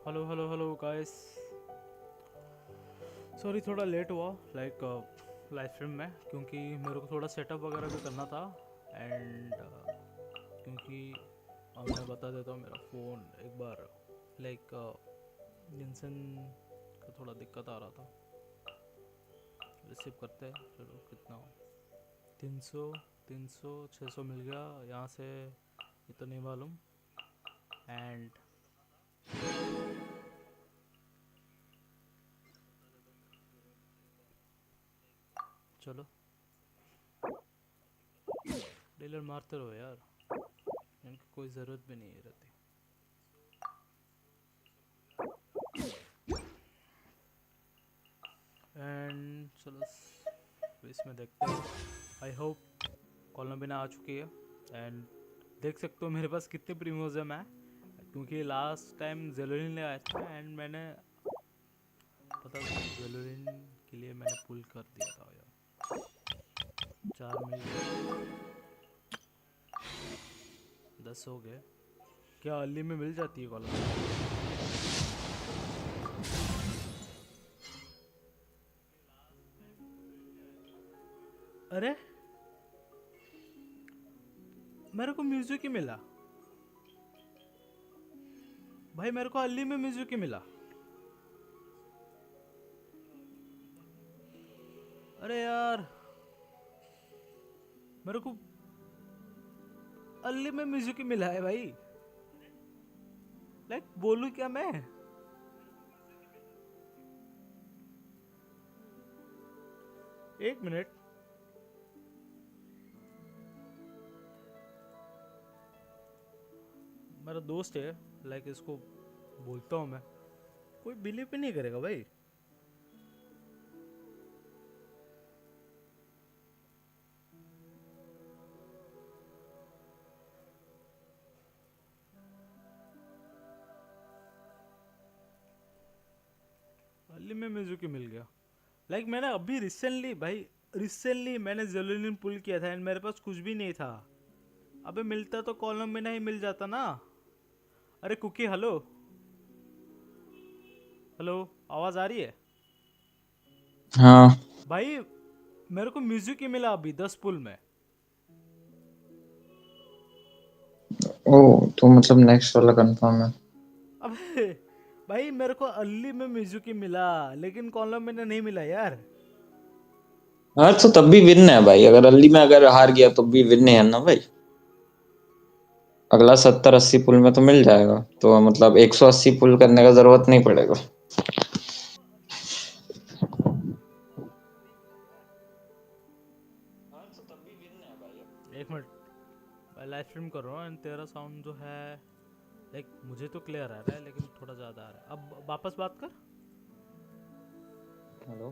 Hello hello hello guys. Sorry थोड़ा late हुआ like live stream में, क्योंकि मेरे को थोड़ा सेटअप वगैरह भी करना था। एंड क्योंकि मैं बता देता हूँ, मेरा फ़ोन एक बार लाइक जिनसन का थोड़ा दिक्कत आ रहा था। रिसीव करते हैं, चलो कितना हो 300 600 मिल गया यहाँ से, इतना नहीं मालूम। एंड चलो डीलर मारते रहो यार, इनकी कोई ज़रूरत भी नहीं रहती। एंड चलो इसमें देखते हैं। आई होप कॉलम आ चुकी है। एंड देख सकते हो मेरे पास कितने प्रीमोज है मैं, क्योंकि लास्ट टाइम जेलोरिन ले आया था एंड मैंने पता जेलोरिन के लिए मैंने पुल कर दिया था यार। 4 मिल गए, 10 हो गए। क्या अर्ली में मिल जाती है कॉलम? अरे मेरे को म्यूजिक ही मिला भाई, मेरे को अर्ली में म्यूजिक ही मिला। अरे यार मेरे को अर्ली में म्यूजिक ही मिला है भाई। लाइक बोलूं क्या मैं? एक मिनट, मेरा दोस्त है लाइक इसको बोलता हूँ मैं, कोई बिलीव भी नहीं करेगा भाई। अर्ली में म्यूजिक ही मिल गया। लाइक मैंने अभी रिसेंटली मैंने जेलोनिन पुल किया था एंड मेरे पास कुछ भी नहीं था। अबे मिलता तो कॉलम में नहीं मिल जाता ना। अरे कुकी, हेलो हेलो, आवाज आ रही है? हाँ। भाई मेरे को म्यूजिक ही मिला अभी 10 पुल में। ओ तो मतलब नेक्स्ट वाला कंफर्म है। अबे भाई मेरे को अर्ली में म्यूजिक ही मिला, लेकिन कॉलम में नहीं मिला यार। हाँ तो तब भी विन है भाई, अगर अल्ली में अगर हार गया तो भी विन है ना भाई। अगला 70-80 पुल में तो मिल जाएगा, तो मतलब 180 पुल करने का जरूरत नहीं पड़ेगा। एक मिनट, मैं लाइव स्ट्रीम कर रहा हूँ एंड तेरा साउंड जो है लाइक मुझे तो क्लियर आ रहा है, लेकिन थोड़ा ज़्यादा आ रहा है। अब वापस बात कर। हेलो।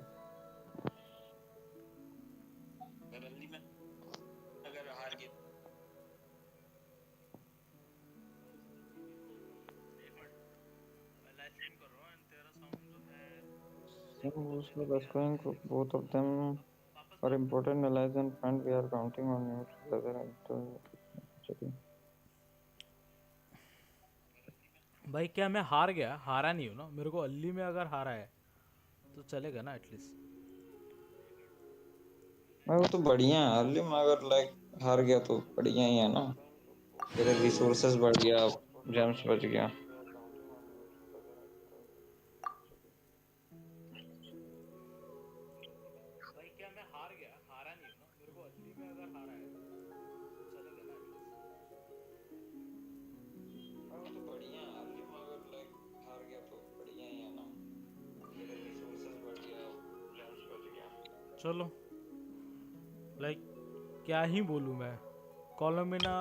मैं लाइव स्ट्रीम कर रहा हूँ एंड तेरा साउंड जो है So लाइक मुझे तो that's क्लियर आ going रहा है, to लेकिन both of them वापस are बात कर। important allies and friend. We are counting on you together. Actually, भाई क्या मैं हार गया? हारा नहीं हूँ ना, मेरे को अल्ली में अगर हारा है तो चलेगा ना एटलीस्ट। मैं वो तो बढ़िया है। अल्ली में अगर लाइक हार गया तो बढ़िया ही है ना। तेरे रिसोर्सेस बढ़ गया, जेम्स बच गया। भाई क्या मैं हार गया? हारा नहीं हूँ ना, मेरे को अल्ली में अगर हारा है तो चलेगा ना मैं वो तो बढ़िया है। अल्ली में अगर लाइक हार गया तो बढ़िया ही है ना। तेरे रिसोर्सेस बढ़ गया, जेम्स बच गया। एटलीस्ट। चलो लाइक क्या ही बोलूँ मैं। कॉलोमिना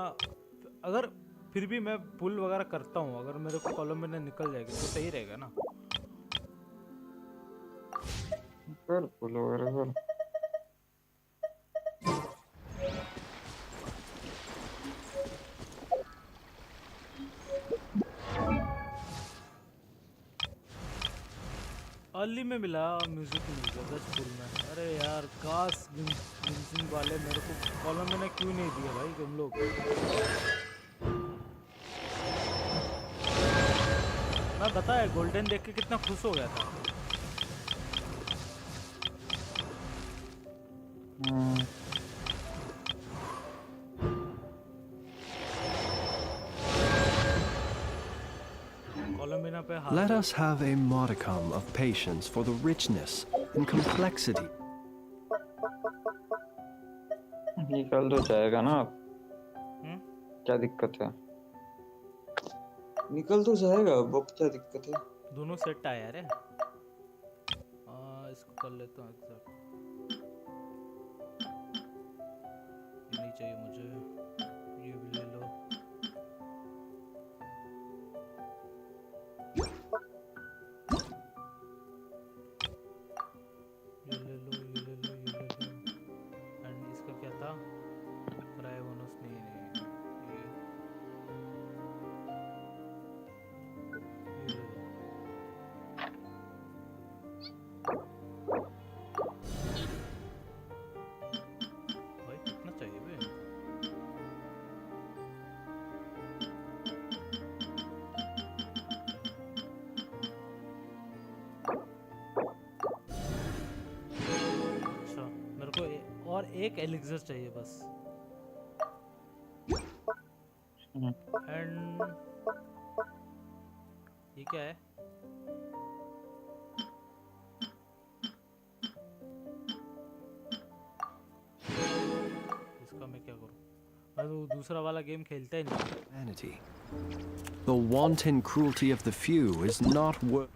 अगर फिर भी मैं पुल वगैरह करता हूँ, अगर मेरे को कॉलोमिना निकल जाएगी तो सही रहेगा ना। कर पुल वगैरह कर। अर्ली में मिला, म्यूजिक मिल गया 10 पुल में। अरे यार काश विंसिंग वाले मेरे को कॉलोमिना क्यों नहीं दिया भाई तुम लोग। मैं बताया गोल्डन देख के कितना खुश हो गया था। कोलंबिना पे हाथ Let us have a modicum of patience for the richness and complexity. निकल तो जाएगा ना अब, हम्म? क्या दिक्कत है? निकल तो जाएगा अब क्या दिक्कत है? दोनों सेट आया रे। इसको कर लेता हूँ एक्सेप्ट। ये नहीं चाहिए मुझे, ये भी ले लो। ये ले लो, ये ले लो, ये ले लो। एंड इसका क्या था? क्राई बोनस नहीं ये ले लो। भाई कितना चाहिए बे? अच्छा मेरे को और एक एलिक्सर चाहिए बस। एंड ये क्या है? इसका मैं क्या करूं? मैं तो दूसरा वाला गेम खेलता ही नहीं। Vanity. The wanton cruelty of the few is not worth.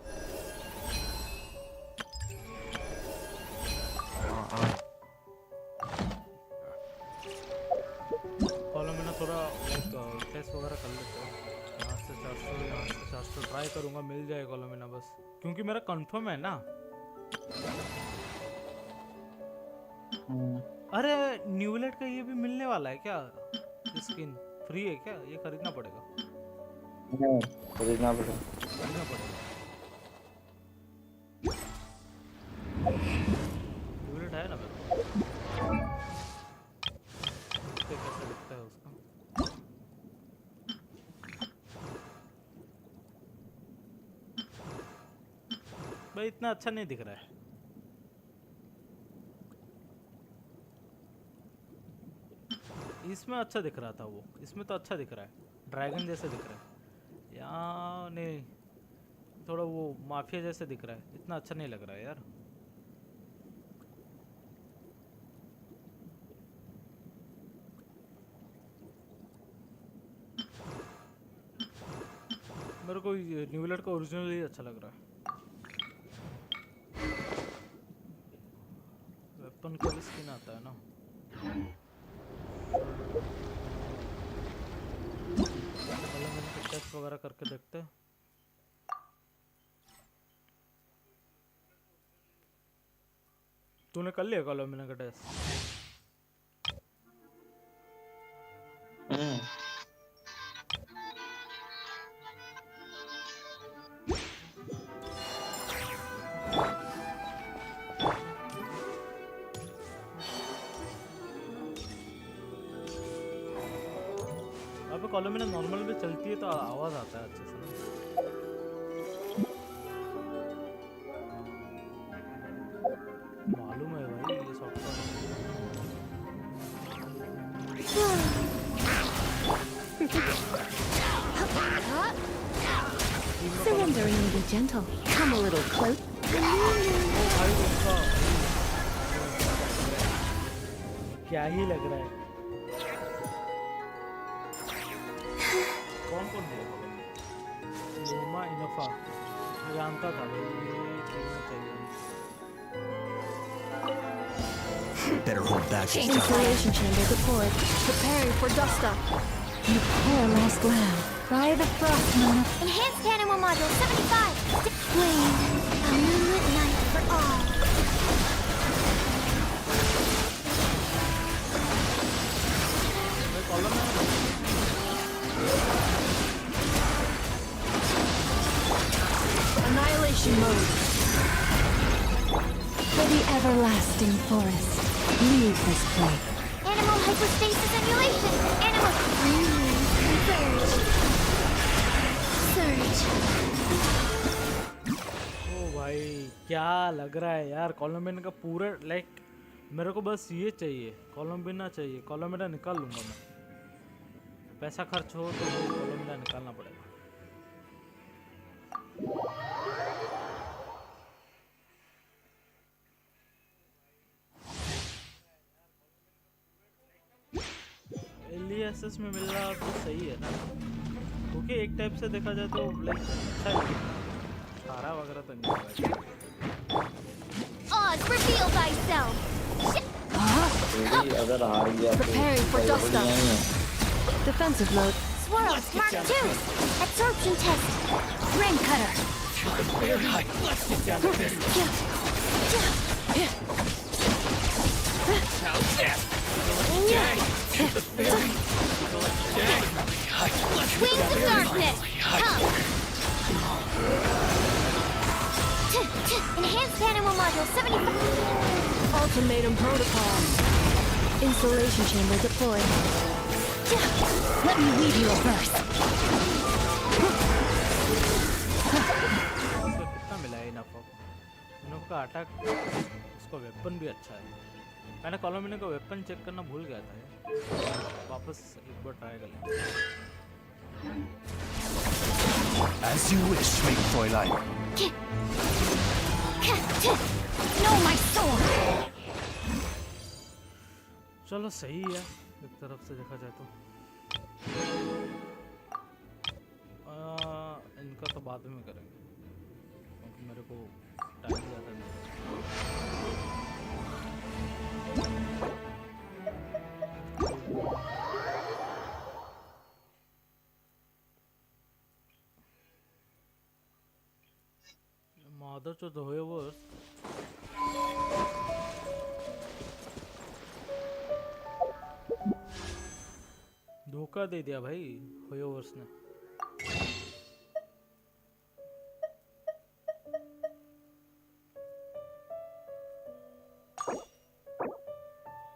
कोलंबिना थोड़ा टेस्ट वगैरह कर लेता हूँ। यहाँ से 400 ट्राई करूँगा, मिल जाए कोलंबिना बस, क्योंकि मेरा कंफर्म है ना। अरे न्यूलेट का ये भी मिलने वाला है क्या? स्किन फ्री है क्या? ये खरीदना पड़ेगा? खरीदना पड़ेगा। खरीदना पड़ेगा। न्यूलेट है ना मेरे को? देखते कैसा दिखता है उसका। भाई इतना अच्छा नहीं दिख रहा है। इसमें अच्छा दिख रहा था वो, इसमें तो अच्छा दिख रहा है, ड्रैगन जैसे दिख रहा है। यहाँ नहीं, थोड़ा वो माफिया जैसे दिख रहा है, इतना अच्छा नहीं लग रहा है यार। मेरे को न्यूलेट का ओरिजिनल ही अच्छा लग रहा है। वेपन का भी स्किन आता है ना। टेस्ट वगैरह करके देखते हैं। तूने कर लिया कोलंबिना का टेस्ट? अब कोलंबिना नॉर्मल में चलती है तो आवाज आता है अच्छे से ना। मालूम है भाई ये software. Surrendering will be gentle. Come a little close. भाई उसका क्या ही लग रहा है। कौन कौन दिया? लोमा इनफा जानता था भाई, ये खेलना चाहिए। Better hold back this time. Installation chamber deployed. Preparing for dust up. Prepare last lamb. By the frost moon. Enhanced animal module 75. Flame. A moonlit night for all. Annihilation mode. For the everlasting forest. Leave this place. Animal hypostasis emulation. Animal. Surge. much. ओ भाई क्या लग रहा है यार, कोलंबिना का पूरा like मेरे को बस ये चाहिए, कोलंबिना चाहिए, कोलंबिना निकाल लूँगा मैं, पैसा खर्च हो तो वो कोलंबिना निकालना पड़ेगा। एलियस में मिल रहा तो सही है ना, क्योंकि एक टाइप से देखा जाए तो लाइक अच्छा है, सारा वगैरह तो नहीं है। Oz, reveal thyself. यदि अगर हार गया तो Preparing for भाई dust बढ़िया up. ही है। Defensive mode. Swirl, Mark 2. Absorption test. Ring cutter. Wings of darkness. Come. Enhanced animal module 75. Ultimatum protocol. Installation chamber deployed. Let me weave you a verse. इसको कितना मिला है इनफ ऑफ इनफ का attack, उसका weapon भी अच्छा है। मैंने कोलंबिना का वेपन चेक करना भूल गया था, वापस एक बार ट्राई कर लेंगे। As you wish, sweet Fräulein. Know my sword. चलो सही है एक तरफ से देखा जाए तो। इनका तो बाद में करेंगे क्योंकि मेरे को टाइम ज़्यादा नहीं है। मादर चौथ हुए वो धोखा दे दिया भाई होयोवर्स ने।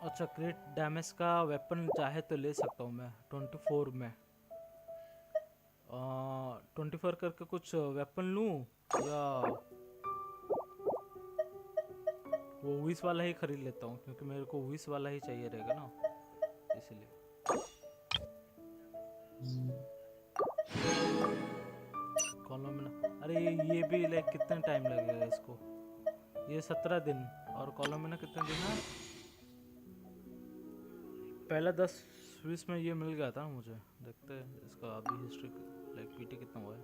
अच्छा क्रिट डैमेज का वेपन चाहे तो ले सकता हूँ मैं 24 में, 24 करके कुछ वेपन लूँ या वो 20 वाला ही खरीद लेता हूँ, क्योंकि मेरे को 20 वाला ही चाहिए रहेगा ना इसलिए। कोलंबिना, अरे ये भी लाइक कितना टाइम लगेगा इसको, ये 17 दिन और कोलंबिना कितने दिन है? पहला 10-20 में ये मिल गया था मुझे, देखते हैं इसका अभी हिस्ट्री लाइक पीटी कितना हुआ है।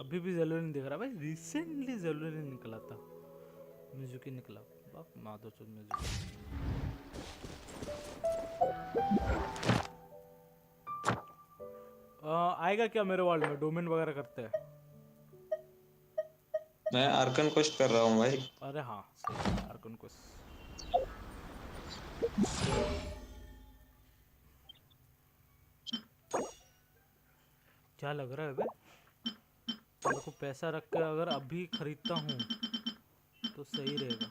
अभी भी जेलुरिन दिख रहा है भाई, रिसेंटली जेलुरिन निकला था, मिजुकी निकला, बाप माधो चुन मिजुकी। आएगा क्या मेरे वर्ल्ड में? डोमेन वगैरह करते हैं। मैं आर्कन क्वेस्ट कर रहा हूँ भाई। अरे हाँ सही, आर्कन क्वेस्ट। क्या लग रहा है बे? मेरे को पैसा रख के अगर अभी खरीदता हूँ तो सही रहेगा।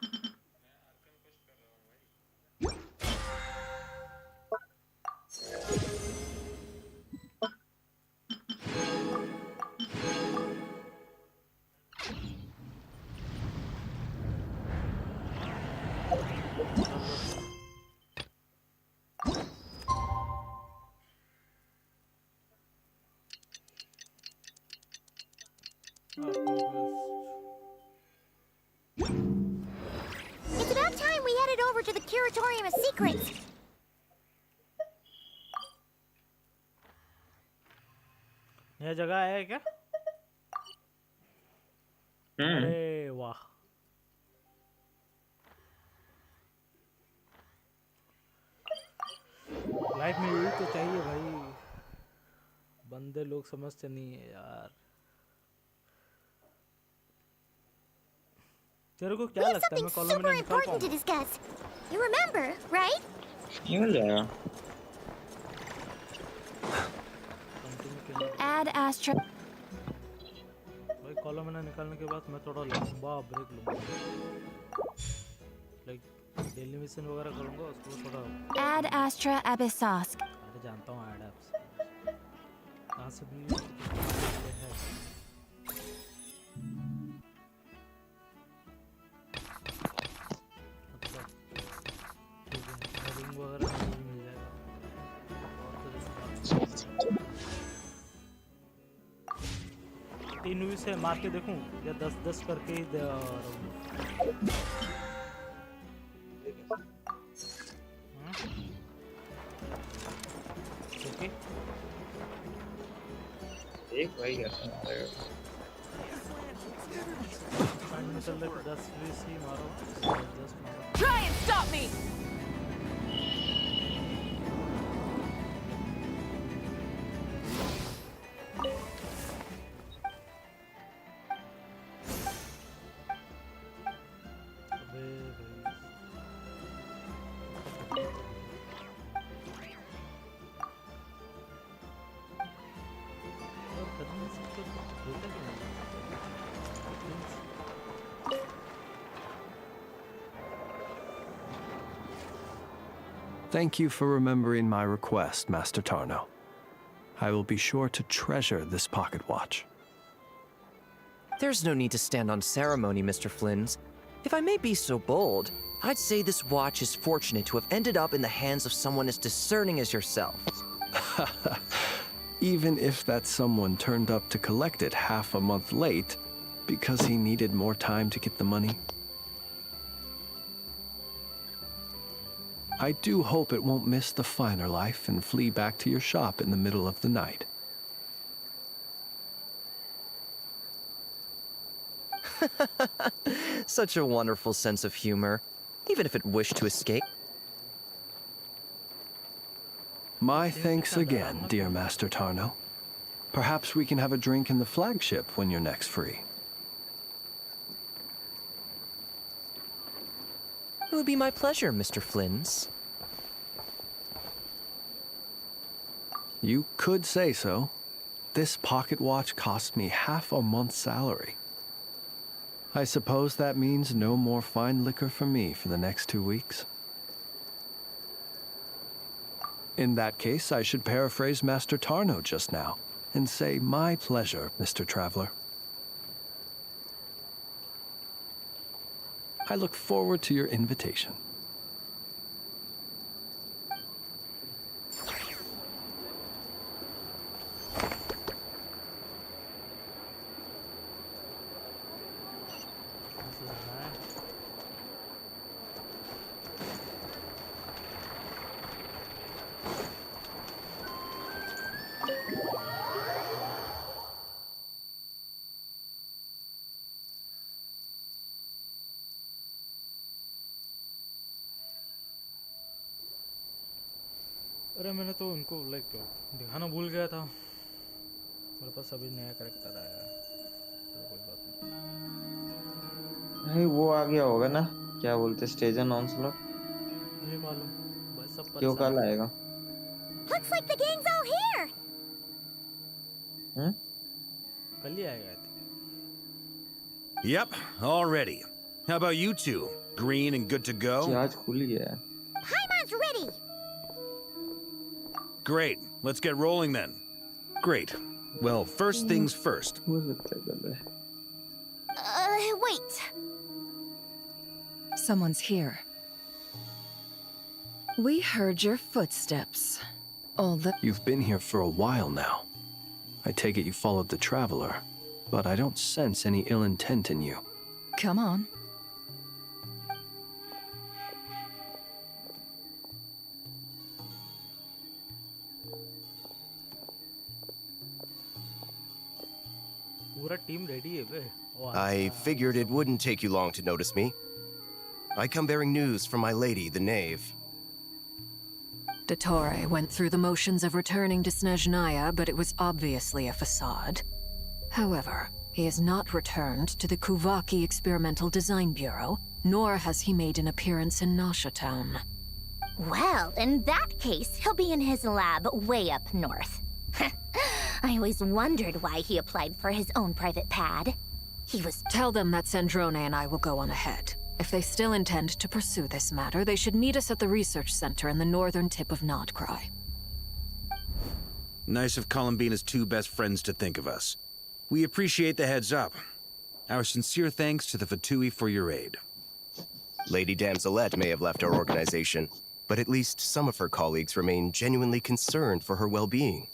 It's about time we headed over to the Curatorium of Secrets. यह जगह है क्या? अरे वाह, लाइफ में यही तो चाहिए भाई, बंदे लोग समझते नहीं है यार। तेरे को We क्या have लगता है something मैं super कोलंबिना निकाल important to पाऊंगा? discuss. You remember, right? ये मिल जाएगा। कंटिन्यू करना Add Astra. भाई। कोलंबिना निकालने के बाद मैं थोड़ा लंबा ब्रेक लूंगा, लाइक डेली मिशन वगैरह करूंगा, उसको थोड़ा Add Astra Abyssosk. अरे जानता हूँ एडप्स। कहाँ से भी है। अच्छा ठीक है, रिंग वगैरह भी मिल जाएगा। और तो जैसे 3 हुई से मार के देखूं या 10-10 करके ही दे रहा हूँ। ओके एक भाई कैसे मारेगा? 5 मिनट तक 10 ही मारो, 10 मारो। Try and stop me! अबे भाई और करने से तो होता क्यों नहीं? Thank you for remembering my request, Master Tarno. I will be sure to treasure this pocket watch. There's no need to stand on ceremony, Mr. Flynns. If I may be so bold, I'd say this watch is fortunate to have ended up in the hands of someone as discerning as yourself. Even if that someone turned up to collect it half a month late because he needed more time to get the money. I do hope it won't miss the finer life and flee back to your shop in the middle of the night. Such a wonderful sense of humor, even if it wished to escape. My thanks again, dear Master Tarno. Perhaps we can have a drink in the flagship when you're next free. It would be my pleasure, Mr. Flynns. You could say so. This pocket watch cost me half a month's salary. I suppose that means no more fine liquor for me for the next 2 weeks. In that case, I should paraphrase Master Tarno just now and say, my pleasure, Mr. Traveler. I look forward to your invitation. अरे मैंने तो उनको like दिखाना भूल गया था। मेरे पास अभी नया कैरेक्टर आया है, चलो कोई बात नहीं। नहीं वो आ गया होगा ना, क्या बोलते स्टेजन ऑनस्लॉट? नहीं मालूम भाई, सब क्यों परेशान कल हैं। आएगा? Looks like the gang's all here. कल ही आएगा। Yep, all ready. How about you two? Green and good to go? जहाज खुल गया है। Paimon's ready. Great, let's get rolling then. Great. Well, first things first. हो सकता है कल है। Wait. Someone's here. We heard your footsteps. All the... You've been here for a while now. I take it you followed the Traveler, but I don't sense any ill intent in you. Come on. पूरा team ready है बे। I figured it wouldn't take you long to notice me. I come bearing news from my lady, the knave. Dottore went through the motions of returning to Snezhnaya, but it was obviously a facade. However, he has not returned to the Kuvaki Experimental Design Bureau, nor has he made an appearance in Nasha Town. Well, in that case, he'll be in his lab way up north. I always wondered why he applied for his own private pad. He was... Tell them that Sandrone and I will go on ahead. If they still intend to pursue this matter, they should meet us at the research center in the northern tip of Nodcry. Nice of Columbina's two best friends to think of us. We appreciate the heads up. Our sincere thanks to the Fatui for your aid. Lady Damselette may have left our organization, but at least some of her colleagues remain genuinely concerned for her well-being.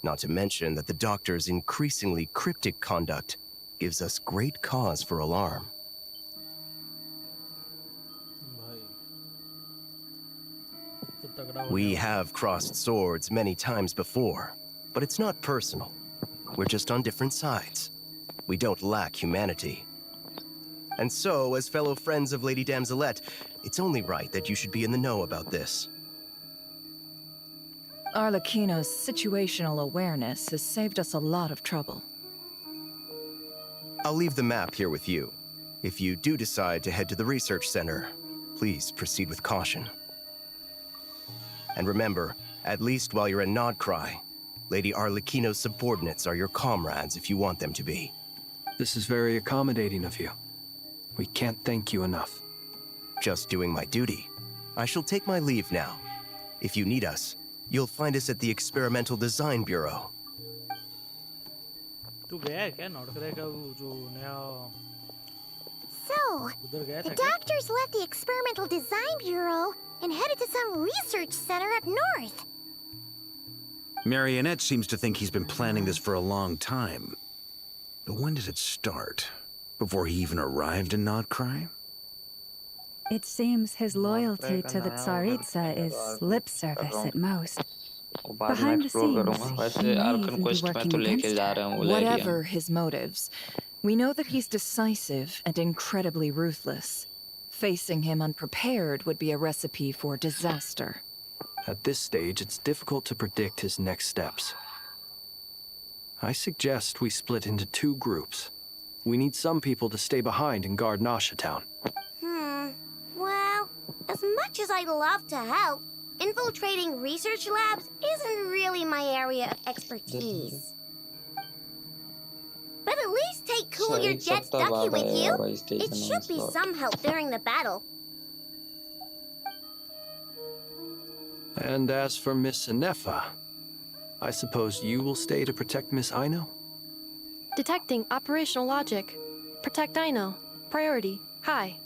Not to mention that the doctor's increasingly cryptic conduct gives us great cause for alarm. भाई तो तगड़ा हो We गया। have crossed swords many times before, but it's not personal. We're just on different sides. We don't lack humanity. And so, as fellow friends of Lady Damselette, it's only right that you should be in the know about this. Arlecchino's situational awareness has saved us a lot of trouble. I'll leave the map here with you. If you do decide to head to the research center, please proceed with caution. And remember, at least while you're in Nodcry, Lady Arlecchino's subordinates are your comrades if you want them to be. This is very accommodating of you. We can't thank you enough. Just doing my duty. I shall take my leave now. If you need us, you'll find us at the Experimental Design Bureau. तू गया है क्या north का वो जो नया So, उधर गया the था क्या? doctors left the Experimental Design Bureau and headed to some research center up north. Marionette seems to think he's been planning this for a long time. But when did it start? Before he even arrived in Nodcry? It seems his loyalty to the Tsaritsa is lip service at most. Behind the scenes, he may even be working against her. Whatever his motives, we know that he's decisive and incredibly ruthless. Facing him unprepared would be a recipe for disaster. At this stage, it's difficult to predict his next steps. I suggest we split into two groups. We need some people to stay behind and guard Nasha Town. Well, as much as I'd love to help, infiltrating research labs isn't really my area of expertise. But at least take Cool Your Jet's ducky with you. It should be some help during the battle. And as for Miss Inefa, I suppose you will stay to protect Miss Aino? Detecting operational logic. Protect Aino. Priority. High.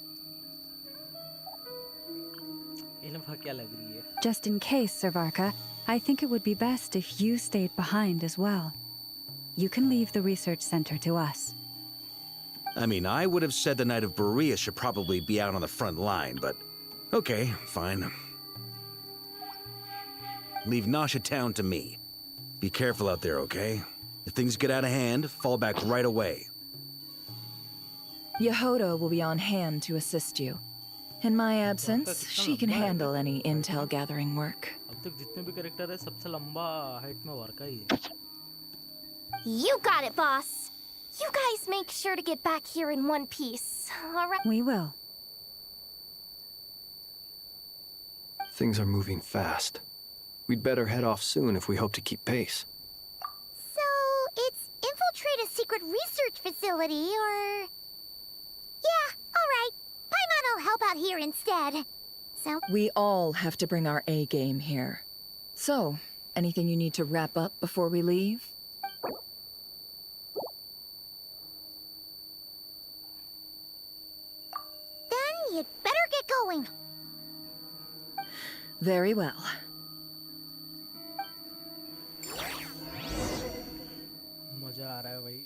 इन्फा क्या लग रही है? Just in case, Servarka, I think it would be best if you stayed behind as well. You can leave the research center to us. I mean, I would have said the Knight of Berea should probably be out on the front line, but okay, fine. Leave Nasha Town to me. Be careful out there, okay? If things get out of hand, fall back right away. Yehoda will be on hand to assist you. In my absence, she can handle any intel gathering work. अब तक जितने भी character है सबसे लंबा height में वर्का ही है. You got it, boss. You guys make sure to get back here in one piece, alright? We will. Things are moving fast. We'd better head off soon if we hope to keep pace. So, it's infiltrate a secret research facility, or... Yeah, alright. Paimon will help out here instead. So... We all have to bring our A game here. So, anything you need to wrap up before we leave? Then you'd better get going. Very well. मजा आ रहा है भाई.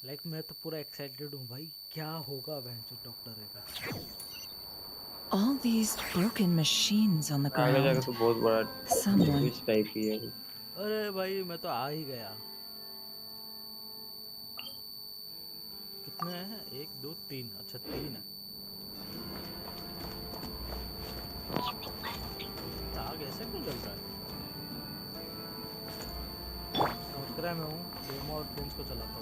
Like मैं तो पूरा excited हूँ भाई. क्या होगा बहनचोद डॉक्टर का? All these broken machines on the आगे जाकर ground. तो बहुत बड़ा Someone इस टाइप की है. अरे भाई मैं तो आ ही गया. कितने हैं? 1 2 3. अच्छा 3 है. आग ऐसे क्यों जल रहा है? नॉर्थ में हूँ. डेमो और प्रिंस को चलाता हूँ.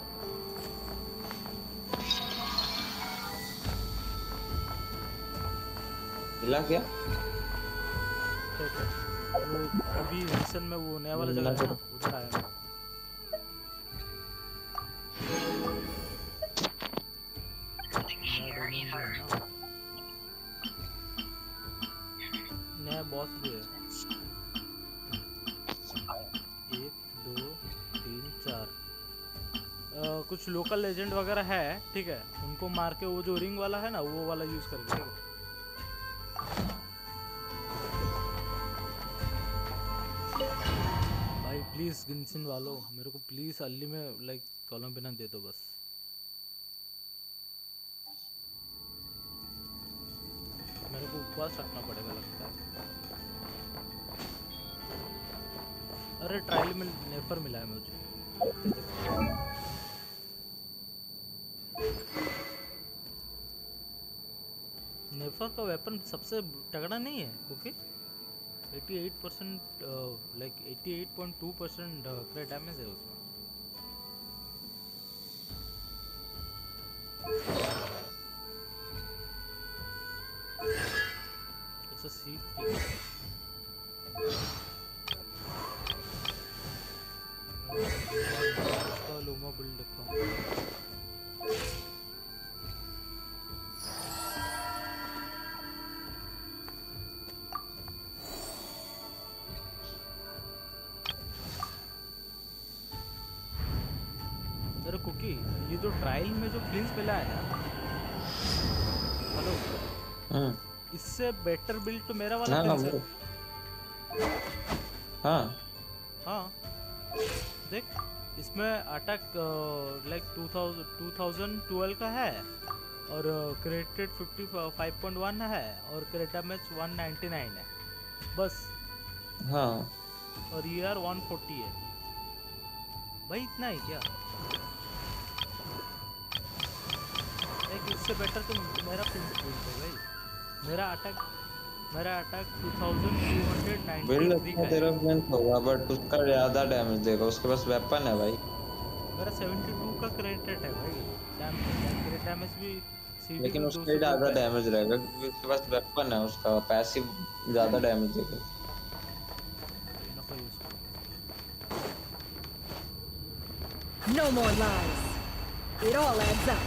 मिला क्या? ठीक है. वो अभी मिशन में वो नया वाला जगह है ना, उधर आया मैं. नया बॉस भी है. 1 कुछ लोकल लेजेंड वगैरह है, ठीक है, उनको मार के वो जो रिंग वाला है ना वो वाला यूज करके, ठीक है। भाई प्लीज गिनसिन वालों मेरे को प्लीज अल्ली में लाइक कॉलम बिना दे दो बस। मेरे को उपवास रखना पड़ेगा लगता है। अरे ट्रायल में नेपर मिला है मुझे। नेफर का वेपन सबसे तगड़ा नहीं है ओके। 88% लाइक 88.2% क्रिट डैमेज है उसमें। It's a C3. इसका लूमा बिल्ड देखता हूँ। अरे कुकी ये जो ट्रायल में जो फ्लिंस मिला है ना, हेलो, इससे बेटर बिल्ड तो मेरा वाला ना है। हाँ हाँ देख इसमें अटैक लाइक 2012 का है और क्रेडिटेड 55.1 है और क्रेडिट डैमेज 199 है बस। हाँ और ER 140 है भाई, इतना ही क्या? लाइक इससे बेटर तो मेरा बिल्ड है भाई। मेरा अटैक 2293 बिल्ड अच्छा तेरा फ्लिंस होगा बट उसका ज्यादा डैमेज देगा, उसके पास वेपन है भाई। मेरा 72 का क्रेडिट है भाई, क्रेडिट डैमेज भी CD लेकिन भी उसका 200 ज्यादा डैमेज रहेगा क्योंकि उसके पास वेपन है, उसका पैसिव ज्यादा डैमेज देगा। No more lies. It all adds up.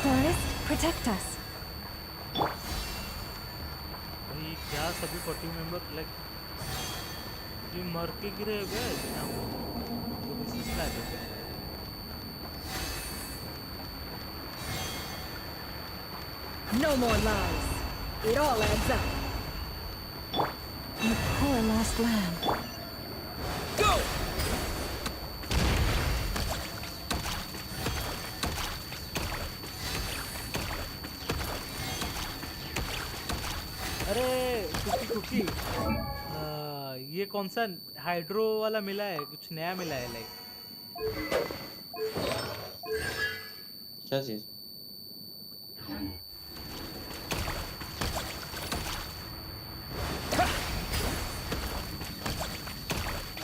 Forest, protect us. भाई क्या सभी 40 मेंबर लाइक ये मर के गिरे गए ना, तो this is like No more lies. It all adds up. You poor lost lamb. Go! अरे कुकी ये कौन सा हाइड्रो वाला मिला है, कुछ नया मिला है लाइक क्या चीज?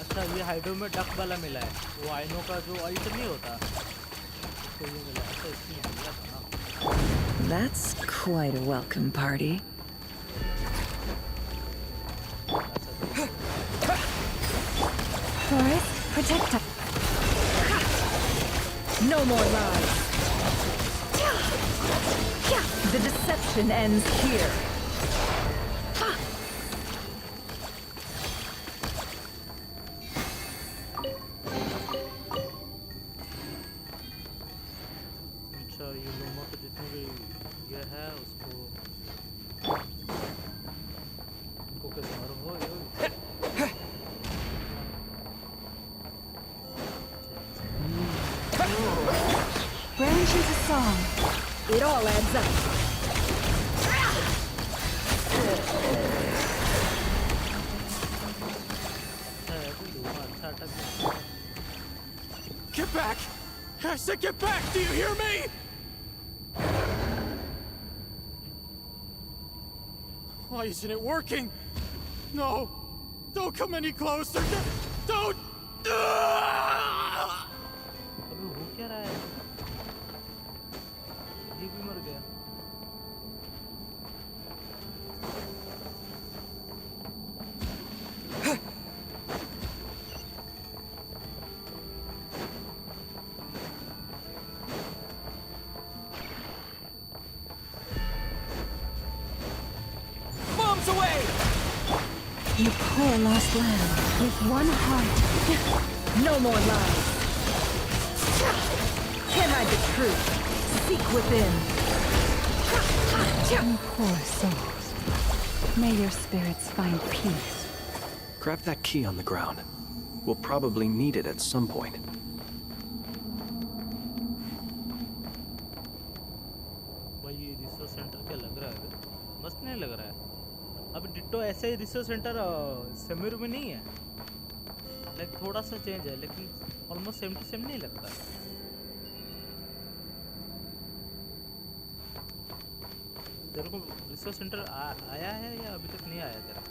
अच्छा ये हाइड्रो में डक वाला मिला है, वो आइनो का जो अल्ट नहीं होता उसको ये मिला है। अच्छा इसमें मिला था ना। That's quite a welcome party. Forest, protect us. No more lies. The deception ends here. अच्छा ये लोमा पे जितने भी ये है उसको उनको कैसे मारो हो ये Branches a song. It all adds up. अच्छा है तो लोमा अच्छा attack. Get back! I said get back! Do you hear me? Why isn't it working? No! Don't come any closer! Don't! अबे हो क्या रहा है? ये भी मर गया। Bombs away! You poor lost lamb. With one heart. No more lies. Can I the truth? Seek within. You poor souls. May your spirits find peace. Grab that key on the ground. We'll probably need it at some point. भाई ये research centre क्या लग रहा है? मस्त नहीं लग रहा है? अब डिट्टो ऐसे ही रिसर्च सेंटर समीर में नहीं है। लाइक थोड़ा सा चेंज है लेकिन ऑलमोस्ट सेम टू सेम नहीं लगता। तेरे को रिसर्च सेंटर आया है या अभी तक नहीं आया तेरा?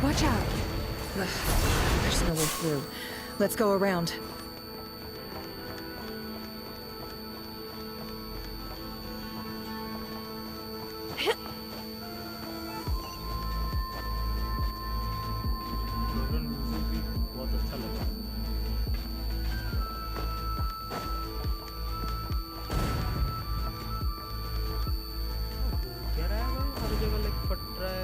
Watch out. Ugh, there's no way through. Let's go around. बहुत अच्छा लगा। क्या रहा है भाई? हर जगह लाइक फट रहा है।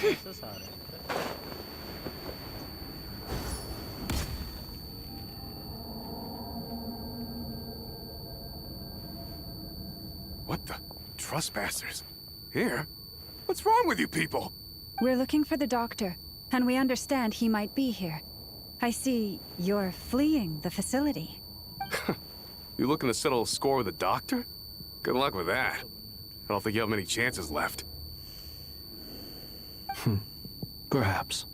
कैसे सारे What the? Trespassers? Here? What's wrong with you people? We're looking for the doctor, and we understand he might be here. I see you're fleeing the facility. You looking to settle a score with the doctor? Good luck with that. I don't think you have many chances left. Perhaps.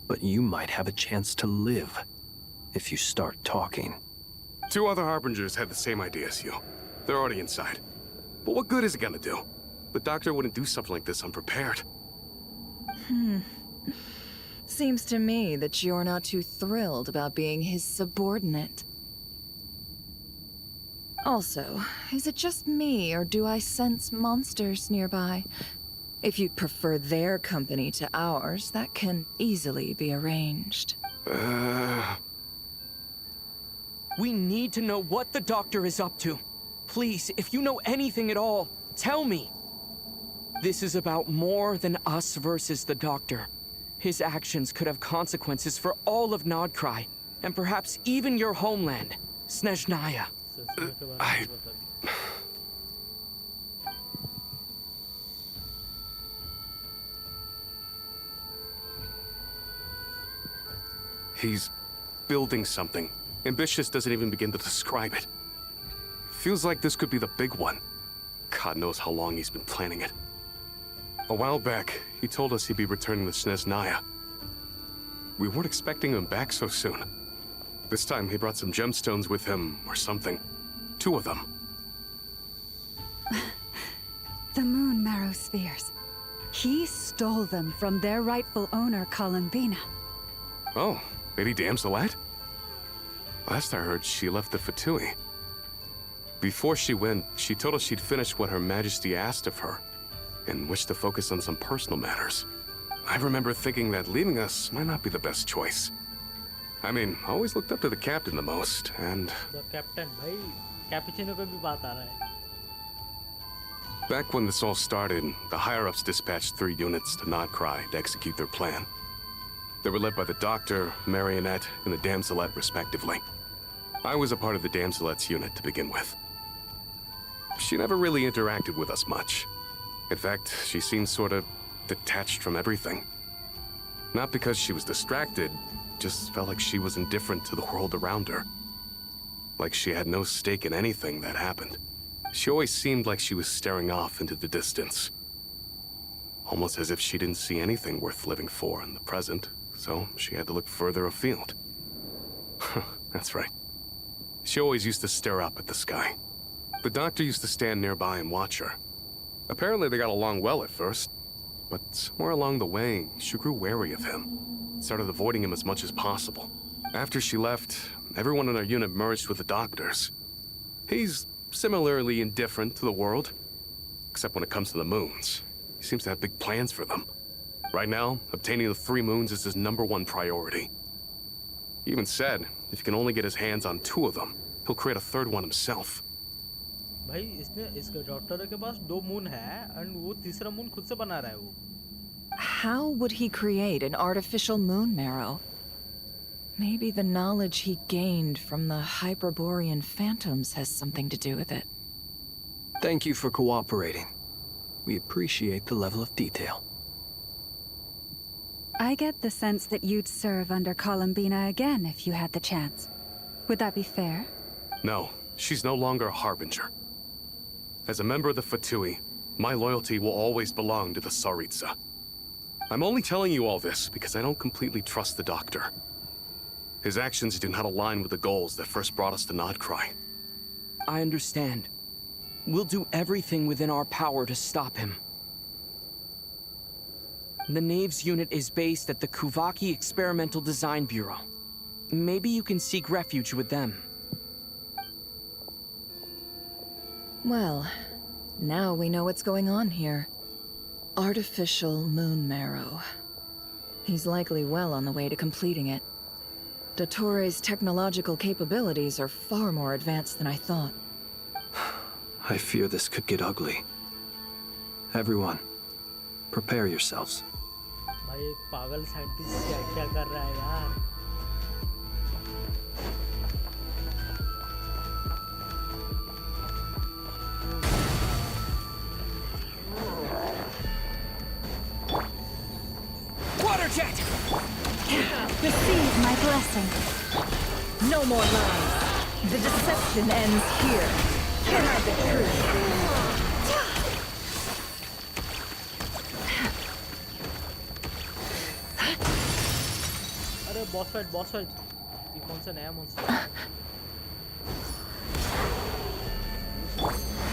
But you might have a chance to live if you start talking. 2 other harbingers had the same idea as you. They're already inside. But what good is it gonna do? The doctor wouldn't do something like this unprepared. Seems to me that you're not too thrilled about being his subordinate. Also, is it just me, or do I sense monsters nearby? If you'd prefer their company to ours, that can easily be arranged. We need to know what the doctor is up to. Please, if you know anything at all, tell me. This is about more than us versus the doctor. His actions could have consequences for all of Nodcry, and perhaps even your homeland, Snezhnaya. He's building something. Ambitious doesn't even begin to describe it. Feels like this could be the big one. God knows how long he's been planning it. A while back, he told us he'd be returning to Snezhnaya. We weren't expecting him back so soon. This time he brought some gemstones with him, or something. 2 of them. The moon marrow spheres. He stole them from their rightful owner, Columbina. Oh, Lady Damselette? Last I heard, she left the Fatui. Before she went, she told us she'd finished what Her Majesty asked of her, and wished to focus on some personal matters. I remember thinking that leaving us might not be the best choice. I mean, I always looked up to the captain the most, and... The captain, भाई, cappuccino पे भी बात आ रहा है. Back when this all started, the higher-ups dispatched 3 units to Nodcry to execute their plan. They were led by the Doctor, Marionette, and the Damselette, respectively. I was a part of the Damselette's unit to begin with. She never really interacted with us much. In fact, she seemed sort of detached from everything. Not because she was distracted, just felt like she was indifferent to the world around her. Like she had no stake in anything that happened. She always seemed like she was staring off into the distance. Almost as if she didn't see anything worth living for in the present, so she had to look further afield. That's right. She always used to stare up at the sky. The Doctor used to stand nearby and watch her. Apparently they got along well at first, but somewhere along the way, she grew wary of him. Started avoiding him as much as possible. After she left, everyone in our unit merged with the Doctor's. He's similarly indifferent to the world, except when it comes to the moons. He seems to have big plans for them. Right now, obtaining the 3 moons is his #1 priority. He even said, if he can only get his hands on 2 of them, he'll create a 3rd one himself. भाई इसके doctor के पास 2 moon है and वो तीसरा moon खुद से बना रहा है वो. How would he create an artificial moon marrow? Maybe the knowledge he gained from the Hyperborean phantoms has something to do with it. Thank you for cooperating. We appreciate the level of detail. I get the sense that you'd serve under Columbina again if you had the chance. Would that be fair? No, she's no longer a Harbinger. As a member of the Fatui, my loyalty will always belong to the Tsaritsa. I'm only telling you all this because I don't completely trust the Doctor. His actions do not align with the goals that first brought us to Nodcry. I understand. We'll do everything within our power to stop him. The Knave's unit is based at the Kuvaki Experimental Design Bureau. Maybe you can seek refuge with them. Well, now we know what's going on here. Artificial moon marrow. He's likely well on the way to completing it. Dottore's technological capabilities are far more advanced than I thought. I fear this could get ugly. Everyone, prepare yourselves. भाई एक पागल scientist क्या कर रहा है यार. Water jet! Receive my blessing. No more lies. The deception ends here. You have the truth. अरे boss fight. ये कौन सा नया monster?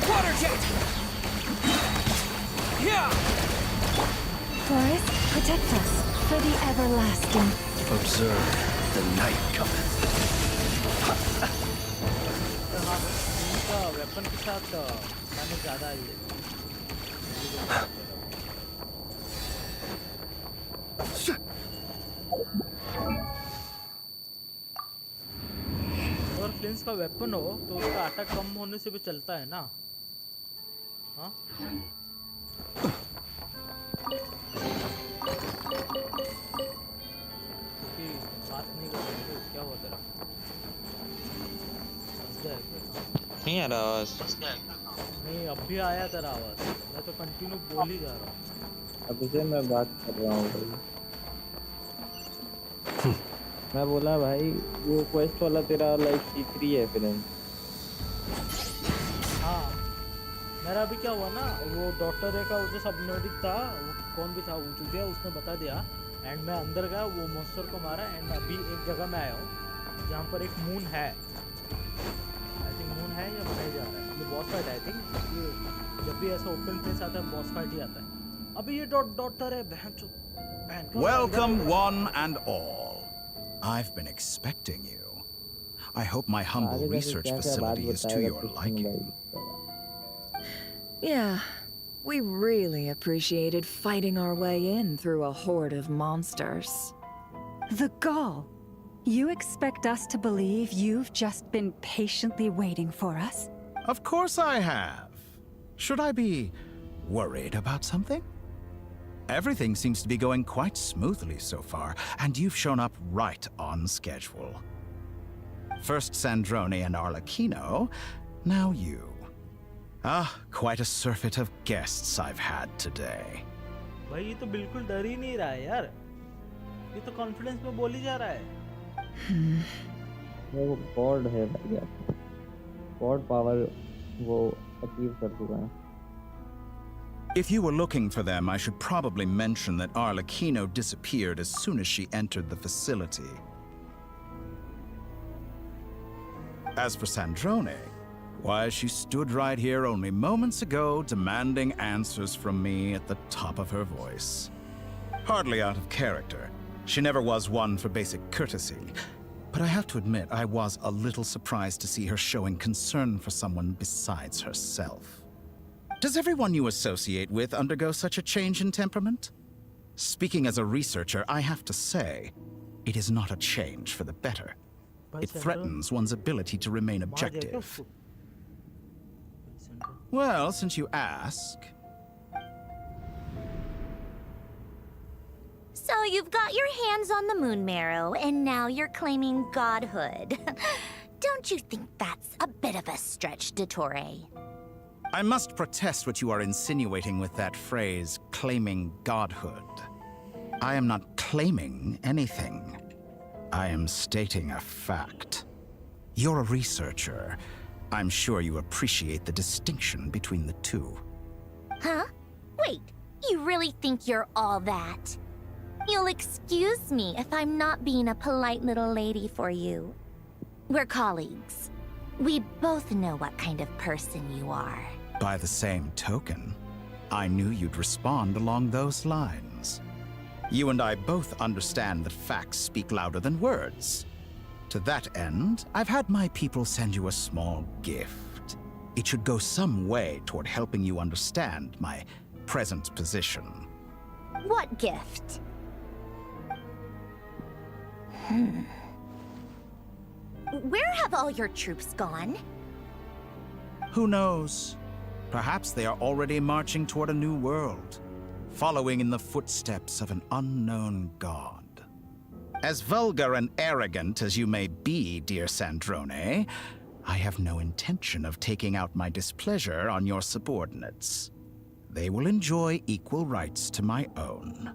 Water jet! Yeah! Forest, protect us for the everlasting. Observe the night cometh. इनका weapon के साथ मैंने ज़्यादा ही अगर फ्लिंस का वेपन हो तो उसका अटैक कम होने से भी चलता है ना. हाँ क्योंकि बात नहीं कर रहे थे. क्या हुआ तेरा? नहीं आ रहा आवाज. नहीं अब भी आया तेरा आवाज. मैं तो कंटिन्यू बोल ही जा रहा हूँ. अभी से मैं बात कर रहा हूँ भाई. मैं बोला भाई वो क्वेस्ट वाला तेरा लाइक C3 है फिर. हाँ मेरा अभी क्या हुआ ना, वो डॉक्टर का वो जो सबनोडिक था वो कौन भी था वो चुतिया, उसने बता दिया एंड मैं अंदर गया, वो मॉन्स्टर को मारा एंड अभी एक जगह में आया हूँ जहाँ पर एक मून है. आई थिंक मून है या बनाया जा रहा है. ये बॉस फाइट आई थिंक. ये जब भी ऐसा ओपन प्लेस आता है बॉस फाइट ही आता है. अभी ये डॉक्टर है बहन का. Welcome one and all. I've been expecting you. I hope my humble research facility is to your liking. Yeah, we really appreciated fighting our way in through a horde of monsters. The gall. You expect us to believe you've just been patiently waiting for us? Of course I have. Should I be worried about something? Everything seems to be going quite smoothly so far, and you've shown up right on schedule. First Sandrone and Arlecchino, now you. Ah, quite a surfeit of guests I've had today. भाई ये तो बिल्कुल डर ही नहीं रहा है यार, ये तो कॉन्फिडेंस में बोल ही जा रहा है। वो गॉड है भाई यार, गॉड पावर वो अचीव कर चुका है। If you were looking for them, I should probably mention that Arlecchino disappeared as soon as she entered the facility. As for Sandrone, why, she stood right here only moments ago demanding answers from me at the top of her voice. Hardly out of character. She never was one for basic courtesy. But I have to admit, I was a little surprised to see her showing concern for someone besides herself. Does everyone you associate with undergo such a change in temperament? Speaking as a researcher, I have to say, it is not a change for the better. It threatens one's ability to remain objective. Well, since you ask... So you've got your hands on the moon marrow, and now you're claiming godhood. Don't you think that's a bit of a stretch, Dottore? I must protest what you are insinuating with that phrase, claiming godhood. I am not claiming anything. I am stating a fact. You're a researcher. I'm sure you appreciate the distinction between the two. Huh? Wait, you really think you're all that? You'll excuse me if I'm not being a polite little lady for you. We're colleagues. We both know what kind of person you are. By the same token, I knew you'd respond along those lines. You and I both understand that facts speak louder than words. To that end, I've had my people send you a small gift. It should go some way toward helping you understand my present position. What gift? Where have all your troops gone? Who knows? Perhaps they are already marching toward a new world, following in the footsteps of an unknown god. As vulgar and arrogant as you may be, dear Sandrone, I have no intention of taking out my displeasure on your subordinates. They will enjoy equal rights to my own.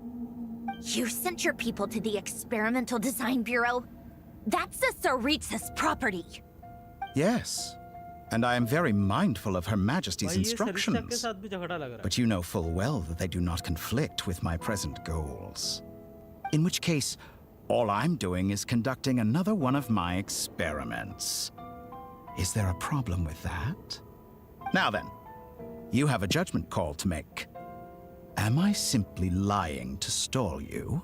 You sent your people to the Experimental Design Bureau? That's the Tsaritsa's property. Yes, and I am very mindful of Her Majesty's instructions. But you know full well that they do not conflict with my present goals. In which case, all I'm doing is conducting another one of my experiments. Is there a problem with that? Now then, you have a judgment call to make. Am I simply lying to stall you?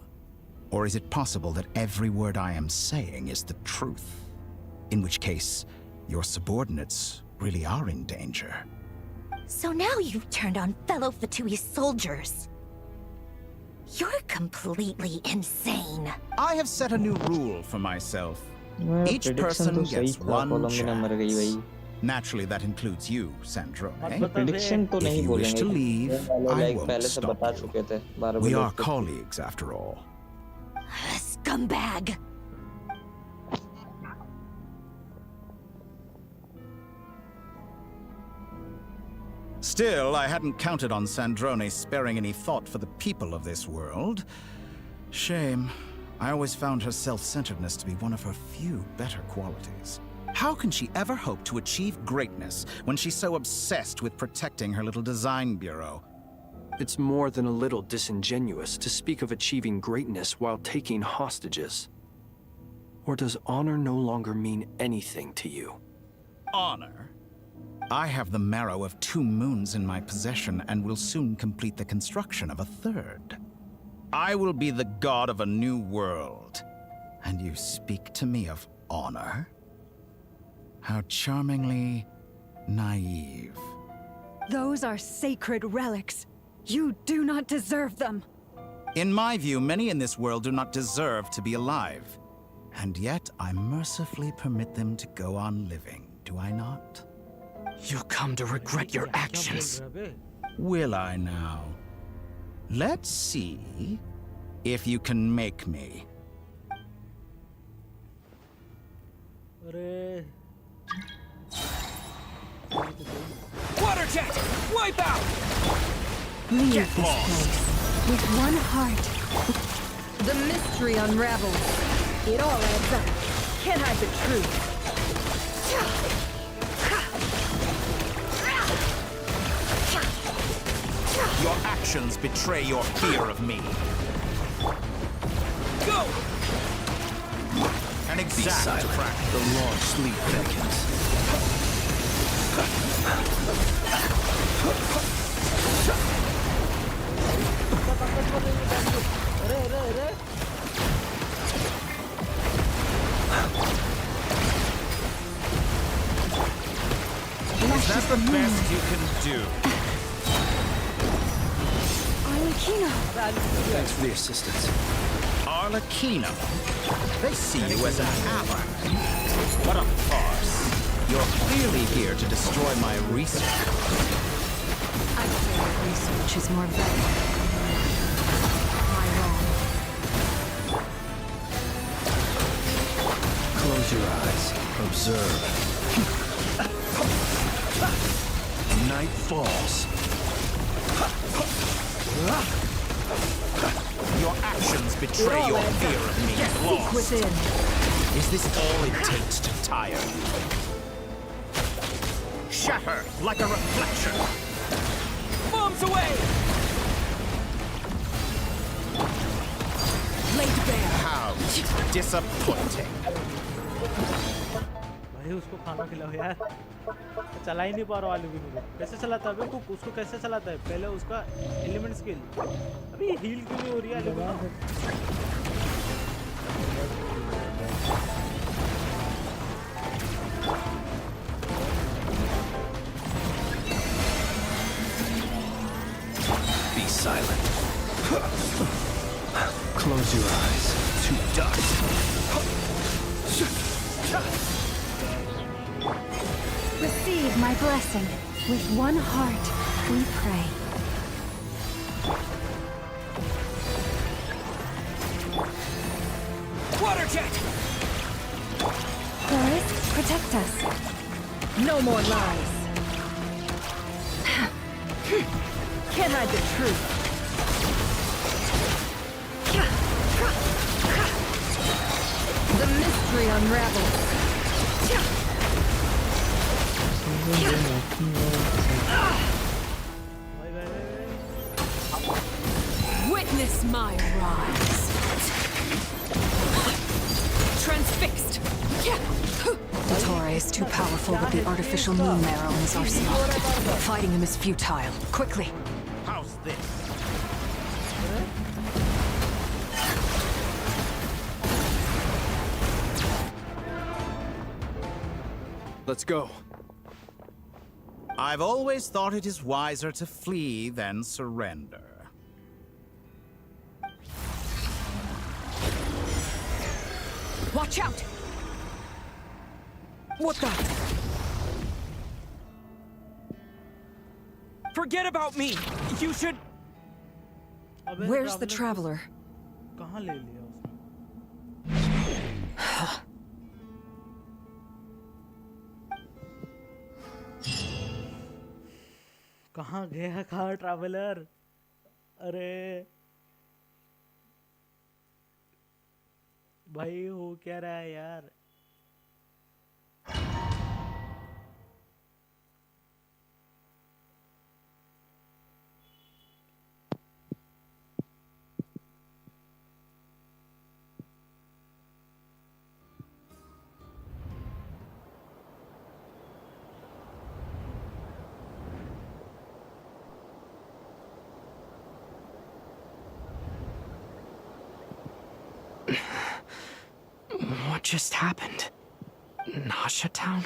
Or is it possible that every word I am saying is the truth? In which case, your subordinates really are in danger. So now you've turned on fellow Fatui soldiers. You're completely insane. I have set a new rule for myself. Each person gets one chance. Naturally, that includes you, Sandrone. If you wish to leave, I won't stop you. We are colleagues, after all. Scumbag! Still, I hadn't counted on Sandrone sparing any thought for the people of this world. Shame. I always found her self-centeredness to be one of her few better qualities. How can she ever hope to achieve greatness when she's so obsessed with protecting her little design bureau? It's more than a little disingenuous to speak of achieving greatness while taking hostages. Or does honor no longer mean anything to you? Honor? I have the marrow of 2 moons in my possession and will soon complete the construction of a 3rd. I will be the god of a new world. And you speak to me of honor? How charmingly naive. Those are sacred relics. You do not deserve them. In my view, many in this world do not deserve to be alive. And yet, I mercifully permit them to go on living, do I not? You'll come to regret your actions. Will I now? Let's see if you can make me. अरे Water jet! Wipe out! Leave this place with one heart. The mystery unravels. It all adds up. Can't hide the truth. Your actions betray your fear of me. Go! An exact crack. The long sleep beckons. अरे अरे अरे Is that the best you can do? Arlecchino. Thanks for the assistance. Arlecchino? They see you as an ally. What a farce. You're clearly here to destroy my research. I'd say that research is more valuable. My wrong. Close your eyes. Observe. Night falls. Your actions betray your fear of me. Seek within. Is this all it takes to tire you? Shatter like a reflection. Bombs away! Laid bare. How disappointing. भाई उसको खाना खिलाओ यार चला ही नहीं पा रहा आलू को कैसे चलाता है कुक उसको कैसे चलाता है पहले उसका एलिमेंट स्किल अभी हील क्यों नहीं हो रही है आलू Be silent. Close your eyes. To dust. Receive my blessing. With one heart, we pray. Water jet! Forest, protect us. No more lies. Can't hide the truth. The mystery unravels. Witness my rise. Transfixed. The Torre is too powerful with the artificial moon marrow in his arsenal. Fighting him is futile. Quickly. How's this? Let's go. I've always thought it is wiser to flee than surrender. Watch out! What the? Forget about me! You should... Where's the traveler? कहाँ ले लिया उसने कहाँ गया कहाँ traveller अरे भाई हो क्या रहा है यार What just happened? Nasha Town?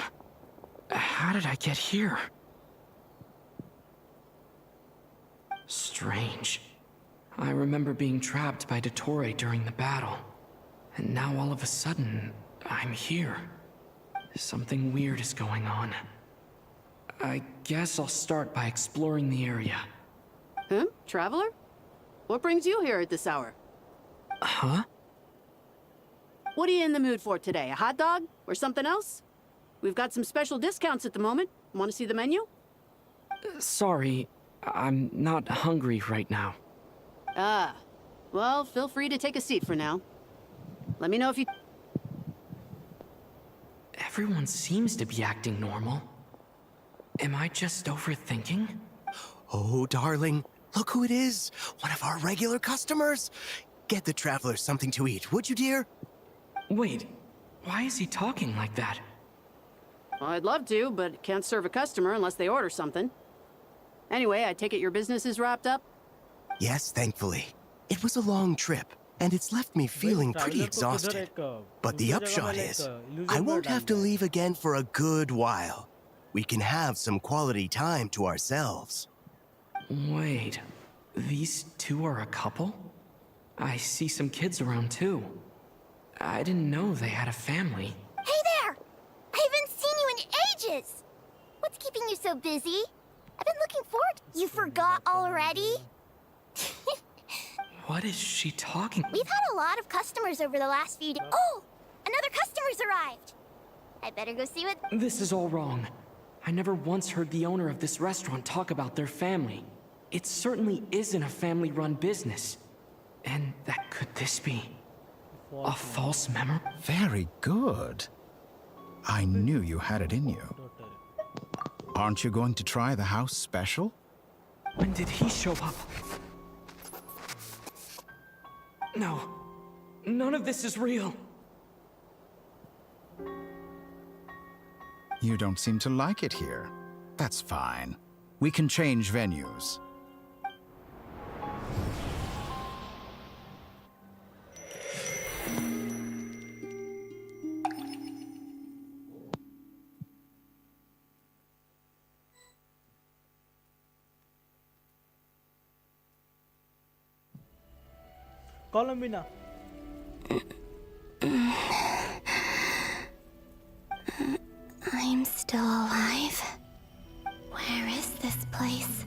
How did I get here? Strange. I remember being trapped by Dottore during the battle. And now all of a sudden, I'm here. Something weird is going on. I guess I'll start by exploring the area. Huh? Traveler? What brings you here at this hour? Huh? What are you in the mood for today? A hot dog? Or something else? We've got some special discounts at the moment. Want to see the menu? Sorry, I'm not hungry right now. Ah. Well, feel free to take a seat for now. Let me know if you... Everyone seems to be acting normal. Am I just overthinking? Oh, darling, look who it is. One of our regular customers. Get the traveler something to eat, would you, dear? Wait, why is he talking like that? Well, I'd love to, but can't serve a customer unless they order something. Anyway, I take it your business is wrapped up? Yes, thankfully. It was a long trip, and it's left me feeling pretty exhausted. But the upshot is, I won't have to leave again for a good while. We can have some quality time to ourselves. Wait, these two are a couple? I see some kids around too. I didn't know they had a family. Hey there! I haven't seen you in ages! What's keeping you so busy? I've been looking forward. You forgot already? What is she talking? We've had a lot of customers over the last few days. Oh! Another customer's arrived! I better go see what... This is all wrong. I never once heard the owner of this restaurant talk about their family. It certainly isn't a family-run business. And that could this be? A false memory? Very good. I knew you had it in you. Aren't you going to try the house special? When did he show up? No. None of this is real. You don't seem to like it here. That's fine. We can change venues. Columbina. I'm still alive. Where is this place?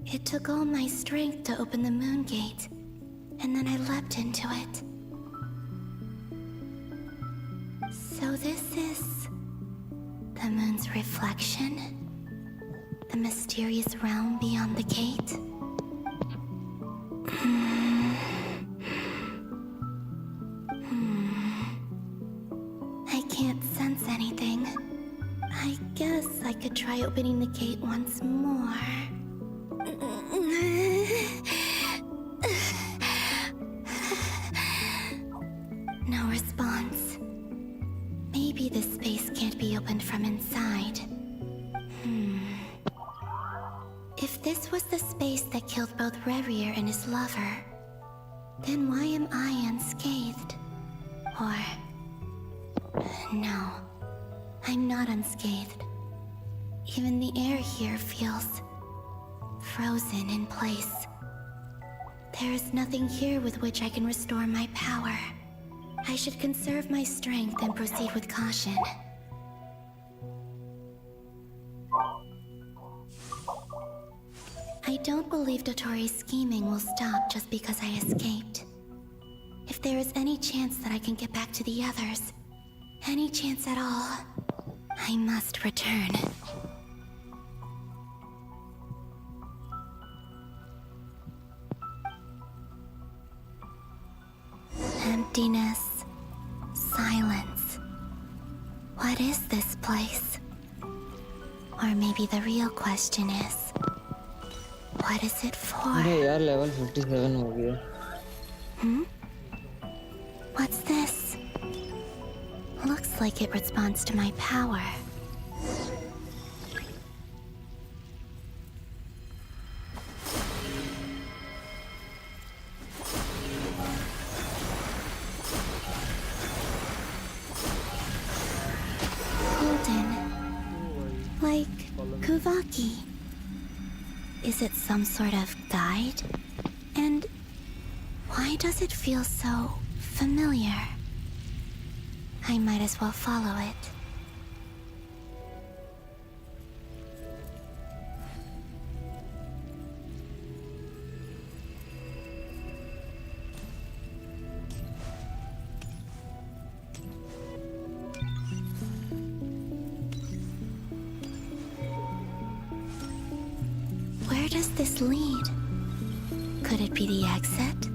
It took all my strength to open the moon gate, and then I leapt into it. So this is the moon's reflection? The mysterious realm beyond the gate? I can't sense anything. I guess I could try opening the gate once more. No response. Maybe this space can't be opened from inside. If this was the space that killed both Revier and his lover, then why am I unscathed? Or... no, I'm not unscathed. Even the air here feels... frozen in place. There is nothing here with which I can restore my power. I should conserve my strength and proceed with caution. I don't believe Dotori's scheming will stop just because I escaped. If there is any chance that I can get back to the others, any chance at all, I must return. Emptiness, silence. What is this place? Or maybe the real question is, what is it for? अरे यार level 57 हो गया. What's this? Looks like it responds to my power. Golden. Like Kuvaki. Is it some sort of guide? And why does it feel so familiar? I might as well follow it. does this lead? Could it be the exit?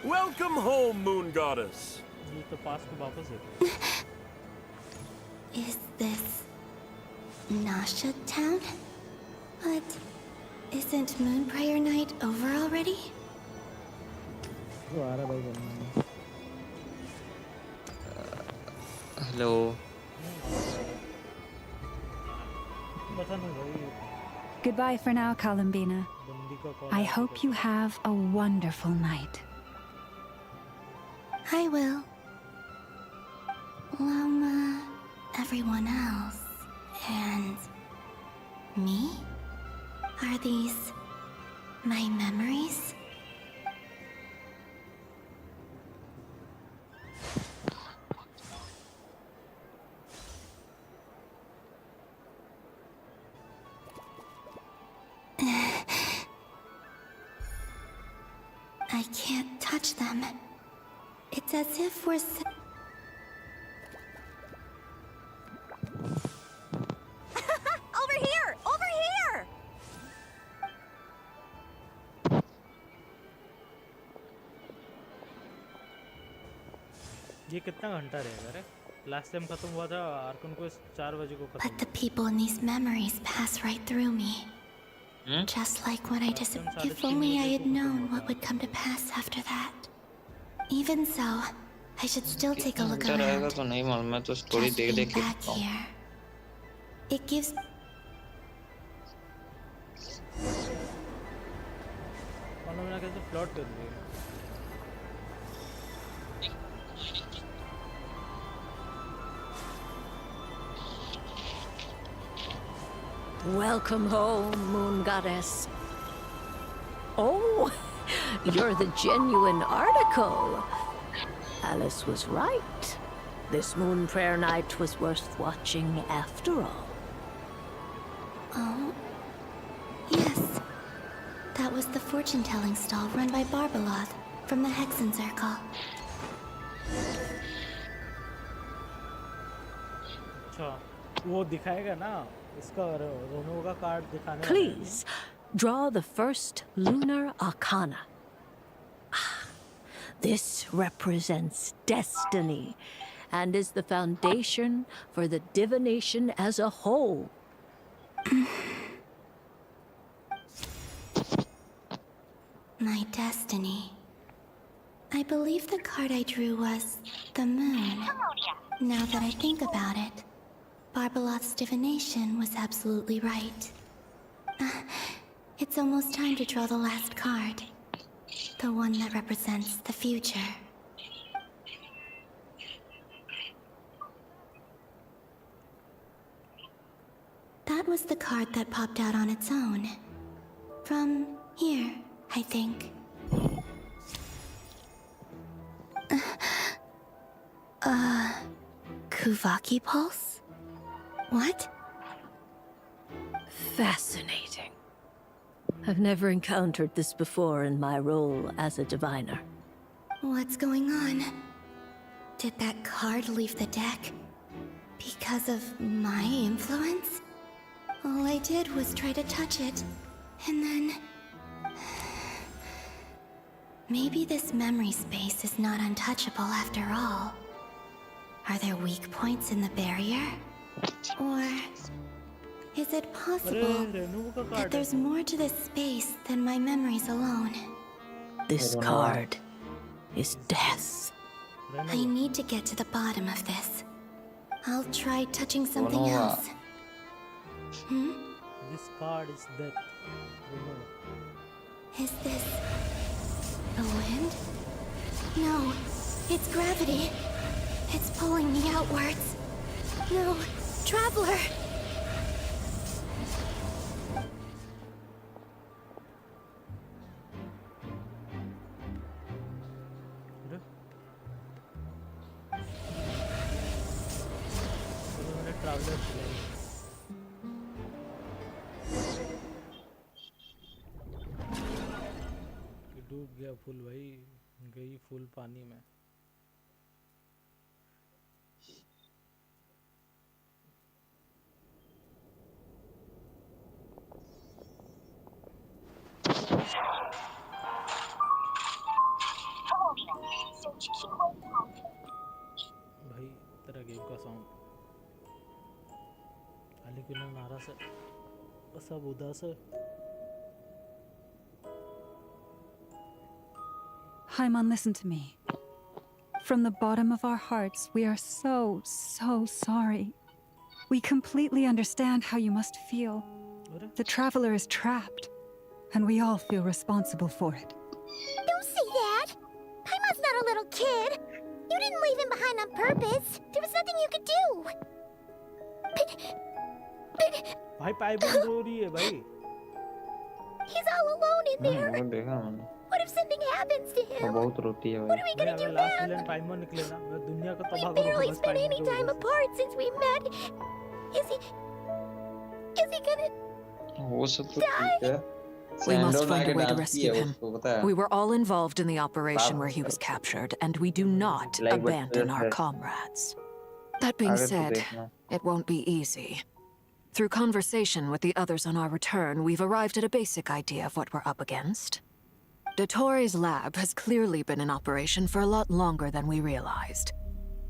Welcome home, Moon Goddess. ये तो पास को वापस है. Is this Nasha Town? But isn't Moon Prayer Night over already? Hello. Goodbye for now, Columbina. I hope you have a wonderful night. I will. Loma, everyone else, and me? Are these my memories? I can't touch them. It's as if we're over here! Over here! ये कितना घंटा रहेगा रे? Last time खत्म हुआ था Arkan को 4 बजे को खत्म. But the people in these memories pass right through me. Just like when I disappeared. If only I had known what would come to pass after that. Even so, I should still take a look around. तो नहीं मालूम, मैं तो story देख देख के Back here. It gives. मालूम ना कैसे फ्लॉट कर दिए. Welcome home, Moon Goddess. Oh, you're the genuine article. Alice was right. This Moon Prayer Night was worth watching after all. Oh. Yes. That was the fortune-telling stall run by Barbeloth from the Hexen Circle. अच्छा, वो दिखाएगा ना इसका रोनो का card दिखाने. Please, draw the first lunar arcana. This represents destiny and is the foundation for the divination as a whole. My destiny. I believe the card I drew was the moon. Now that I think about it, Barbeloth's divination was absolutely right. It's almost time to draw the last card. The one that represents the future. That was the card that popped out on its own. From here, I think. Kuvaki pulse? What? Fascinating. I've never encountered this before in my role as a diviner. What's going on? Did that card leave the deck? Because of my influence? All I did was try to touch it, and then... Maybe this memory space is not untouchable after all. Are there weak points in the barrier? Or... is it possible that there's more to this space than my memories alone? This card is death. I need to get to the bottom of this. I'll try touching something else. This card is death. Is this the wind? No, it's gravity. It's pulling me outwards. No, Traveler! डूब गया फूल भाई, गई फूल पानी में। भाई तेरा game का sound आली क्यों नाराज है, सब उदास है। Haimon, listen to me. From the bottom of our hearts, we are so sorry. We completely understand how you must feel. The traveler is trapped, and we all feel responsible for it. Don't say that! Paimon's not a little kid! You didn't leave him behind on purpose! There was nothing you could do! But... भाई पाइमन रो रही है भाई। He's all alone in there! What if something happens to him? बहुत रोती है What are we gonna do now? पाइमन निकले ना, मैं दुनिया को We तबाह barely करूंगा। spent any time apart since we met. Is he gonna वो सब तो ठीक है। We must find a way to rescue him. We were all involved in the operation where he was captured, and we do not abandon our comrades. That being said, it won't be easy. Through conversation with the others on our return, we've arrived at a basic idea of what we're up against. Dottore's lab has clearly been in operation for a lot longer than we realized.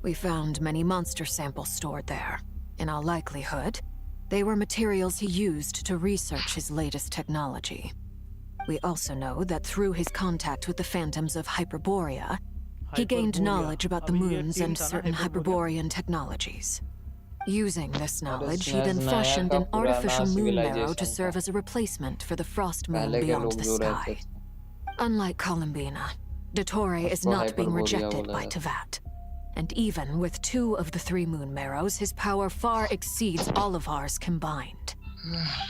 We found many monster samples stored there. In all likelihood, they were materials he used to research his latest technology. We also know that through his contact with the phantoms of Hyperborea, he gained knowledge about the moons and certain Hyperborean technologies. Using this knowledge, he then fashioned an artificial moon marrow to serve as a replacement for the frost moon beyond the sky. Unlike Columbina, Dottore is not being rejected by Tevat. And even with 2 of the 3 moon marrows, his power far exceeds all of ours combined.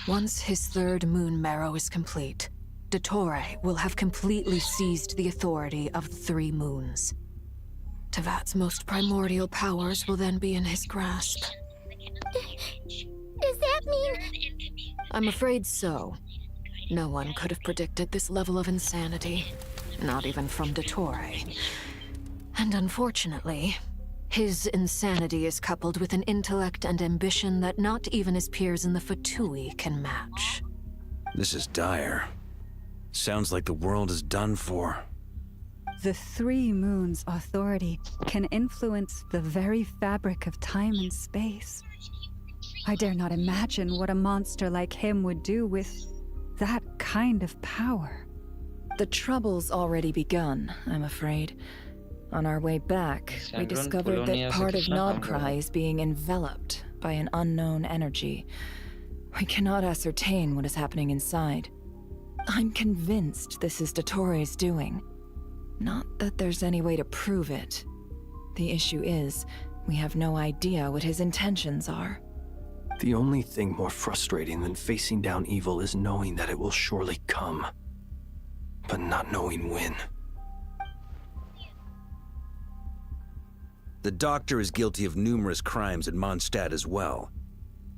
Once his 3rd moon marrow is complete, Dottore will have completely seized the authority of the 3 moons. Tevat's most primordial powers will then be in his grasp. Does that mean... I'm afraid so. No one could have predicted this level of insanity. Not even from Dottore. And unfortunately, his insanity is coupled with an intellect and ambition that not even his peers in the Fatui can match. This is dire. Sounds like the world is done for. The 3 moons' authority can influence the very fabric of time and space. I dare not imagine what a monster like him would do with that kind of power. The trouble's already begun, I'm afraid. On our way back, we discovered that part of Nodcry is being enveloped by an unknown energy. We cannot ascertain what is happening inside. I'm convinced this is Dottore's doing. Not that there's any way to prove it. The issue is, we have no idea what his intentions are. The only thing more frustrating than facing down evil is knowing that it will surely come, but not knowing when. The doctor is guilty of numerous crimes in Mondstadt as well.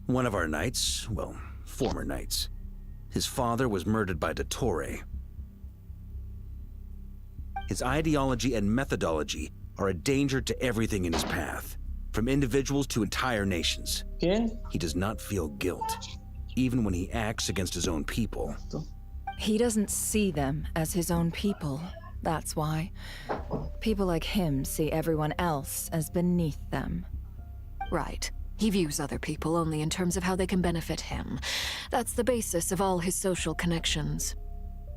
One of our knights, well, former knights, his father was murdered by Dottore. His ideology and methodology are a danger to everything in his path, from individuals to entire nations. He does not feel guilt, even when he acts against his own people. He doesn't see them as his own people, that's why. People like him see everyone else as beneath them. Right. He views other people only in terms of how they can benefit him. That's the basis of all his social connections.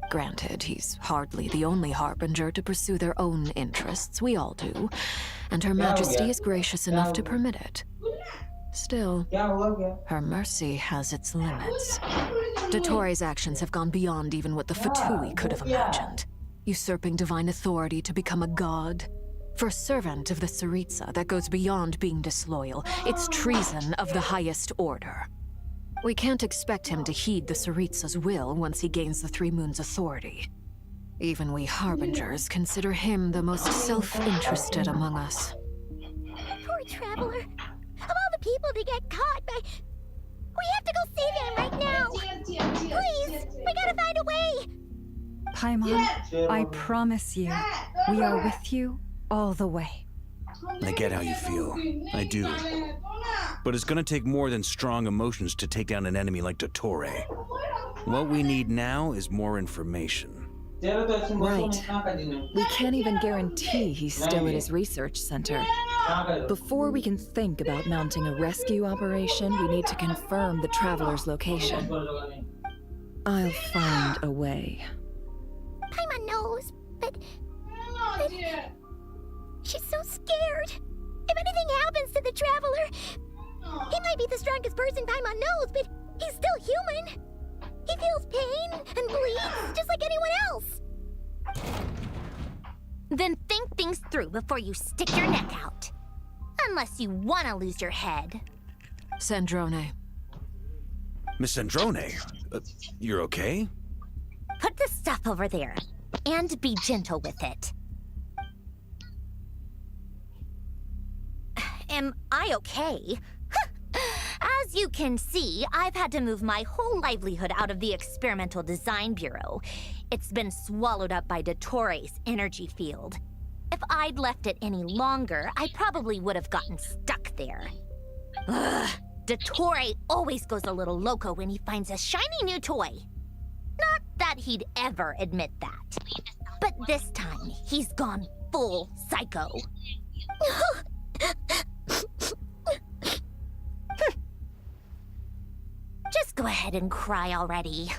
Granted, he's hardly the only harbinger to pursue their own interests. We all do. And Her Majesty is gracious enough to permit it. Still, her mercy has its limits. Dottore's actions have gone beyond even what the Fatui could have imagined. Usurping divine authority to become a god. For a servant of the Tsaritsa, that goes beyond being disloyal. It's treason of the highest order. We can't expect him to heed the Tsaritsa's will once he gains the Three Moons' authority. Even we Harbingers consider him the most self-interested among us. Poor Traveler. Of all the people to get caught by... We have to go save him right now! Please! We gotta find a way! Paimon, I promise you, we are with you all the way. I get how you feel. I do. But it's gonna take more than strong emotions to take down an enemy like Dottore. What we need now is more information. Right. We can't even guarantee he's still at his research center. Before we can think about mounting a rescue operation, we need to confirm the Traveler's location. I'll find a way. Paimon knows, but... She's so scared. If anything happens to the Traveler, he might be the strongest person Paimon knows, but he's still human. He feels pain and bleeds just like anyone else. Then think things through before you stick your neck out. Unless you want to lose your head. Sandrone. Miss Sandrone, you're okay? Put the stuff over there, and be gentle with it. Am I okay? As you can see, I've had to move my whole livelihood out of the Experimental Design Bureau. It's been swallowed up by Dottore's energy field. If I'd left it any longer, I probably would have gotten stuck there. Ugh, Dottore always goes a little loco when he finds a shiny new toy. Not that he'd ever admit that. But this time, he's gone full psycho. Just go ahead and cry already.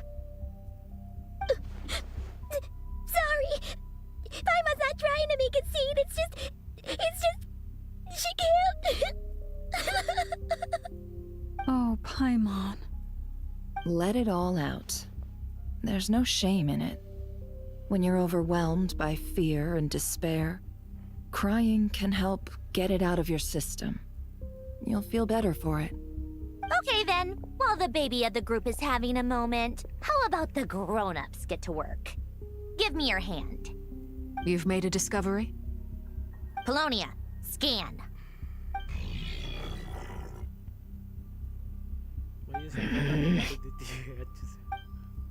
Sorry. Paimon's not trying to make a scene. It's just... She can't. Oh, Paimon. Let it all out. There's no shame in it. When you're overwhelmed by fear and despair, crying can help get it out of your system. You'll feel better for it. Okay then, while the baby of the group is having a moment, how about the grown-ups get to work? Give me your hand. You've made a discovery? Polonia, scan.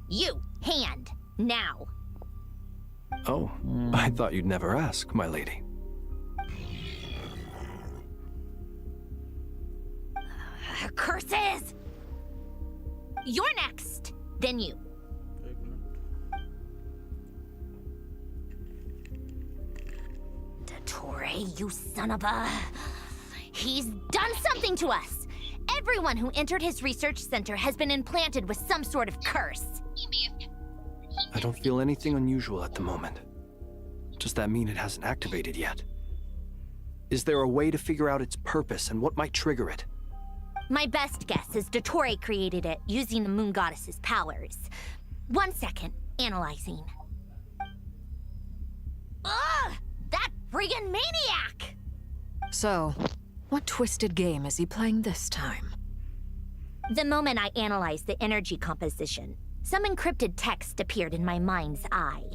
You, hand, now. Oh, I thought you'd never ask, my lady. Curses! You're next, then you. Dottore, you son of a... He's done something to us! Everyone who entered his research center has been implanted with some sort of curse. I don't feel anything unusual at the moment. Does that mean it hasn't activated yet? Is there a way to figure out its purpose and what might trigger it? My best guess is Dottore created it using the Moon Goddess's powers. 1 second, analyzing. Ugh! That friggin' maniac! So, what twisted game is he playing this time? The moment I analyzed the energy composition, some encrypted text appeared in my mind's eye.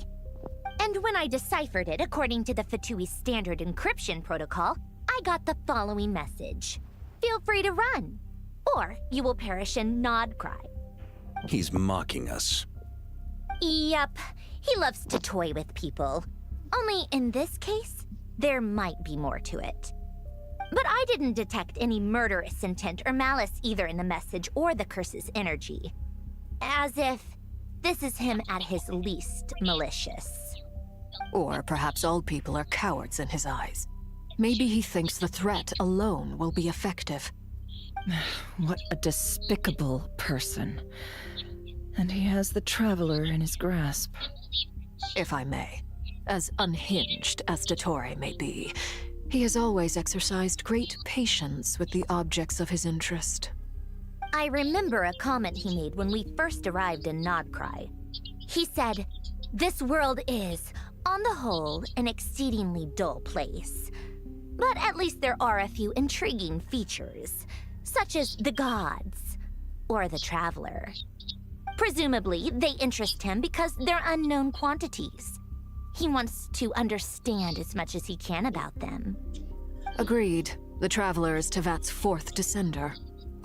And when I deciphered it according to the Fatui standard encryption protocol, I got the following message. Feel free to run, or you will perish in Nod Cry. He's mocking us. Yep, he loves to toy with people. Only in this case, there might be more to it. But I didn't detect any murderous intent or malice either in the message or the curse's energy. As if this is him at his least malicious. Or perhaps all people are cowards in his eyes. Maybe he thinks the threat alone will be effective. What a despicable person. And he has the Traveler in his grasp. If I may, as unhinged as Dottore may be, he has always exercised great patience with the objects of his interest. I remember a comment he made when we first arrived in Nodcry. He said, "This world is, on the whole, an exceedingly dull place. But at least there are a few intriguing features, such as the gods, or the Traveler. Presumably, they interest him because they're unknown quantities. He wants to understand as much as he can about them." Agreed. The Traveler is Tevat's fourth descender.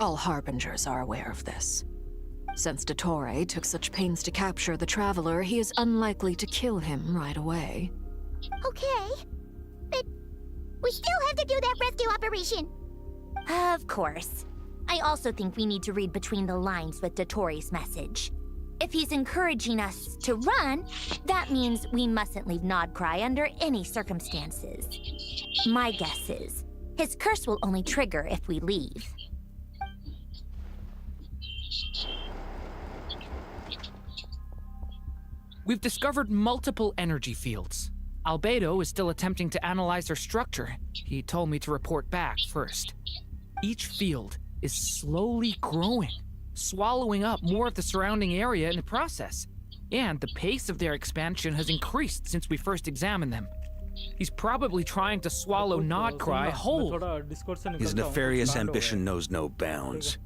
All Harbingers are aware of this. Since Dottore took such pains to capture the Traveler, he is unlikely to kill him right away. Okay, but we still have to do that rescue operation. Of course. I also think we need to read between the lines with Dottore's message. If he's encouraging us to run, that means we mustn't leave Nodcry under any circumstances. My guess is, his curse will only trigger if we leave. We've discovered multiple energy fields. Albedo is still attempting to analyze their structure. He told me to report back first. Each field is slowly growing, swallowing up more of the surrounding area in the process. And the pace of their expansion has increased since we first examined them. He's probably trying to swallow Nodcry whole. His nefarious ambition knows no bounds.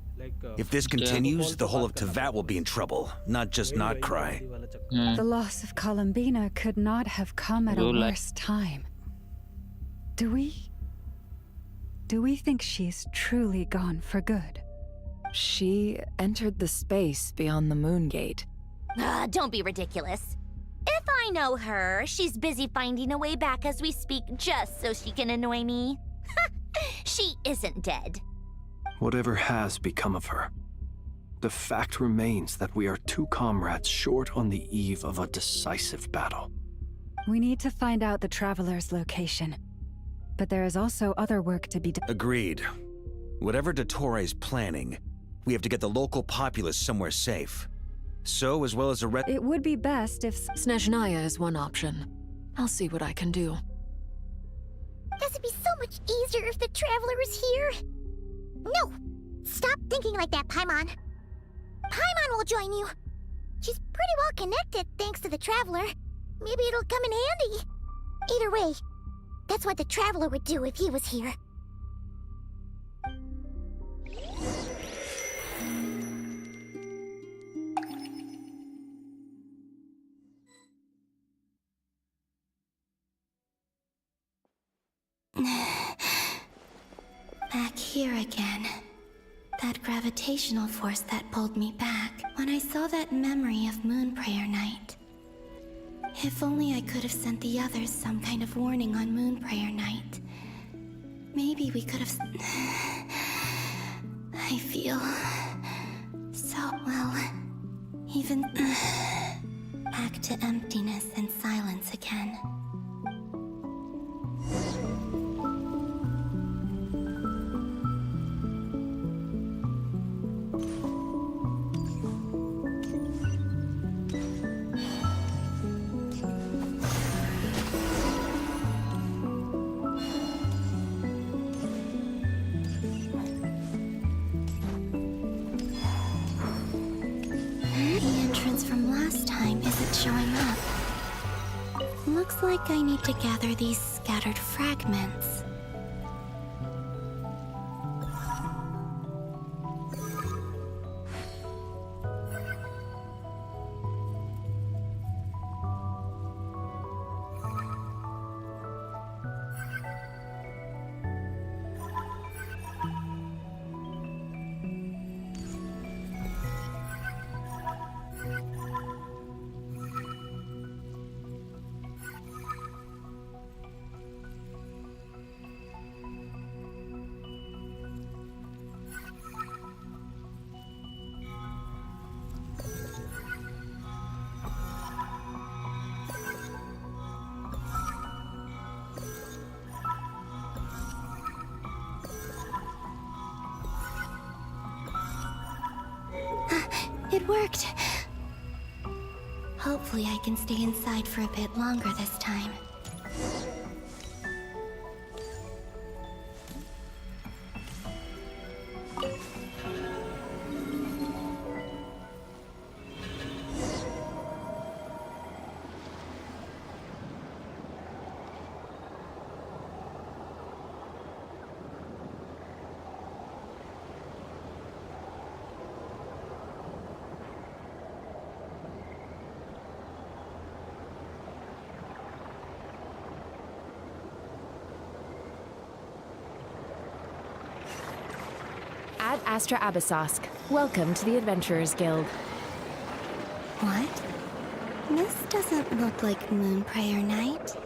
If this continues, the whole of Tevat will be in trouble, not just Nodcry. The loss of Columbina could not have come at a worse time. Do we think she's truly gone for good? She entered the space beyond the Moon Gate. Don't be ridiculous. If I know her, she's busy finding a way back as we speak just so she can annoy me. She isn't dead. Whatever has become of her, the fact remains that we are two comrades short on the eve of a decisive battle. We need to find out the Traveler's location. But there is also other work to be done. Agreed. Whatever Dottore's planning, we have to get the local populace somewhere safe. So, as well as a It would be best if Snezhnaya is one option. I'll see what I can do. This would be so much easier if the Traveler was here. No! Stop thinking like that, Paimon. Paimon will join you. She's pretty well connected thanks to the Traveler. Maybe it'll come in handy. Either way, that's what the Traveler would do if he was here. Back here again. That gravitational force that pulled me back when I saw that memory of Moon Prayer Night. If only I could have sent the others some kind of warning on Moon Prayer Night. Maybe we could have... I feel... so, well... even... back to emptiness and silence again. Looks like I need to gather these scattered fragments. It worked. Hopefully I can stay inside for a bit longer this time. Ad Astra Abyssosque. Welcome to the Adventurers Guild. What? This doesn't look like Moonprayer Night.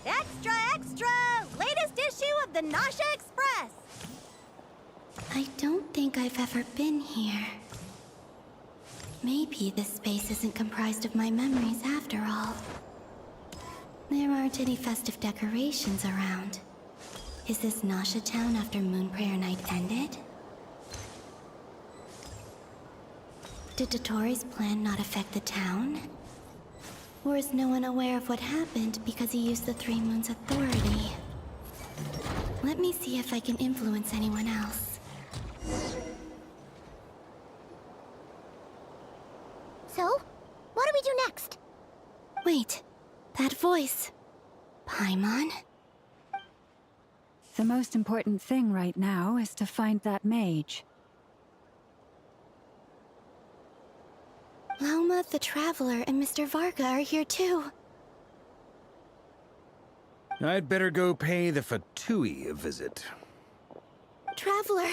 Extra, extra! Latest issue of the Nasha Express! I don't think I've ever been here. Maybe this space isn't comprised of my memories after all. There aren't any festive decorations around. Is this Nasha town after Moonprayer Night ended? Did Dotori's plan not affect the town? Or is no one aware of what happened because he used the Three Moons' authority? Let me see if I can influence anyone else. So, what do we do next? Wait, that voice. Paimon? The most important thing right now is to find that mage. Lauma, the Traveler, and Mr. Varga are here too. I'd better go pay the Fatui a visit. Traveler!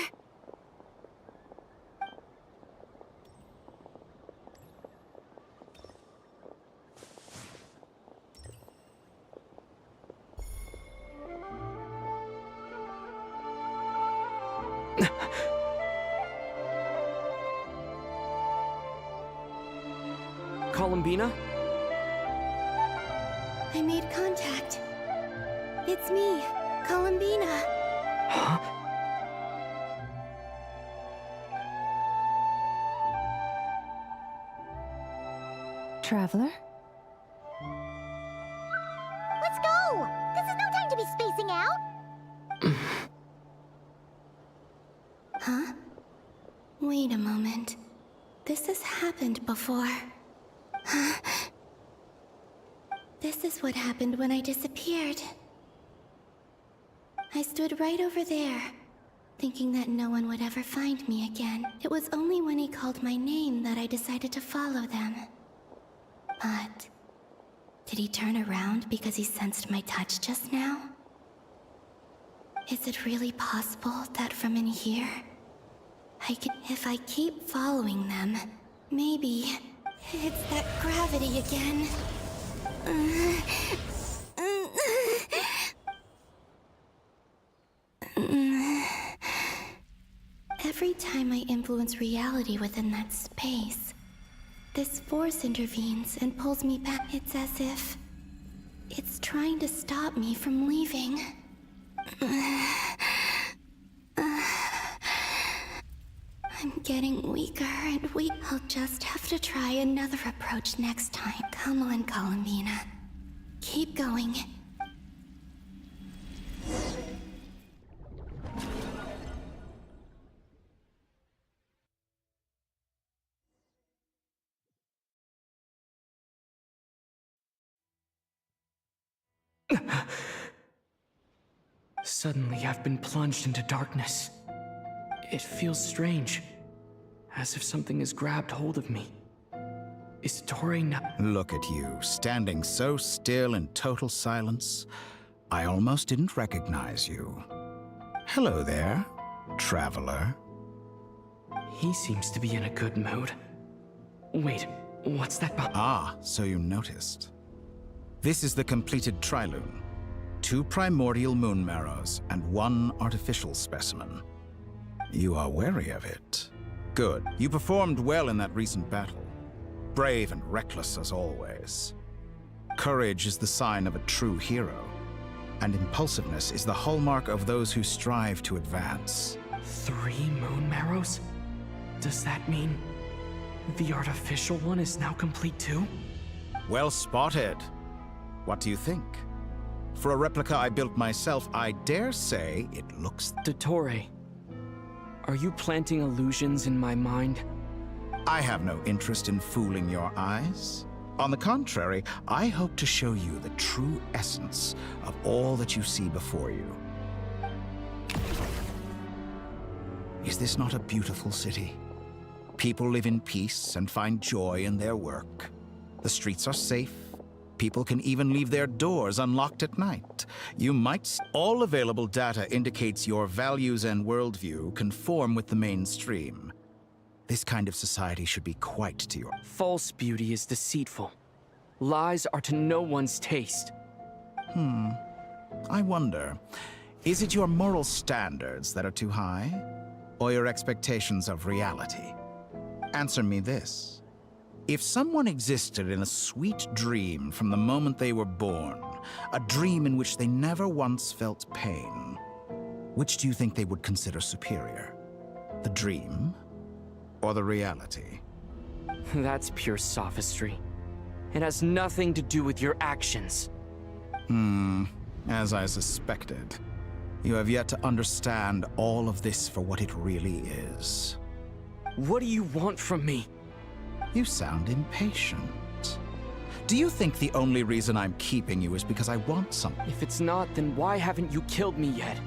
Columbina? I made contact. It's me, Columbina. Huh? Traveler? Let's go! This is no time to be spacing out! Huh? Wait a moment. This has happened before. This is what happened when I disappeared. I stood right over there, thinking that no one would ever find me again. It was only when he called my name that I decided to follow them. But did he turn around because he sensed my touch just now? Is it really possible that from in here, if I keep following them, maybe it's that gravity again. Every time I influence reality within that space, this force intervenes and pulls me back. It's as if it's trying to stop me from leaving. I'm getting weaker and weak. I'll just have to try another approach next time. Come on, Columbina. Keep going. Suddenly, I've been plunged into darkness. It feels strange, as if something has grabbed hold of me. Is Tori not— Look at you, standing so still in total silence. I almost didn't recognize you. Hello there, traveler. He seems to be in a good mood. Wait, what's that? Ah, so you noticed. This is the completed trilune. 2 primordial moon marrows and 1 artificial specimen. You are wary of it. Good. You performed well in that recent battle. Brave and reckless as always. Courage is the sign of a true hero, and impulsiveness is the hallmark of those who strive to advance. 3 moon marrows? Does that mean the artificial one is now complete too? Well spotted. What do you think? For a replica I built myself, I dare say it looks... Dottore, are you planting illusions in my mind? I have no interest in fooling your eyes. On the contrary, I hope to show you the true essence of all that you see before you. Is this not a beautiful city? People live in peace and find joy in their work. The streets are safe. People can even leave their doors unlocked at night. You might... All available data indicates your values and worldview conform with the mainstream. This kind of society should be quite to your... False beauty is deceitful. Lies are to no one's taste. I wonder, is it your moral standards that are too high? Or your expectations of reality? Answer me this. If someone existed in a sweet dream from the moment they were born, a dream in which they never once felt pain, which do you think they would consider superior? The dream or the reality? That's pure sophistry. It has nothing to do with your actions. As I suspected. You have yet to understand all of this for what it really is. What do you want from me? You sound impatient. Do you think the only reason I'm keeping you is because I want something? If it's not, then why haven't you killed me yet?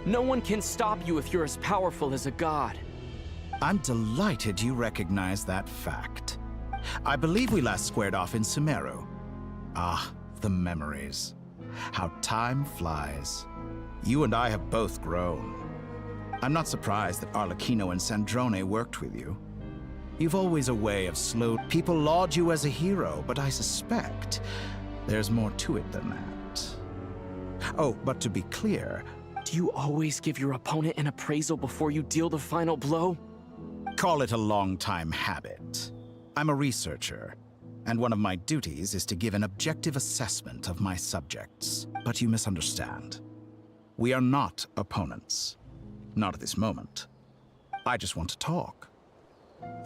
No one can stop you if you're as powerful as a god. I'm delighted you recognize that fact. I believe we last squared off in Sumeru. Ah, the memories. How time flies. You and I have both grown. I'm not surprised that Arlecchino and Sandrone worked with you. You've always a way of slow... People laud you as a hero, but I suspect there's more to it than that. Oh, but to be clear... Do you always give your opponent an appraisal before you deal the final blow? Call it a long-time habit. I'm a researcher, and one of my duties is to give an objective assessment of my subjects. But you misunderstand. We are not opponents. Not at this moment. I just want to talk.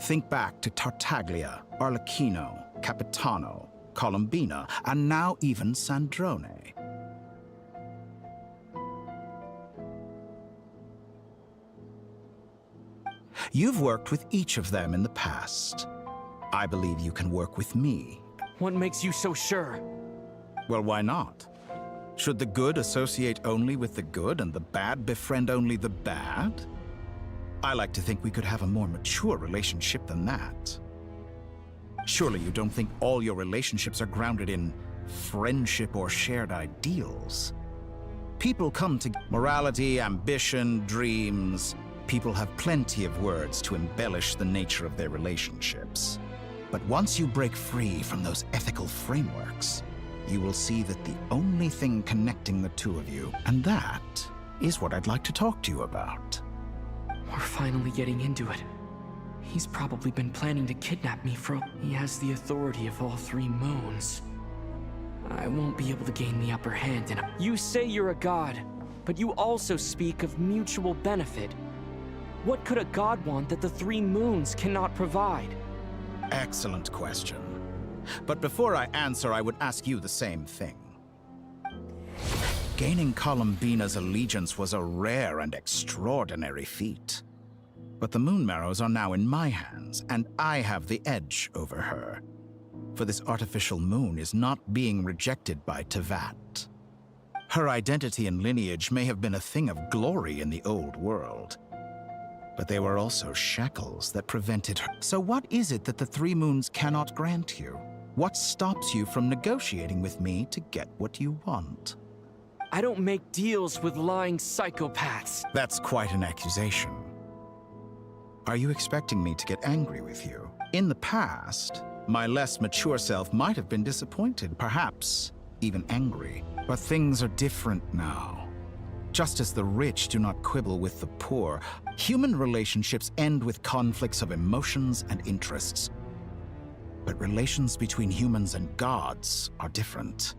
Think back to Tartaglia, Arlecchino, Capitano, Colombina, and now even Sandrone. You've worked with each of them in the past. I believe you can work with me. What makes you so sure? Well, why not? Should the good associate only with the good and the bad befriend only the bad? I like to think we could have a more mature relationship than that. Surely you don't think all your relationships are grounded in friendship or shared ideals? People come to morality, ambition, dreams. People have plenty of words to embellish the nature of their relationships. But once you break free from those ethical frameworks, you will see that the only thing connecting the two of you, and that is what I'd like to talk to you about. We're finally getting into it. He's probably been planning to kidnap me for... He has the authority of all 3 moons. I won't be able to gain the upper hand in a... You say you're a god, but you also speak of mutual benefit. What could a god want that the 3 moons cannot provide? Excellent question. But before I answer, I would ask you the same thing. Gaining Colombina's allegiance was a rare and extraordinary feat. But the Moon Marrows are now in my hands, and I have the edge over her. For this artificial moon is not being rejected by Tevat. Her identity and lineage may have been a thing of glory in the old world, but they were also shackles that prevented her. So what is it that the 3 moons cannot grant you? What stops you from negotiating with me to get what you want? I don't make deals with lying psychopaths. That's quite an accusation. Are you expecting me to get angry with you? In the past, My less mature self might have been disappointed, perhaps even angry. But things are different now. Just as the rich do not quibble with the poor, human relationships end with conflicts of emotions and interests. But relations between humans and gods are different.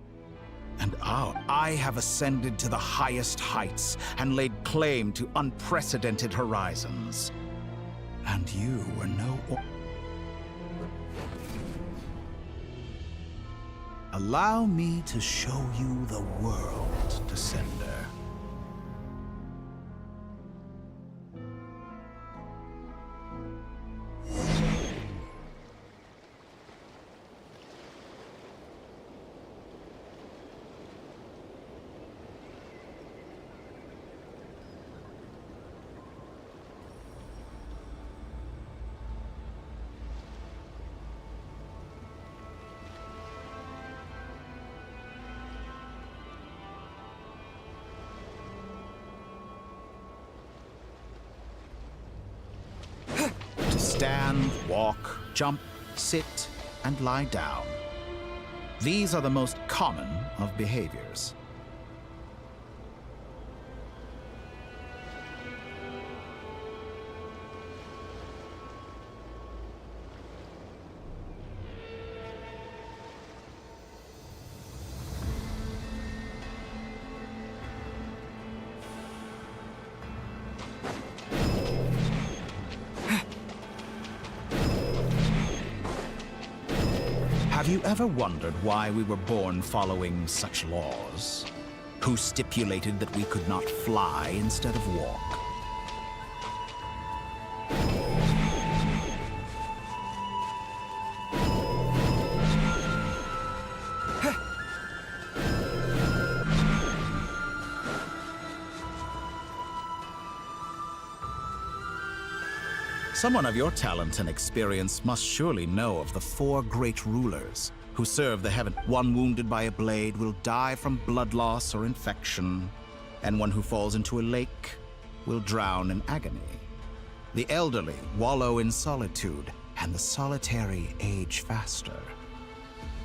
And I have ascended to the highest heights and laid claim to unprecedented horizons. And you were no... Allow me to show you the world, Descender. Stand, walk, jump, sit, and lie down. These are the most common of behaviors. Have you ever wondered why we were born following such laws? Who stipulated that we could not fly instead of walk? Someone of your talent and experience must surely know of the 4 great rulers who serve the heaven. One wounded by a blade will die from blood loss or infection, and one who falls into a lake will drown in agony. The elderly wallow in solitude, and the solitary age faster.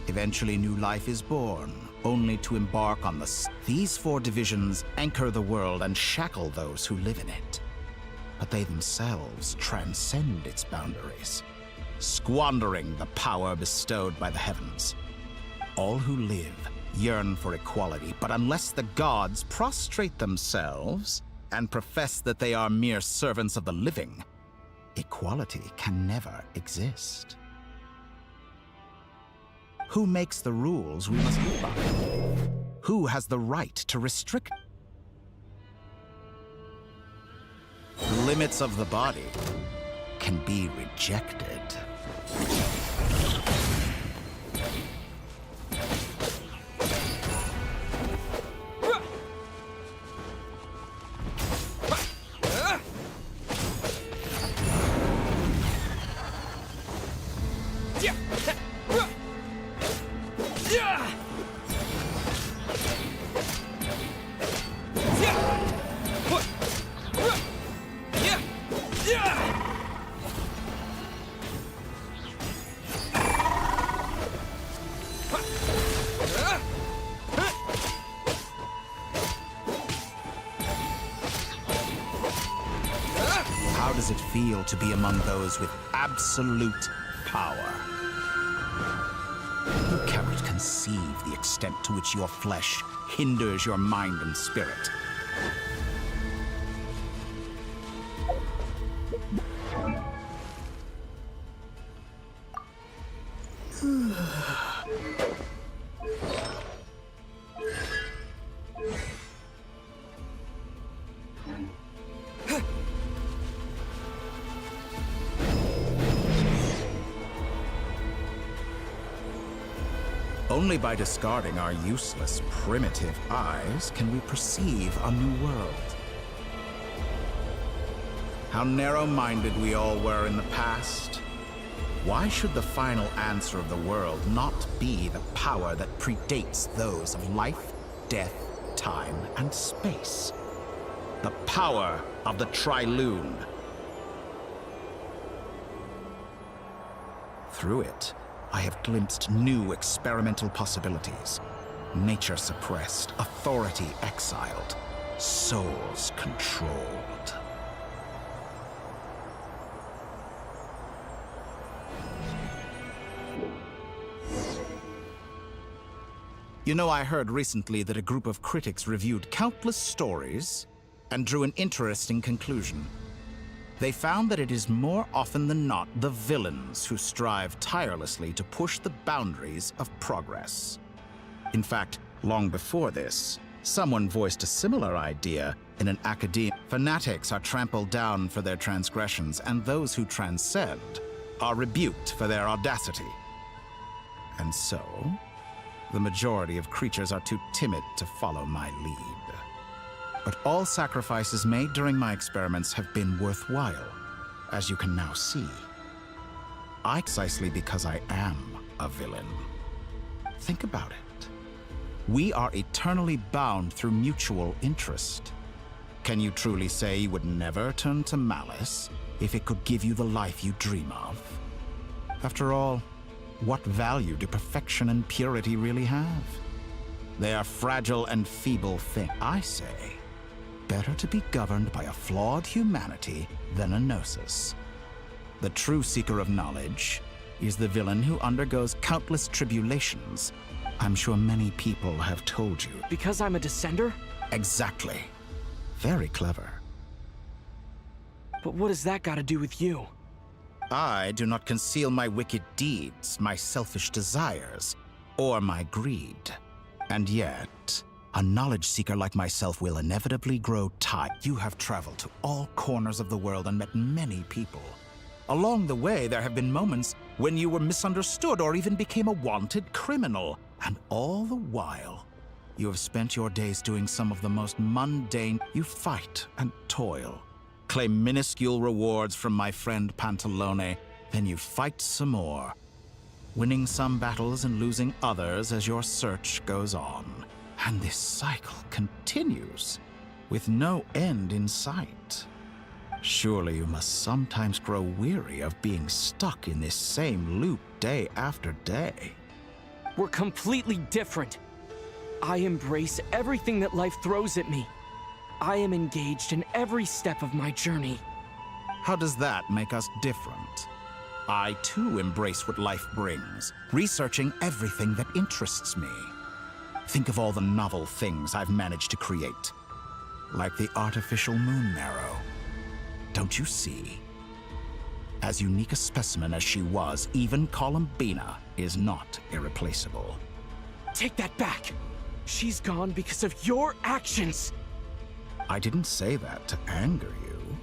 Eventually new life is born, only to embark on These 4 divisions anchor the world and shackle those who live in it. But they themselves transcend its boundaries, squandering the power bestowed by the heavens. All who live yearn for equality, but unless the gods prostrate themselves and profess that they are mere servants of the living, equality can never exist. Who makes the rules we must live by? Who has the right to restrict? The limits of the body can be rejected. How does it feel to be among those with absolute power? You cannot conceive the extent to which your flesh hinders your mind and spirit. Only by discarding our useless, primitive eyes can we perceive a new world. How narrow-minded we all were in the past. Why should the final answer of the world not be the power that predates those of life, death, time, and space? The power of the Trilune. Through it, I have glimpsed new experimental possibilities. Nature suppressed, authority exiled, souls controlled. You know, I heard recently that a group of critics reviewed countless stories and drew an interesting conclusion. They found that it is more often than not the villains who strive tirelessly to push the boundaries of progress. In fact, long before this, someone voiced a similar idea in an academia. Fanatics are trampled down for their transgressions, and those who transcend are rebuked for their audacity. And so, the majority of creatures are too timid to follow my lead. But all sacrifices made during my experiments have been worthwhile, as you can now see. Precisely because I am a villain. Think about it. We are eternally bound through mutual interest. Can you truly say you would never turn to malice if it could give you the life you dream of? After all, what value do perfection and purity really have? They are fragile and feeble things. I say, better to be governed by a flawed humanity than a gnosis. The true seeker of knowledge is the villain who undergoes countless tribulations. I'm sure many people have told you. Because I'm a descender? Exactly. Very clever. But what has that got to do with you? I do not conceal my wicked deeds, my selfish desires, or my greed. And yet, a knowledge seeker like myself will inevitably grow tired. You have traveled to all corners of the world and met many people. Along the way, there have been moments when you were misunderstood or even became a wanted criminal. And all the while, you have spent your days doing some of the most mundane. You fight and toil, claim minuscule rewards from my friend Pantalone, then you fight some more, winning some battles and losing others as your search goes on. And this cycle continues, with no end in sight. Surely you must sometimes grow weary of being stuck in this same loop day after day. We're completely different. I embrace everything that life throws at me. I am engaged in every step of my journey. How does that make us different? I too embrace what life brings, researching everything that interests me. Think of all the novel things I've managed to create, like the artificial moon marrow. Don't you see? As unique a specimen as she was, even Columbina is not irreplaceable. Take that back! She's gone because of your actions! I didn't say that to anger you.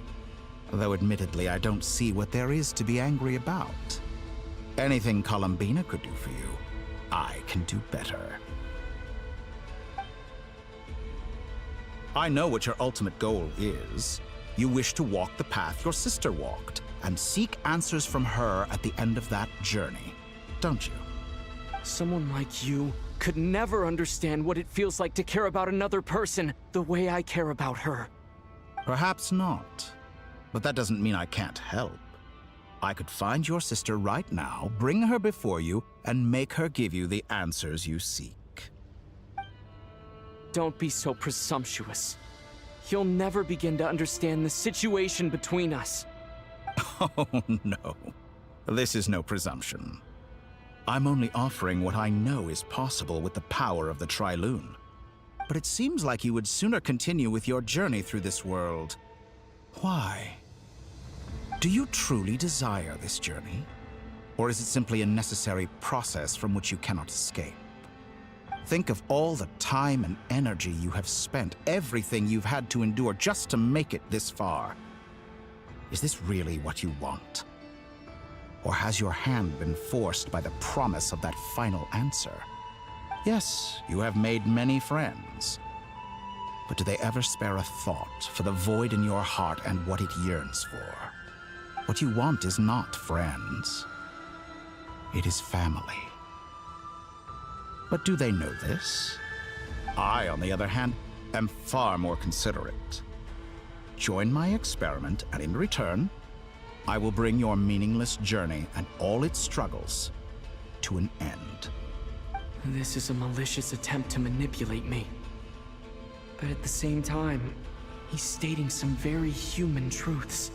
Though admittedly, I don't see what there is to be angry about. Anything Columbina could do for you, I can do better. I know what your ultimate goal is. You wish to walk the path your sister walked, and seek answers from her at the end of that journey, don't you? Someone like you could never understand what it feels like to care about another person the way I care about her. Perhaps not. But that doesn't mean I can't help. I could find your sister right now, bring her before you, and make her give you the answers you seek. Don't be so presumptuous. You'll never begin to understand the situation between us. Oh, no. This is no presumption. I'm only offering what I know is possible with the power of the Trilune. But it seems like you would sooner continue with your journey through this world. Why? Do you truly desire this journey? Or is it simply a necessary process from which you cannot escape? Think of all the time and energy you have spent, everything you've had to endure just to make it this far. Is this really what you want? Or has your hand been forced by the promise of that final answer? Yes, you have made many friends. But do they ever spare a thought for the void in your heart and what it yearns for? What you want is not friends. It is family. But do they know this? I, on the other hand, am far more considerate. Join my experiment, and in return, I will bring your meaningless journey and all its struggles to an end. This is a malicious attempt to manipulate me. But at the same time, he's stating some very human truths.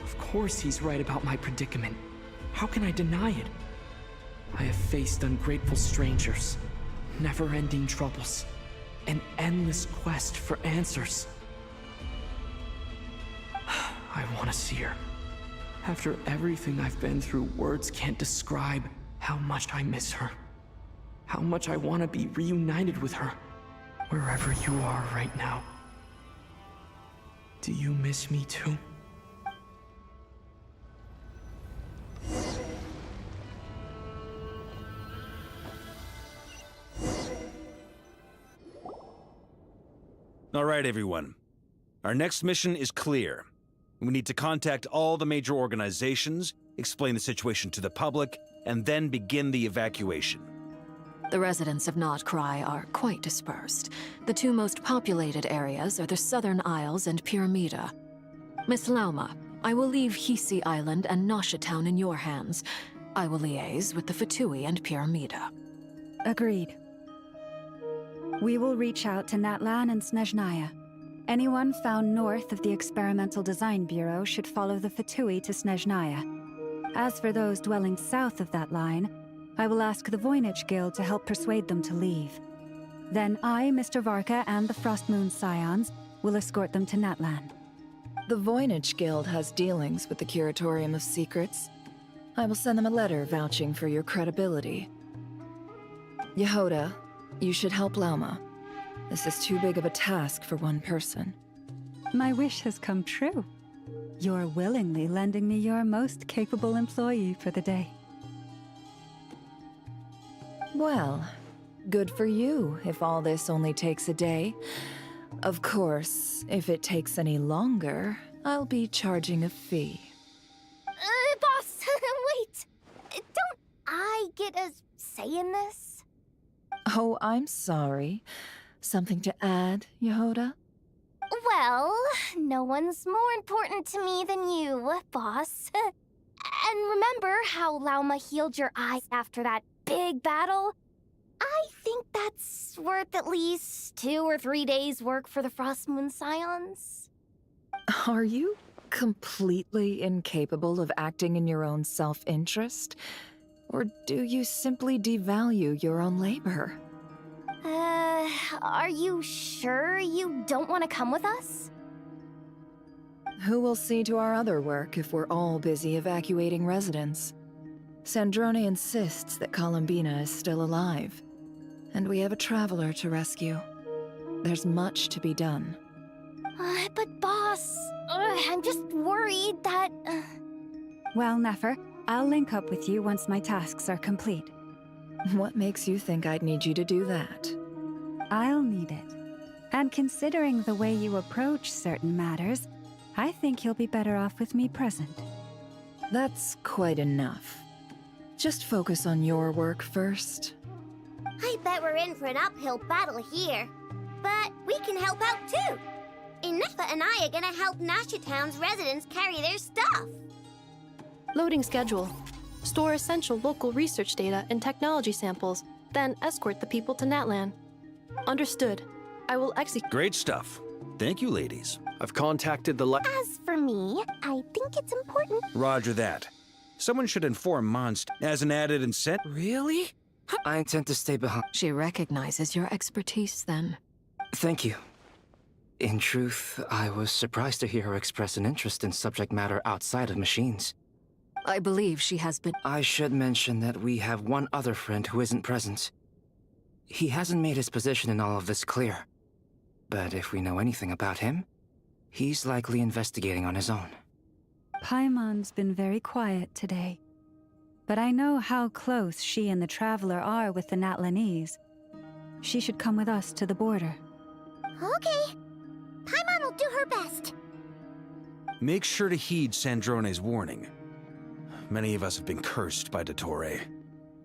Of course he's right about my predicament. How can I deny it? I have faced ungrateful strangers, never-ending troubles, an endless quest for answers. I want to see her. After everything I've been through, words can't describe how much I miss her. How much I want to be reunited with her, wherever you are right now. Do you miss me too? All right, everyone. Our next mission is clear. We need to contact all the major organizations, explain the situation to the public, and then begin the evacuation. The residents of Notcry are quite dispersed. The two most populated areas are the Southern Isles and Pyramida. Miss Lauma, I will leave Hisi Island and Nasha Town in your hands. I will liaise with the Fatui and Pyramida. Agreed. We will reach out to Natlan and Snezhnaya. Anyone found north of the Experimental Design Bureau should follow the Fatui to Snezhnaya. As for those dwelling south of that line, I will ask the Voynich Guild to help persuade them to leave. Then I, Mr. Varka, and the Frostmoon Scions will escort them to Natlan. The Voynich Guild has dealings with the Curatorium of Secrets. I will send them a letter vouching for your credibility. Yehoda, you should help Lauma. This is too big of a task for one person. My wish has come true. You're willingly lending me your most capable employee for the day. Well, good for you if all this only takes a day. Of course, if it takes any longer, I'll be charging a fee. Boss, wait! Don't I get a say in this? Oh, I'm sorry. Something to add, Yehoda? Well, no one's more important to me than you, boss. And remember how Lauma healed your eyes after that big battle? I think that's worth at least 2 or 3 days' work for the Frostmoon Scions. Are you completely incapable of acting in your own self-interest? Or do you simply devalue your own labor? Are you sure you don't want to come with us? Who will see to our other work if we're all busy evacuating residents? Sandrone insists that Columbina is still alive, and we have a traveler to rescue. There's much to be done. But boss, I'm just worried that... Well, Nefer, I'll link up with you once my tasks are complete. What makes you think I'd need you to do that? I'll need it. And considering the way you approach certain matters, I think you'll be better off with me present. That's quite enough. Just focus on your work first. I bet we're in for an uphill battle here. But we can help out too. Inefa and I are gonna help Nasha Town's residents carry their stuff. Loading schedule. Store essential local research data and technology samples, then escort the people to Natlan. Understood. I will execute. Great stuff. Thank you, ladies. I've contacted the As for me, I think it's important. Roger that. Someone should inform Monst as an added incentive. Really? I intend to stay behind. She recognizes your expertise then. Thank you. In truth, I was surprised to hear her express an interest in subject matter outside of machines. I believe she has been... I should mention that we have one other friend who isn't present. He hasn't made his position in all of this clear. But if we know anything about him, he's likely investigating on his own. Paimon's been very quiet today. But I know how close she and the Traveler are with the Natlanese. She should come with us to the border. Okay. Paimon will do her best. Make sure to heed Sandrone's warning. Many of us have been cursed by Dottore.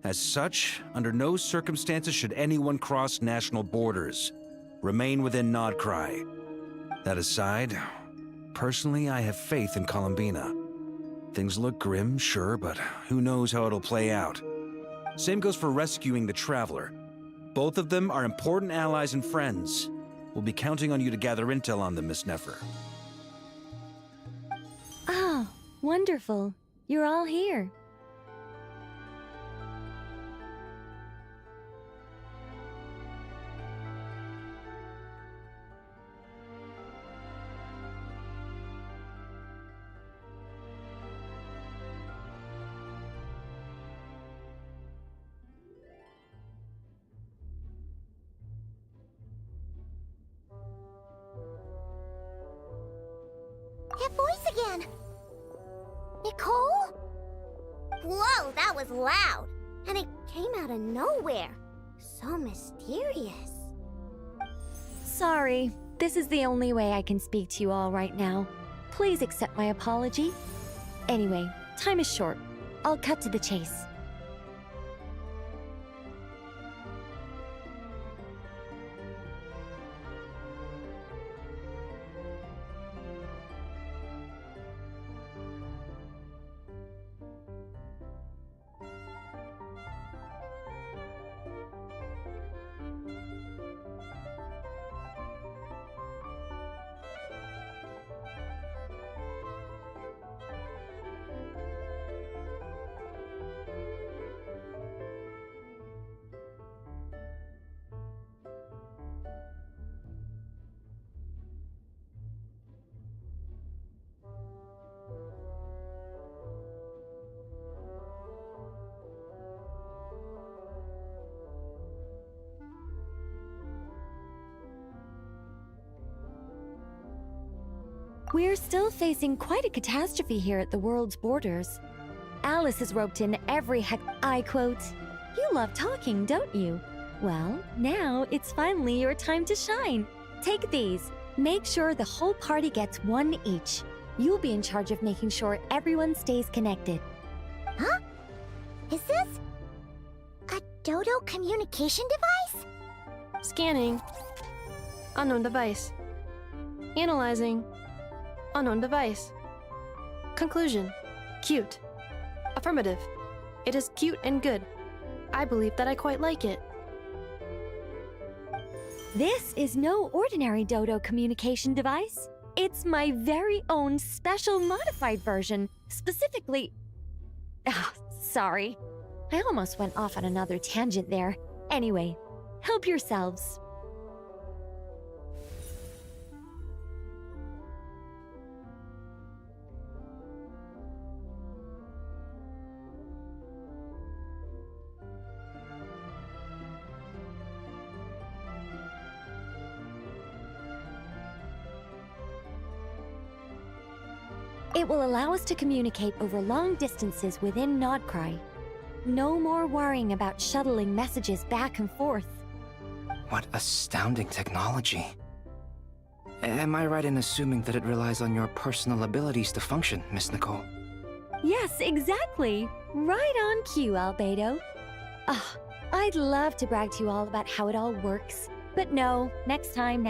As such, under no circumstances should anyone cross national borders. Remain within Nodcry. That aside, personally I have faith in Columbina. Things look grim, sure, but who knows how it'll play out. Same goes for rescuing the Traveler. Both of them are important allies and friends. We'll be counting on you to gather intel on them, Miss Nefer. Oh, wonderful. You're all here. That voice again! Nicole? Whoa, that was loud! And it came out of nowhere. So mysterious. Sorry, this is the only way I can speak to you all right now. Please accept my apology. Anyway, time is short. I'll cut to the chase. We're still facing quite a catastrophe here at the world's borders. Alice has roped in every I quote, "You love talking, don't you? Well, now it's finally your time to shine. Take these. Make sure the whole party gets one each. You'll be in charge of making sure everyone stays connected." Huh? Is this a Dodo communication device? Scanning. Unknown device. Analyzing. Unknown device. Conclusion. Cute. Affirmative. It is cute and good. I believe that I quite like it. This is no ordinary Dodo communication device. It's my very own special modified version, specifically... sorry. I almost went off on another tangent there. Anyway, help yourselves. It will allow us to communicate over long distances within Nodcry. No more worrying about shuttling messages back and forth. What astounding technology. Am I right in assuming that it relies on your personal abilities to function, Miss Nicole? Yes, exactly. Right on cue, Albedo. I'd love to brag to you all about how it all works. But no, next time.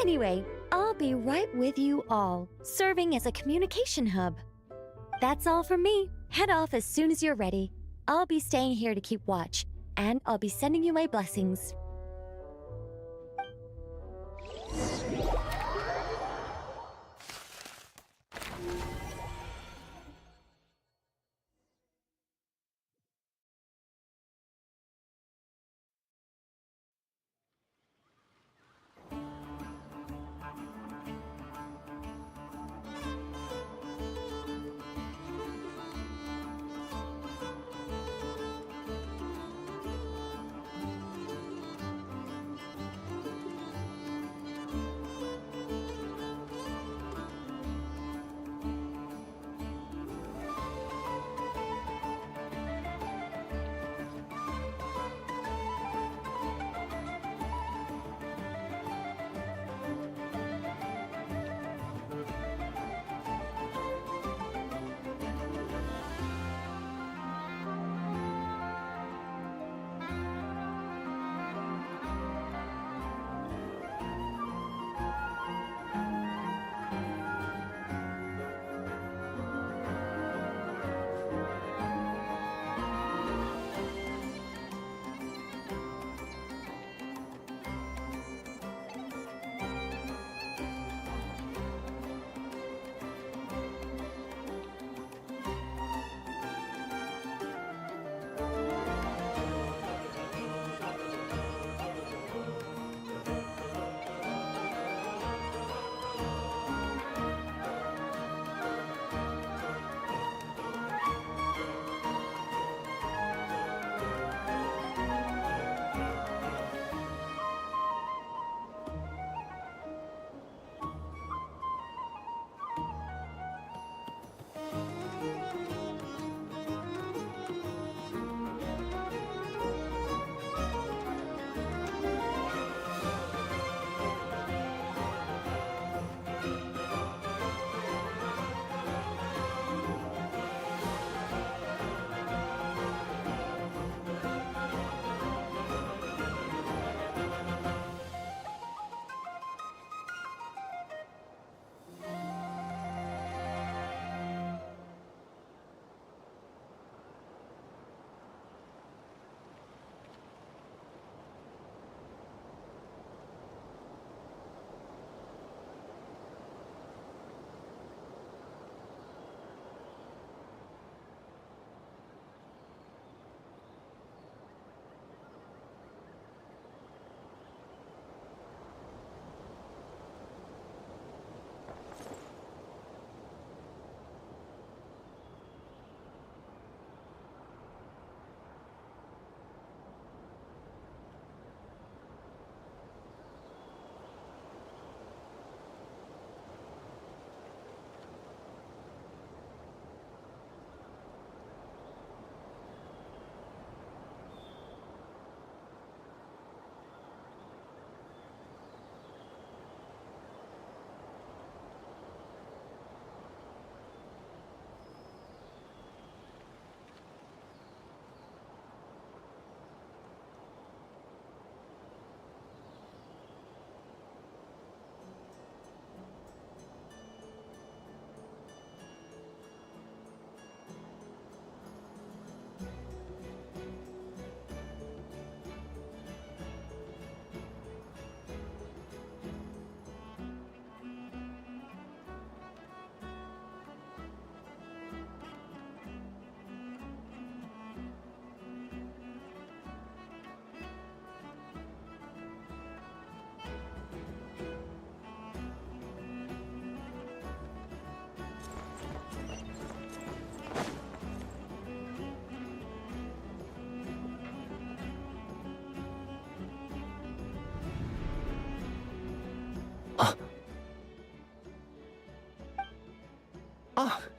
Anyway, I'll be right with you all, serving as a communication hub. That's all from me. Head off as soon as you're ready. I'll be staying here to keep watch, and I'll be sending you my blessings.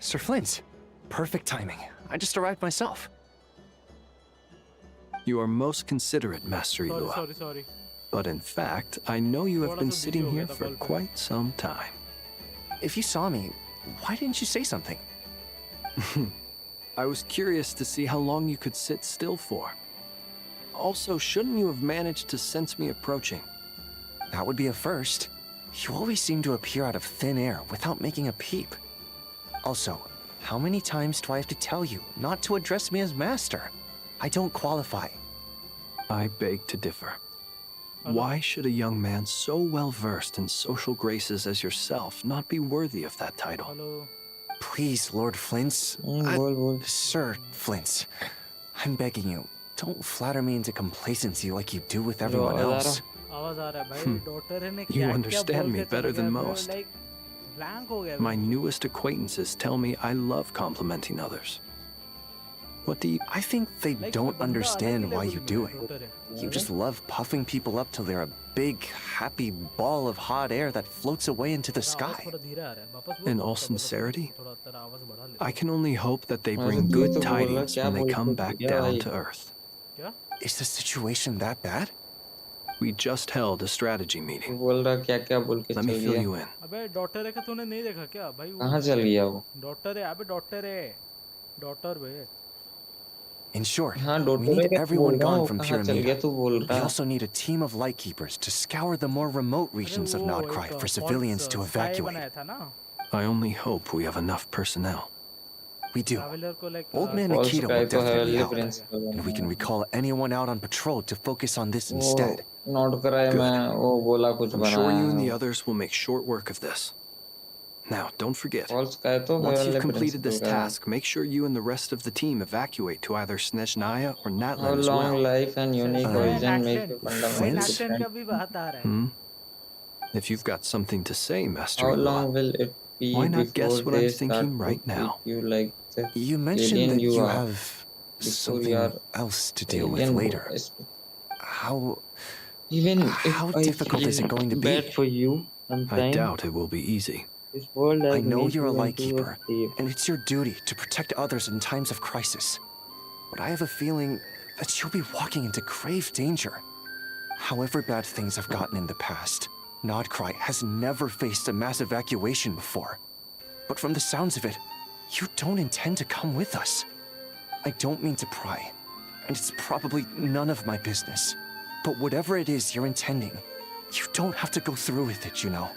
Sir Flint, perfect timing. I just arrived myself. You are most considerate, Master Ilua. Sorry. But in fact, I know you have been sitting here for quite some time. If you saw me, why didn't you say something? I was curious to see how long you could sit still for. Also, shouldn't you have managed to sense me approaching? That would be a first. You always seem to appear out of thin air without making a peep. Also, how many times do I have to tell you not to address me as master? I don't qualify. I beg to differ. Why should a young man so well versed in social graces as yourself not be worthy of that title? Please, Lord Flint's. Sir Flint's. I'm begging you, don't flatter me into complacency like you do with everyone else. You understand me better than most. My newest acquaintances tell me I love complimenting others. What do you... I think they don't understand why you do it. You just love puffing people up till they're a big, happy ball of hot air that floats away into the sky. In all sincerity, I can only hope that they bring good tidings when they come back down to Earth. Is the situation that bad? We just held a strategy meeting. Let me fill you in. Doctor है क्या तूने नहीं देखा क्या भाई? कहाँ चल गया वो? डॉक्टर है अबे डॉक्टर है बे. In short, we need everyone gone from Pyramida. We also need a team of lightkeepers to scour the more remote regions of Nodcry for civilians to evacuate. I only hope we have enough personnel. We do. Old Man Nikita will definitely help, and we can recall anyone out on patrol to focus on this instead. Good. I'm sure you and the others will make short work of this. Now, don't forget, once you've completed this task, make sure you and the rest of the team evacuate to either Snezhnaya or Natlan as well. Long life and unique origin make you fundamental. If you've got something to say, Master How Ilua, long will it be why not guess before what I'm they start thinking to right now? treat you like the You mentioned alien that you are have before something you are else to deal with alien later. How How difficult is it going to be? bad for you I sometimes? doubt it will be easy. This world has I know made you're a you into lightkeeper, slave. and it's your duty to protect others in times of crisis. But I have a feeling that you'll be walking into grave danger. However bad things have gotten in the past, Nodcry has never faced a mass evacuation before. But from the sounds of it, you don't intend to come with us. I don't mean to pry, and it's probably none of my business. But whatever it is you're intending, you don't have to go through with it, you know.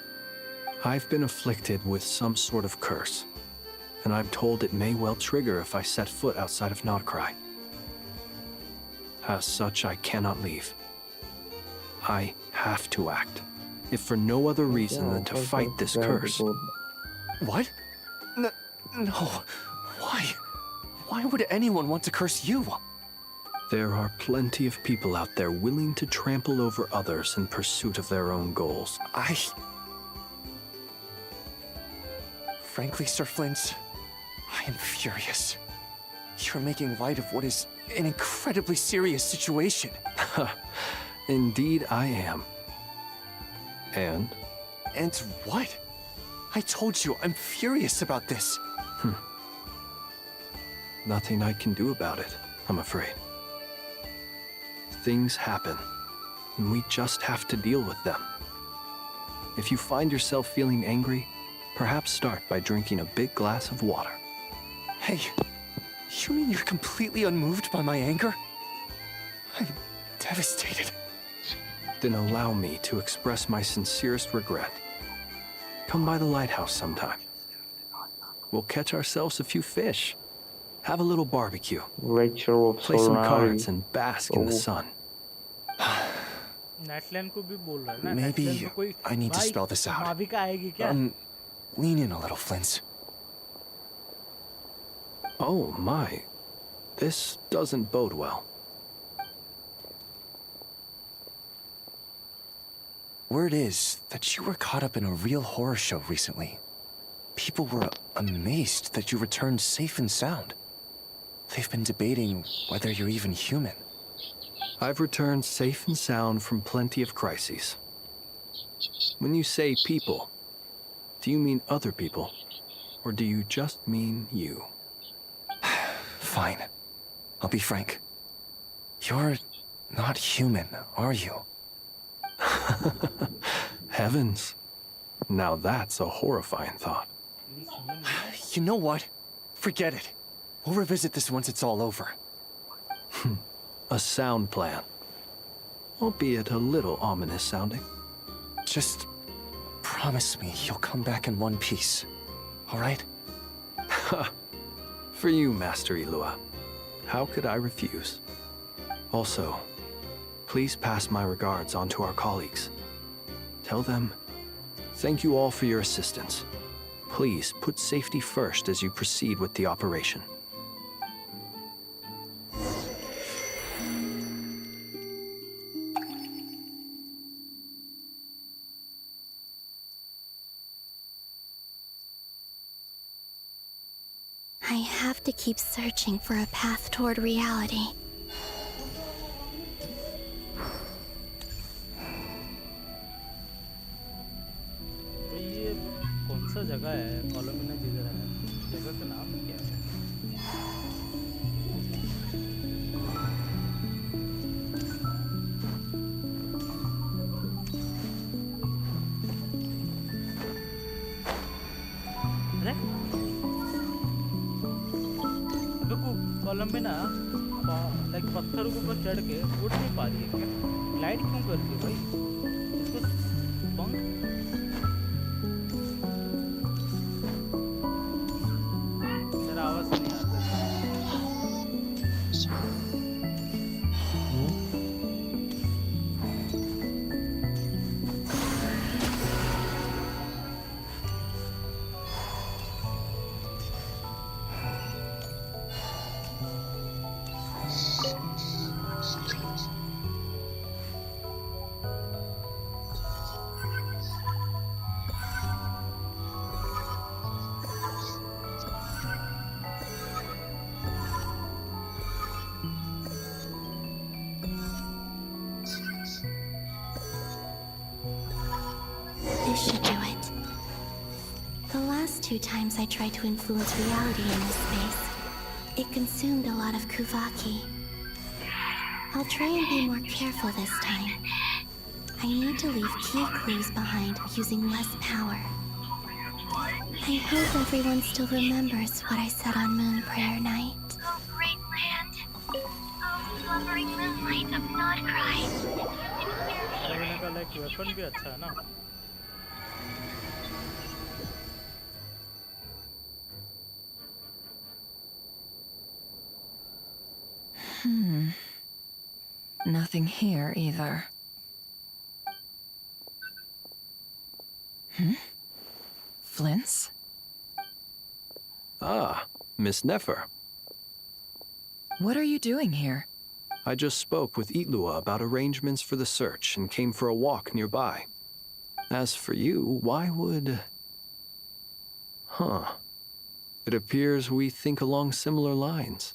I've been afflicted with some sort of curse, and I'm told it may well trigger if I set foot outside of Nodcry. As such, I cannot leave. I have to act, if for no other reason than to fight this curse. What? No. Why? Why would anyone want to curse you? There are plenty of people out there willing to trample over others in pursuit of their own goals. Frankly, Sir Flint, I am furious. You're making light of what is an incredibly serious situation. Indeed, I am. And? And what? I told you, I'm furious about this. Nothing I can do about it, I'm afraid. Things happen, and we just have to deal with them. If you find yourself feeling angry, perhaps start by drinking a big glass of water. Hey, you mean you're completely unmoved by my anger? I'm devastated. Then allow me to express my sincerest regret. Come by the lighthouse sometime. We'll catch ourselves a few fish. Have a little barbecue. Play some cards and bask in the sun. Maybe I need to spell this out. Lean in a little, Flint. Oh my. This doesn't bode well. Word is that you were caught up in a real horror show recently. People were amazed that you returned safe and sound. They've been debating whether you're even human. I've returned safe and sound from plenty of crises. When you say people, do you mean other people? or do you just mean you? Fine. I'll be frank. You're not human, are you? Heavens. Now that's a horrifying thought. You know what? Forget it. We'll revisit this once it's all over. A sound plan. Albeit a little ominous sounding. Just promise me you'll come back in one piece, all right? For you, Master Ilua. How could I refuse? Also, please pass my regards on to our colleagues. Tell them, thank you all for your assistance. Please put safety first as you proceed with the operation. I have to keep searching for a path toward reality. तो ये कौन सा जगह है? कॉलोमिना जिधर है, जगह का नाम क्या है? कोलंबिना लाइक पत्थरों के ऊपर चढ़ के उड़ नहीं पा रही है क्या? ग्लाइड क्यों करती है भाई? इसको पंख मेरा आवाज नहीं आता। This should do it. The last 2 times I tried to influence reality in this space, it consumed a lot of Kuvaki. I'll try and be more careful this time. I need to leave key clues behind using less power. I hope everyone still remembers what I said on Moon Prayer Night. Oh, great land. Oh, slumbering moonlight of Nod Cry. कोलंबिना का like weapon भी अच्छा है ना? Nothing here either. Flints? Ah, Miss Nefer. What are you doing here? I just spoke with Ilua about arrangements for the search and came for a walk nearby. As for you, why would... Huh. It appears we think along similar lines.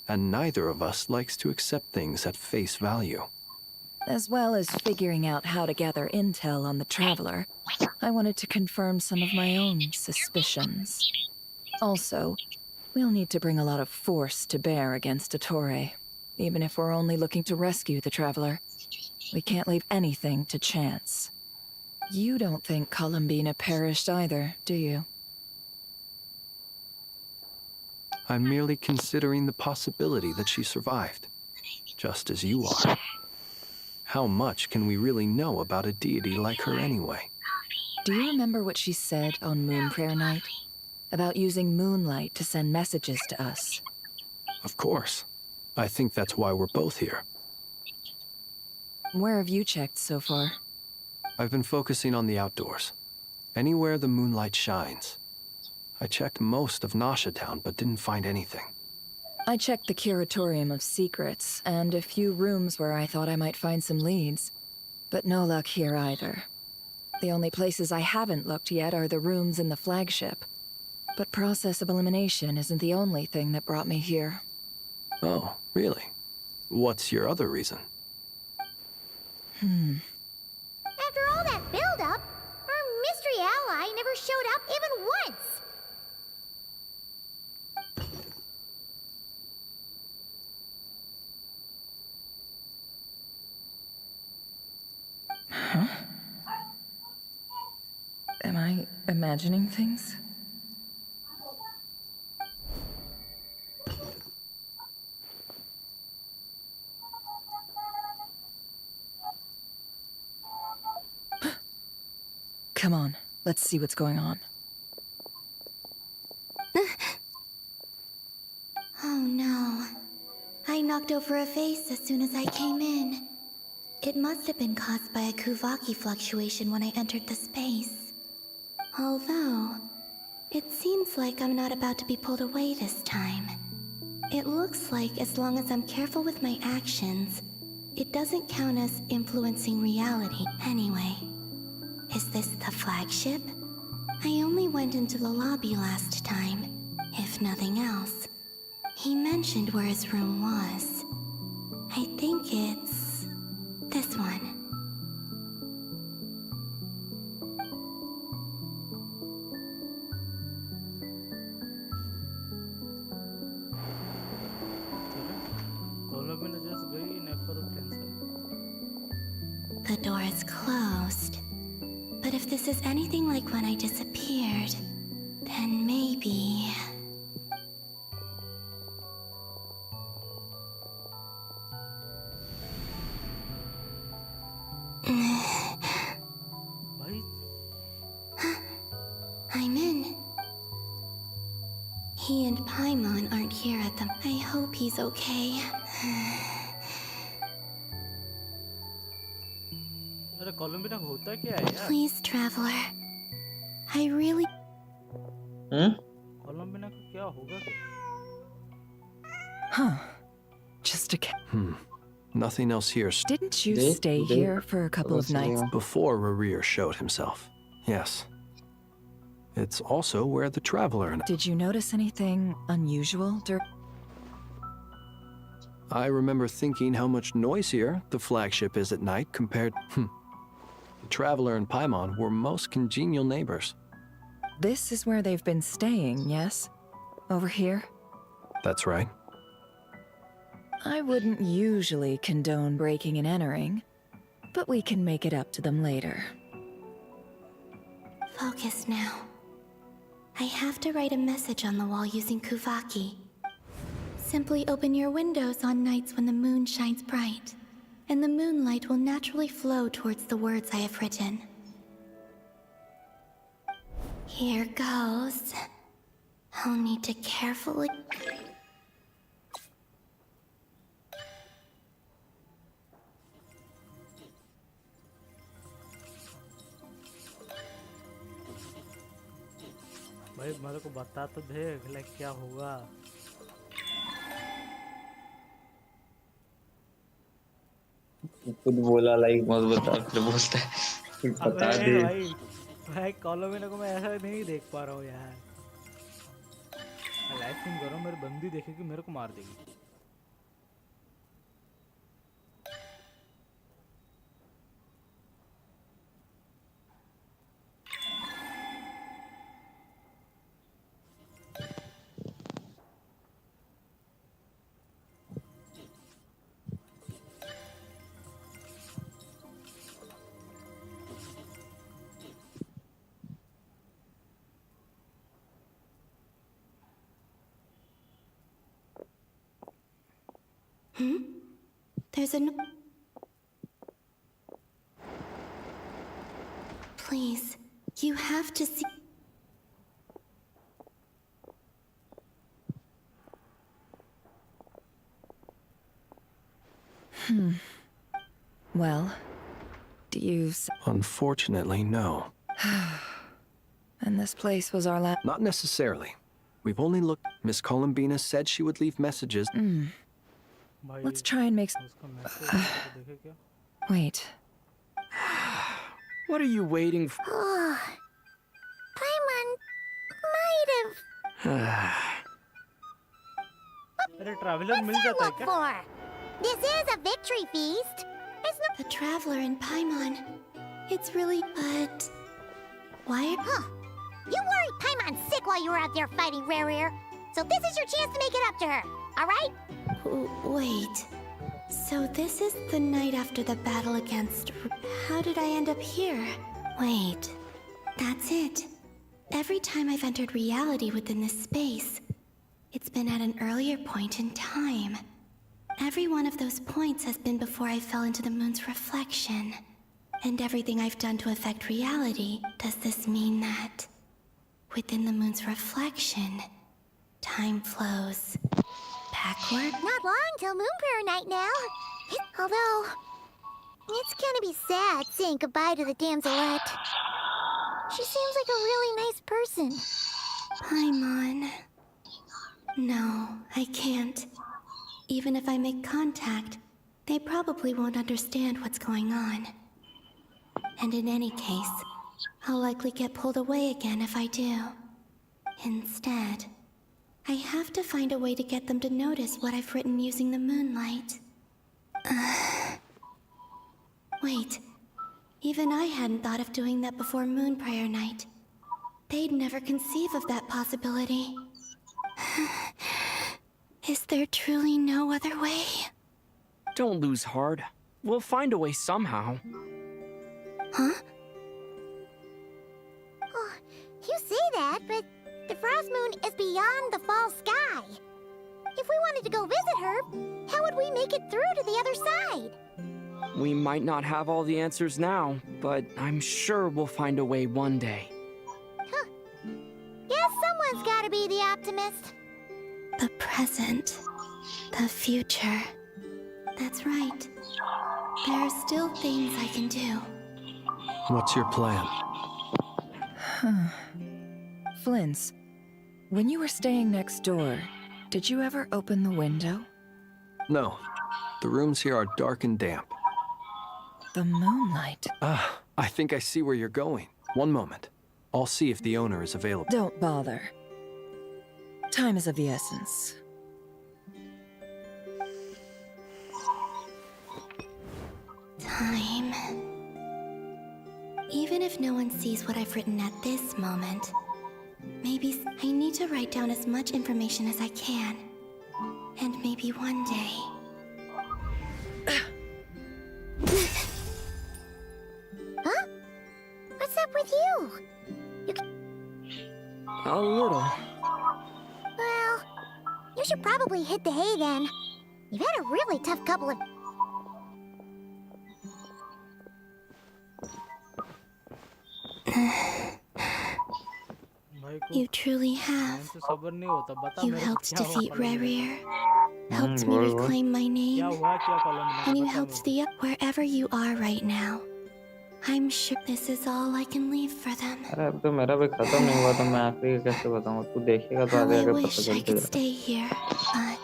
And neither of us likes to accept things at face value. As well as figuring out how to gather intel on the Traveler, I wanted to confirm some of my own suspicions. Also, we'll need to bring a lot of force to bear against Ettore, even if we're only looking to rescue the Traveler. We can't leave anything to chance. You don't think Columbina perished either, do you? I'm merely considering the possibility that she survived, just as you are. How much can we really know about a deity like her anyway? Do you remember what she said on Moon Prayer Night? About using moonlight to send messages to us? Of course. I think that's why we're both here. Where have you checked so far? I've been focusing on the outdoors. Anywhere the moonlight shines. I checked most of Nasha Town, but didn't find anything. I checked the Curatorium of Secrets, and a few rooms where I thought I might find some leads. But no luck here either. The only places I haven't looked yet are the rooms in the flagship. But process of elimination isn't the only thing that brought me here. Oh, really? What's your other reason? After all that build-up, our mystery ally never showed up even once. Huh? Am I imagining things? Come on, let's see what's going on. Oh no. I knocked over a vase as soon as I came in. It must have been caused by a Kuvaki fluctuation when I entered the space. Although, it seems like I'm not about to be pulled away this time. It looks like as long as I'm careful with my actions, it doesn't count as influencing reality anyway. Is this the flagship? I only went into the lobby last time, if nothing else. He mentioned where his room was. I think it's this one. The door is closed. But if this is anything like when I disappeared, then maybe... I'm in. He and Paimon aren't here at the... I hope he's okay. Please, traveler. I really... Huh. Just a cat. Nothing else here. Didn't you stay here for a couple of nights? Before Rerir showed himself. Yes. It's also where the traveler... Did you notice anything unusual during... I remember thinking how much noisier the flagship is at night compared... The traveler and Paimon were most congenial neighbors. This is where they've been staying, yes? Over here? That's right. I wouldn't usually condone breaking and entering, but we can make it up to them later. Focus now. I have to write a message on the wall using Kuvaki. Simply open your windows on nights when the moon shines bright, and the moonlight will naturally flow towards the words I have written. Here goes. I'll need to carefully... भाई मेरे को बता तो they like क्या होगा खुद बोला like मत बता फिर बोलता है बता दे भाई कॉलोमिना को मैं ऐसा नहीं देख पा रहा हूँ यार लाइव स्ट्रीम कर रहा हूँ मेरी बंदी देखेगी मेरे को मार देगी There's a... Please, you have to see... Well, do you... Unfortunately, no. And this place was our last... Not necessarily. We've only looked... Miss Columbina said she would leave messages. Let's try and make... Wait. What are you waiting for? Paimon might have... What's for? This is a victory feast. It's not... The Traveler and Paimon. It's really... But... Why... Huh. You worried Paimon sick while you were out there fighting Rerir. So this is your chance to make it up to her, alright? Wait. So this is the night after the battle against... How did I end up here? Wait, that's it. Every time I've entered reality within this space, it's been at an earlier point in time. Every one of those points has been before I fell into the moon's reflection. And everything I've done to affect reality, does this mean that within the moon's reflection, time flows backward? Not long till Moon Prayer Night now. Although, it's gonna be sad saying goodbye to the damselette. She seems like a really nice person. Paimon. No, I can't. Even if I make contact, they probably won't understand what's going on. And in any case, I'll likely get pulled away again if I do. Instead, I have to find a way to get them to notice what I've written using the moonlight. Wait, even I hadn't thought of doing that before Moon Prayer Night. They'd never conceive of that possibility. Is there truly no other way? Don't lose heart. We'll find a way somehow. Huh? Oh, you say that, but the Frost Moon is beyond the fall sky. If we wanted to go visit her, how would we make it through to the other side? We might not have all the answers now, but I'm sure we'll find a way one day. Huh. Guess someone's gotta be the optimist. The present. The future. That's right. There are still things I can do. What's your plan? Flint's, when you were staying next door, did you ever open the window? No. The rooms here are dark and damp. The moonlight. I think I see where you're going. One moment. I'll see if the owner is available. Don't bother. Time is of the essence. Time. Even if no one sees what I've written at this moment, maybe I need to write down as much information as I can. And maybe one day... Huh? What's up with you? A little. Well, you should probably hit the hay then. You've had a really tough couple of... You truly have. You helped defeat Rerir, helped me reclaim my name, and you helped the wherever you are right now. I'm sure this is all I can leave for them. अरे अब तो मेरा भी खत्म नहीं हुआ तो मैं आखिरी का कैसे बताऊंगा तू देखेगा तो How आगे I आगे wish पता I चलते could जाएगा stay here, but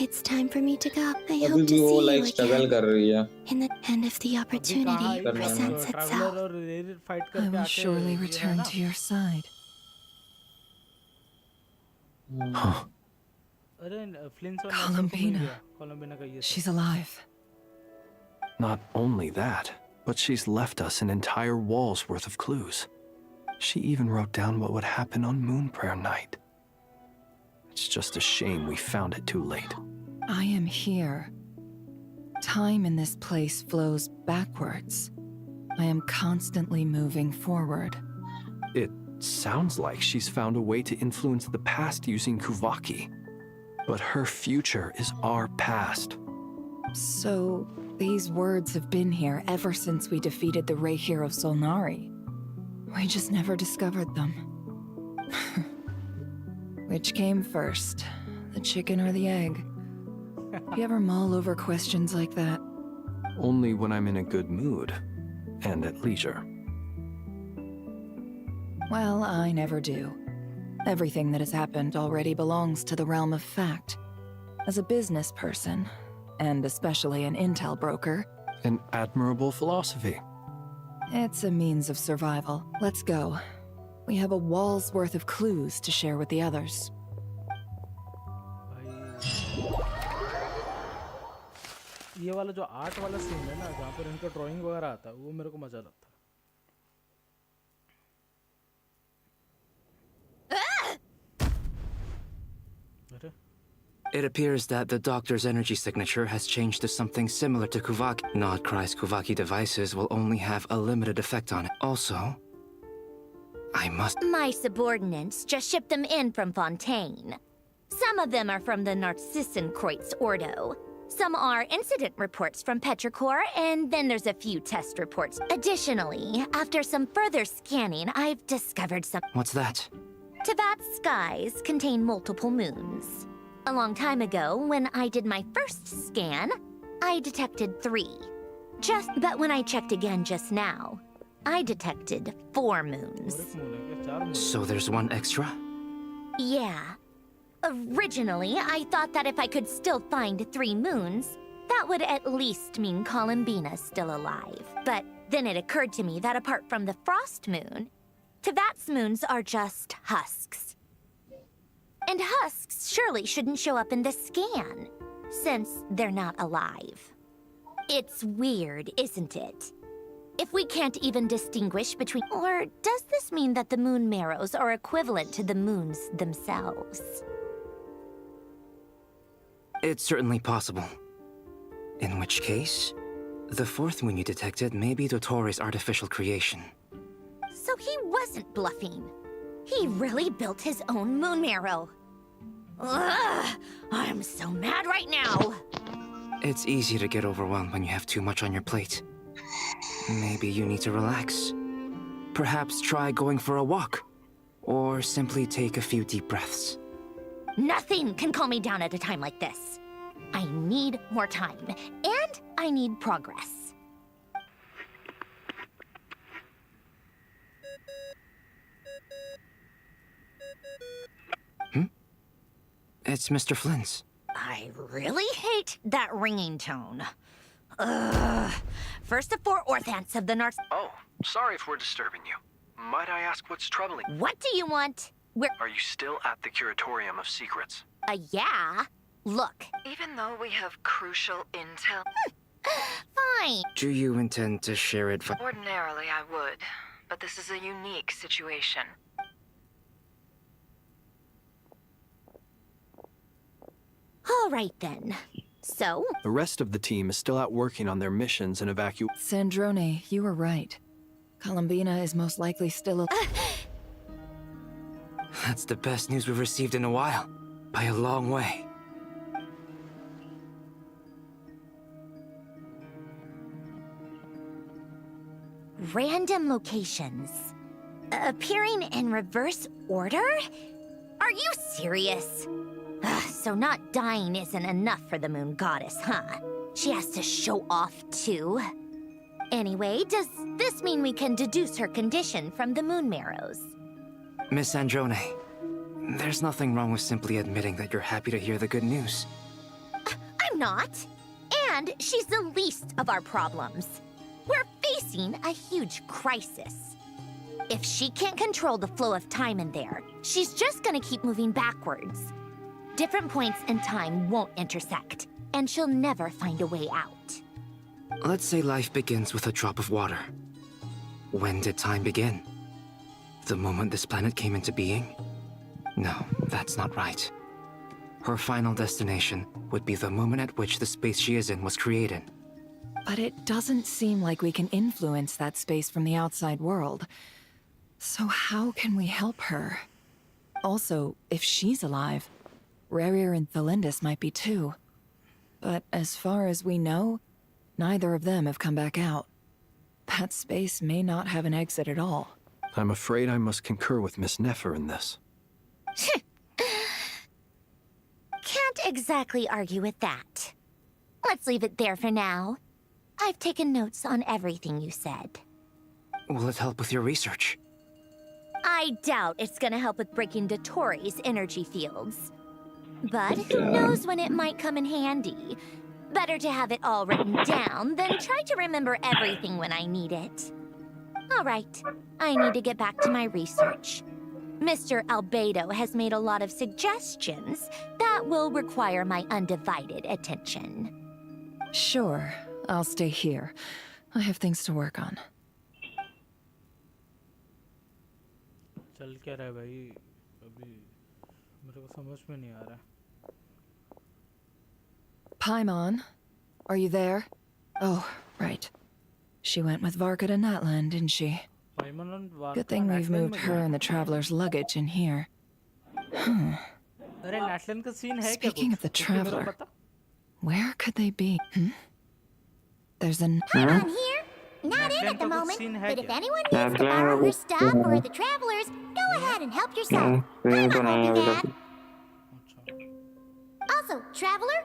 it's time for me to go. I अभी hope to भी वो see like you struggle again. कर रही है In the end, if the opportunity presents itself. I will surely return to your side. Columbina. She's alive. Not only that, but she's left us an entire wall's worth of clues. She even wrote down what would happen on Moon Prayer Night. It's just a shame we found it too late. I am here. Time in this place flows backwards. I am constantly moving forward. It sounds like she's found a way to influence the past using Kuvaki. But her future is our past. So, these words have been here ever since we defeated the Ray Hero Solnari. We just never discovered them. Which came first, the chicken or the egg? You ever mull over questions like that? Only when I'm in a good mood and at leisure. Well, I never do. Everything that has happened already belongs to the realm of fact. As a business person, and especially an intel broker, An admirable philosophy. it's a means of survival. Let's go. We have a wall's worth of clues to share with the others. ये वाला जो art वाला scene है ना जहाँ पर इनका drawing वगैरह आता है वो मेरे को मजा लगता है अरे It appears that the doctor's energy signature has changed to something similar to Kuvaki. Nodcry's Kuvaki devices will only have a limited effect on it. Also, I must... My subordinates just shipped them in from Fontaine. Some of them are from the Narcissenkreuz Ordo. Some are incident reports from Petrichor, and then there's a few test reports. Additionally, after some further scanning, I've discovered some... What's that? Tevat's skies contain multiple moons. A long time ago, when I did my first scan, I detected 3. But when I checked again just now, I detected 4 moons. So there's one extra? Yeah. Originally, I thought that if I could still find 3 moons, that would at least mean Columbina's still alive. But then it occurred to me that apart from the frost moon, Tevat's moons are just husks. And husks surely shouldn't show up in the scan, since they're not alive. It's weird, isn't it? If we can't even distinguish between... Or does this mean that the moon marrows are equivalent to the moons themselves? It's certainly possible. In which case, the 4th moon you detected may be Dottore artificial creation. So he wasn't bluffing. He really built his own moon marrow. Ugh! I'm so mad right now! It's easy to get overwhelmed when you have too much on your plate. Maybe you need to relax. Perhaps try going for a walk. Or simply take a few deep breaths. Nothing can calm me down at a time like this. I need more time, and I need progress. It's Mr. Flynn's. I really hate that ringing tone. Ugh. First the 4 orthants of the Narc... Oh, sorry if we're disturbing you. Might I ask what's troubling you? What do you want? Are you still at the Curatorium of Secrets? Yeah. Look. Even though we have crucial intel... Fine. Do you intend to share it? Ordinarily, I would. But this is a unique situation. All right, then. So? The rest of the team is still out working on their missions and Sandrone, you were right. Columbina is most likely still That's the best news we've received in a while. By a long way. Random locations. Appearing in reverse order? Are you serious? So not dying isn't enough for the moon goddess, huh? She has to show off too. Anyway, does this mean we can deduce her condition from the moon marrows? Miss Androne, there's nothing wrong with simply admitting that you're happy to hear the good news. I'm not. And she's the least of our problems. We're facing a huge crisis. If she can't control the flow of time in there, she's just gonna keep moving backwards. Different points in time won't intersect, and she'll never find a way out. Let's say life begins with a drop of water. When did time begin? The moment this planet came into being? No, that's not right. Her final destination would be the moment at which the space she is in was created. But it doesn't seem like we can influence that space from the outside world. So how can we help her? Also, if she's alive, Rerir and Thalindus might be too. But as far as we know, neither of them have come back out. That space may not have an exit at all. I'm afraid I must concur with Miss Nefer in this. Can't exactly argue with that. Let's leave it there for now. I've taken notes on everything you said. Will it help with your research? I doubt it's gonna help with breaking Dottori's energy fields. But who knows when it might come in handy. Better to have it all written down than try to remember everything when I need it. All right, I need to get back to my research. Mr. Albedo has made a lot of suggestions that will require my undivided attention. Sure, I'll stay here. I have things to work on. चल क्या रहा है भाई अभी मेरे को समझ में नहीं आ रहा Paimon, are you there? Oh, right. She went with Varka to Natlan, didn't she? Good thing we've moved her and the traveler's luggage in here. अरे नैटलैंड का सीन है क्या Speaking कुछ? of the क्योंकि मेरे को traveler, पता where could they be? There's an... Paimon here. Not in at the moment, but if anyone needs to borrow her stuff or the travelers, go ahead and help yourself. Paimon won't be mad. Also, traveler,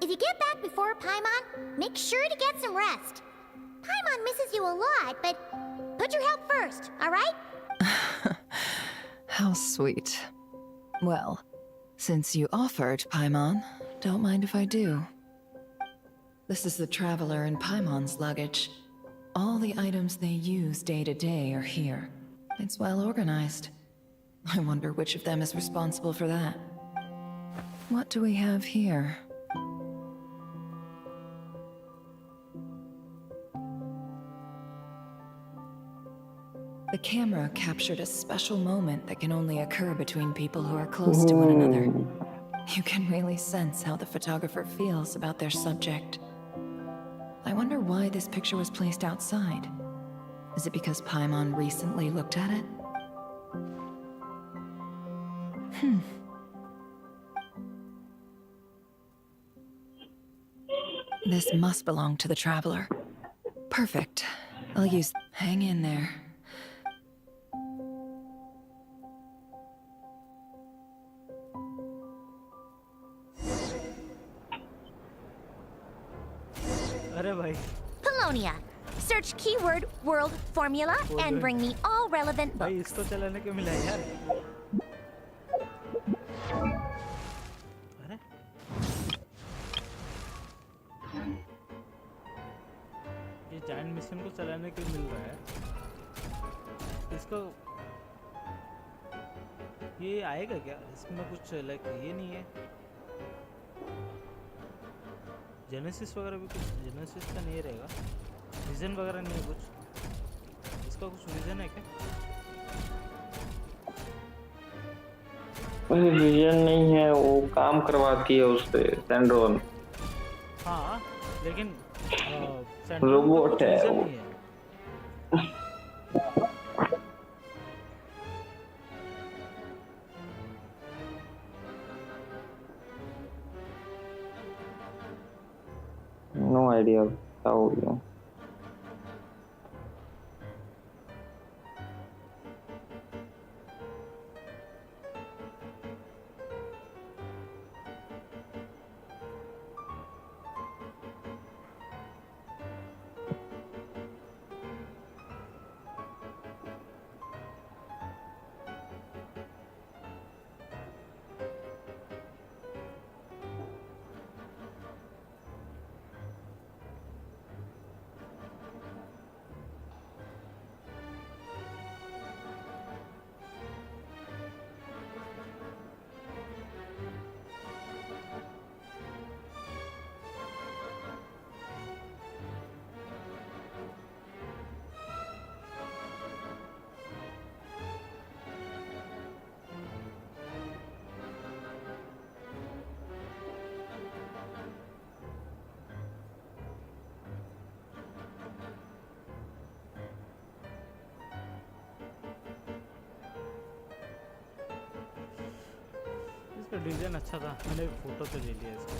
if you get back before Paimon, make sure to get some rest. Paimon misses you a lot, but put your health first, all right? How sweet. Well, since you offered, Paimon, don't mind if I do. This is the traveler and Paimon's luggage. All the items they use day to day are here. It's well organized. I wonder which of them is responsible for that. What do we have here? The camera captured a special moment that can only occur between people who are close to one another. You can really sense how the photographer feels about their subject. I wonder why this picture was placed outside. Is it because Paimon recently looked at it? This must belong to the traveler. Perfect. I'll use... Hang in there. अरे भाई Polonia. Search keyword world formula and bring me all relevant भाई books. इसको चलाने के मिला है यार अरे ये जायंट मिशन को चलाने के मिल रहा है इसको ये आएगा क्या इसमें कुछ लाइक ये नहीं है जेनेसिस वगैरह भी कुछ जेनेसिस का नहीं रहेगा विजन वगैरह नहीं है कुछ इसका कुछ विजन है क्या विजन नहीं है वो काम करवाती है उससे सेंड्रोन हाँ लेकिन रोबोट है वो नो आइडिया क्या हो गया इसका डिजाइन अच्छा था मैंने फोटो तो ले लिया इसका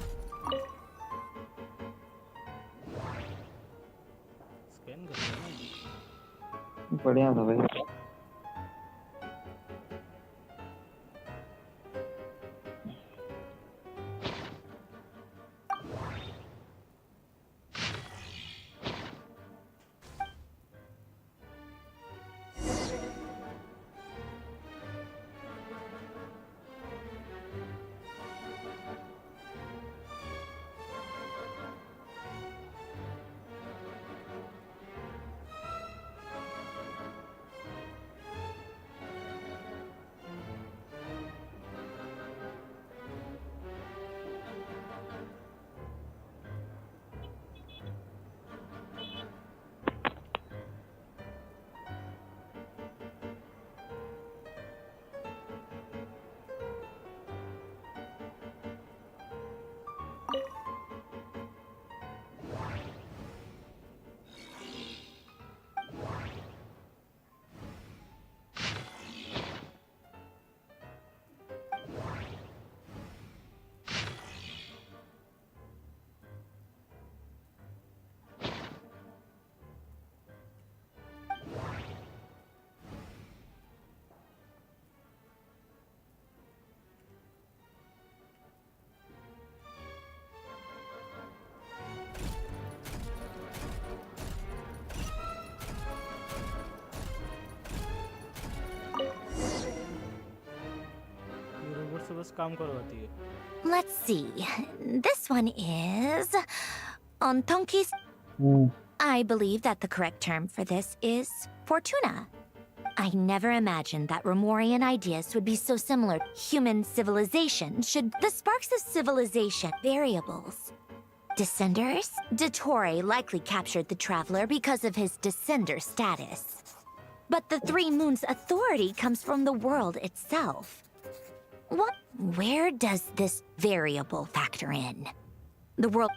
स्कैन कर बढ़िया था भाई बस काम करवाती है. Let's see. This one is Ontonkis. I believe that the correct term for this is Fortuna. I never imagined that Remorian ideas would be so similar. Human civilization should... The sparks of civilization. Variables. Descenders? Dottore likely captured the Traveler because of his descender status. But the Three Moons' authority comes from the world itself. What? Where does this variable factor in? The world...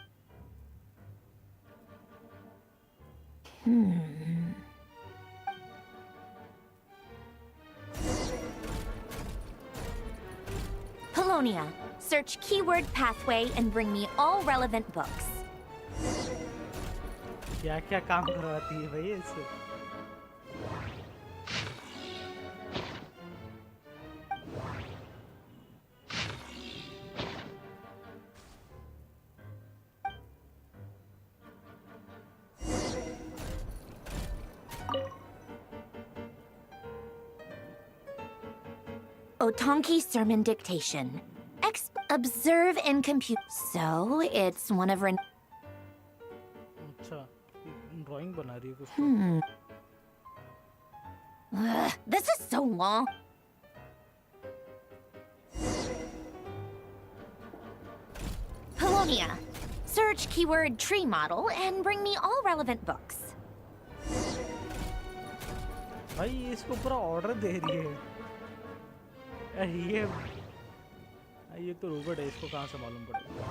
Polonia, search keyword pathway and bring me all relevant books. क्या-क्या काम करवाती है भाई इससे? Otonki sermon dictation. Observe and compute. So, it's one of Ren... अच्छा, drawing बना रही है कुछ. This is so long. Polonia, search keyword tree model and bring me all relevant books. भाई इसको पूरा ऑर्डर दे रही है. ये तो रोबोट है, इसको कहाँ से मालूम पड़ेगा?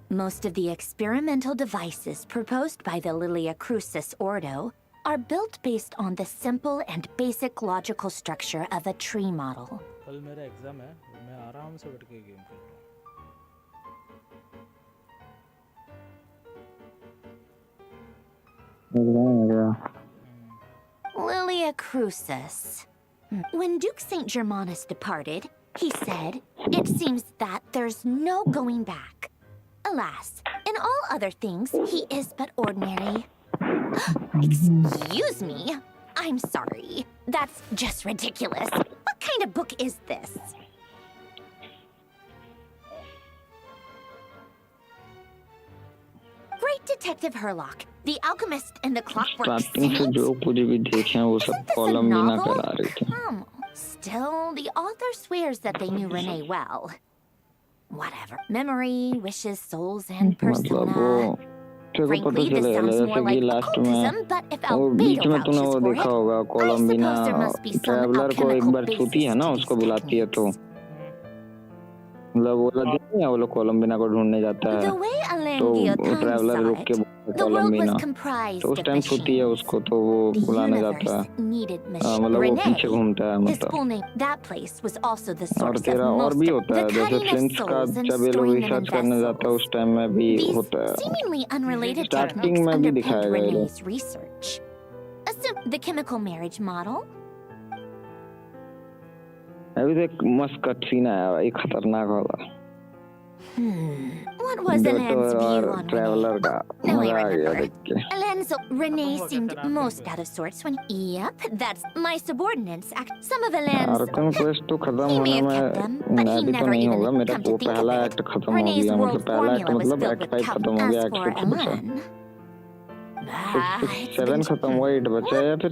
Most of the experimental devices proposed by the Lilia Crucis Ordo are built based on the simple and basic logical structure of a tree model. कल मेरा एग्जाम है, मैं आराम से बैठ के game खेलूँगा. Lilia Crucis. When Duke St. Germanus departed, he said, "It seems that there's no going back." Alas, in all other things, he is but ordinary. Excuse me? I'm sorry. That's just ridiculous. What kind of book is this? Great Detective Herlock, the alchemist and the clockwork starting से जो कुछ भी देखे हैं वो सब column भी ना कहला रहे थे. Still, the author swears that they knew Renee well. Whatever. Memory, wishes, souls, and persona. Frankly, this sounds more like occultism, but if Albedo vouches for it, I suppose there must be some alchemical basis to these techniques. मतलब वो लगे नहीं वो लोग कोलंबिना को ढूंढने जाता है तो ट्रैवलर रुक के कोलंबिना तो उस टाइम छूती है उसको तो वो बुलाने जाता है मतलब वो पीछे घूमता है मतलब और तेरा और भी होता है जैसे फ्लिंट्स का जब ये लोग रिसर्च करने जाता है उस टाइम में भी होता है स्टार्टिंग में भी दिखाया गया है The chemical marriage model. अभी तो एक मस्त कट सीन आया भाई खतरनाक वाला. What was Alain's view on Renee? Now I remember. Renee seemed most out of sorts when... Yep, that's my subordinates. Some of Alain's... He may have kept them, but he never even come to think of it. Renee's world formula was filled with calc. As for Alain... Seven खत्म हुआ 8 बचा या फिर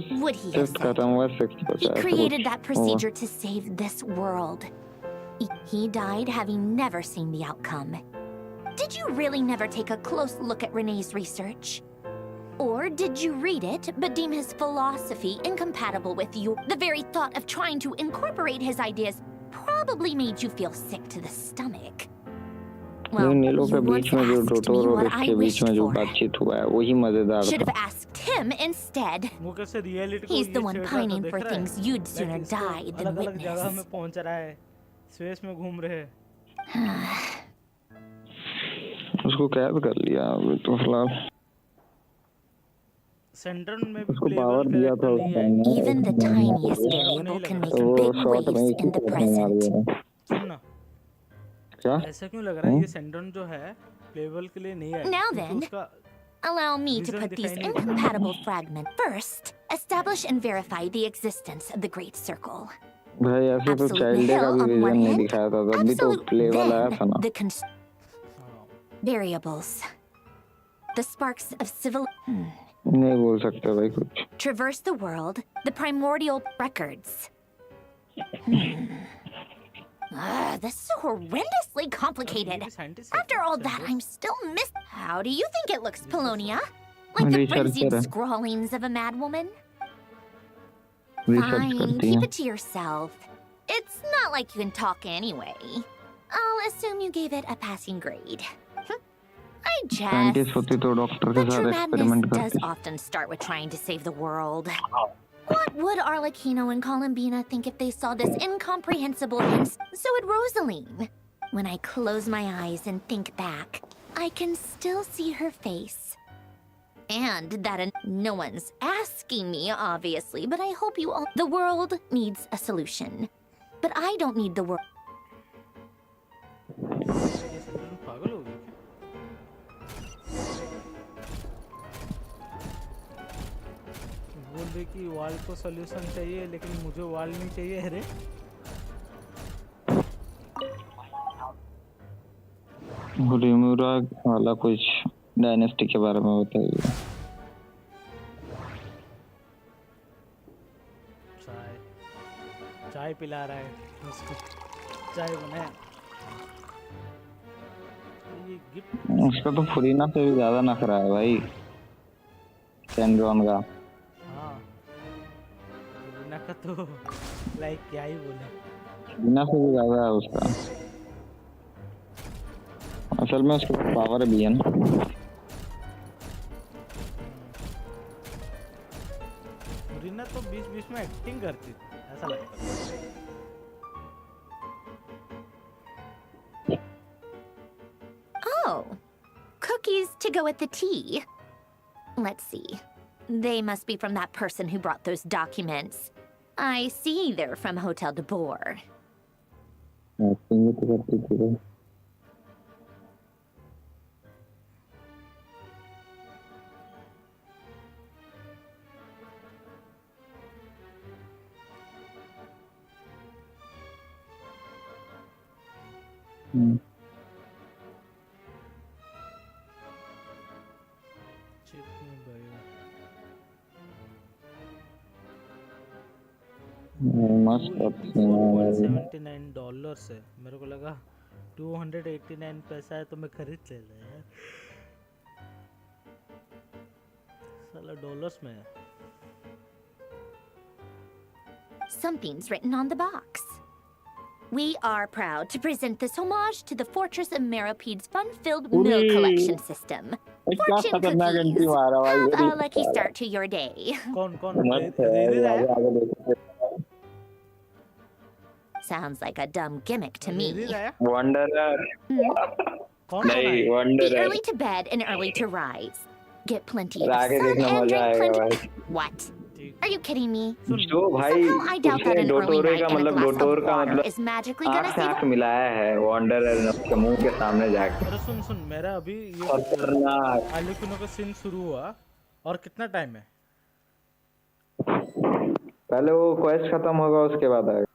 fifth खत्म हुआ 6 बचा. He created that procedure to save this world. He died having never seen the outcome. Did you really never take a close look at Renee's research? Or did you read it but deem his philosophy incompatible with you? The very thought of trying to incorporate his ideas probably made you feel sick to the stomach. Well, you once asked me what I wished for. Should have asked him instead. He's the one pining for things you'd sooner die than witness. Space में घूम रहे हैं. उसको कैद कर लिया अभी तो फिलहाल. सेंटर में भी पावर दिया था उसने. Even the tiniest variable can make big waves in the present. सुनना क्या? ऐसा क्यों लग रहा है ये सेंडन जो है प्लेबल के लिए नहीं है? Now then, allow me to put these incompatible fragments. First, establish and verify the existence of the Great Circle. भाई ऐसे तो चाइल्ड डे का भी विजन नहीं दिखाया था, तभी तो प्ले वाला आया था ना। Variables. The sparks of civil. नहीं बोल सकते भाई कुछ। Traverse the world, the primordial records. This is horrendously complicated. After all that, I'm still How do you think it looks, Polonia? Like the frenzied scrawlings of a madwoman? Fine, keep it to yourself. It's not like you can talk anyway. I'll assume you gave it a passing grade. I jest. But true madness does often start with trying to save the world. What would Arlecchino and Columbina think if they saw this incomprehensible hint? So would Rosaline. When I close my eyes and think back, I can still see her face. And that no one's asking me, obviously, but I hope you all... The world needs a solution. But I don't need the world. बोल रही कि वाल को solution चाहिए, लेकिन मुझे वाल नहीं चाहिए। अरे रिमूरा वाला कुछ डायनेस्टी के बारे में बताइए। चाय पिला रहा है उसको, चाय बनाया। ये गिफ्ट उसका तो फुरीना से भी ज्यादा नखरा है भाई सेंड्रॉन का। हाँ फुरीना का तो लाइक क्या ही बोले, फुरीना से भी ज्यादा है उसका। असल में उसके पावर भी है ना। फुरीना तो बीच-बीच में एक्टिंग करती थी, ऐसा लगता है। Oh, cookies to go with the tea. Let's see. They must be from that person who brought those documents. I see they're from Hotel de Boer. $279 है, मेरे को लगा 289 पैसा है तो मैं खरीद ले यार। साला डॉलर्स में है। Something's written on the box. We are proud to present this homage to the Fortress of Meropede's fun-filled mill collection system. Fortune cookies. Have a lucky start to your day. Sounds like a dumb gimmick to me. Wanderer. Be early to bed and early to rise. Get plenty of sun and drink plenty. What? Are you kidding me? Somehow I doubt that an early night in a glass of water is magically gonna save आँख मिलाया है wanderer के मुंह के सामने जाके। अरे सुन मेरा अभी ये आलूकिनो का सीन शुरू हुआ और कितना टाइम है? पहले वो क्वेस्ट खत्म होगा उसके बाद आएगा।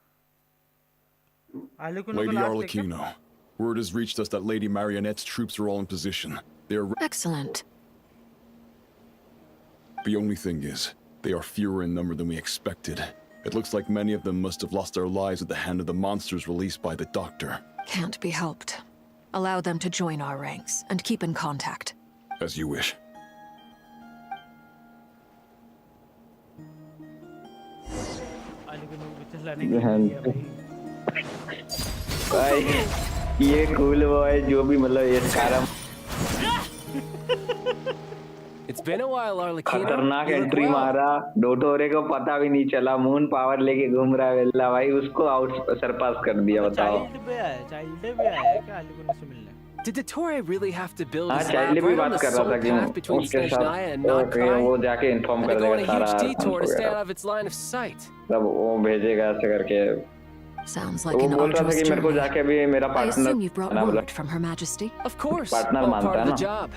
Lady Arlecchino, word has reached us that Lady Marionette's troops are all in position. They are excellent. The only thing is, they are fewer in number than we expected. It looks like many of them must have lost their lives at the hand of the monsters released by the Doctor. Can't be helped. Allow them to join our ranks and keep in contact. As you wish. भाई ये cool boy जो भी मतलब ये स्कारम It's been a while, Arlecchino. खतरनाक entry मारा, डोटोरे को पता भी नहीं चला, मून पावर लेके घूम रहा है वेल्ला भाई, उसको आउट सरपास कर दिया। बताओ चाइल्ड भी आया क्या आलूकिनो से मिलने? Did Dottore really have to build his child lab भी right on बात the कर रहा soul था कि path between उसके Snezhnaya and साथ Notkai? वो जाके इन्फॉर्म And कर to go on देगा a सारा huge detour to stay कुछ out of its line of sight. तब वो भेजेगा ऐसे करके Sounds तो like वो an बोल रहा था arduous कि मेरे को journey. जाके अभी मेरा I partner assume you've brought banana, word from Her Majesty. Of course. Partner All मानता part है of the ना। job.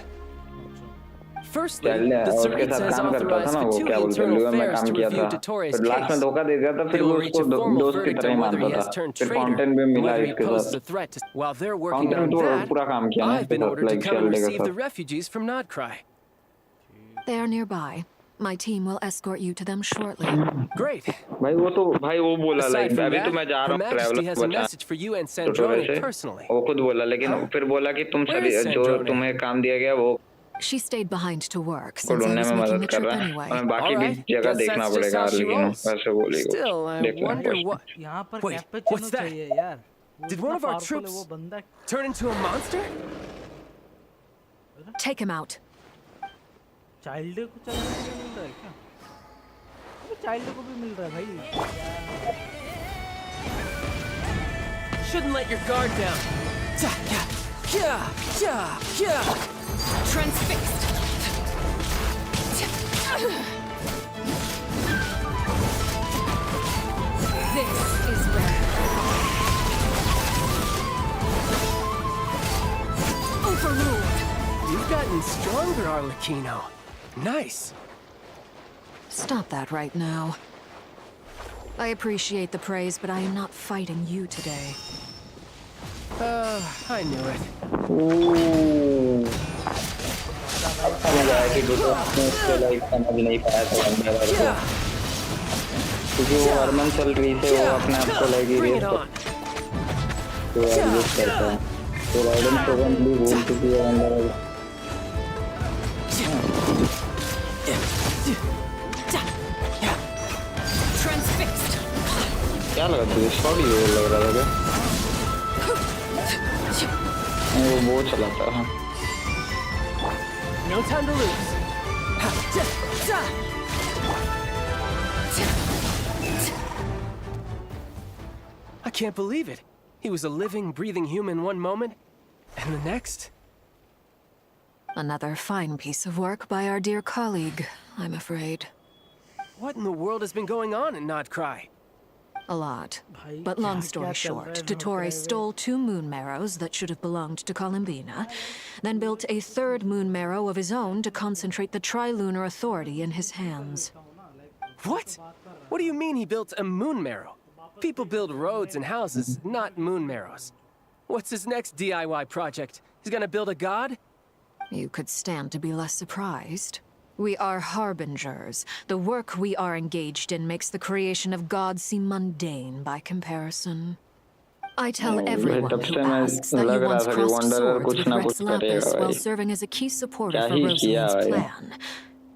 Firstly, चल the उसके circuit साथ says काम करता था authorized ना for वो, 2 क्या बोलते हैं, internal लियो में affairs काम to किया review था, Dottores' फिर लास्ट में case. धोखा दे दिया था, फिर They वो will reach उसको a formal दोस्त की verdict तरह ही on whether मानता he has था, turned फिर traitor फाउंटेन भी and मिला whether he इसके poses साथ। a threat to... While they're working fountain on तो that, पूरा काम किया ना I've इसके been साथ, ordered to like come and Shelde के receive the साथ। refugees from Nodcry. They are nearby. My team will escort you to them shortly. Great. भाई वो तो भाई वो बोला Aside लाइक from अभी तो that, मैं जा Her रहा हूँ Majesty ट्रैवलर has a बचा message for you and टोटोरे Sandrone से, personally. वो खुद बोला, लेकिन फिर बोला कि तुम Where सभी is जो Sandrone? तुम्हें काम दिया गया वो She stayed behind to work को since I ढूंढने was में making मदद the कर trip रहा है, anyway. हमें बाकी All भी right, जगह guess देखना that's just पड़ेगा how she अर्लिनो, rolls. वैसे बोली वो। Still, I देख लेंगे wonder कुछ। what... यहाँ पर Wait, कैपेचिनो what's that? चाहिए यार। वो Did इतना one of our powerful है, troops वो बंदा turn into a monster? Take him out. Child को चलाने के लिए मिल रहा है क्या? अबे चाइल्ड को भी मिल रहा है भाई। Shouldn't let your guard down. Transfixed. This is where. Overruled. You've gotten stronger, Arlecchino. Nice. Stop that right now. I appreciate the praise, but I am not fighting you today. I knew it. समझ आया कि उसको like समझ नहीं पाया था बंदर को, क्योंकि वो हरमन चल रही थे, वो अपने आप को लाइक इरेज तो एडजस्ट करता है, तो राइडन प्रोग्राम भी भूल चुकी है अंदर। Transfixed. क्या लगा तुझे, शॉट ही लग रहा था क्या? वो चलाता है। No time to lose. I can't believe it. He was a living, breathing human one moment, and the next... Another fine piece of work by our dear colleague, I'm afraid. What in the world has been going on in Nodcry? A lot. But long story short, Dottore stole 2 moon marrows that should have belonged to Columbina, then built a 3rd moon marrow of his own to concentrate the Trilunar Authority in his hands. What? What do you mean he built a moon marrow? People build roads and houses, not moon marrows. What's his next DIY project? He's gonna build a god? You could stand to be less surprised. We are harbingers. The work we are engaged in makes the creation of gods seem mundane by comparison. I tell everyone who asks that you once crossed swords with Rex Lapis while serving as a key supporter for Rosaline's plan.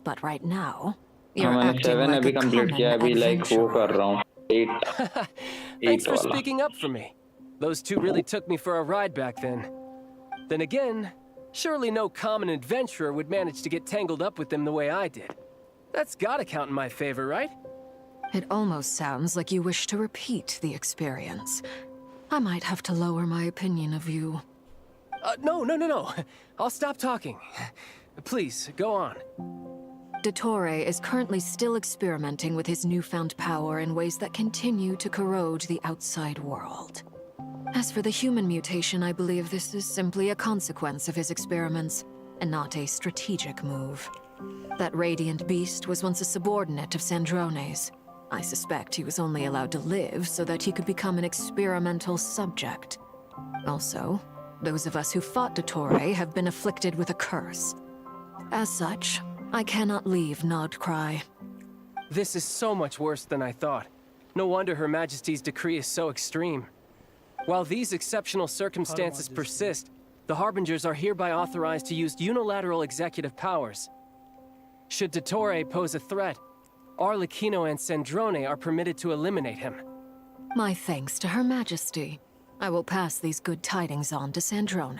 But right now, you're acting like a common adventurer. Thanks for speaking up for me. Those 2 really took me for a ride back then. Then again, surely no common adventurer would manage to get tangled up with them the way I did. That's gotta count in my favor, right? It almost sounds like you wish to repeat the experience. I might have to lower my opinion of you. No. I'll stop talking. Please, go on. Dottore is currently still experimenting with his newfound power in ways that continue to corrode the outside world. As for the human mutation, I believe this is simply a consequence of his experiments, and not a strategic move. That radiant beast was once a subordinate of Sandrone's. I suspect he was only allowed to live so that he could become an experimental subject. Also, those of us who fought Dottore have been afflicted with a curse. As such, I cannot leave Nodcry. This is so much worse than I thought. No wonder Her Majesty's decree is so extreme. While these exceptional circumstances persist, the Harbingers are hereby authorized to use unilateral executive powers. Should Dottore pose a threat, Arlecchino and Sandrone are permitted to eliminate him. My thanks to Her Majesty. I will pass these good tidings on to Sandrone.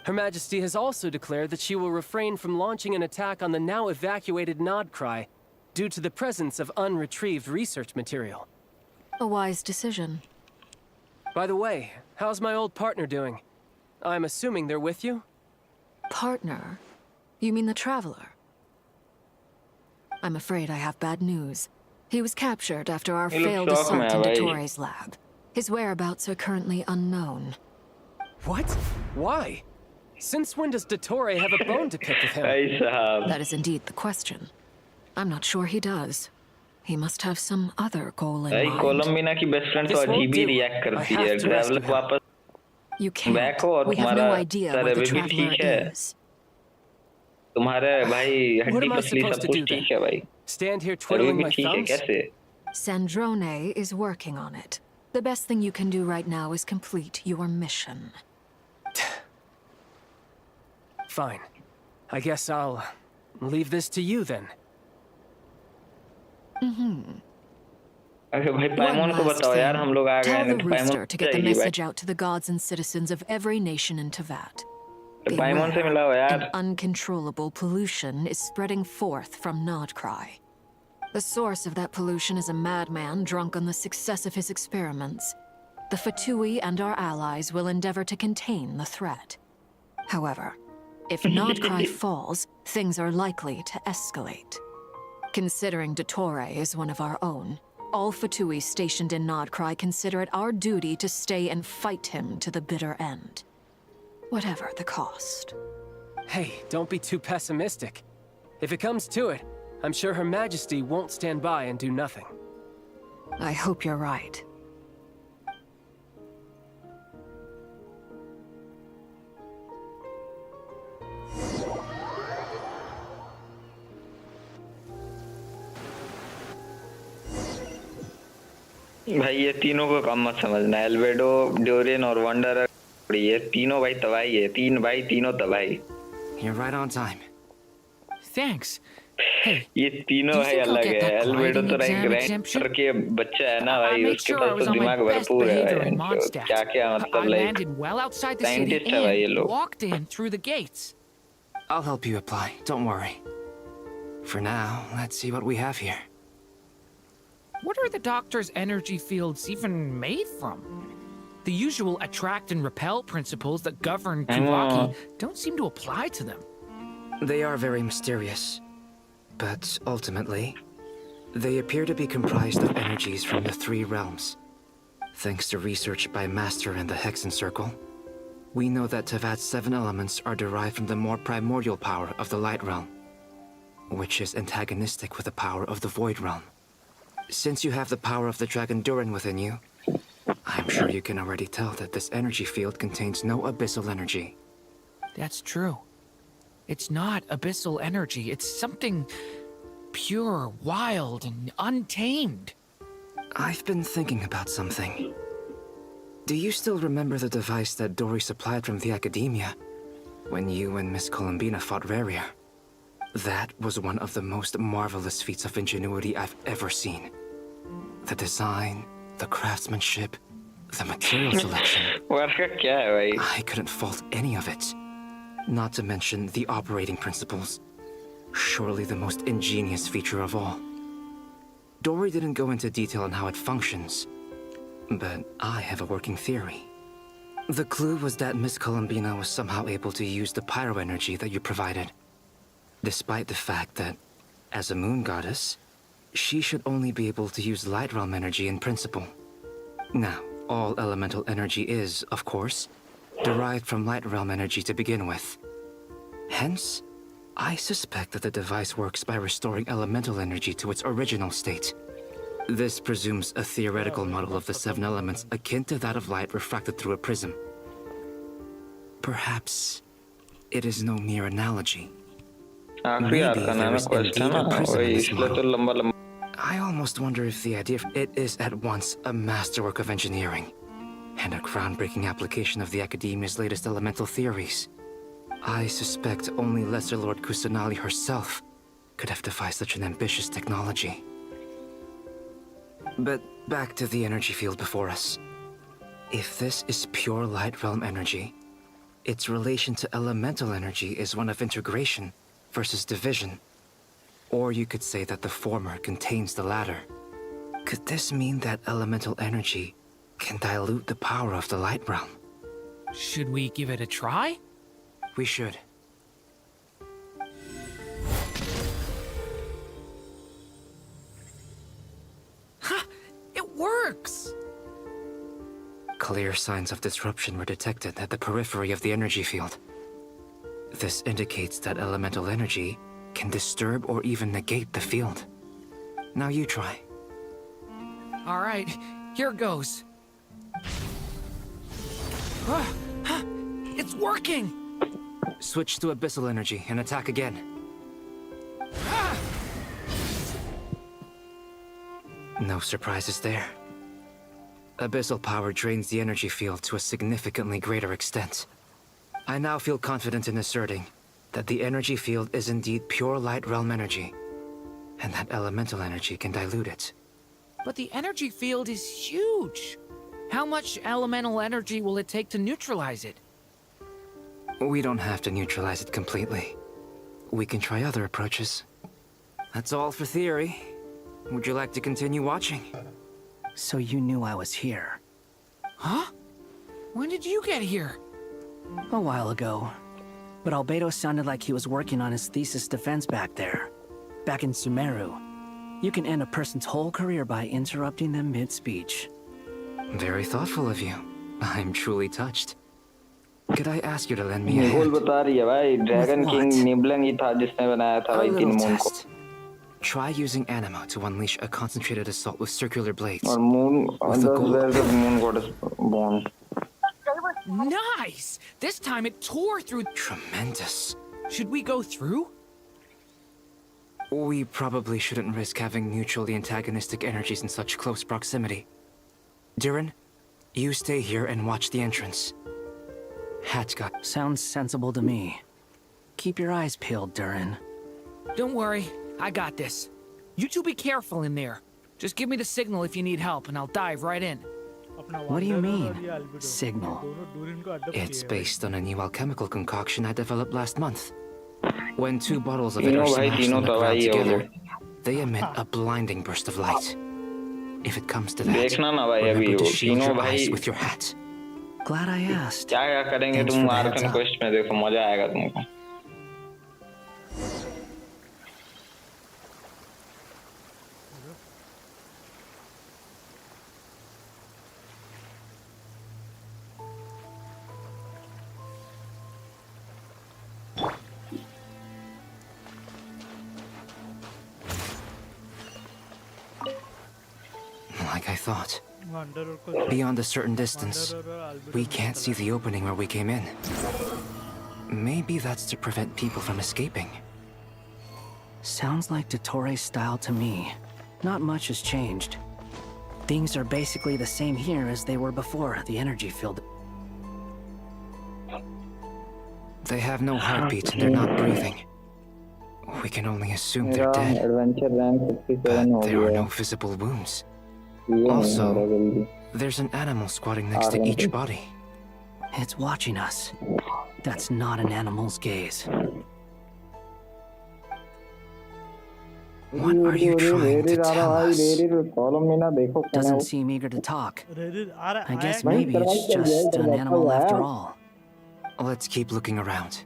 Her Majesty has also declared that she will refrain from launching an attack on the now evacuated Nodcry due to the presence of unretrieved research material. A wise decision. By the way, how's my old partner doing? I'm assuming they're with you? Partner? You mean the Traveler? I'm afraid I have bad news. He was captured after our failed assault in Dottore's lab. His whereabouts are currently unknown. What? Why? Since when does Dottore have a bone to pick with him? That is indeed the question. I'm not sure he does. He must have some other goal in mind. कोलंबिना की best friend तो अजीब ही react करती है traveller वापस You can't. Back हो और We have तुम्हारा no idea sir what the अभी भी traveler ठीक है is. तुम्हारे भाई What हड्डी am I पसली supposed सब to do कुछ then? ठीक है भाई Stand here अभी twiddling भी my ठीक है thumbs? कैसे Sandrone is working on it. The best thing you can do right now is complete your mission. Fine. I guess I'll leave this to you then. अरे भाई पाइमोन को बताओ यार हम लोग आ गए Tell हैं the तो पाइमोन rooster to get the जाएगी भाई message out to the gods and citizens of every nation in Tevat. तो पाइमोन से मिलाओ An यार uncontrollable pollution is spreading forth from Nodcry. The source of that pollution is a madman drunk on the success of his experiments. The Fatui and our allies will endeavor to contain the threat. However, if Nodcry falls, things are likely to escalate. Considering Dottore is one of our own, all Fatui stationed in Nodcry consider it our duty to stay and fight him to the bitter end. Whatever the cost. Hey, don't be too pessimistic. If it comes to it, I'm sure Her Majesty won't stand by and do nothing. I hope you're right. भाई ये तीनों को कम मत समझना albedo durian और wonder ये तीनों भाई तबाही है तीन भाई तीनों तबाही You're right on time. Thanks. Hey, ये तीनों do you भाई think I'll अलग get है that एल्बेडो gliding तो exam रैंक exemption? के बच्चा है ना I भाई made उसके sure I पास was तो on my दिमाग best भरपूर है behavior भाई in Mondstadt. क्या क्या I मतलब like landed well outside the city scientist है भाई ये and लोग walked in through the gates. I'll help you apply, don't worry. For now, let's see what we have here. What are the doctor's energy fields even made from? The usual attract and repel principles that govern Kuvaki don't seem to apply to them. They are very mysterious, but ultimately, they appear to be comprised of energies from the three realms. Thanks to research by Master and the Hexen Circle, we know that Tevat's 7 elements are derived from the more primordial power of the Light Realm, which is antagonistic with the power of the Void Realm. Since you have the power of the Dragon Durin within you, I'm sure you can already tell that this energy field contains no abyssal energy. That's true. It's not abyssal energy. It's something pure, wild, and untamed. I've been thinking about something. Do you still remember the device that Dory supplied from the Academia when you and Miss Columbina fought Raria? That was one of the most marvelous feats of ingenuity I've ever seen. The design, the craftsmanship, the material selection. I couldn't fault any of it. Not to mention the operating principles. Surely the most ingenious feature of all. Dory didn't go into detail on how it functions, but I have a working theory. The clue was that Miss Columbina was somehow able to use the pyro energy that you provided, despite the fact that, as a moon goddess, she should only be able to use Light Realm energy in principle. Now, all elemental energy is, of course, derived from Light Realm energy to begin with. Hence, I suspect that the device works by restoring elemental energy to its original state. This presumes a theoretical model of the 7 elements akin to that of light refracted through a prism. Perhaps it is no mere analogy. Maybe there is indeed a prism in this model. I almost wonder if the idea it is at once a masterwork of engineering and a groundbreaking application of the Academia's latest elemental theories. I suspect only Lesser Lord Kusanali herself could have devised such an ambitious technology. But back to the energy field before us. If this is pure Light Realm energy, its relation to elemental energy is one of integration versus division. Or you could say that the former contains the latter. Could this mean that elemental energy can dilute the power of the Light Realm? Should we give it a try? We should. Ha! It works! Clear signs of disruption were detected at the periphery of the energy field. This indicates that elemental energy can disturb or even negate the field. Now you try. All right, here goes. It's working! Switch to abyssal energy and attack again. No surprises there. Abyssal power drains the energy field to a significantly greater extent. I now feel confident in asserting that the energy field is indeed pure light realm energy, and that elemental energy can dilute it. But the energy field is huge. How much elemental energy will it take to neutralize it? We don't have to neutralize it completely. We can try other approaches. That's all for theory. Would you like to continue watching? So you knew I was here? Huh? When did you get here? A while ago. But Albedo sounded like he was working on his thesis defense back there. Back in Sumeru. You can end a person's whole career by interrupting them mid-speech. Very thoughtful of you. I'm truly touched. Could I ask you to lend me a निगोल hand? बता रही है भाई dragon king निबलन ही था जिसने बनाया था A भाई little 3 moon को test. Try using Animo to unleash a concentrated assault with circular blades. और moon With the that's goal- where the moon got its bond. Nice! This time it tore through. Tremendous. Should we go through? We probably shouldn't risk having mutually antagonistic energies in such close proximity. Durin, you stay here and watch the entrance. Hatchgut. Sounds sensible to me. Keep your eyes peeled, Durin. Don't worry, I got this. You two be careful in there. Just give me the signal if you need help, and I'll dive right in. What do you mean, signal? It's based on a new alchemical concoction I developed last month. When 2 bottles of it तीनों are भाई smashed तीनों on the ground दवाई है वो together, they emit a blinding burst of light. If it comes to that, देखना ना भाई अभी remember to वो shield तीनों your eyes भाई with your hat. Glad I asked. क्या क्या करेंगे Thanks तुम for the heads Arkan up. Quest में देखो मजा आएगा तुमको Like I thought. Beyond a certain distance, we can't see the opening where we came in. Maybe that's to prevent people from escaping. Sounds like Dottore style to me. Not much has changed. Things are basically the same here as they were before the energy field. They have no heartbeat and they're not breathing. We can only assume they're dead. Adventure rank 57 But हो there are गया no visible wounds. ये नहीं हो रहा Also, जल्दी there's an animal squatting next to each body. It's watching us. That's not an animal's gaze. What are you trying to tell us? Column में ना देखो कौन है Doesn't वो seem eager to talk. I guess भाई maybe it's दरवाजा just दिया an है, animal दरवाजा after है। all. Let's keep looking around.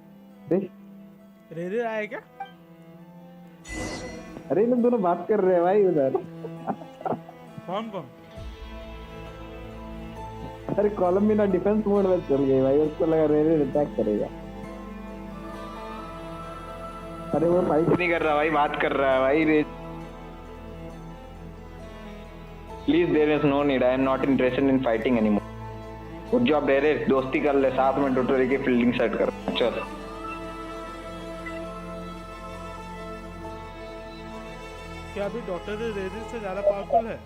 रेरे आया क्या? अरे ये लोग दोनों बात कर रहे हैं भाई उधर कौन कौन? अरे कॉलम में ना डिफेंस मोड में चल गई भाई उसको लगा रेरे अटैक करेगा अरे वो फाइट नहीं कर रहा भाई बात कर रहा है भाई रे please there is no need I am not interested in fighting anymore उठ जाओ रेरे दोस्ती कर ले साथ में डोटोरी की फील्डिंग सेट कर चल क्या अभी डॉक्टर रेरे से ज्यादा पावरफुल है?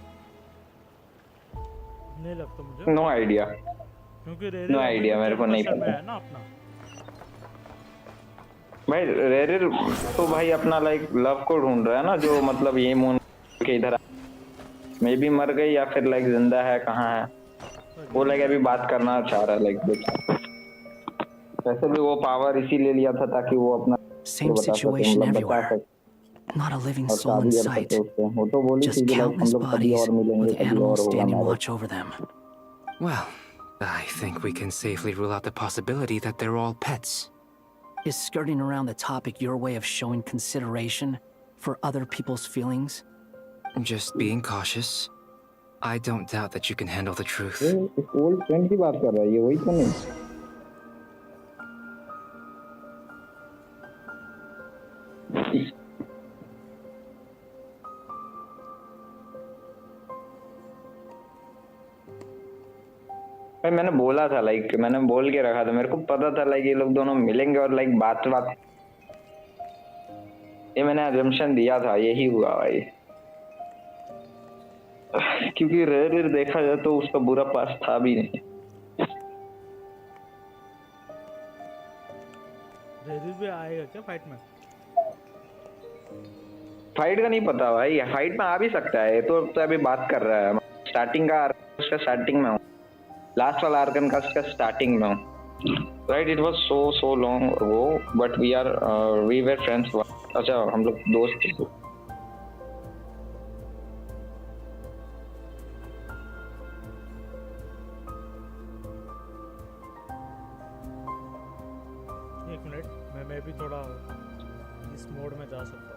नहीं लगता मुझे। नो आइडिया क्योंकि रेरे नो आइडिया मेरे को नहीं में पता है ना अपना। भाई रेरे तो भाई अपना लाइक लव को ढूंढ रहा है ना जो मतलब ये मून के इधर मे भी मर गई या फिर लाइक जिंदा है कहाँ है वो लाइक अभी बात करना चाह रहा है लाइक वैसे भी वो पावर इसीलिए लिया था ताकि वो अपना Same situation everywhere. Not a living soul in sight. Just countless bodies with animals standing watch over them. Well, I think we can safely rule out the possibility that they're all pets. Is skirting around the topic your way of showing consideration for other people's feelings? Just being cautious. I don't doubt that you can handle the truth. इस old friend की बात कर रहा है ये, वही तो नहीं? भाई मैंने बोला था, लाइक मैंने बोल के रखा था, मेरे को पता था लाइक ये लोग दोनों मिलेंगे और लाइक बात बात, ये मैंने अजम्पशन दिया था, यही हुआ भाई। क्योंकि रेयर देखा जाए तो उसका बुरा पास था भी नहीं। रेयर भी आएगा क्या फाइट में? फाइट का नहीं पता भाई, फाइट में आ भी सकता है, तो अभी बात कर रहा है। स्टार्टिंग का उसका स्टार्टिंग में हूँ, लास्ट वाला आर्कन का उसका स्टार्टिंग में हूँ। Right, it was so long वो, बट वी वर फ्रेंड्स। अच्छा हम लोग दोस्त थे। एक मिनट, मैं भी थोड़ा इस मोड में जा सकता हूँ।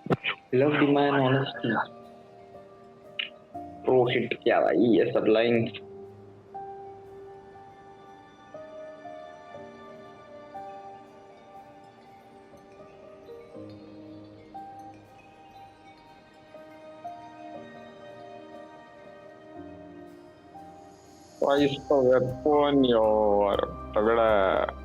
Love, demand, honesty. Oh shit, क्या भाई ये सब लाइन. इसका वेपन यार तगड़ा है.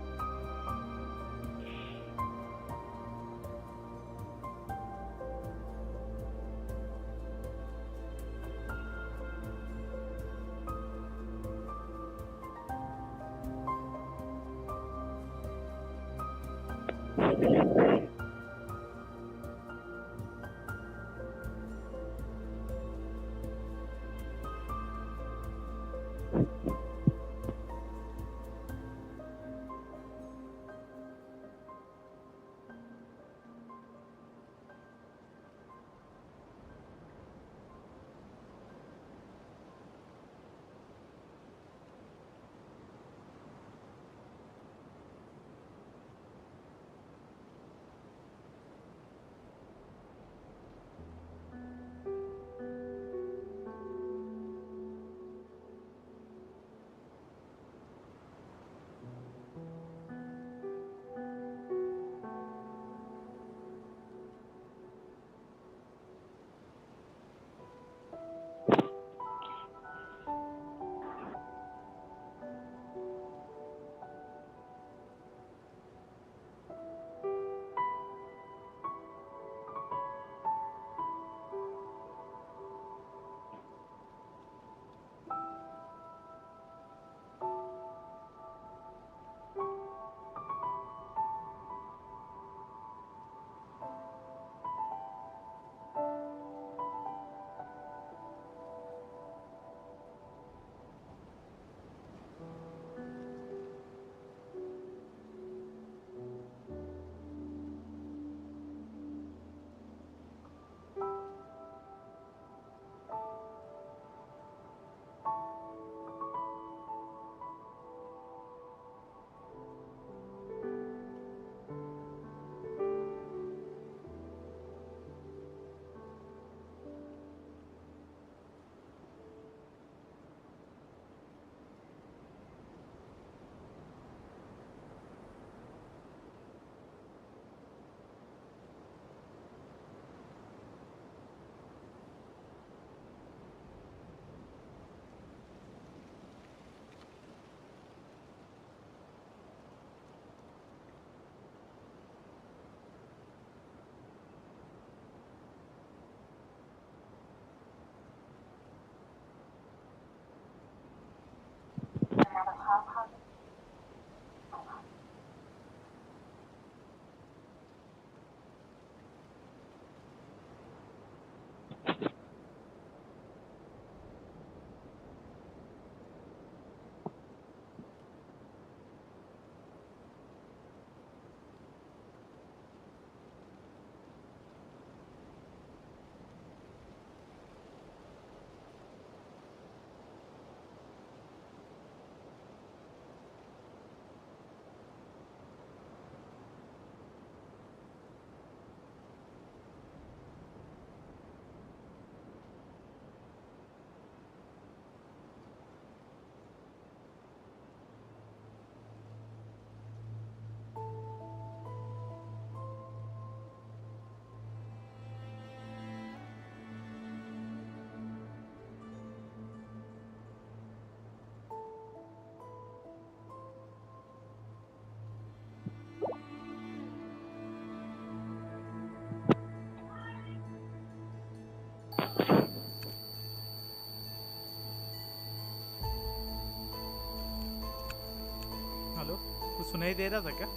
हेलो, कुछ सुनाई दे रहा था क्या?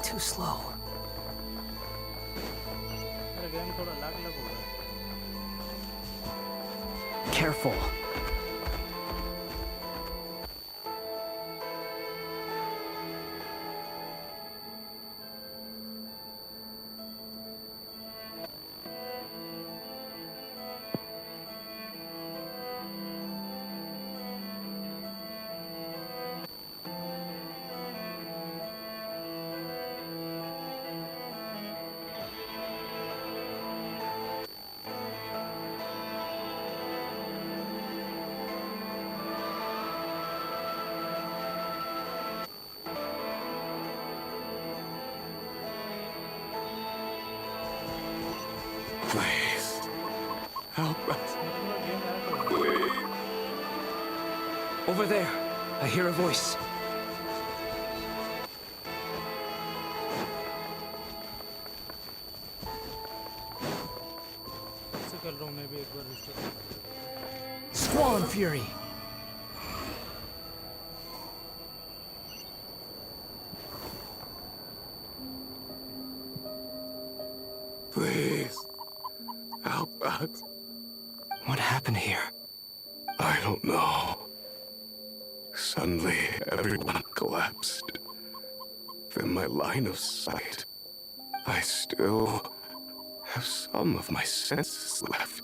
Too slow. मेरा गेम थोड़ा लैग हो रहा है. Careful. Help us. Please. Over there. I hear a voice. Squall Fury. Please. Help us. What happened here? I don't know. Suddenly, everyone collapsed. Then my line of sight. I still have some of my senses left.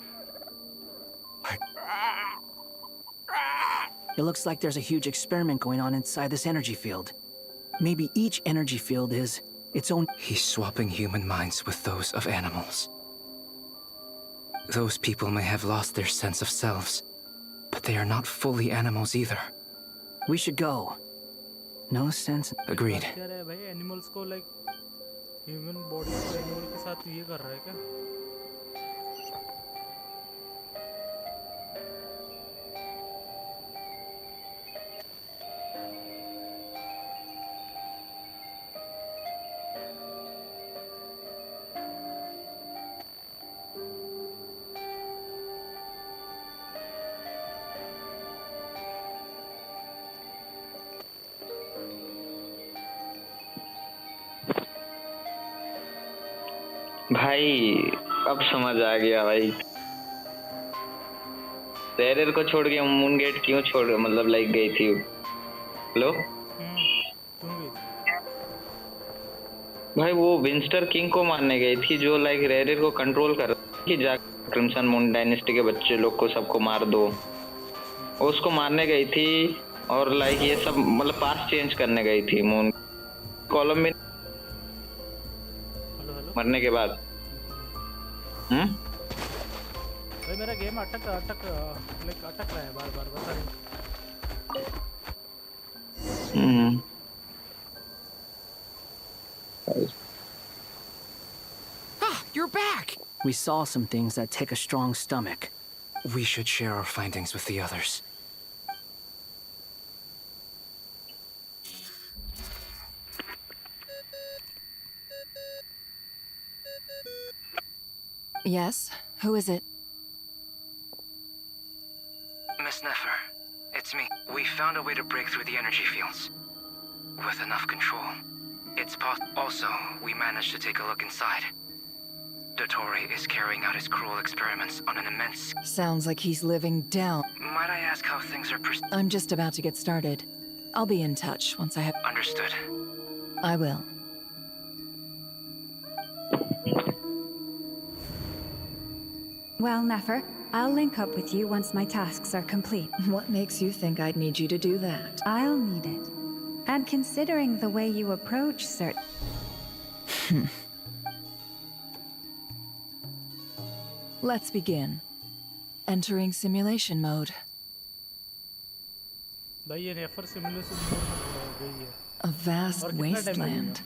It looks like there's a huge experiment going on inside this energy field. Maybe each energy field is its own. He's swapping human minds with those of animals. Those people may have lost their sense of selves, but they are not fully animals either. We should go. No sense. Agreed. क्या रहा है भाई animals को like human body को animal के साथ ये कर रहा है क्या? भाई अब समझ आ गया भाई। रेयर को छोड़ के मून गेट क्यों छोड़ मतलब लाइक गई थी। हेलो भाई, वो विंस्टर किंग को मारने गई थी जो लाइक रेयर को कंट्रोल कर रहा कि जा क्रिम्सन मून डायनेस्टी के बच्चे लोग को सबको मार दो। वो उसको मारने गई थी और लाइक ये सब मतलब पास चेंज करने गई थी मून कॉलम में मरने के बाद। भाई मेरा गेम अटक रहा है बार बार बता रही। You're back! We saw some things that take a strong stomach. We should share our findings with the others. Yes? Who is it? Miss Nefer, it's me. We found a way to break through the energy fields. With enough control. It's possible. Also, we managed to take a look inside. Dottore is carrying out his cruel experiments on an immense... Sounds like he's living down. Might I ask how things are I'm just about to get started. I'll be in touch once I have... Understood. I will. Well, Nefer, I'll link up with you once my tasks are complete. What makes you think I'd need you to do that? I'll need it. And considering the way you approach certain... Let's begin. Entering simulation mode. भाई ये नेफर simulation mode में गई है। A vast wasteland.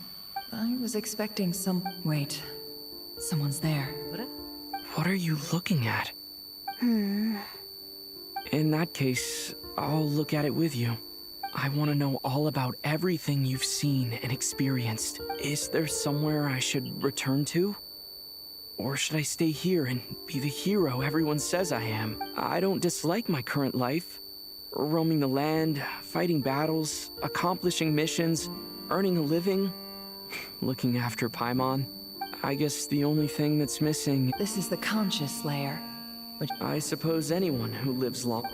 I was expecting some... Wait. Someone's there. What are you looking at? In that case, I'll look at it with you. I want to know all about everything you've seen and experienced. Is there somewhere I should return to? Or should I stay here and be the hero everyone says I am? I don't dislike my current life. Roaming the land, fighting battles, accomplishing missions, earning a living, looking after Paimon. I guess the only thing that's missing... This is the conscious layer, which... I suppose anyone who lives long...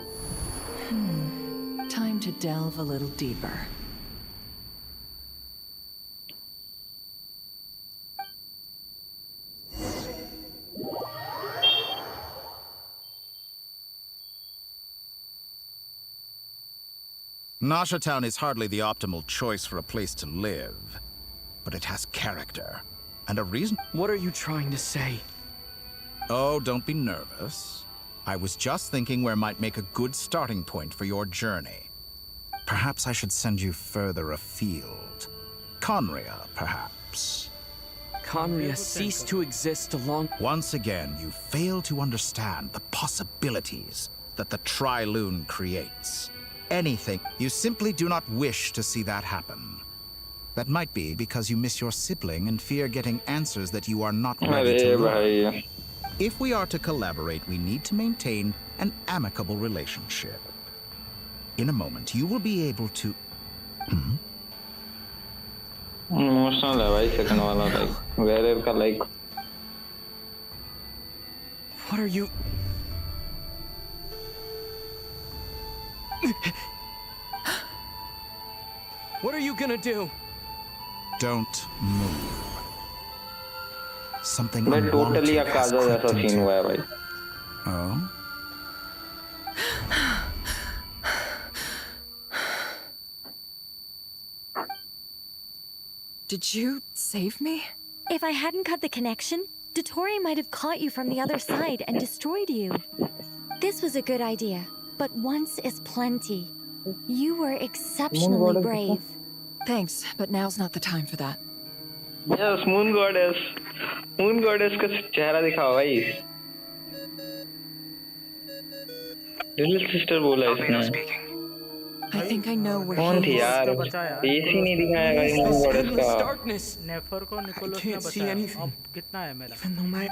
Time to delve a little deeper. Nasha Town is hardly the optimal choice for a place to live, but it has character. And a reason? What are you trying to say? Oh, don't be nervous. I was just thinking where might make a good starting point for your journey. Perhaps I should send you further afield. Conria, perhaps. Conria ceased to exist long. Once again, you fail to understand the possibilities that the Tri-Lune creates. Anything. You simply do not wish to see that happen. That might be because you miss your sibling and fear getting answers that you are not ready to learn. If we are to collaborate, we need to maintain an amicable relationship. In a moment, you will be able to... Emotional है भाई second वाला like where का like. What are you? What are you gonna do? Don't move. Something मैं unwanted totally has अकाजा crept जैसा into- scene हुआ है भाई. Oh? Did you save me? If I hadn't cut the connection, Dottore might have caught you from the other side and destroyed you. This was a good idea, but once is plenty. You were exceptionally brave. Thanks, but now's not the time for that. Yes, Moon Goddess. Moon Goddess का चेहरा दिखाओ भाई. Little sister बोला इसने. I think I know where कौन he थी is. यार? Face ही नहीं दिखाया गाइस Moon Goddess का. Darkness. नेफर को निकोलस ने can't see बताया. anything. अब कितना है मेरा? Even though my...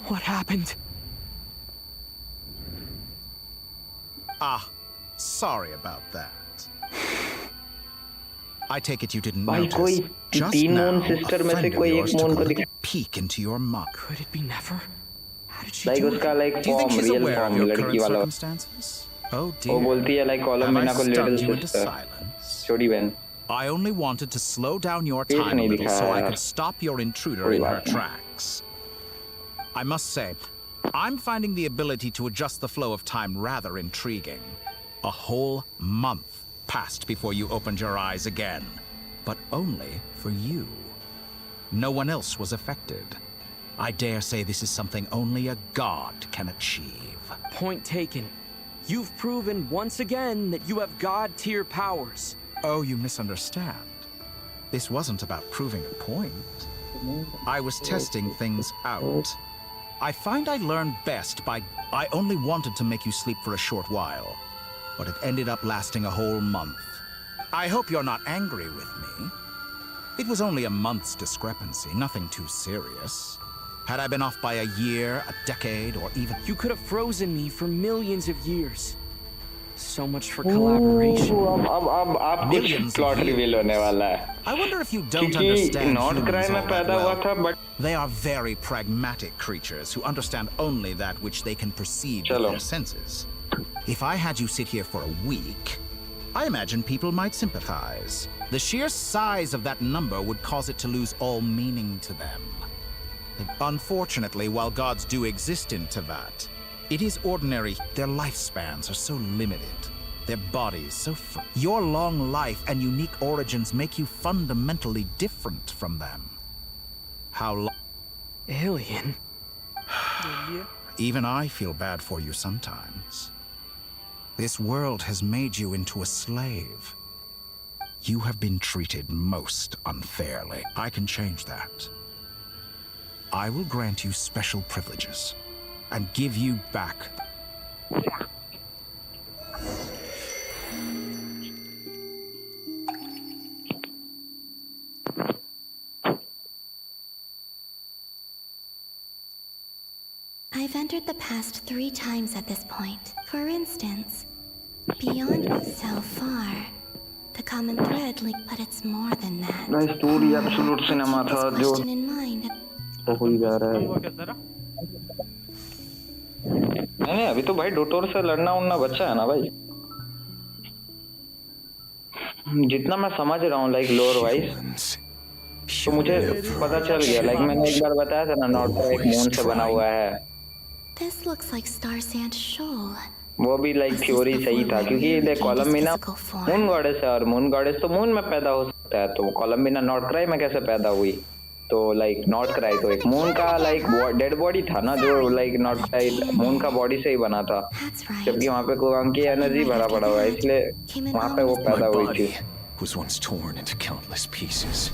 What happened? Ah, sorry about that. I take it you didn't भाई notice. कोई Just तीन now, moon a sister में से friend of कोई yours एक took moon a को little दिखा. peek into your mug. Could it be Nefer? How did she Like do it? उसका like Do you think form, she's real aware of form, your लड़की current वाला. circumstances? Oh वो dear. बोलती है like Have Columbina I को stunned little you into sister. silence? छोटी बहन. I only wanted to slow down your Face time a नहीं little so दिखाया I यार. could stop your intruder कोई in her बात नहीं. tracks. I must say, I'm finding the ability to adjust the flow of time rather intriguing. A whole month passed before you opened your eyes again, but only for you. No one else was affected. I dare say this is something only a god can achieve. Point taken. You've proven once again that you have god-tier powers. Oh, you misunderstand. This wasn't about proving a point. I was testing things out. I find I learned best by... I only wanted to make you sleep for a short while, but it ended up lasting a whole month. I hope you're not angry with me. It was only a month's discrepancy, nothing too serious. Had I been off by a year, a decade, or even... You could have frozen me for millions of years. So much for collaboration. अब कुछ Millions of plot years. reveal होने वाला है. I wonder if you don't क्योंकि understand North humans Cry में all that पैदा हुआ well. था, but They are very pragmatic creatures who understand only that which they can perceive with Chalo. their senses. If I had you sit here for a week, I imagine people might sympathize. The sheer size of that number would cause it to lose all meaning to them. Unfortunately, while gods do exist in Tevat, it is ordinary. Their lifespans are so limited. Their bodies so Your long life and unique origins make you fundamentally different from them. How long? Alien? Even I feel bad for you sometimes. This world has made you into a slave. You have been treated most unfairly. I can change that. I will grant you special privileges and give you back. I've entered the past 3 times at this point. For instance, beyond so far, the common thread link, but it's more than that. the story absolute cinema Keep था this जो question in mind. हो ही जा रहा है. नहीं अभी तो भाई डोटोर से लड़ना उड़ना बच्चा है ना भाई. जितना मैं समझ रहा हूँ लाइक लोर वाइज तो मुझे पता चल गया. लाइक मैंने एक बार बताया था ना नॉर्थ का एक मून से बना हुआ है. This looks like Star Sand Shoal. वो भी लाइक थ्योरी सही था क्योंकि देख कोलम्बिना मून गॉडेस है और मून गॉडेस तो मून में पैदा हो सकता है. तो कोलम्बिना नॉर्थ क्राई में कैसे पैदा हुई? तो लाइक नॉर्थ क्राई तो एक मून का लाइक डेड बॉडी था ना जो लाइक नॉर्थ क्राई मून का बॉडी से ही बना था जबकि वहाँ पे कुआंग की एनर्जी भरा पड़ा हुआ है इसलिए वहाँ पे वो पैदा हुई थी. Was once torn into countless pieces.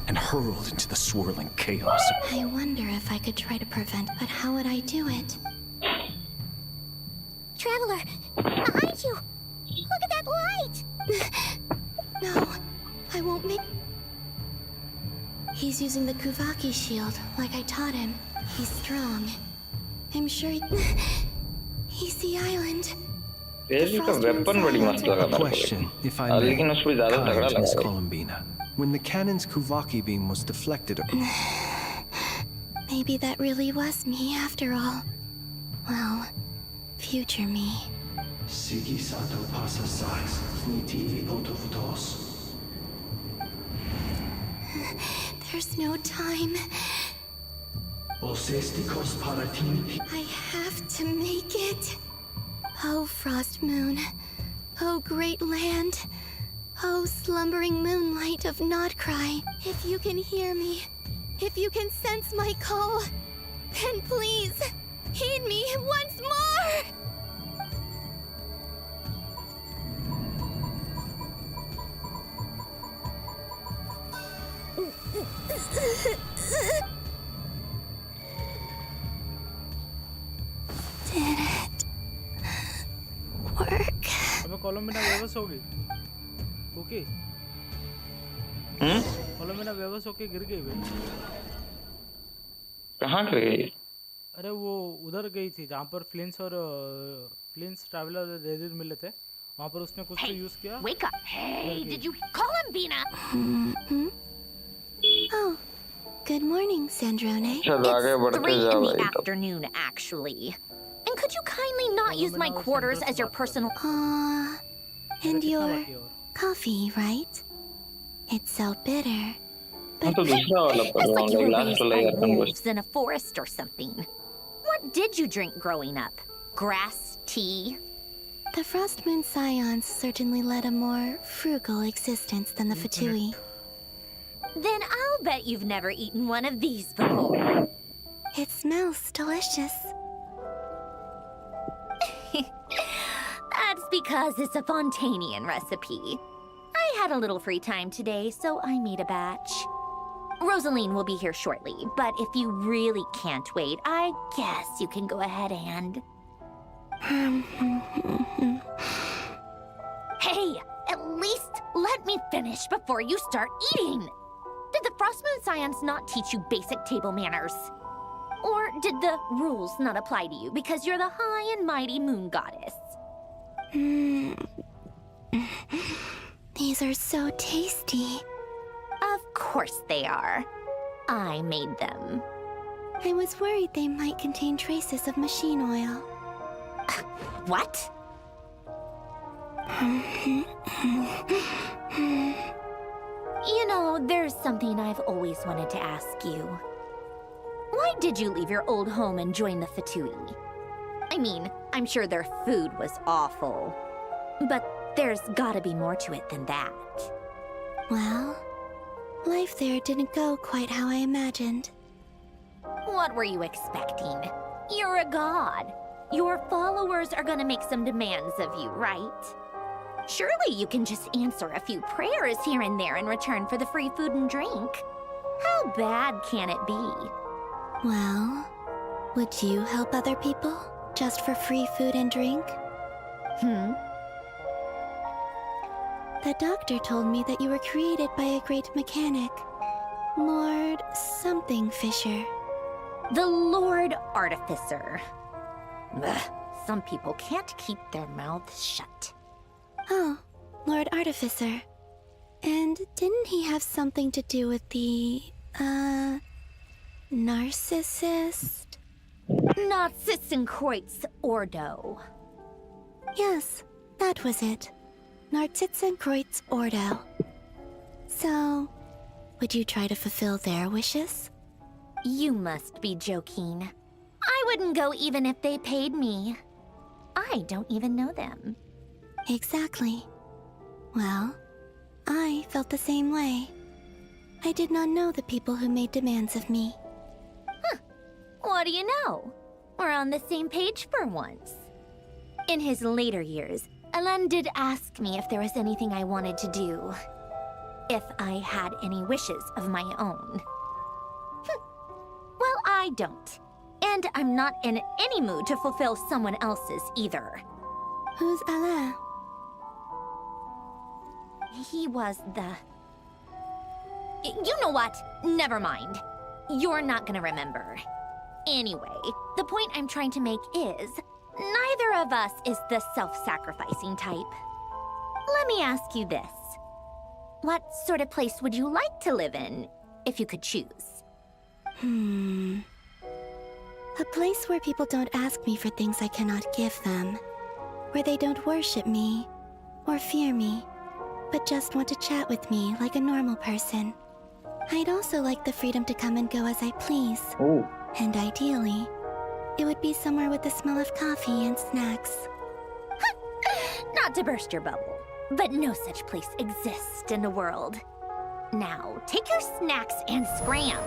and hurled into the swirling chaos. I wonder if I could try to prevent, but how would I do it? Traveler, behind you! Look at that light! No, I won't make... He's using the Kuvaki shield, like I taught him. He's strong. I'm sure he's the island. Question, if I may. Kind Miss Columbina. When the cannon's Kuvaki beam was deflected... Maybe that really was me after all. Well, future me. Sigi Sato pasa sais, niti otovutos. There's no time. I have to make it. Oh, Frost Moon. Oh, great land. Oh, slumbering moonlight of Nodcry. If you can hear me, if you can sense my call, then please, heed me once more! Did it work? अबे कोलंबिना बेबस हो गई। Okay. कोलंबिना बेबस होके गिर गई बे। कहाँ गिर गई? अरे वो उधर गई थी जहाँ पर फ्लिंस और फ्लिंस ट्रैवलर रेडियर मिले थे। वहाँ पर उसने कुछ तो यूज किया। Wake up! Hey, did you Columbina? Oh, good morning, Sandrone. It's 3 in the afternoon, actually. And could you kindly not use my quarters as your personal... And your coffee, right? It's so bitter. But it's like you were raised by wolves in a forest or something. What did you drink growing up? Grass tea? The Frost Moon Scions certainly led a more frugal existence than the Fatui. Then I'll bet you've never eaten one of these before. It smells delicious. That's because it's a Fontanian recipe. I had a little free time today, so I made a batch. Rosaline will be here shortly, but if you really can't wait, I guess you can go ahead and... Hey, at least let me finish before you start eating! Did the Frost Moon Scions not teach you basic table manners? Or did the rules not apply to you because you're the high and mighty moon goddess? These are so tasty. Of course they are. I made them. I was worried they might contain traces of machine oil. What? You know, there's something I've always wanted to ask you. Why did you leave your old home and join the Fatui? I mean, I'm sure their food was awful. But there's gotta be more to it than that. Well, life there didn't go quite how I imagined. What were you expecting? You're a god. Your followers are gonna make some demands of you, right? Surely you can just answer a few prayers here and there in return for the free food and drink. How bad can it be? Well, would you help other people just for free food and drink? The doctor told me that you were created by a great mechanic, Lord something Fisher. The Lord Artificer. Ugh, some people can't keep their mouths shut. Oh, Lord Artificer. And didn't he have something to do with the, narcissist? Narcissenkreuz Ordo. Yes, that was it. Narcissenkreuz Ordo. So, would you try to fulfill their wishes? You must be joking. I wouldn't go even if they paid me. I don't even know them. Exactly. Well, I felt the same way. I did not know the people who made demands of me. Huh. What do you know? We're on the same page for once. In his later years, Alan did ask me if there was anything I wanted to do. if I had any wishes of my own. Well, I don't. And I'm not in any mood to fulfill someone else's either. Who's Alain? He was the... You know what? Never mind. You're not gonna remember. Anyway, the point I'm trying to make is, neither of us is the self-sacrificing type. Let me ask you this. What sort of place would you like to live in, if you could choose? A place where people don't ask me for things I cannot give them. Where they don't worship me, or fear me, but just want to chat with me like a normal person. I'd also like the freedom to come and go as I please. Oh. And ideally, it would be somewhere with the smell of coffee and snacks. Not to burst your bubble, but no such place exists in the world. Now, take your snacks and scram.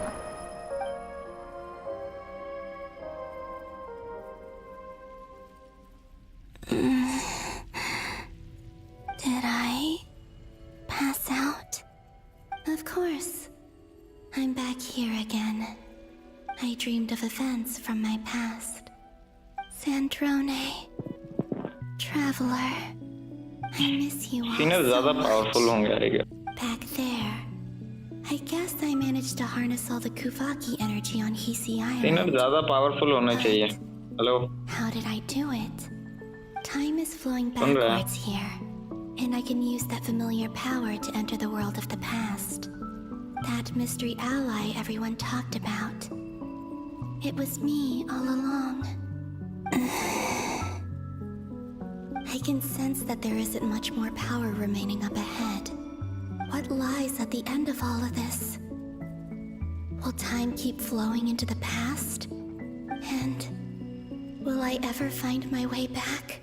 Did I pass out? Of course. I'm back here again. I dreamed of events from my past. Sandrone. Traveler. I miss you all सीनर so ज़्यादा much. Powerful होंगे आएगा. Back there. I guess I managed to harness all the Kuvaki energy on Hisi सीनर Island. ज़्यादा powerful होने चाहिए. Hello. How did I do it? Time is flowing सुन रहा है? backwards here, and I can use that familiar power to enter the world of the past. That mystery ally everyone talked about. It was me all along. I can sense that there isn't much more power remaining up ahead. What lies at the end of all of this? Will time keep flowing into the past? And will I ever find my way back?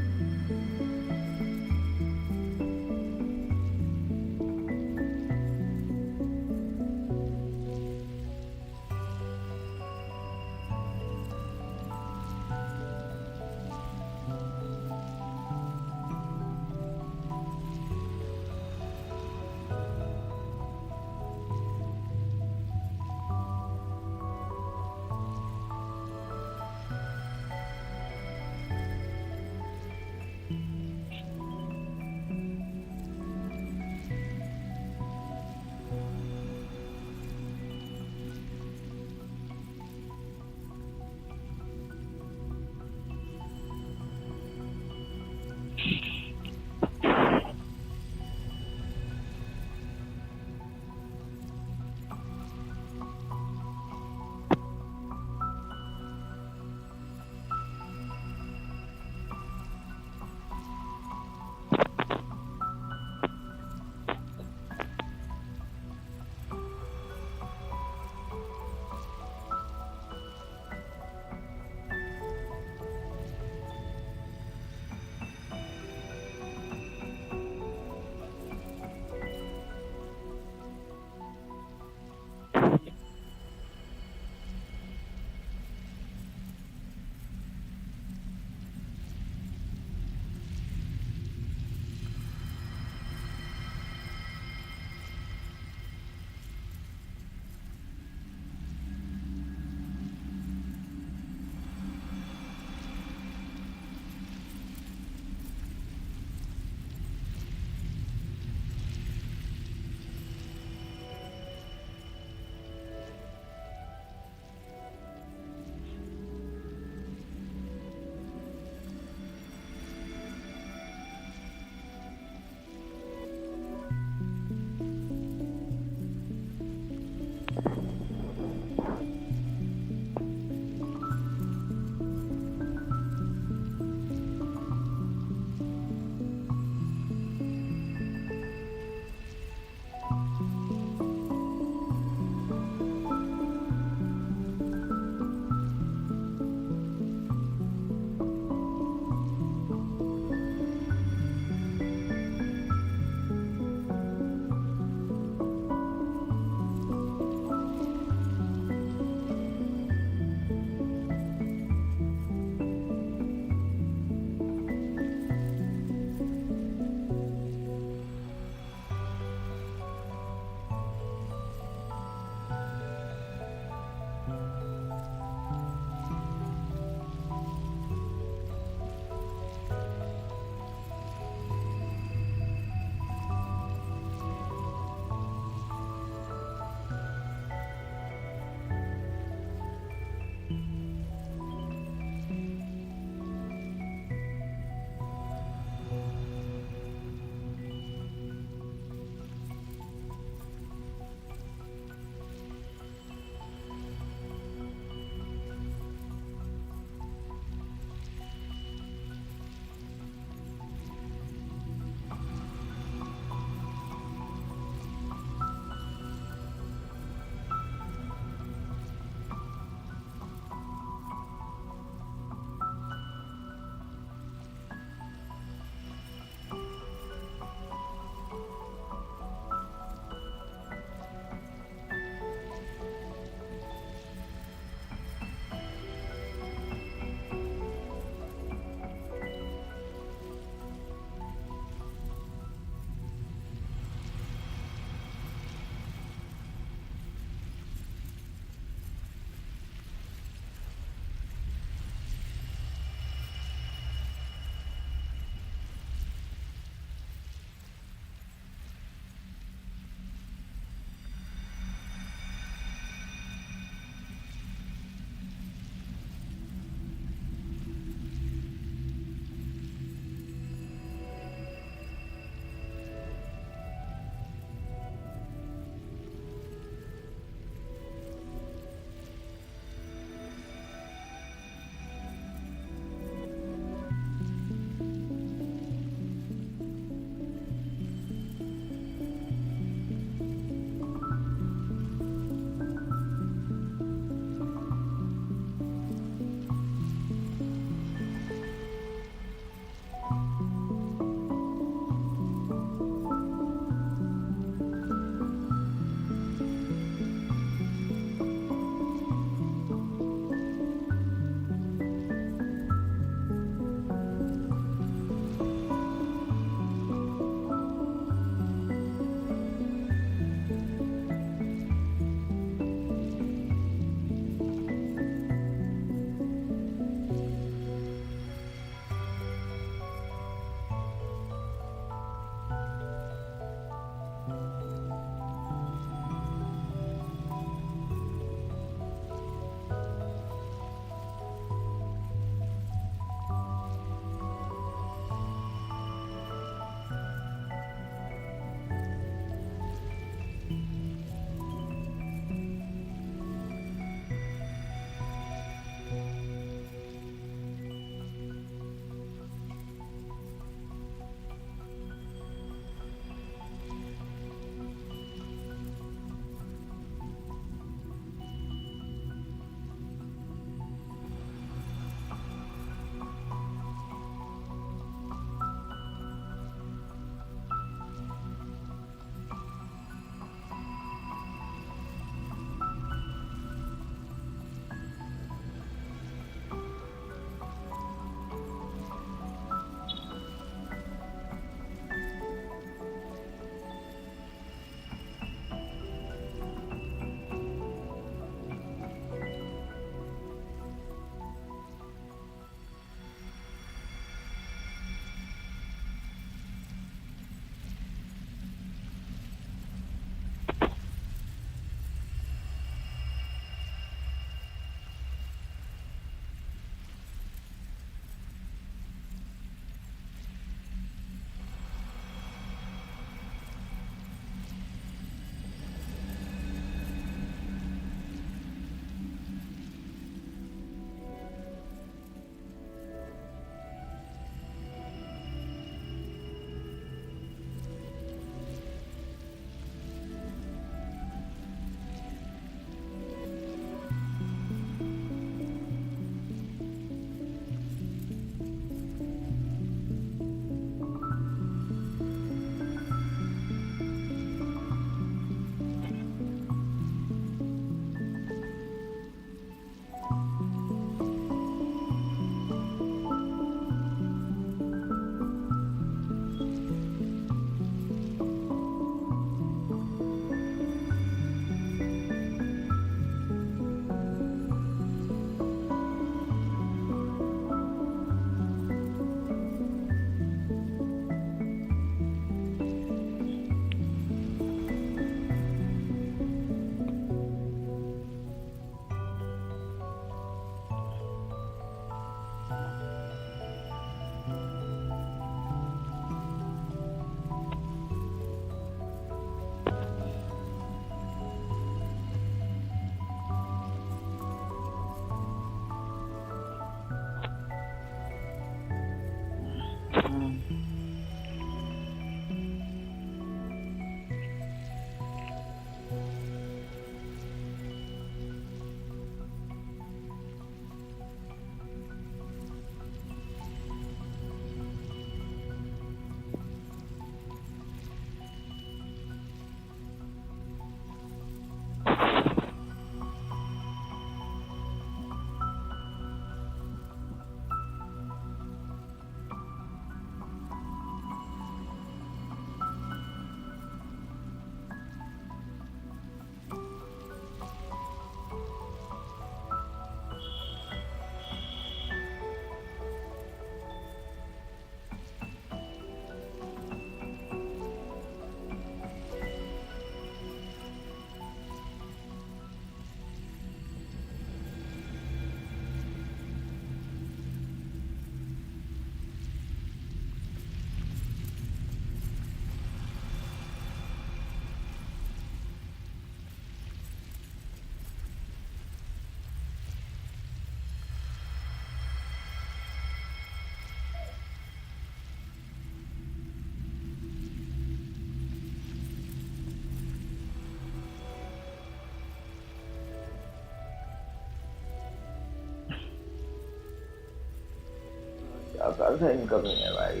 कैसा incoming है भाई।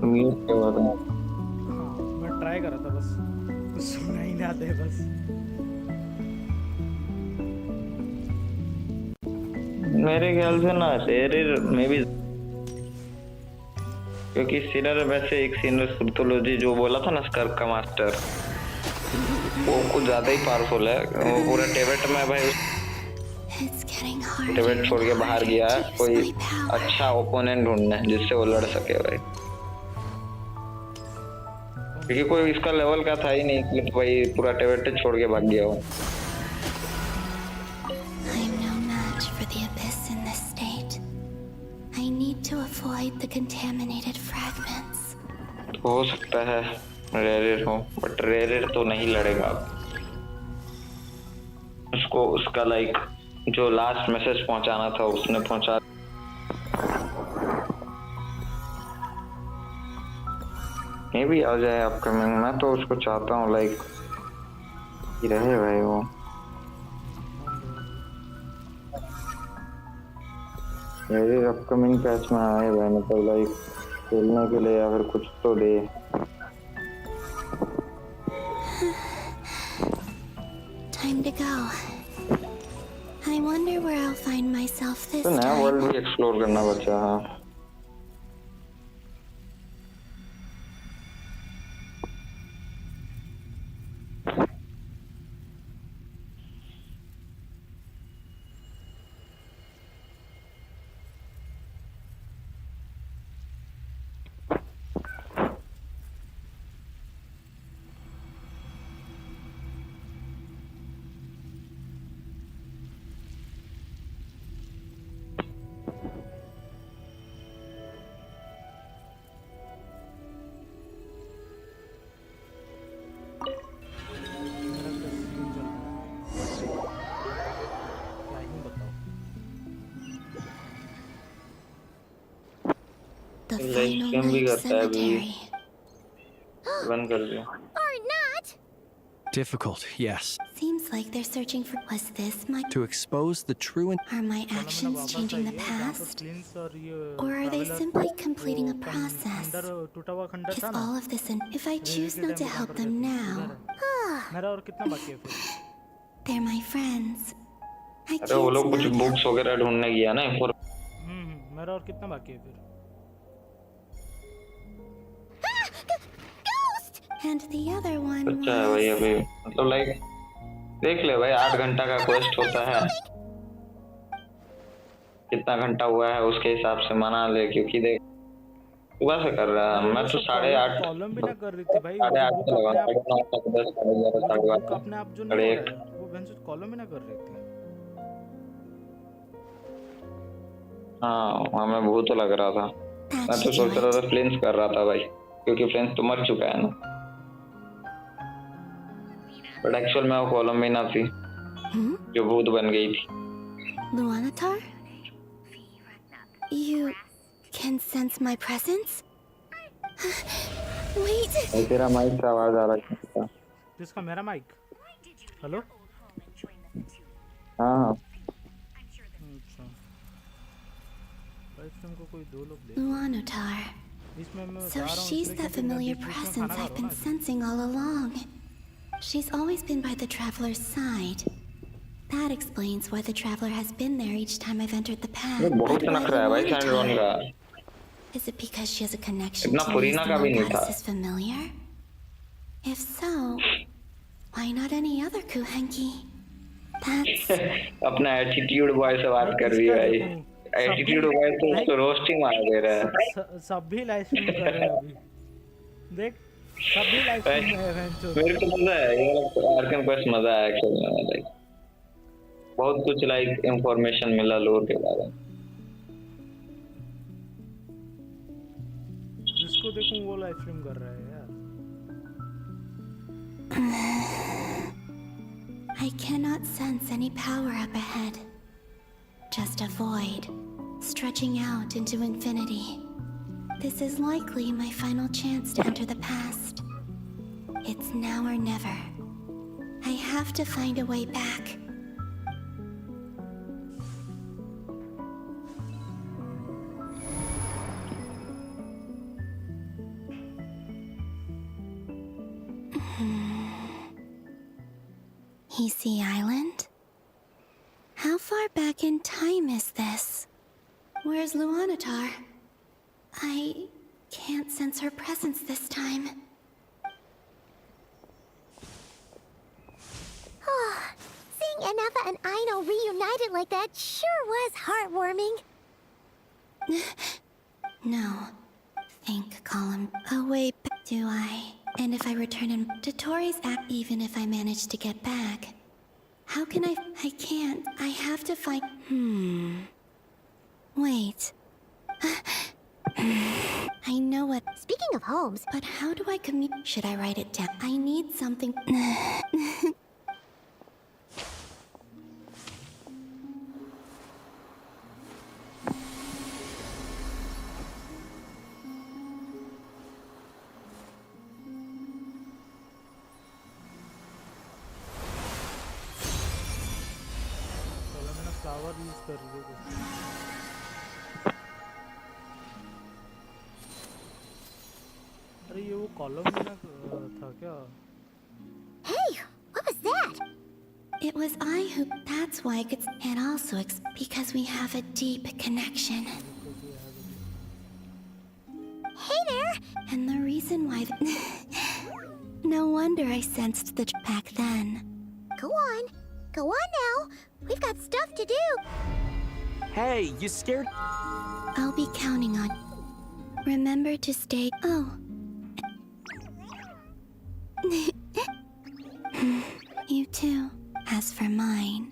Mute क्या हुआ था? हाँ मैं try कर रहा था बस, कुछ सुना ही नहीं आता है बस। मेरे ख्याल से ना टेरर में भी, क्योंकि सीनर वैसे एक सीनर सुर्तोलॉजी जो बोला था ना स्कर्क का मास्टर, वो कुछ ज्यादा ही पावरफुल है। वो पूरा टेबेट में भाई टेबेट छोड़ के बाहर गया है कोई अच्छा ओपोनेंट ढूंढने जिससे वो लड़ सके भाई, क्योंकि कोई इसका लेवल का था ही नहीं कि भाई पूरा टेबेट छोड़ के भाग गया हो। I'm no match for the abyss in this state. I need to avoid the contaminated fragments. हो सकता है रेरेर हो, बट रेरेर तो नहीं लड़ेगा। उसको उसका लाइक जो लास्ट मैसेज पहुंचाना था उसने पहुंचा। ये भी आ जाए अपकमिंग में, तो उसको चाहता हूँ लाइक ही रहे भाई वो। मेरे अपकमिंग पैच में आए भाई, मतलब लाइक खेलने के लिए या फिर कुछ तो दे। Time to go. I wonder where I'll find myself this तो नया time. वर्ल्ड भी एक्सप्लोर करना बचा। हाँ The लाइक final गेम भी night करता है अभी, cemetery. बंद कर दिया। Or not! Difficult, yes. Seems like they're searching for. Was this my? To expose the true Are my actions changing the past? Or are they simply completing a process? Is all of this an? If I choose not to help them now, मेरा और कितना बाकी है फिर? they're my friends. I अरे वो लोग can't कुछ not बुक्स वगैरह ढूंढने गया ना। मेरा और कितना बाकी है फिर? And the other one अच्छा है भाई अभी, मतलब लाइक देख ले भाई 8 घंटा का क्वेस्ट होता है, कितना घंटा हुआ है उसके हिसाब से मना ले, क्योंकि देख सुबह से कर रहा है। मैं तो 8:30 कॉलम भी ना कर रही थी भाई, 8:30 से लगा 9:30 तक 10 11:30 बुक अपने आप जो नहीं हो रहा है वो बेंच कॉलम भी ना कर रही थी। हाँ हमें भूत तो लग रहा था। मैं तो सोच रहा था फ्लेंस कर रहा था भाई, क्योंकि फ्लेंस तो मर चुका है ना, बट एक्चुअल में वो कॉलम में ना थी जो भूत बन गई थी। Luanatar? You can sense my presence? Wait! तेरा माइक से आवाज आ रहा है। किसका? मेरा माइक? हेलो? हाँ अच्छा भाई तुमको कोई दो लोग देख। Luanatar. So she's that familiar presence I've been sensing all along. She's always been by the Traveler's side. That explains why the Traveler has been there each time I've entered the path. बहुत नखरा है भाई सैंडरॉन का। Is it because she has a connection इतना to फुरीना का भी the नहीं था। goddess is familiar? If so, why not any other Kuhenki? That's अपना एटीट्यूड बॉय से बात कर रही है भाई। एटीट्यूड बॉय तो उसको रोस्टिंग मार दे रहा है। सब भी लाइव स्ट्रीम कर रहे हैं अभी, देख सब भी लाइव स्ट्रीम में है। मेरे को मजा है, ये वाला आर्कन क्वेस्ट मजा आया खेलने में। लाइक बहुत कुछ लाइक इंफॉर्मेशन मिला लोर के बारे में। जिसको देखूं वो लाइव स्ट्रीम कर रहा है यार। I cannot sense any power up ahead. Just a void, stretching out into infinity. This is likely my final chance to enter the past. It's now or never. I have to find a way back. Easy Island? How far back in time is this? Where's Luanatar? I can't sense her presence this time. Seeing Enefa and Aino reunited like that sure was heartwarming. No. Think, Column. Away do I? And if I return in to Tori's act, even if I manage to get back, how can I can't. I have to find. Wait. I know what. Speaking of homes, but how do I commute? Should I write it down? I need something. Flower use कर रही है। अरे ये वो column में ना था क्या? Hey, what was that? It was I who. That's why I could. And also because we have a deep connection. Hey there! And the reason why. No wonder I sensed the back then. Go on. Go on now. We've got stuff to do. Hey, you scared? I'll be counting on. Remember to stay. Oh. You too. As for mine.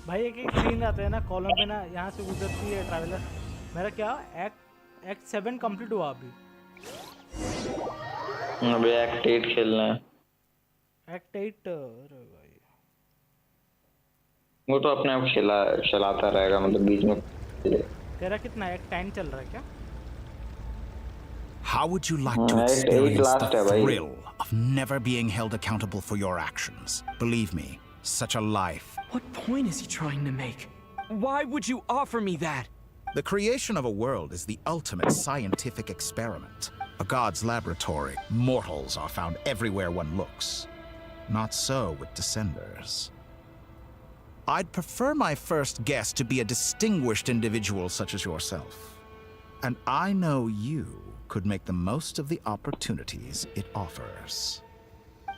भाई एक एक scene आते हैं ना column पे ना, यहाँ से गुजरती है ट्रैवलर। मेरा क्या एक्ट 7 कंप्लीट हुआ अभी। अभी एक्ट 8 खेलना है। एक्ट 8 अरे भाई वो तो अपने आप चलाता रहेगा, मतलब बीच में। तेरा कितना एक्ट 10 चल रहा है क्या? How would you like to experience the thrill of never being held accountable for your actions? Believe me, such a life. What point is he trying to make? Why would you offer me that? The creation of a world is the ultimate scientific experiment. A god's laboratory. Mortals are found everywhere one looks. Not so with Descenders. I'd prefer my first guest to be a distinguished individual such as yourself. And I know you could make the most of the opportunities it offers.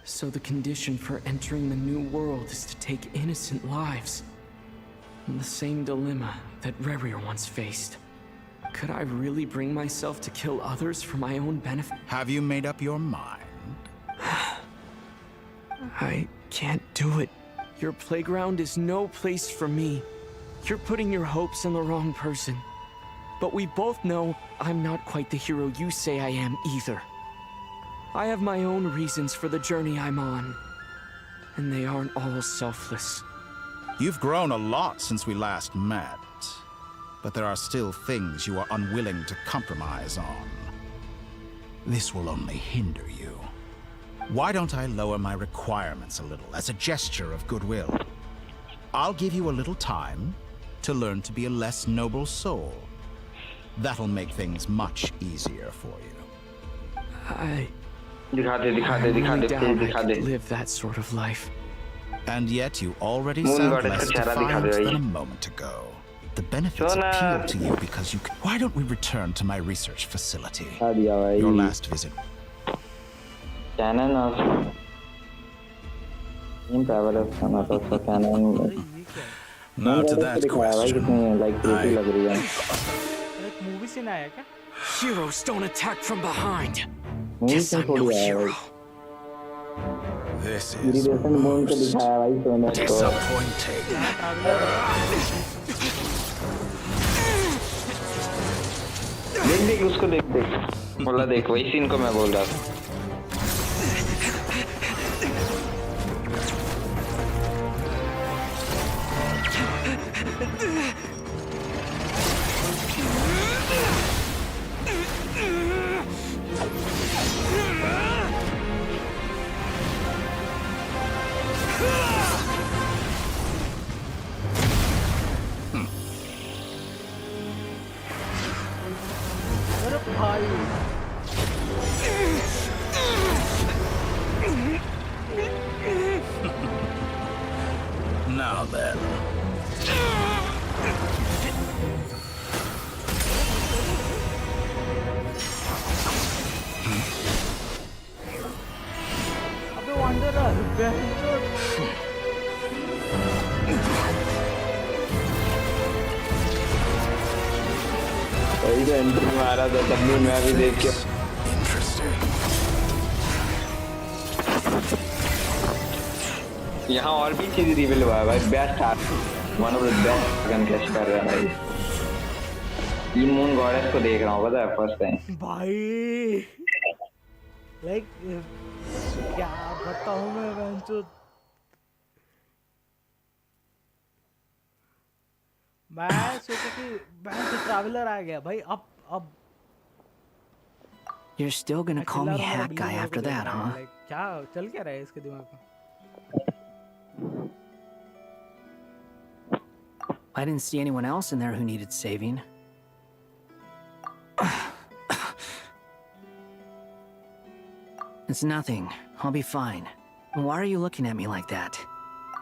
So the condition for entering the new world is to take innocent lives. The same dilemma that Rerir once faced. Could I really bring myself to kill others for my own benefit? Have you made up your mind? I can't do it. Your playground is no place for me. You're putting your hopes in the wrong person. But we both know I'm not quite the hero you say I am either. I have my own reasons for the journey I'm on. And they aren't all selfless. You've grown a lot since we last met. But there are still things you are unwilling to compromise on. This will only hinder you. Why don't I lower my requirements a little as a gesture of goodwill? I'll give you a little time to learn to be a less noble soul. That'll make things much easier for you. I really doubt I could live that sort of life. And yet you already sound less defiant than a moment ago. The benefits appeal to you because you can. Why don't we return to my research facility? Your last visit. Canon of Now to that question. Movie scene आया क्या? Heroes don't attack from behind. Guess I'm no hero. This is most disappointing. देख उसको देख बोला देख वही scene को मैं बोल रहा था Now then. अबे wanderer वही तो एंट्री मारा था तब भी मैं भी देख के यहाँ और भी चीज रिवील हुआ है भाई best one of the best gun catch कर रहा है भाई तीन मून गॉडेस को देख रहा हूँ पता है फर्स्ट टाइम भाई लाइक क्या बताऊं मैं बहनचोद मैं सोचा कि बहन तो ट्रैवलर आ गया भाई अब You're still gonna call me Hat Guy after that, huh? क्या चल क्या रहा है इसके दिमाग में I didn't see anyone else in there who needed saving. It's nothing. I'll be fine. Why are you looking at me like that?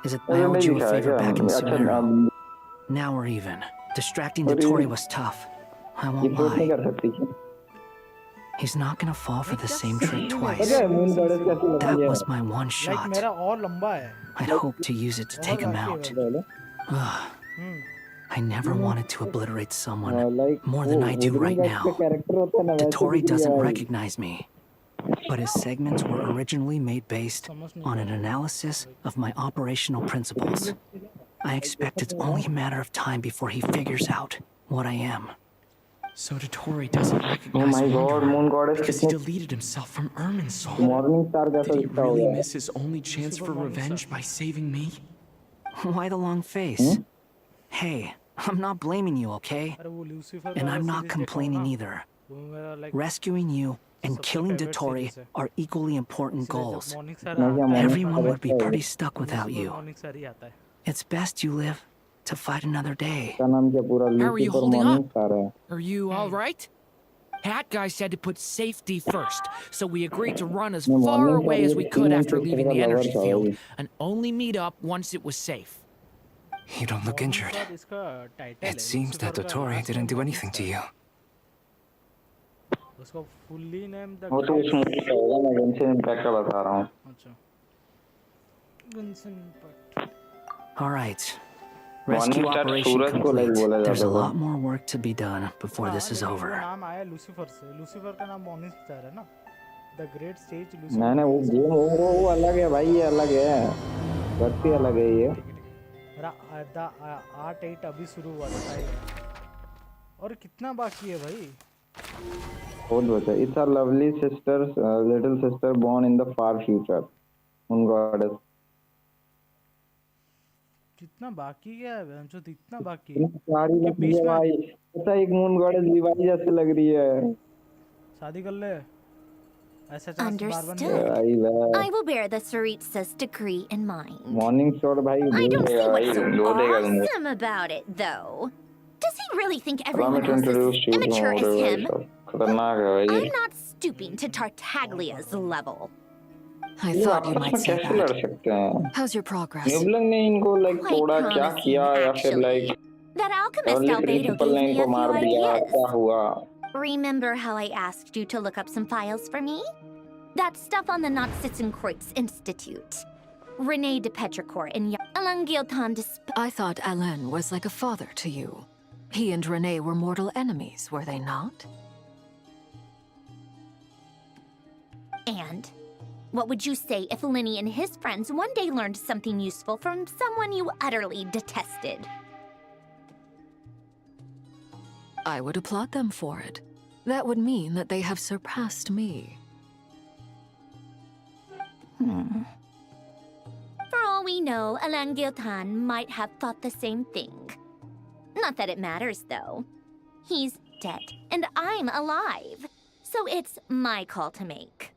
Is it I owed you a favor back in Sumeru? Now we're even. Distracting Dotori was tough. I won't lie. He's not gonna fall for the same trick twice. That was my one shot. I'd hoped to use it to take him out. Ugh. I never wanted to obliterate someone more than I do right now. Dotori doesn't recognize me, but his segments were originally made based on an analysis of my operational principles. I expect it's only a matter of time before he figures out what I am. So Dotori doesn't recognize Moon Goddess because he deleted himself from Irminsul. Did he really miss his only chance for revenge by saving me? Why the long face? Hey, I'm not blaming you, okay? And I'm not complaining either. Rescuing you and killing Dotori are equally important goals. Everyone would be pretty stuck without you. It's best you live to fight another day. How are you holding up? Are you all right? Hat Guy said to put safety first, so we agreed to run as far away as we could after leaving the energy field, and only meet up once it was safe. You don't look injured. It seems that Dotori didn't do anything to you. उसको fully name वो तो उस movie का होगा मैं Genshin Impact का बता रहा हूँ अच्छा Genshin Impact All right. Rescue operation complete. There's a lot more work to be done before this is over. नाम आया लूसीफर से लूसीफर का नाम मॉर्निंग स्टार है ना द ग्रेट स्टेज लूसीफर नहीं वो गेम वो अलग है भाई ये अलग है बत्ती अलग है ये आर्ट 8 अभी शुरू हुआ था और कितना बाकी है भाई बहुत बचा It's our lovely sister's little sister born in the far future Moon Goddess कितना बाकी है जो इतना बाकी है सारी लगी है भाई पता एक Moon Goddess दिवाली जैसे लग रही है शादी कर ले ऐसा Understood. I will bear the Saritsa's decree in mind. Morning Star भाई I don't see what's so awesome about it, though. Does he really think everyone else is immature as him? I'm not stooping to Tartaglia's level. I thought you might say that. How's your progress? That alchemist Albedo gave me a few ideas. Remember how I asked you to look up some files for me? That stuff on the Natsitzenkreuz Institute. Rene de Petrichor and Alain Guillotin de I thought Alain was like a father to you. He and Rene were mortal enemies, were they not? And what would you say if Linny and his friends one day learned something useful from someone you utterly detested? I would applaud them for it. That would mean that they have surpassed me. For all we know, Alan Giltan might have thought the same thing. Not that it matters, though. He's dead, and I'm alive. So it's my call to make.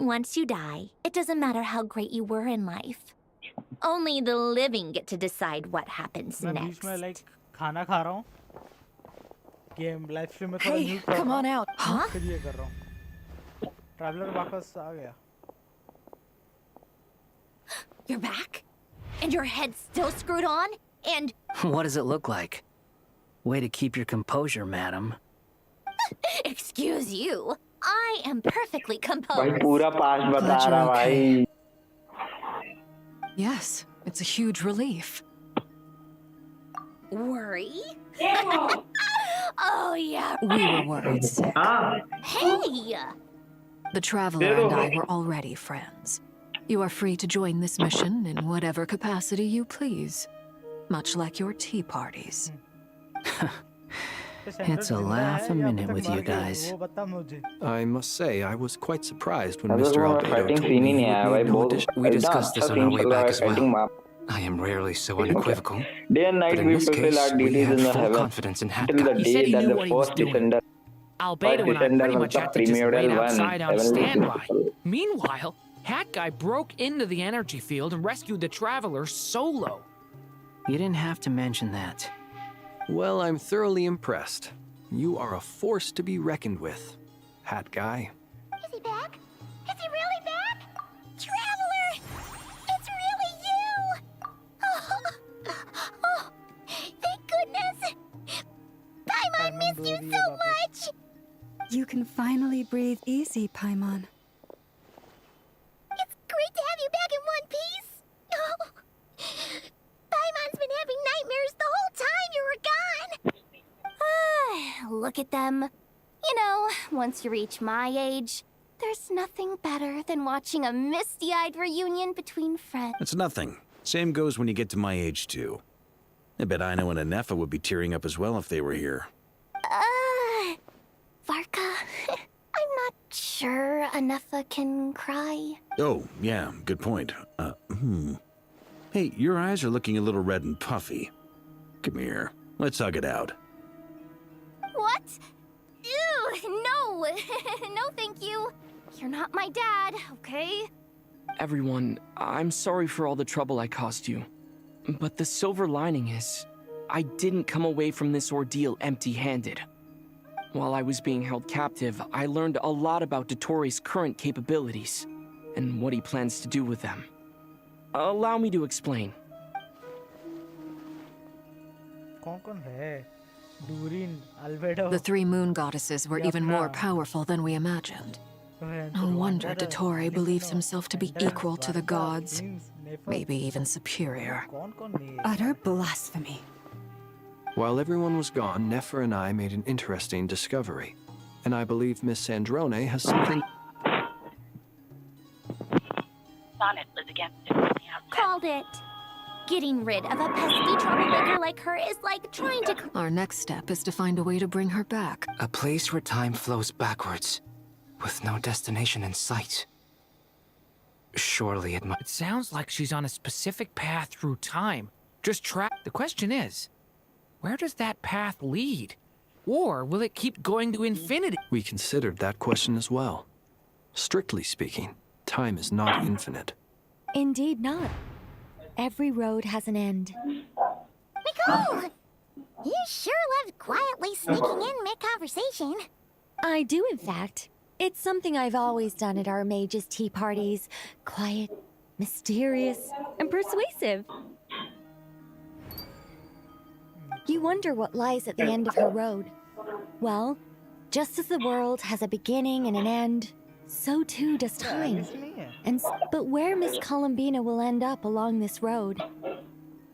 Once you die, it doesn't matter how great you were in life. Only the living get to decide what happens next. खाना खा रहा हूँ game live stream में थोड़ा Hey, mute कर come रहा on हूँ, out. Huh? फिर ये कर रहा हूँ ट्रैवलर वापस आ गया You're back? And your head's still screwed on? And What does it look like? Way to keep your composure, madam. excuse you, I am perfectly भाई composed. पूरा पास बता रहा भाई Yes, it's a huge relief. Worry? Oh yeah. We were worried sick. Hey! The Traveler and I were already friends. You are free to join this mission in whatever capacity you please, much like your tea parties. It's a laugh a minute with you guys. I must say, I was quite surprised when अबे Mr. वो Albedo fighting told scene me he he नहीं आया would भाई need no बहुत addition. We इतना discussed this अच्छा on our scene way चल रहा back है as fighting well. मार I am rarely so unequivocal. Day and night But in we this fulfill our case, we duties had in the full heaven confidence in till the Hatka. He day said he that knew the what he was first doing. descender Albedo and I descender pretty much मतलब had to just primordial wait one outside on heavenly standby. descender. Meanwhile, Hat Guy broke into the energy field and rescued the Traveler solo. You didn't have to mention that. Well, I'm thoroughly impressed. You are a force to be reckoned with, Hat Guy. Is he back? Is he really back? Traveler! It's really you! Oh, thank goodness! Paimon missed you so much! You can finally breathe easy, Paimon. It's great to have you back in one piece! Oh, Paimon's been having nightmares the whole time you were gone! Look at them. You know, once you reach my age, there's nothing better than watching a misty-eyed reunion between friends. It's nothing. Same goes when you get to my age, too. I bet Ino and Anefa would be tearing up as well if they were here. Varka, I'm not sure Anefa can cry. Oh, yeah, good point. Hey, your eyes are looking a little red and puffy. Come here. Let's hug it out. What? Ew, no. No, thank you. You're not my dad, okay? Everyone, I'm sorry for all the trouble I caused you. But the silver lining is, I didn't come away from this ordeal empty-handed. While I was being held captive, I learned a lot about Dottoro's current capabilities, and what he plans to do with them. Allow me to explain. कौन है Durin, Albedo. The three moon goddesses were even more powerful than we imagined. No wonder Dottore believes himself to be equal to the gods, maybe even superior. Utter blasphemy. While everyone was gone, Nefer and I made an interesting discovery. And I believe Miss Sandrone has something... Sonnet was against it. Called it. Getting rid of a pesky troublemaker like her is like trying to... Our next step is to find a way to bring her back. A place where time flows backwards, with no destination in sight. Surely it might... It sounds like she's on a specific path through time. Just track. The question is, where does that path lead? Or will it keep going to infinity? We considered that question as well. Strictly speaking, time is not infinite. Indeed not. Every road has an end. Nicole! You sure loved quietly sneaking in mid-conversation. I do, in fact. It's something I've always done at our mages' tea parties. Quiet, mysterious, and persuasive. You wonder what lies at the end of her road. Well, just as the world has a beginning and an end, so too does time. But where Miss Columbina will end up along this road,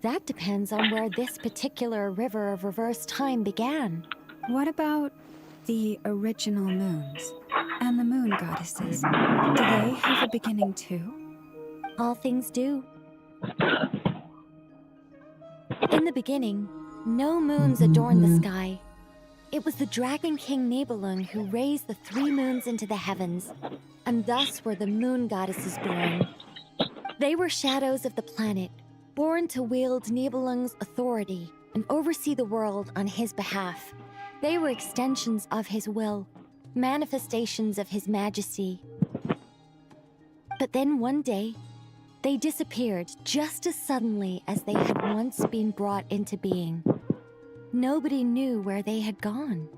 that depends on where this particular river of reverse time began. What about the original moons? And and the moon goddesses, do they have a beginning too? All things do. In the beginning, no moons adorned the sky. It was the Dragon King Nibelung who raised the 3 moons into the heavens, and thus were the moon goddesses born. They were shadows of the planet, born to wield Nibelung's authority and oversee the world on his behalf. They were extensions of his will, manifestations of his majesty. But then one day, they disappeared just as suddenly as they had once been brought into being. Nobody knew where they had gone.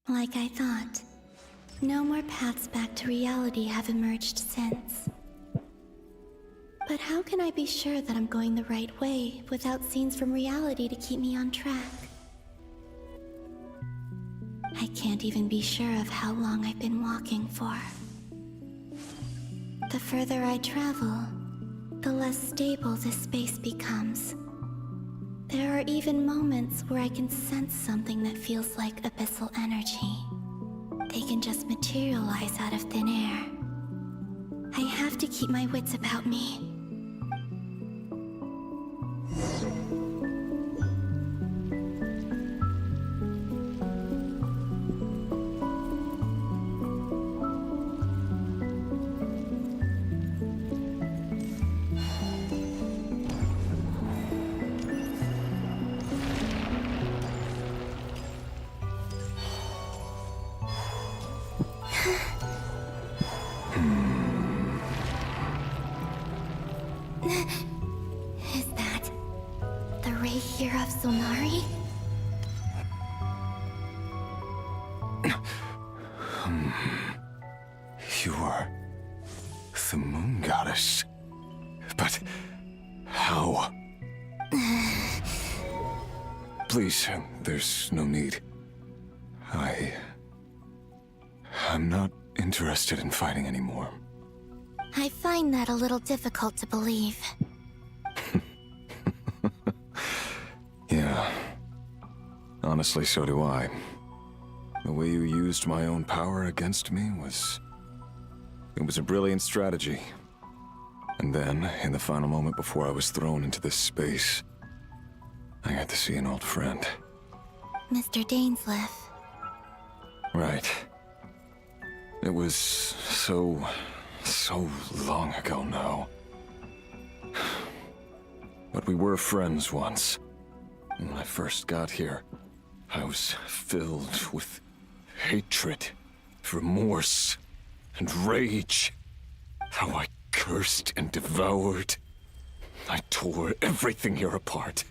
Like I thought, no more paths back to reality have emerged since. But how can I be sure that I'm going the right way without scenes from reality to keep me on track? I can't even be sure of how long I've been walking for. The further I travel, the less stable this space becomes. There are even moments where I can sense something that feels like abyssal energy. They can just materialize out of thin air. I have to keep my wits about me. Is that the ray here of Sonari? You are the moon goddess. But how? Please, there's no need. I'm not interested in fighting anymore. I find that a little difficult to believe. Yeah. Honestly, so do I. The way you used my own power against me was... It was a brilliant strategy. And then, in the final moment before I was thrown into this space, I got to see an old friend. Mr. Dainsleif. Right. It was so long ago now. But we were friends once. When I first got here, I was filled with hatred, remorse, and rage. How I cursed and devoured. I tore everything here apart.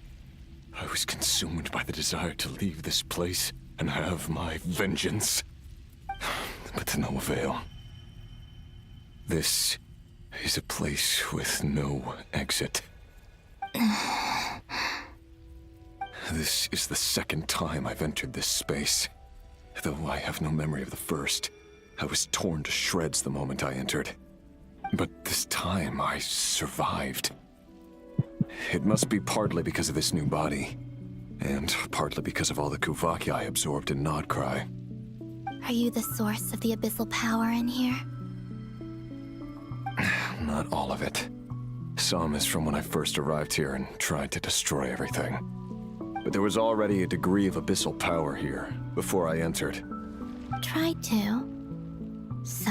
I was consumed by the desire to leave this place and have my vengeance. But to no avail. This is a place with no exit. This is the second time I've entered this space. Though I have no memory of the first. I was torn to shreds the moment I entered. But this time I survived. It must be partly because of this new body. And partly because of all the Kuvaki I absorbed in Nodcry. Are you the source of the abyssal power in here? Not all of it. Some is from when I first arrived here and tried to destroy everything. But there was already a degree of abyssal power here, before I entered. Tried to? So,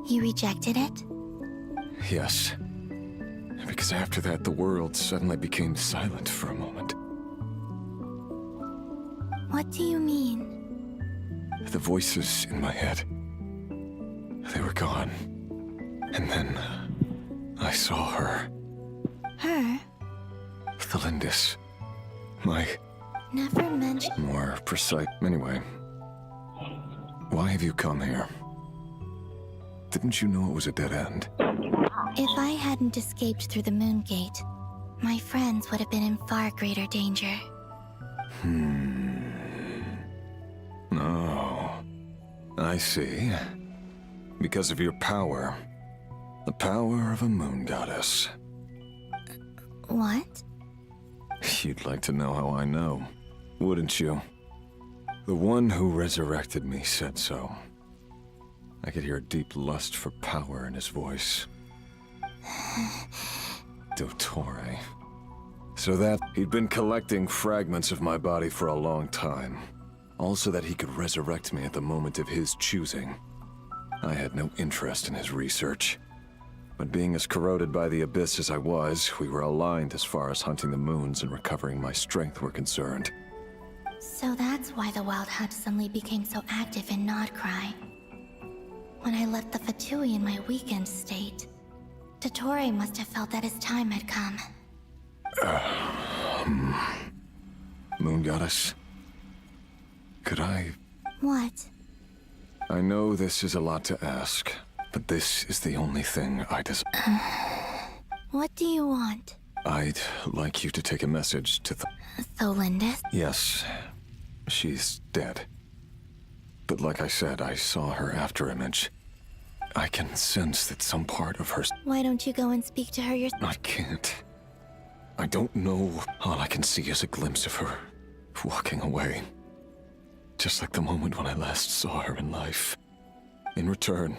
you rejected it? Yes. Because after that, the world suddenly became silent for a moment. What do you mean? The voices in my head, they were gone. And then, I saw her. Her? Thelindis. My... Never mentioned... More precise... Anyway. Why have you come here? Didn't you know it was a dead end? If I hadn't escaped through the moon gate, my friends would have been in far greater danger. No. I see. Because of your power. The power of a moon goddess. What? You'd like to know how I know, wouldn't you? The one who resurrected me said so. I could hear a deep lust for power in his voice. Dottore. So that he'd been collecting fragments of my body for a long time. All so that he could resurrect me at the moment of his choosing. I had no interest in his research. But being as corroded by the abyss as I was, we were aligned as far as hunting the moons and recovering my strength were concerned. So that's why the Wild Hunt suddenly became so active in Nodcry. When I left the Fatui in my weakened state, Dottore must have felt that his time had come. Moon Goddess? Could I... What? I know this is a lot to ask, but this is the only thing I desire. What do you want? I'd like you to take a message to Tholindis? Yes. She's dead. But like I said, I saw her afterimage. I can sense that some part of her... Why don't you go and speak to her yourself? I can't. I don't know. All I can see is a glimpse of her walking away. Just like the moment when I last saw her in life. In return,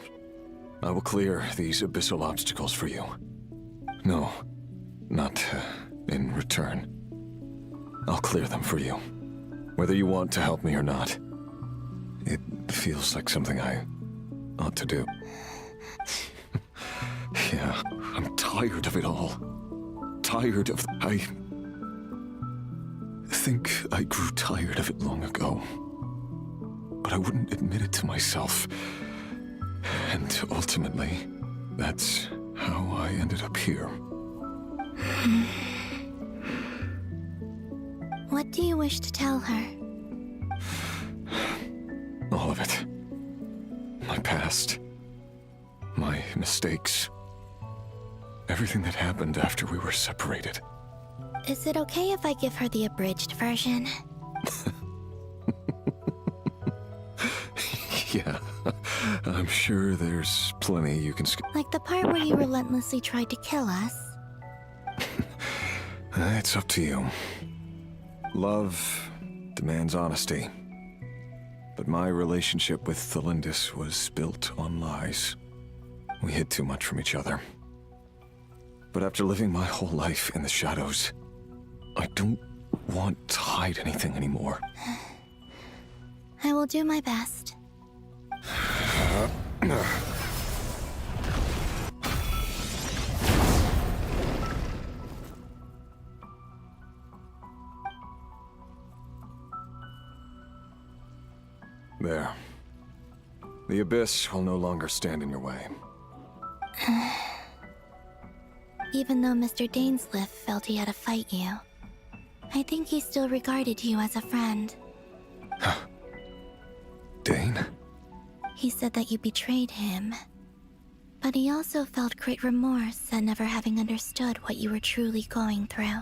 I will clear these abyssal obstacles for you. No, not in return. I'll clear them for you. Whether you want to help me or not. It feels like something I ought to do. Yeah, I'm tired of it all. Tired of... I think I grew tired of it long ago. But I wouldn't admit it to myself. And ultimately, that's how I ended up here. What do you wish to tell her? All of it. My past. My mistakes. Everything that happened after we were separated. Is it okay if I give her the abridged version? Yeah, I'm sure there's plenty you can skip. Like the part where you relentlessly tried to kill us? It's up to you. Love demands honesty. But my relationship with Tholindis was built on lies. We hid too much from each other. But after living my whole life in the shadows, I don't want to hide anything anymore. I will do my best. There. The abyss will no longer stand in your way. Even though Mr. Dainsliff felt he had to fight you, I think he still regarded you as a friend. Dane? He said that you betrayed him. But he also felt great remorse at never having understood what you were truly going through.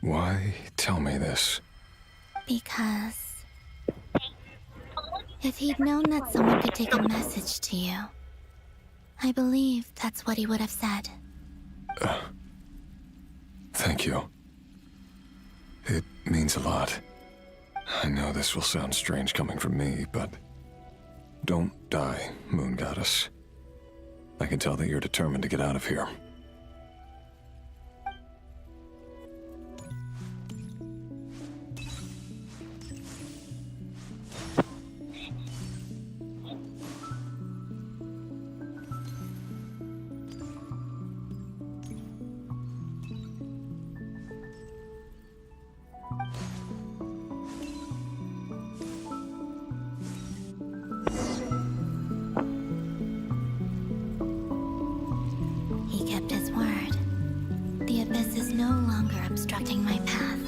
Why tell me this? Because... if he'd known that someone could take a message to you, I believe that's what he would have said. Thank you. It means a lot. I know this will sound strange coming from me, but... don't die, Moon Goddess. I can tell that you're determined to get out of here. He kept his word. The abyss is no longer obstructing my path.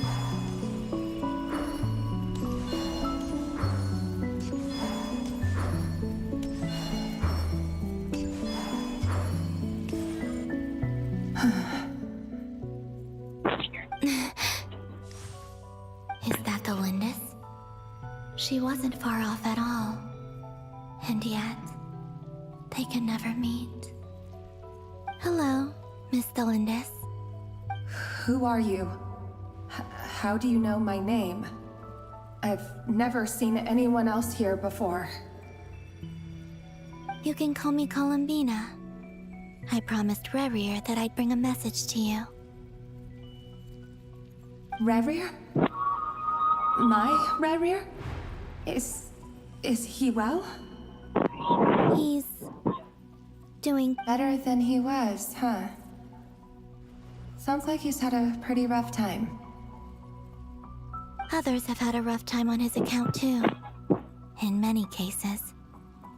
Is that the Linda? She wasn't far off at all. And yet, they can never meet. Hello, Miss Thelindis. Who are you? How do you know my name? I've never seen anyone else here before. You can call me Columbina. I promised Rerir that I'd bring a message to you. Rerir? My Rerir? Is he well? He's doing better than he was, huh? Sounds like he's had a pretty rough time. Others have had a rough time on his account too. In many cases,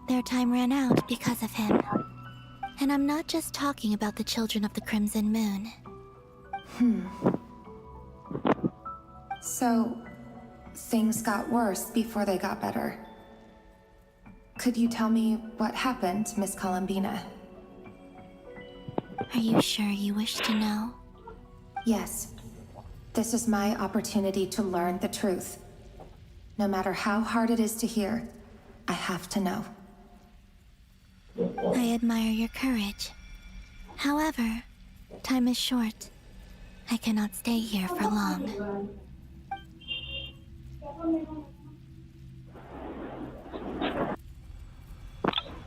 their time ran out because of him. And I'm not just talking about the children of the Crimson Moon. So, things got worse before they got better. Could you tell me what happened, Miss Columbina? Are you sure you wish to know? Yes. This is my opportunity to learn the truth. No matter how hard it is to hear, I have to know. I admire your courage. However, time is short. I cannot stay here for long.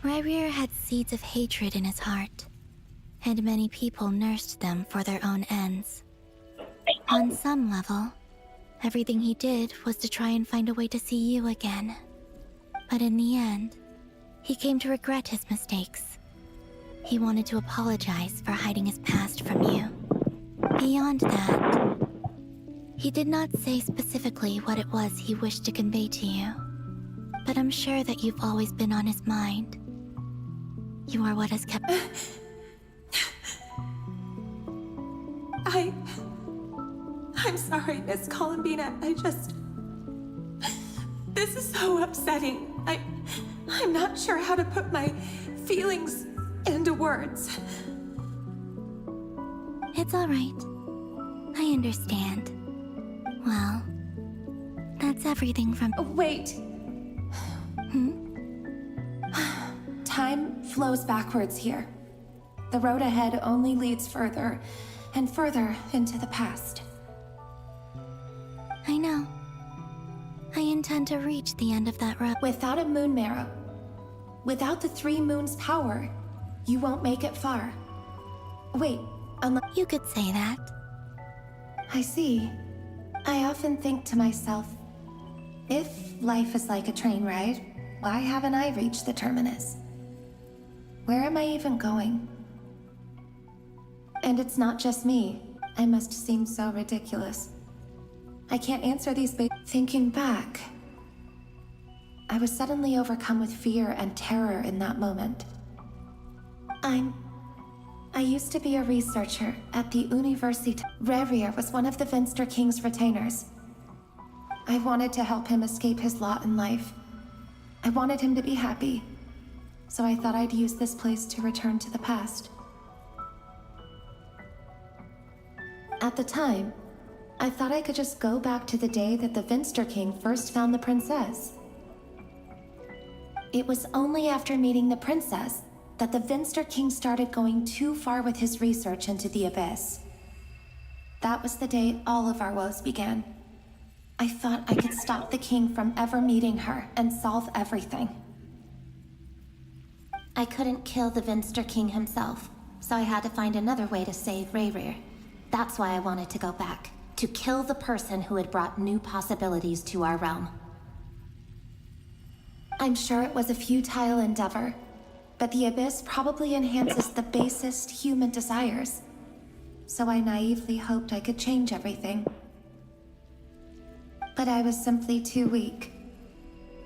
Rerir had seeds of hatred in his heart, and many people nursed them for their own ends. On some level, everything he did was to try and find a way to see you again. But in the end, he came to regret his mistakes. He wanted to apologize for hiding his past from you. Beyond that, he did not say specifically what it was he wished to convey to you. But I'm sure that you've always been on his mind. You are what has kept... I'm sorry, Miss Columbina. This is so upsetting. I'm not sure how to put my feelings into words. It's all right. I understand. Well, that's everything from... Wait. Time flows backwards here. The road ahead only leads further and further into the past. I know. I intend to reach the end of that road. Without a moon marrow, without the 3 moons' power, you won't make it far. Wait, you could say that. I see. I often think to myself, if life is like a train ride, why haven't I reached the terminus? Where am I even going? And it's not just me. I must seem so ridiculous. I can't answer these Thinking back, I was suddenly overcome with fear and terror in that moment. I used to be a researcher at the University. Rerir was one of the Finster King's retainers. I wanted to help him escape his lot in life. I wanted him to be happy. So I thought I'd use this place to return to the past. At the time, I thought I could just go back to the day that the Finster King first found the princess. It was only after meeting the princess that the Finster King started going too far with his research into the Abyss. That was the day all of our woes began. I thought I could stop the king from ever meeting her and solve everything. I couldn't kill the Finster King himself, so I had to find another way to save Rerir. That's why I wanted to go back, to kill the person who had brought new possibilities to our realm. I'm sure it was a futile endeavor, but the Abyss probably enhances the basest human desires. So I naively hoped I could change everything. But I was simply too weak.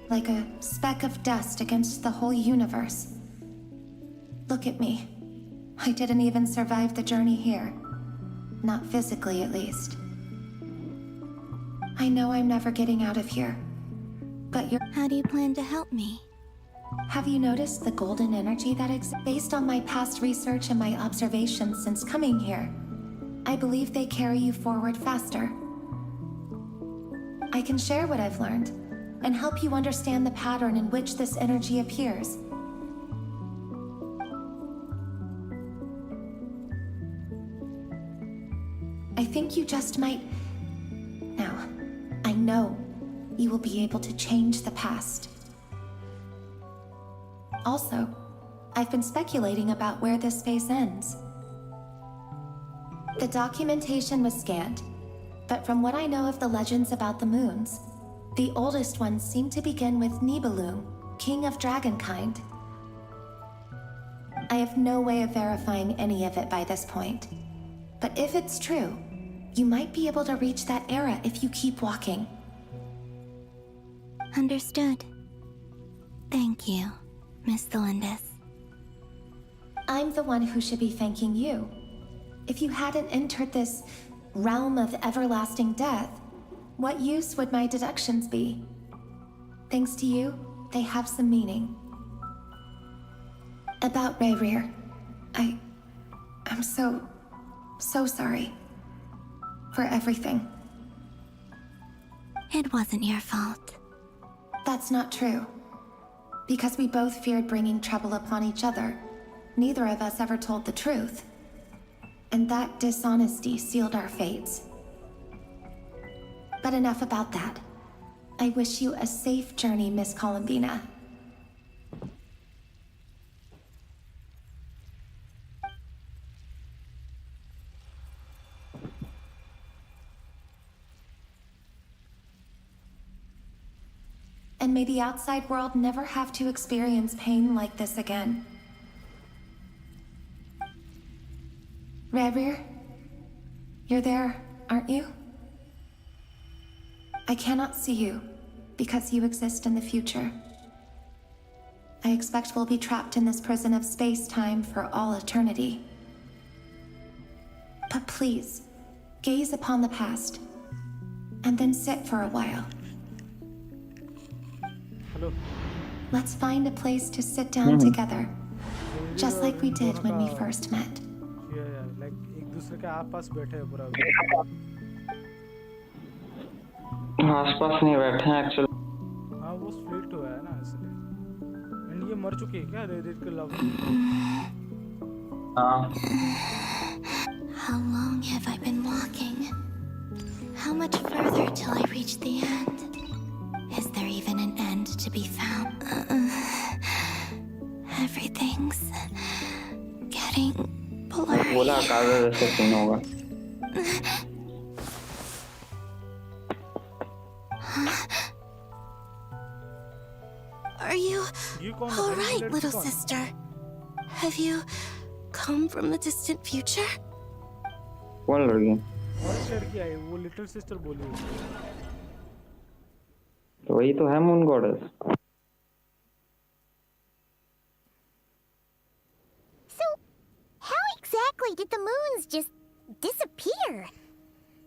Like a speck of dust against the whole universe. Look at me. I didn't even survive the journey here. Not physically, at least. I know I'm never getting out of here. But How do you plan to help me? Have you noticed the golden energy that exists? Based on my past research and my observations since coming here, I believe they carry you forward faster. I can share what I've learned, and help you understand the pattern in which this energy appears. I think you just might... Now, I know you will be able to change the past. Also, I've been speculating about where this space ends. The documentation was scanned, but from what I know of the legends about the moons, the oldest ones seem to begin with Nibelung, king of dragonkind. I have no way of verifying any of it by this point, but if it's true, you might be able to reach that era if you keep walking. Understood. Thank you, Miss Thelindis. I'm the one who should be thanking you. If you hadn't entered this realm of everlasting death, what use would my deductions be? Thanks to you, they have some meaning. About Rayrear, I'm so sorry. For everything. It wasn't your fault. That's not true. Because we both feared bringing trouble upon each other, neither of us ever told the truth. And that dishonesty sealed our fates. But enough about that. I wish you a safe journey, Miss Columbina. And may the outside world never have to experience pain like this again. Rayrear, you're there, aren't you? I cannot see you, because you exist in the future. I expect we'll be trapped in this prison of space-time for all eternity. But please, gaze upon the past, and then sit for a while. Hello. Let's find a place to sit down together, just like we did when we first met. Yeah, like एक दूसरे के आसपास बैठे हैं पूरा. आसपास नहीं बैठे हैं एक्चुअली. हाँ वो स्प्लिट हुआ है ना इसलिए. एंड ये मर चुकी है क्या रेडिट के लव? हाँ. How long have I been walking? How much further till I reach the end? Is there even an end to be found? Everything's getting blurry. बोला कागज ऐसे सीन होगा. Are you all right, little sister? Have you come from the distant future? कौन लड़की? और एक लड़की आई वो लिटिल सिस्टर बोली. तो वही तो है moon goddess. So, how exactly did the moons just disappear?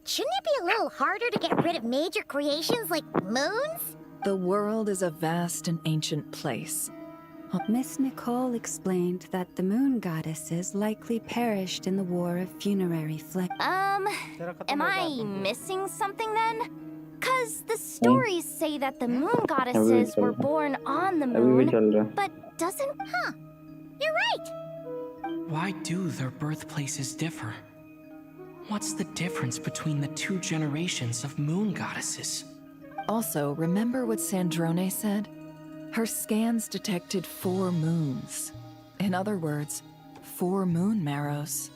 Shouldn't it be a little harder to get rid of major creations like moons? The world is a vast and ancient place. Miss Nicole explained that the moon goddesses likely perished in the war of funerary flame. Am I missing something then? 'Cause the stories say that the moon goddesses were born on the moon, but doesn't... Huh. You're right. Why do their birthplaces differ? What's the difference between the two generations of moon goddesses? Also, remember what Sandrone said? Her scans detected 4 moons. In other words, 4 moon marrows.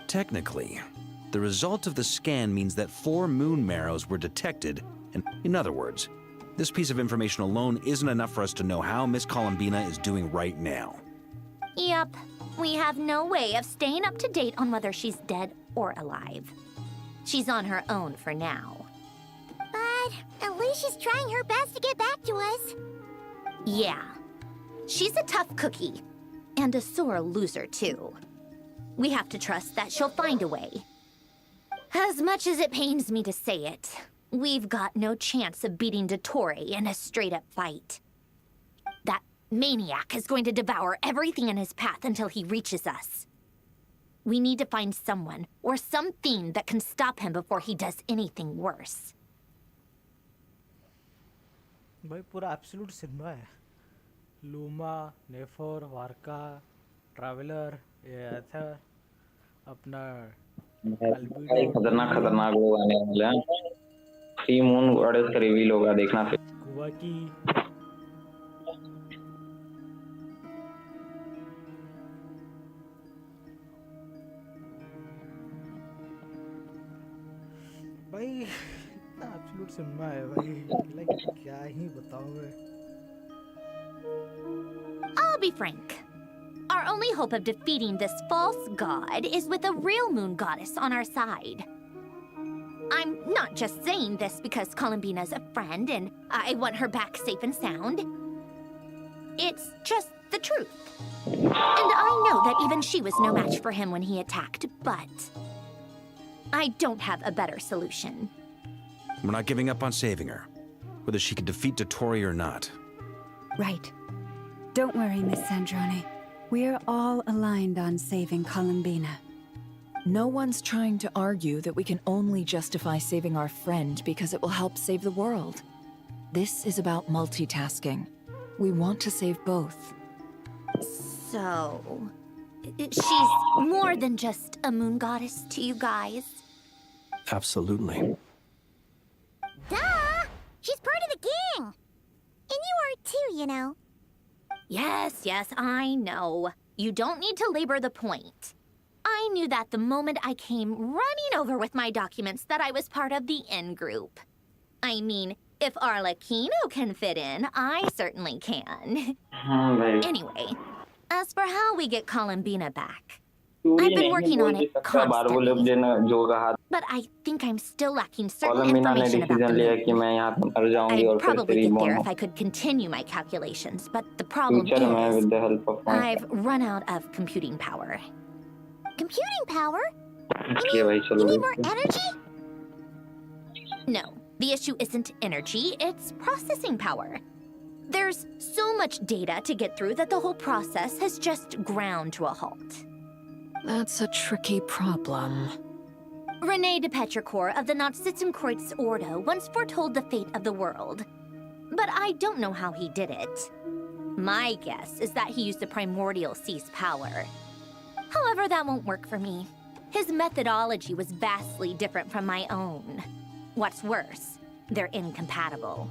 Technically, the result of the scan means that 4 moon marrows were detected, and in other words, this piece of information alone isn't enough for us to know how Miss Columbina is doing right now. Yep. We have no way of staying up to date on whether she's dead or alive. She's on her own for now. But at least she's trying her best to get back to us. Yeah. She's a tough cookie. And a sore loser, too. We have to trust that she'll find a way. As much as it pains me to say it, we've got no chance of beating Dottore in a straight-up fight. That maniac is going to devour everything in his path until he reaches us. We need to find someone, or something that can stop him before he does anything worse. भाई पूरा absolute cinema है. Luma, नेफोर, Varca, traveller, ये था अपना भाई खतरनाक खतरनाक लोग आने वाले हैं. फ्री मून गॉडेस का रिवील होगा, देखना फिर. कुवाकी. भाई इतना एब्सोल्यूट सिनेमा है भाई, लाइक क्या ही बताऊं मैं. I'll be frank. Our only hope of defeating this false god is with a real moon goddess on our side. I'm not just saying this because Columbina's a friend and I want her back safe and sound. It's just the truth. And I know that even she was no match for him when he attacked, but I don't have a better solution. We're not giving up on saving her, whether she can defeat Dottore or not. Right. Don't worry, Miss Sandrone. We're all aligned on saving Columbina. No one's trying to argue that we can only justify saving our friend because it will help save the world. This is about multitasking. We want to save both. So, she's more than just a moon goddess to you guys? Absolutely. Duh! She's part of the gang! And you are too, you know. Yes, I know. You don't need to labor the point. I knew that the moment I came running over with my documents that I was part of the in-group. I mean, if Arlecchino can fit in, I certainly can. Anyway, as for how we get Columbina back, I've been working on it constantly. But I think I'm still lacking certain information about the moon. I'd probably get there if I could continue my calculations, but the problem is I've run out of computing power. Computing power? You need more energy? No, the issue isn't energy, it's processing power. There's so much data to get through that the whole process has just ground to a halt. That's a tricky problem. René de Petrichor of the Nazissenkreuz Ordo once foretold the fate of the world. But I don't know how he did it. My guess is that he used the primordial sea's power. However, that won't work for me. His methodology was vastly different from my own. What's worse, they're incompatible.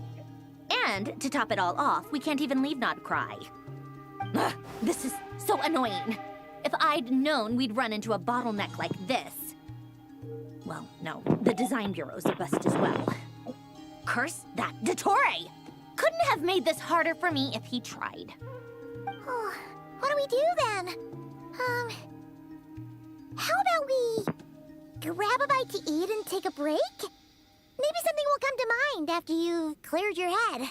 And to top it all off, we can't even leave Nodcry. Ugh, this is so annoying. If I'd known we'd run into a bottleneck like this... Well, no, the design bureau's a bust as well. Curse that Dottore! Couldn't have made this harder for me if he tried. Oh, what do we do then? How about we grab a bite to eat and take a break? Maybe something will come to mind after you've cleared your head.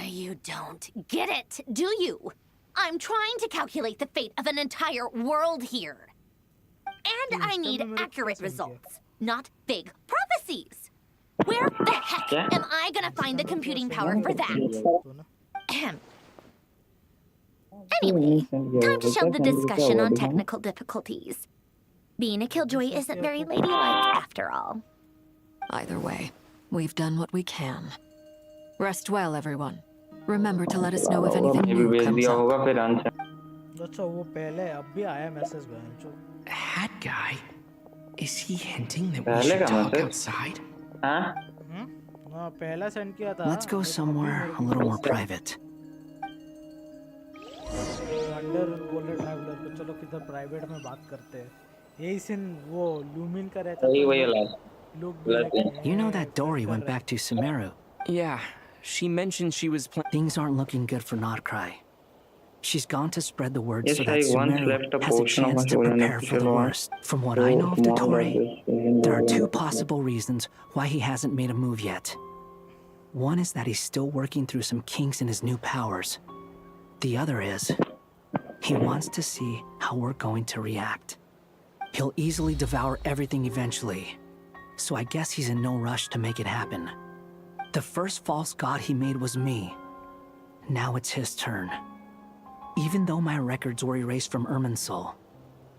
You don't get it, do you? I'm trying to calculate the fate of an entire world here. And I need accurate results, not big prophecies. Where the heck am I gonna find the computing power for that? Anyway, time to shelve the discussion on technical difficulties. Being a killjoy isn't very ladylike after all. Either way, we've done what we can. Rest well, everyone. Remember to let us know if anything new comes up. अच्छा वो पहले अब भी आया message जो Hat guy? Is he hinting that we should talk outside? हाँ पहला send किया था. Let's go somewhere a little more private. Under बोल रहे ट्रैवलर को चलो किधर प्राइवेट में बात करते हैं. यही सीन वो लूमिन का रहता है. You know that Dory went back to Sumeru. Yeah, she mentioned she was Things aren't looking good for Nodcry. She's gone to spread the word Yes, so that I once Sumeru left a has a portion of chance my to soul in prepare the for the future worst. From what I know of Dottore, there are two possible reasons why he hasn't made a move yet. One is that he's still working through some kinks in his new powers. The other is, he wants to see how we're going to react. He'll easily devour everything eventually, so I guess he's in no rush to make it happen. The first false god he made was me. Now it's his turn. Even though my records were erased from Irminsul,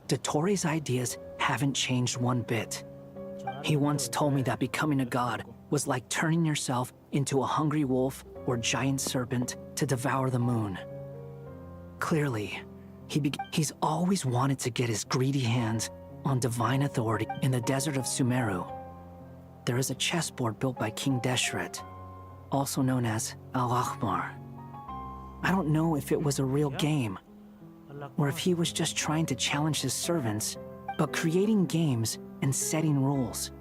Dottore's ideas haven't changed one bit. He once told me that becoming a god was like turning yourself into a hungry wolf or giant serpent to devour the moon. Clearly, he's always wanted to get his greedy hands on divine authority. In the desert of Sumeru, there is a chessboard built by King Deshret, also known as Al-Ahmar. I don't know if it was a real game, or if he was just trying to challenge his servants, but creating games and setting rules.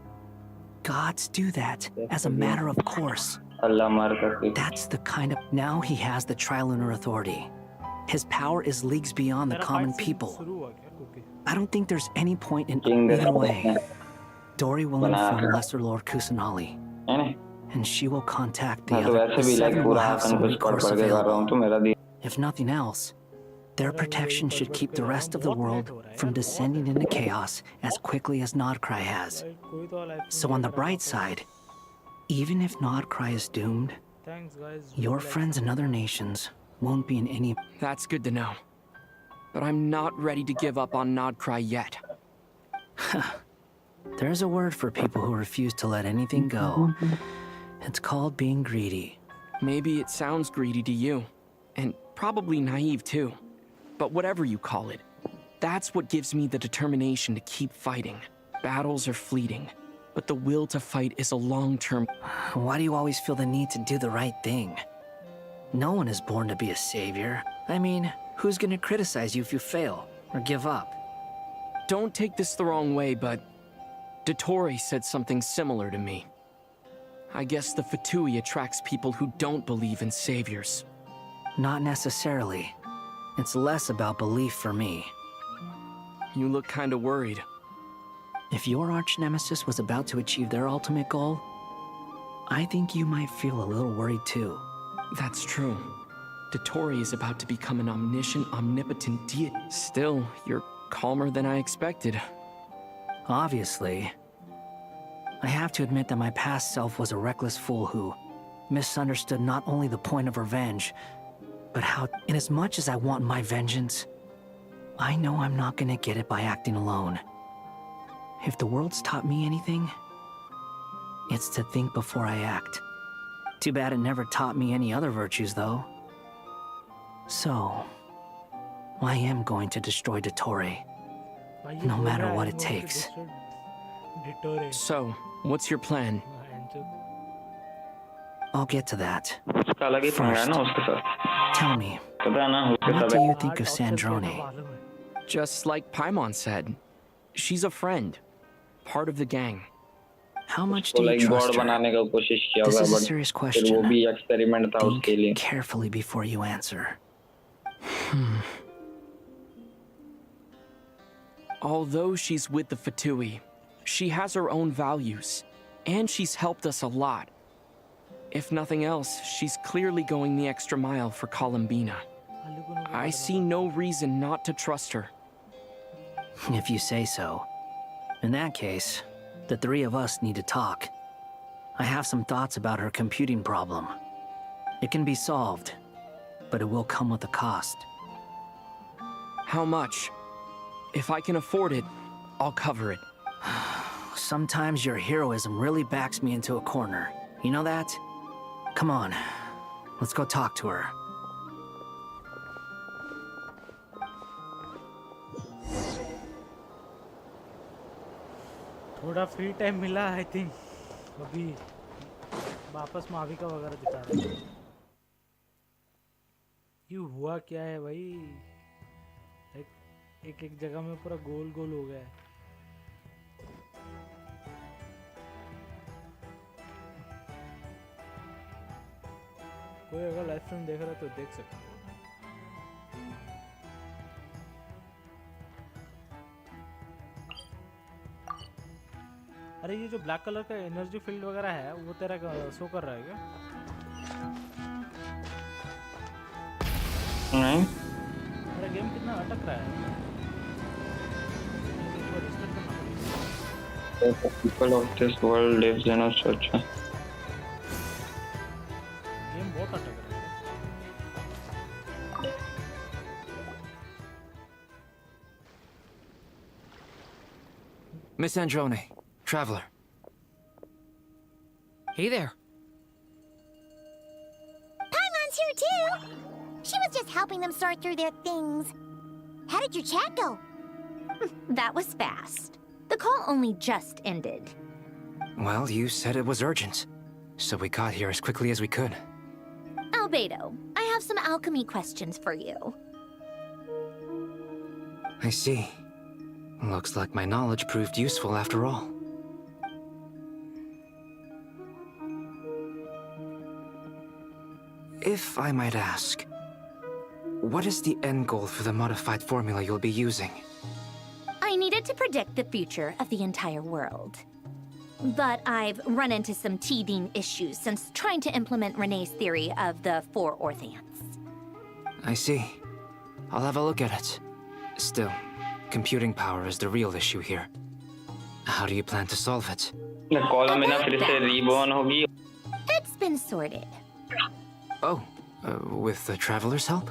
Gods do that as a matter of course. That's the kind of... Now he has the Trilunar Authority. His power is leagues beyond the common people. I don't think there's any point in either way. Dory will inform Lesser Lord Kusanali, and she will contact the other. The Seven will have some recourse available. If nothing else, their protection should keep the rest of the world from descending into chaos as quickly as Nodcry has. So on the bright side, even if Nodcry is doomed, your friends in other nations won't be in any... That's good to know. But I'm not ready to give up on Nodcry yet. There's a word for people who refuse to let anything go. It's called being greedy. Maybe it sounds greedy to you, and probably naive too. But whatever you call it, that's what gives me the determination to keep fighting. Battles are fleeting, but the will to fight is a long-term... Why do you always feel the need to do the right thing? No one is born to be a savior. I mean, who's gonna criticize you if you fail or give up? Don't take this the wrong way, but Dottore said something similar to me. I guess the Fatui attracts people who don't believe in saviors. Not necessarily. It's less about belief for me. You look kinda worried. If your arch-nemesis was about to achieve their ultimate goal, I think you might feel a little worried too. That's true. Dottore is about to become an omniscient, omnipotent deity. Still, you're calmer than I expected. Obviously. I have to admit that my past self was a reckless fool who misunderstood not only the point of revenge, but how, inasmuch as I want my vengeance, I know I'm not gonna get it by acting alone. If the world's taught me anything, it's to think before I act. Too bad it never taught me any other virtues, though. So, I am going to destroy Dottore, no matter what it takes. So, what's your plan? I'll get to that. First, tell me, what do you think of Sandrone? Just like Paimon said, she's a friend, part of the gang. How much do you trust her? This is a serious question. Think carefully before you answer. Although she's with the Fatui, she has her own values, and she's helped us a lot. If nothing else, she's clearly going the extra mile for Columbina. I see no reason not to trust her. If you say so. In that case, the three of us need to talk. I have some thoughts about her computing problem. It can be solved, but it will come with a cost. How much? If I can afford it, I'll cover it. Sometimes your heroism really backs me into a corner. You know that? Come on, let's go talk to her. थोड़ा free time मिला I think अभी वापस माविका वगैरह दिखा रहे हैं। ये हुआ क्या है भाई? एक जगह में पूरा गोल गोल हो गया है। कोई अगर लाइव स्ट्रीम देख रहा है तो देख सकते हो। अरे ये जो ब्लैक कलर का एनर्जी फील्ड वगैरह है वो तेरा शो कर रहा है क्या? नहीं। मेरा गेम कितना अटक रहा है? The people of this world lives in a such a... game बहुत अटक रहा है। Miss Androne, traveler. Hey there. Paimon's here too. She was just helping them sort through their things. How did your chat go? That was fast. The call only just ended. Well, you said it was urgent, so we got here as quickly as we could. Albedo, I have some alchemy questions for you. I see. Looks like my knowledge proved useful after all. If I might ask, what is the end goal for the modified formula you'll be using? I needed to predict the future of the entire world. But I've run into some teething issues since trying to implement Renee's theory of the 4 orthants. I see. I'll have a look at it. Still, computing power is the real issue here. How do you plan to solve it? It's been sorted. Oh, with the Traveler's help?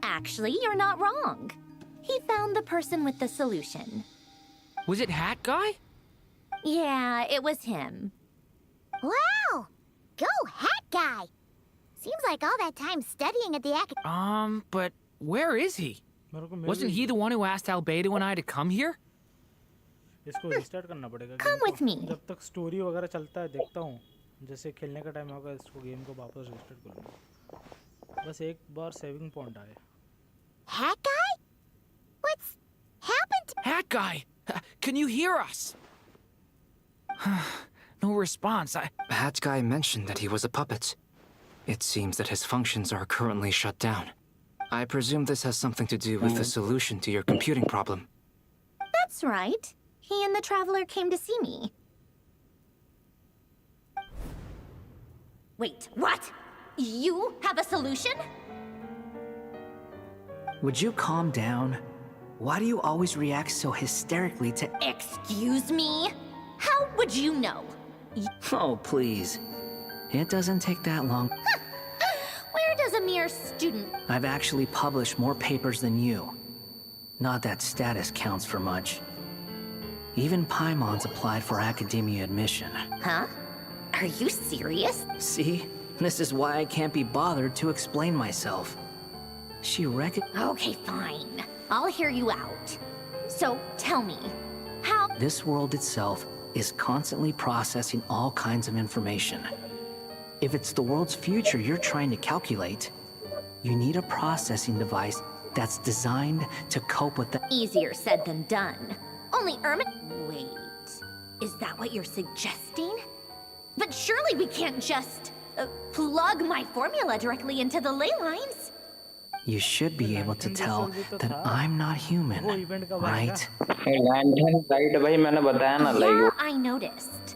Actually, you're not wrong. He found the person with the solution. Was it Hat Guy? Yeah, it was him. Wow! Go Hat Guy! Seems like all that time studying at the But where is he? Wasn't he the one who asked Albedo and I to come here? इसको restart करना पड़ेगा। Come with me. जब तक story वगैरह चलता है देखता हूँ। जैसे खेलने का टाइम होगा इसको गेम को वापस रिस्टार्ट करूँगा। बस एक बार सेविंग पॉइंट आए। Hat Guy? What's happened? Hat Guy! Can you hear us? No response. Hat Guy mentioned that he was a puppet. It seems that his functions are currently shut down. I presume this has something to do with the solution to your computing problem. That's right. He and the Traveler came to see me. Wait, what? You have a solution? Would you calm down? Why do you always react so hysterically to— Excuse me? How would you know? Oh, please. It doesn't take that long. Where does a mere student— I've actually published more papers than you. Not that status counts for much. Even Paimon's applied for academia admission. Huh? Are you serious? See? This is why I can't be bothered to explain myself. She Okay, fine. I'll hear you out. So, tell me, how— This world itself is constantly processing all kinds of information. If it's the world's future you're trying to calculate, you need a processing device that's designed to cope with the— Easier said than done. Only Wait, is that what you're suggesting? But surely we can't just plug my formula directly into the ley lines. You should be able to tell that I'm not human, right? Yeah, I noticed.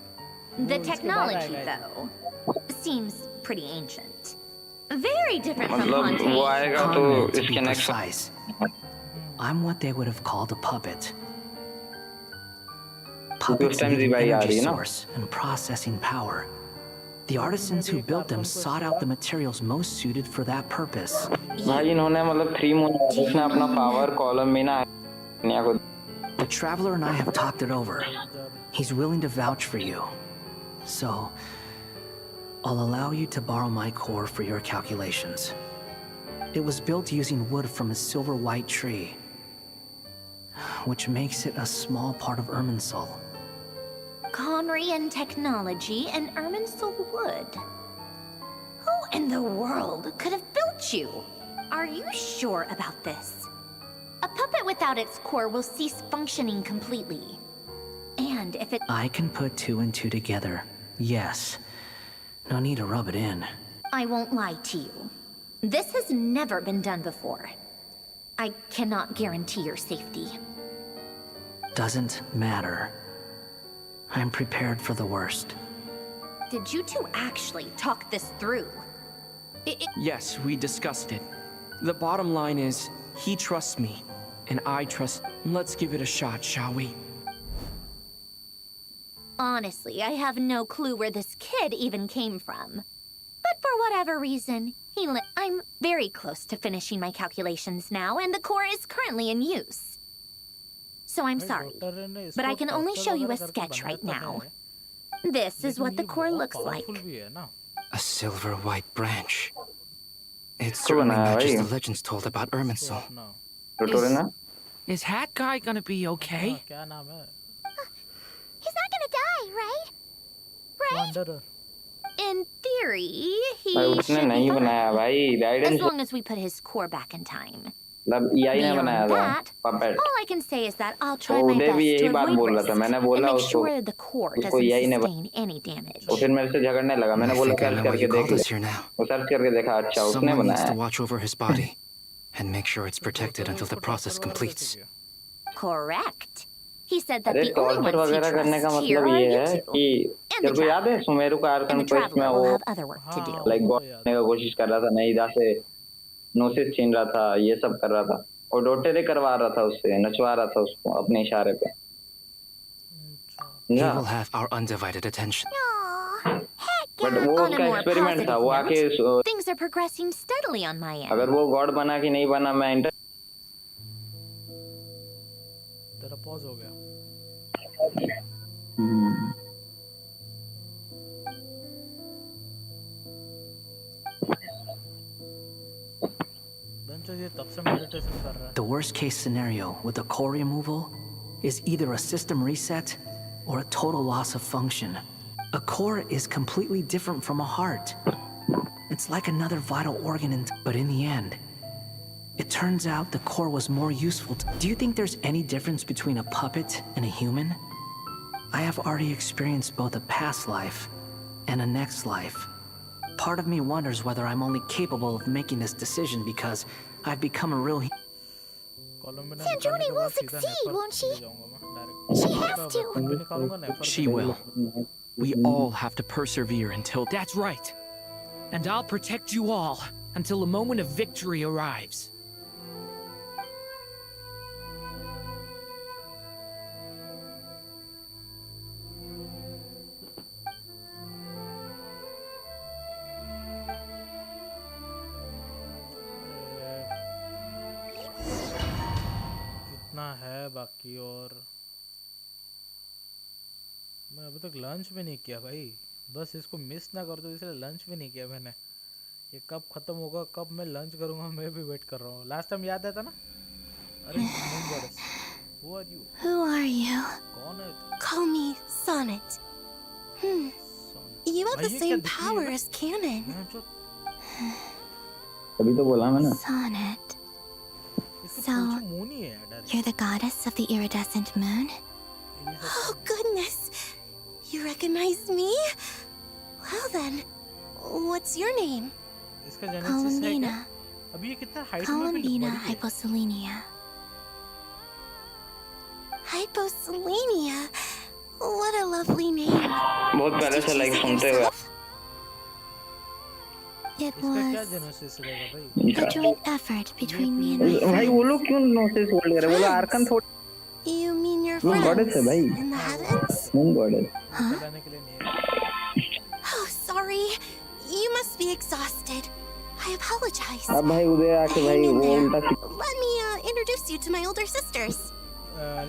The technology, though, seems pretty ancient. Very different from Fontaine. To be precise, I'm what they would have called a puppet. Puppets need an energy source and processing power. The artisans who built them sought out the materials most suited for that purpose. The Traveler and I have talked it over. He's willing to vouch for you. So, I'll allow you to borrow my core for your calculations. It was built using wood from a silver white tree, which makes it a small part of Irminsul. Conrian technology and Irminsul wood. Who in the world could have built you? Are you sure about this? A puppet without its core will cease functioning completely. And if it— I can put 2 and 2 together, yes. No need to rub it in. I won't lie to you. This has never been done before. I cannot guarantee your safety. Doesn't matter. I'm prepared for the worst. Did you two actually talk this through? Yes, we discussed it. The bottom line is, he trusts me, and I trust— Let's give it a shot, shall we? Honestly, I have no clue where this kid even came from. But for whatever reason, I'm very close to finishing my calculations now, and the core is currently in use. so I'm sorry. But I can only show you a sketch right now. This is what the core looks like. A silver white branch. It certainly matches the legends told about Irminsul. Is Hat Guy gonna be okay? He's not gonna die, right? Right? In theory, he should be fine. As long as we put his core back in time. Beyond that, all I can say is that I'll try my best to avoid risk and make sure the core doesn't sustain any damage. I think I know what you call this here now. Someone needs to watch over his body and make sure it's protected until the process completes. Correct. He said that the only ones he trusts here are you two. And the traveler will have other work to do. कोशिश कर रहा था नहीं से नोसिस छीन रहा था ये सब कर रहा था और डोटेरे करवा रहा था उससे नचवा रहा था उसको अपने इशारे पे He will have our undivided attention. But वो उसका एक्सपेरिमेंट था वो आके Things are progressing steadily on my end. अगर वो गॉड बना कि नहीं बना मैं तेरा पॉज हो गया The worst case scenario with the core removal is either a system reset or a total loss of function. A core is completely different from a heart. It's like another vital organ, but in the end, it turns out the core was more useful. Do you think there's any difference between a puppet and a human? I have already experienced both a past life and a next life. Part of me wonders whether I'm only capable of making this decision because I've become a real... Sanjoni will succeed, won't she? She has to. She will. We all have to persevere until... That's right. And I'll protect you all until a moment of victory arrives. है बाकी और मैं अभी तक lunch भी नहीं किया भाई बस इसको मिस ना कर दो इसलिए लंच भी नहीं किया मैंने ये कब खत्म होगा कब मैं लंच करूंगा मैं भी वेट कर रहा हूँ लास्ट टाइम याद आता ना अरे Who are you? कौन है Call me Sonnet. You have the same power as Canon. अभी तो बोला मैंने Sonnet. So, you're the goddess of the iridescent moon? Oh, goodness! You recognize me? Well then, what's your name? Columbina. Columbina hyposelenia. Hyposelenia? What a lovely name. बहुत पहले से like सुनते हुए It was a joint effort between me and my भाई friends. वो लोग क्यों नोसिस बोल रहे हैं वो लोग आर्कन थोड़ी You mean your moon friends goddess है भाई in the heavens? Moon goddess Huh? Oh, sorry. You must be exhausted. I apologize. अब भाई उधर आके भाई वो उल्टा Let me introduce you to my older sisters.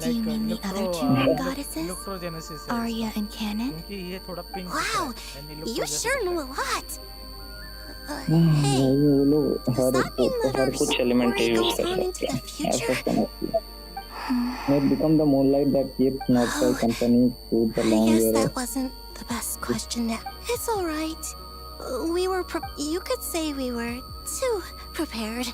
Do you mean the other two moon goddesses? Arya and Canon? Wow, you sure know a lot. Hey, वो लोग does that mean that our कुछ element story use goes कर on into the सकते हैं ऐसा future? समझिए May become the moonlight that keeps nocturnal company through the I long guess year that wasn't the best question. It's all right. We were you could say we were too prepared.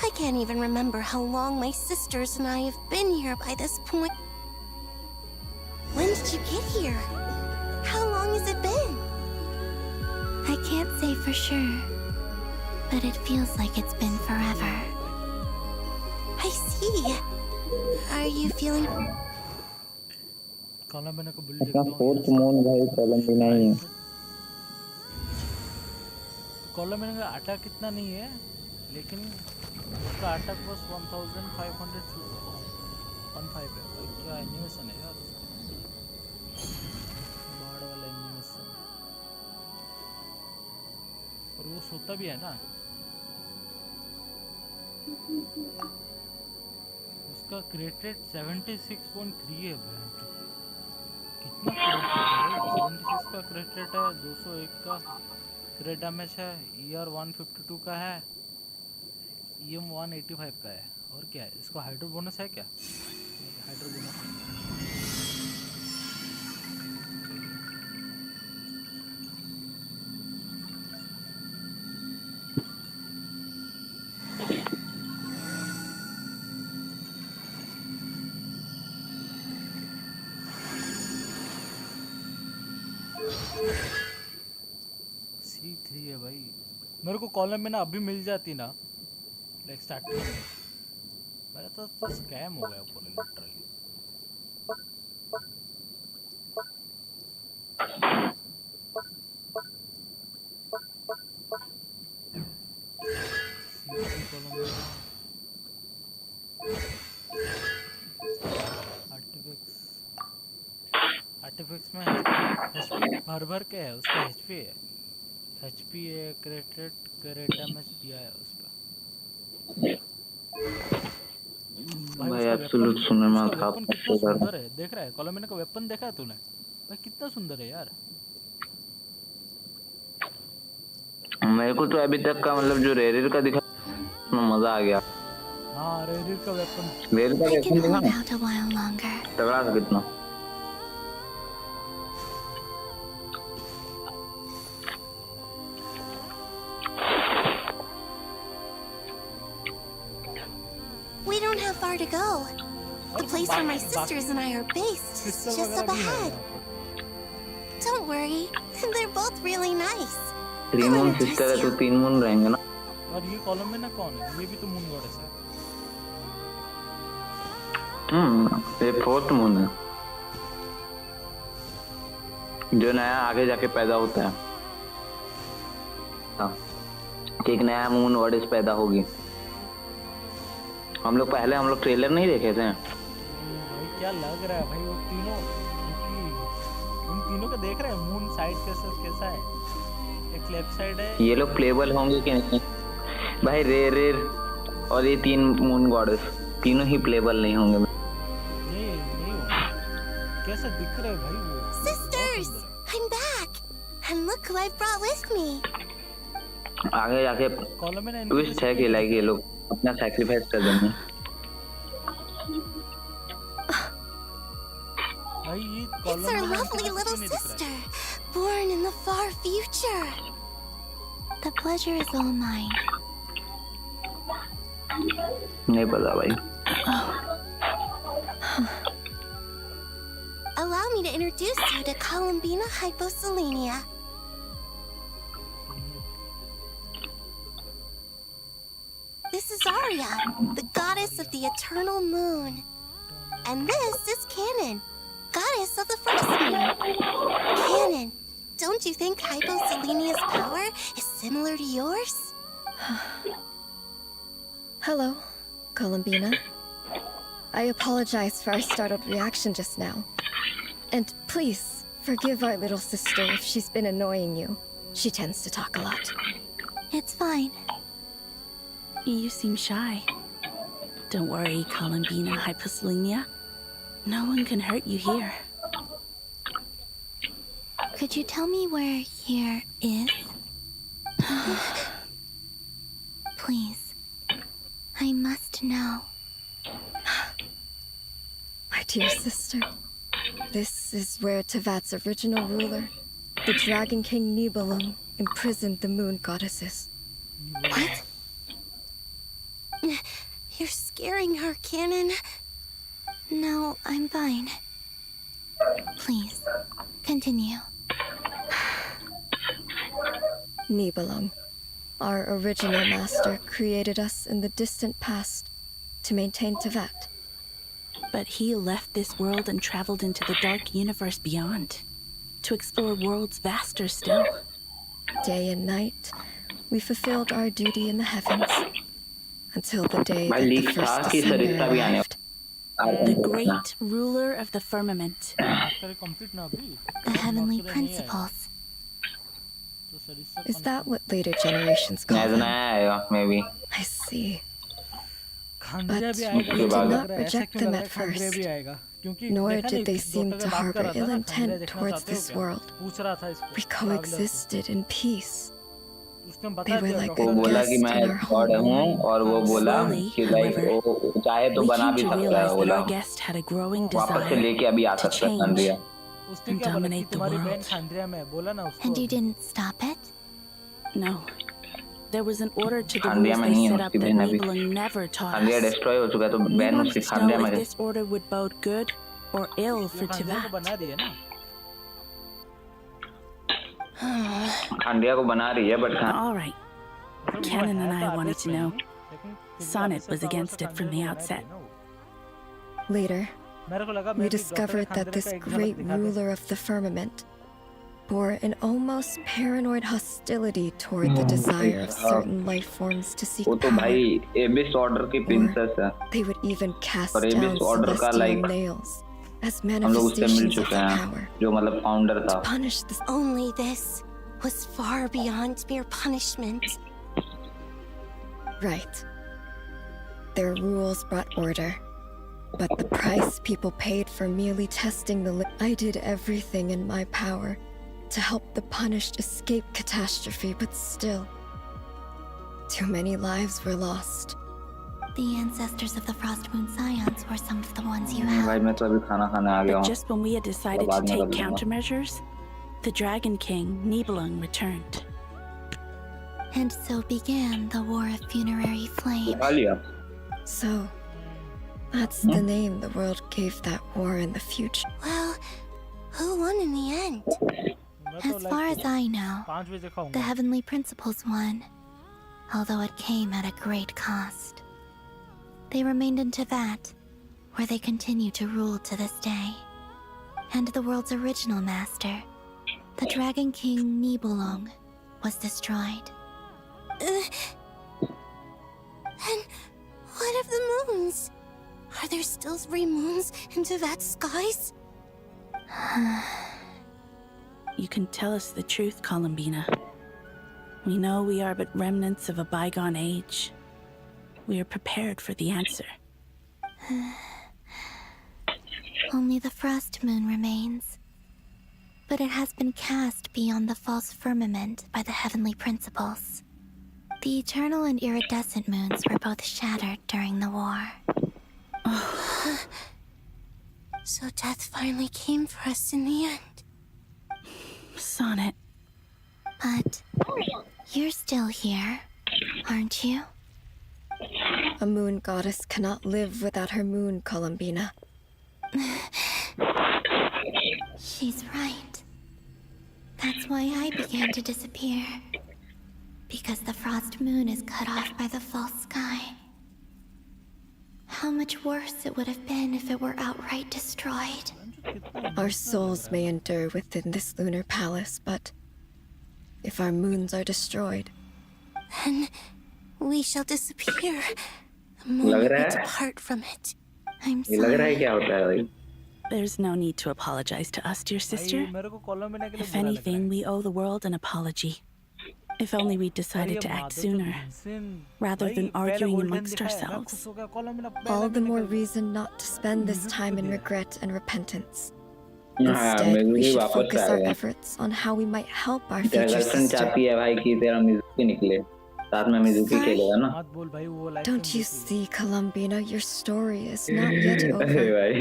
I can't even remember how long my sisters and I have been here by this point. When did you get here? How long has it been? I can't say for sure, but it feels like it's been forever. I see. Are you feeling... अपना fourth moon भाई कोलंबिना ही है कोलंबिना का attack इतना नहीं है लेकिन उसका attack बस 1500 15 है क्या एनिमेशन है यार बाढ़ वाला एनिमेशन और वो सोता भी है ना इसका क्रेट रेट 76.3 है भाई। कितना क्रेट रेट है भाई? 76 का क्रेट रेट है, 201 का क्रेट डैमेज है, ER 152 का है, EM 185 का है। और क्या है? इसको हाइड्रो बोनस है क्या? हाइड्रो बोनस C3 है भाई। मेरे को कॉलम में ना अभी मिल जाती ना, लाइक स्टार्टिंग में, मेरा तो स्कैम हो गया पूरा लिटरली। आर्टिफैक्ट्स में HP भर भर के है, उसका HP है, क्रेट डैमेज दिया है उसका। भाई एब्सोल्यूट सुनने में उसका था। वेपन कितना सुंदर है, देख रहा है? कॉलोमिना का वेपन देखा है तूने भाई? कितना सुंदर है यार। मेरे को तो अभी तक का मतलब जो रेयर का दिखा मजा आ गया। हाँ रेयर का वेपन दिखा तगड़ा था कितना। We don't have far to go. The place where my sisters and I are based is just up ahead. Don't worry, they're both really nice. 3 moon sister है तो 3 मून रहेंगे ना। और ये कॉलम में ना कौन है? ये भी तो मून गॉडेस है। ये 4th मून है जो नया आगे जाके पैदा होता है। हाँ, एक नया मून गॉडेस पैदा होगी। हम लोग ट्रेलर नहीं देखे थे भाई? क्या लग रहा है भाई वो तीनों, उन तीनों का देख रहे हैं मून साइड कैसा है? एक लेफ्ट साइड है। ये लोग प्लेबल होंगे कि नहीं भाई? रेयर और ये 3 मून गॉडेस तीनों ही प्लेबल नहीं होंगे। नहीं होंगे। कैसा दिख रहा है भाई वो? Sisters, I'm back, and look who I brought with me. आगे जाके ट्विस्ट है कि लाइक ये लोग अपना सैक्रिफाइस कर देंगे। It's our lovely little sister, born in the far future. The pleasure is all mine. नहीं पता भाई। Allow me to introduce you to Columbina Hyposelenia. This is Aria, the goddess of the eternal moon. And this is Canon, goddess of the first moon. Canon, don't you think Hyposelenia's power is similar to yours? Hello, Columbina. I apologize for our startled reaction just now. And please, forgive our little sister if she's been annoying you. She tends to talk a lot. It's fine. You seem shy. Don't worry, Columbina Hyposelenia. No one can hurt you here. Could you tell me where here is? Please. I must know. My dear sister, this is where Tevat's original ruler, the Dragon King Nibelung, imprisoned the moon goddesses. What? You're scaring her, Canon. No, I'm fine. Please, continue. Nibelung, our original master, created us in the distant past to maintain Tevat. But he left this world and traveled into the dark universe beyond, to explore worlds vaster still. Day and night, we fulfilled our duty in the heavens, until the day that the first descender arrived. The great ruler of the firmament. The heavenly principles. Is that what later generations call them? maybe. I see. खंड्रिया भी they आएगा, did लग not रहा है ऐसा reject क्यों them लग रहा at है खंड्रिया first, भी आएगा, क्योंकि nor देखा नहीं did they दो seem टके to बात कर harbor रहा था ill ना, खंड्रिया intent देखना towards चाहते हो this क्या, world. पूछ रहा था इसको We ट्रैवलर को, coexisted in peace. उसने They बता were दिया like डॉक्टर a ने। बोला कि guest मैं in our गॉड home. हूँ, और वो बोला Slowly, कि लाइक however, वो चाहे तो we बना came भी to सकता है, realize that बोला our guest had a growing वापस से desire लेके अभी आ to सकता है change खंड्रिया। उसने and क्या बोला कि dominate the तुम्हारी बहन world. खंड्रिया में है, बोला ना उसको And you अभी। didn't stop it? No. There was an order to the खंड्रिया rules में they नहीं है set up उसकी that बहन अभी, Nibelung never taught खंड्रिया us. Destroy हो चुका है, तो We बहन wanted उसकी to know खंड्रिया if में। this order would bode good or ill वो for खंड्रिया को Tivat. बना रही है ना। खंड्रिया को बना रही है, बट All right. मतलब वो Canon and है तो I wanted आदेश to में know. ही, लेकिन फिर भी Sonnet officer was power against से it from खंड्रिया the को बना रही outset. है ना वो। Later, मेरे को लगा we मैं भी डॉक्टर discovered that खंड्रिया this का एक झलक great दिखा दे। ruler of the firmament bore an almost paranoid hostility toward the desire of certain life forms to seek वो तो power. भाई एबिस ऑर्डर की प्रिंसेस है, They would even cast और down एबिस ऑर्डर का celestial लाइक nails as हम लोग उससे मिल manifestations of चुके their हैं, power. जो मतलब फाउंडर था। Punish this. Only this was far beyond mere punishment. Right. Their rules brought order, but the price people paid for merely testing the I did everything in my power to help the punished escape catastrophe, but still, too many lives were lost. The ancestors of the Frost Moon Scions were some of the ones you भाई helped. मैं तो अभी खाना खाने आ गया But हूँ, just when we had decided to बाद में take कर लूंगा। countermeasures, the Dragon King, Nibelung, returned. And so began the War of Funerary Flame. खा लिया। So, that's the name the world gave that war in the future. Well, who won in the end? मैं तो As far as I know, 5 बजे the खाऊंगा। Heavenly Principles won, although it came at a great cost. They remained in Tivat, where they continue to rule to this day. And the world's original master, the Dragon King Nibelung, was destroyed. And what of the moons? Are there still 3 moons in Tivat's skies? You can tell us the truth, Columbina. We know we are but remnants of a bygone age. We are prepared for the answer. Only the Frost Moon remains. But it has been cast beyond the false firmament by the Heavenly Principles. The eternal and iridescent moons were both shattered during the war. So death finally came for us in the end. Sonnet. But you're still here, aren't you? A moon goddess cannot live without her moon, Columbina. She's right. That's why I began to disappear. Because the Frost Moon is cut off by the false sky. How much worse it would have been if it were outright destroyed. Our souls may endure within this lunar palace, but if our moons are destroyed, Then we shall disappear the moment we depart from it. I'm ये लग रहा है क्या होता है भाई? There's no need to apologize to us, dear sister. मेरे को कोलंबिना के लिए If बुरा लग रहा है। anything, we owe the world an apology. If only we decided to act sooner, rather than arguing amongst ourselves. all the more reason not to spend this time in regret and repentance. हाँ, Instead, we music should वापस focus uh our गया। efforts on how we might help our तेरा future girlfriend sister. चाहती है भाई कि तेरा music निकले, साथ में म्यूजिक ही खेलेगा ना? मत बोल भाई, वो life Don't you see, Columbina, your story is not yet अरे over. भाई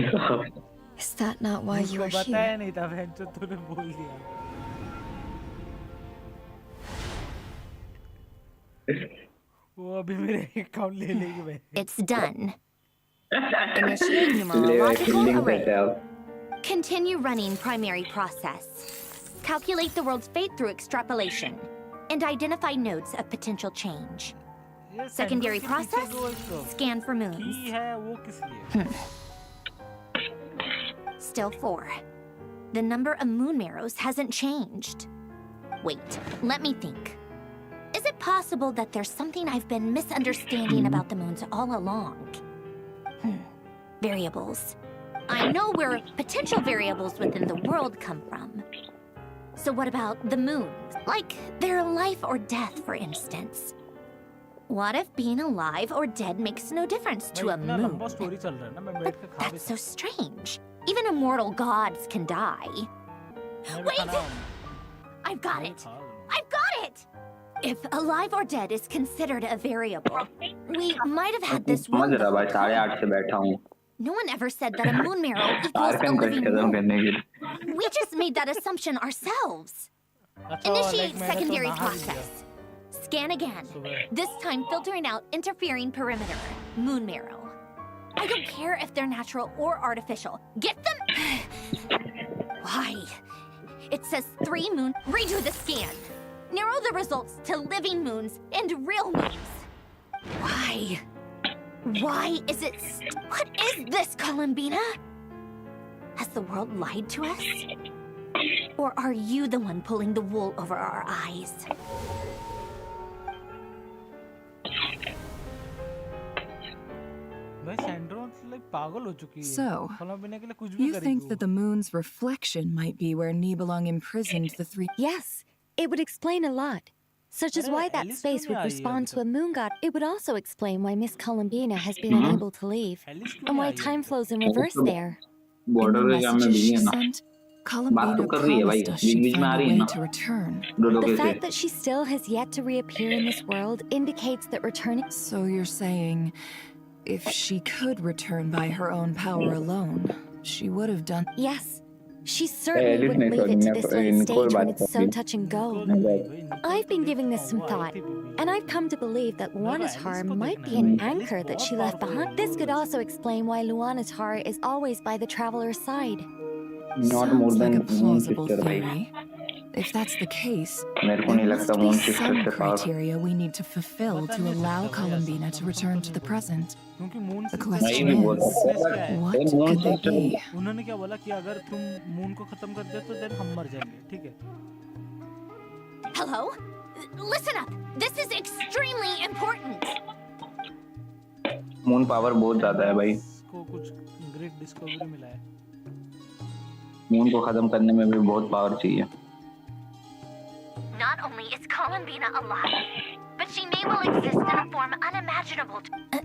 Is that not why you उसको are बताया here? नहीं था बहन, जो तूने बोल दिया। वो अभी मेरे अकाउंट ले लेगी बहन। It's done. Initiate numerological array. Continue running primary process. Calculate the world's fate through extrapolation. And identify nodes of potential change. Secondary process, scan for moons. की है वो किस लिए? Still 4. The number of moon marrows hasn't changed. Wait, let me think. Is it possible that there's something I've been misunderstanding about the moons all along? Variables. I know where potential variables within the world come from. So what about the moons? Like their life or death, for instance. What if being alive or dead makes no difference to a moon? That's so strange. Even immortal gods can die. Wait! I've got it! I've got it! If alive or dead is considered a variable, we might have had this wrong. No one ever said that a moon marrow equals a living moon. We just made that assumption ourselves. Initiate secondary process. Scan again. This time filtering out interfering perimeter. Moon marrow. I don't care if they're natural or artificial. Get them. Why? It says 3 moon. Redo the scan. Narrow the results to living moons and real moons. Why? Why is it... What is this, Columbina? Has the world lied to us? Or are you the one pulling the wool over our eyes? So, you think that the moon's reflection might be where Nibelung imprisoned the 3... Yes, it would explain a lot. Such as why that space would respond to a moon god. It would also explain why Miss Columbina has been unable to leave, and why time flows in reverse there. In the messages she sent, Columbina promised us she'd find a way to return. The fact that she still has yet to reappear in this world indicates that returning... So you're saying, if she could return by her own power alone, she would have done... Yes. She certainly wouldn't leave it to this late stage when it's so touch and go. I've been giving this some thought, and I've come to believe that Luanatar might be an anchor that she left behind. This could also explain why Luanatar is always by the traveler's side. Sounds like a plausible theory. If that's the case, there must be some criteria we need to fulfill to allow Columbina to return to the present. The question is, what could they be? उन्होंने क्या बोला कि अगर तुम moon को खत्म कर दे तो then हम मर जाएंगे, ठीक है? Hello? Listen up. This is extremely important. Moon power बहुत ज़्यादा है भाई. को कुछ ग्रेट डिस्कवरी मिला है. मून को खत्म करने में भी बहुत पावर चाहिए. Not only is Columbina alive, but she may well exist in a form unimaginable.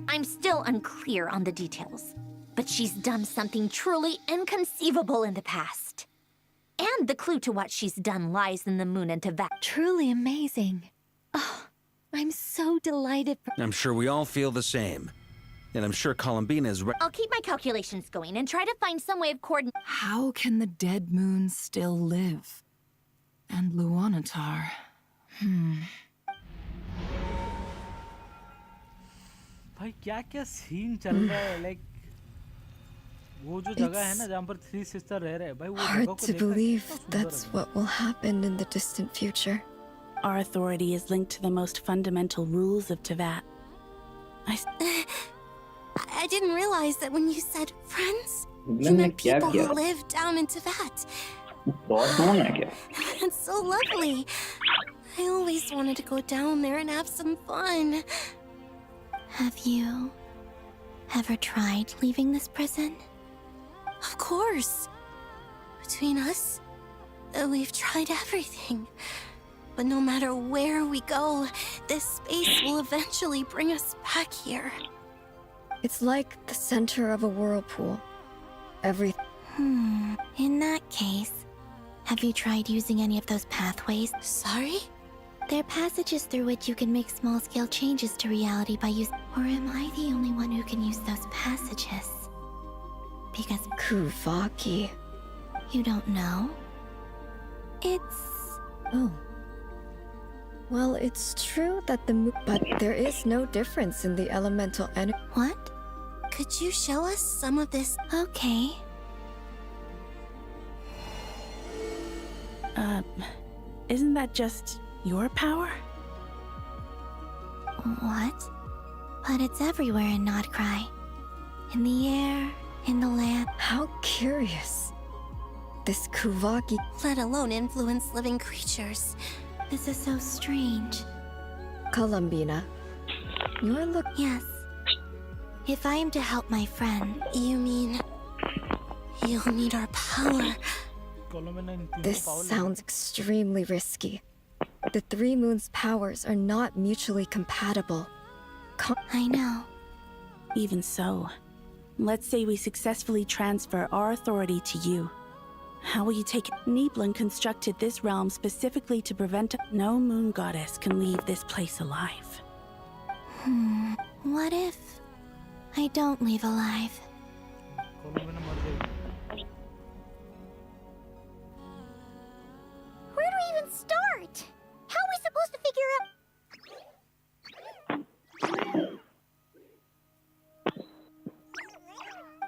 I'm still unclear on the details, but she's done something truly inconceivable in the past. And the clue to what she's done lies in the moon and Teyvat. Truly amazing. Oh, I'm so delighted. I'm sure we all feel the same. And I'm sure Columbina is... I'll keep my calculations going and try to find some way of coordinating. How can the dead moon still live? And Luanatar... भाई क्या scene चल रहा है like वो जो जगह है ना जहाँ पर 3 सिस्टर रह रहे हैं भाई वो जगह को Hard to believe that's what will happen in the distant future. Our authority is linked to the most fundamental rules of Teyvat. I didn't realize that when you said friends, you meant people who live down in Teyvat. It's so lovely. I always wanted to go down there and have some fun. Have you ever tried leaving this prison? Of course. Between us, we've tried everything. But no matter where we go, this space will eventually bring us back here. It's like the center of a whirlpool. In that case, have you tried using any of those pathways? Sorry? They're passages through which you can make small-scale changes to reality by using... Or am I the only one who can use those passages? Because... Kuvaki. You don't know? It's... Oh. Well, it's true that the but there is no difference in the elemental energy. What? Could you show us some of this? Okay. Isn't that just your power? What? But it's everywhere in Nodcry. In the air, in the land. How curious. This Kuvaki... Let alone influence living creatures. This is so strange. Columbina, you're Yes. If I am to help my friend, you mean... You'll need our power. This sounds extremely risky. The 3 moons' powers are not mutually compatible. I know. Even so, let's say we successfully transfer our authority to you. How will you take it? Niblin constructed this realm specifically to prevent no moon goddess can leave this place alive. What if I don't leave alive? Where do we even start? How are we supposed to figure out?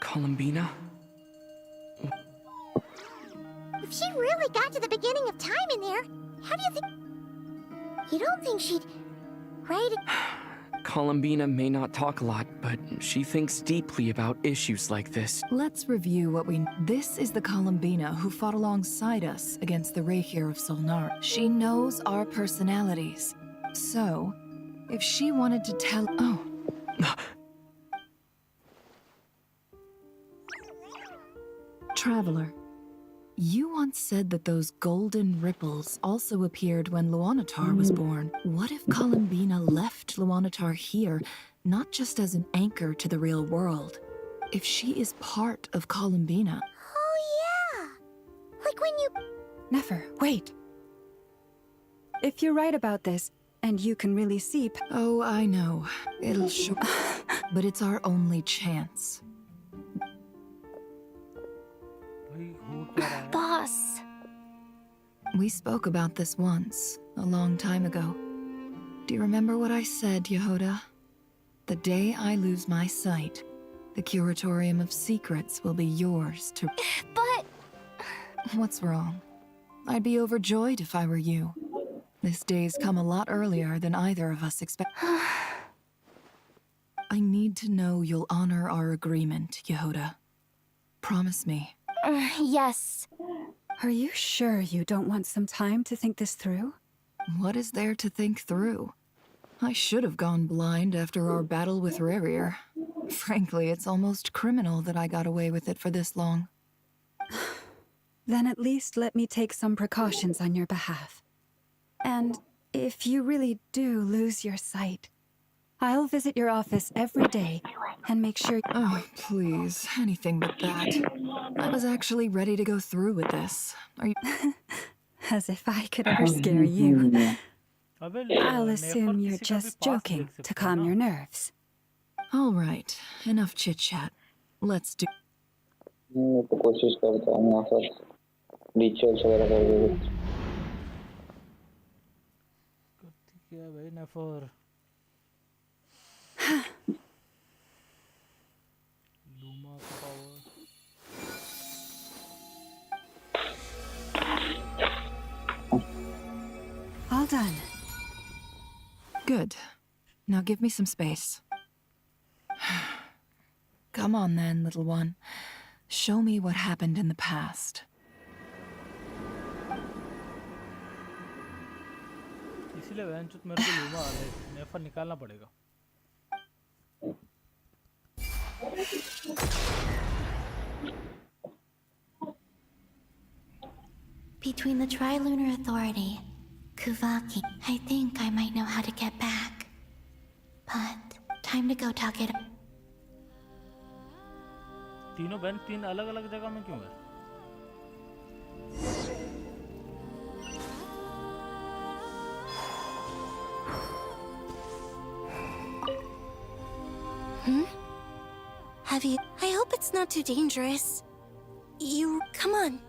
Columbina? If she really got to the beginning of time in there, how do you think... You don't think she'd... Right? Columbina may not talk a lot, but she thinks deeply about issues like this. Let's review what we... This is the Columbina who fought alongside us against the Reikir of Solnar. She knows our personalities. So, if she wanted to tell... Oh. Traveler, you once said that those golden ripples also appeared when Luanatar was born. What if Columbina left Luanatar here, not just as an anchor to the real world? If she is part of Columbina... Oh, yeah! Like when you... Nefer, wait. If you're right about this, and you can really see... Oh, I know. It'll show... But it's our only chance. Boss. We spoke about this once, a long time ago. Do you remember what I said, Yehoda? The day I lose my sight, the Curatorium of Secrets will be yours to... But... What's wrong? I'd be overjoyed if I were you. This day's come a lot earlier than either of us expected. I need to know you'll honor our agreement, Yehoda. Promise me. Yes. Are you sure you don't want some time to think this through? What is there to think through? I should have gone blind after our battle with Rerir. Frankly, it's almost criminal that I got away with it for this long. Then at least let me take some precautions on your behalf. And if you really do lose your sight, I'll visit your office every day and make sure... Oh, please, anything but that. I was actually ready to go through with this. Are you... As if I could ever scare you. I'll assume you're just joking to calm your nerves. All right, enough chit-chat. Let's do... मैं तो कोशिश करता हूँ यहाँ पर rituals वगैरह करके क्या भाई नफर लूमा power All done. Good. Now give me some space. Come on then, little one. Show me what happened in the past. इसीलिए वैंचुत मेरे को लूमा नेफर निकालना पड़ेगा. Between the Trilunar Authority, Kuvaki, I think I might know how to get back. But time to go talk it. तीनों बहन तीन अलग-अलग जगह में क्यों है? Have you... I hope it's not too dangerous. You... come on.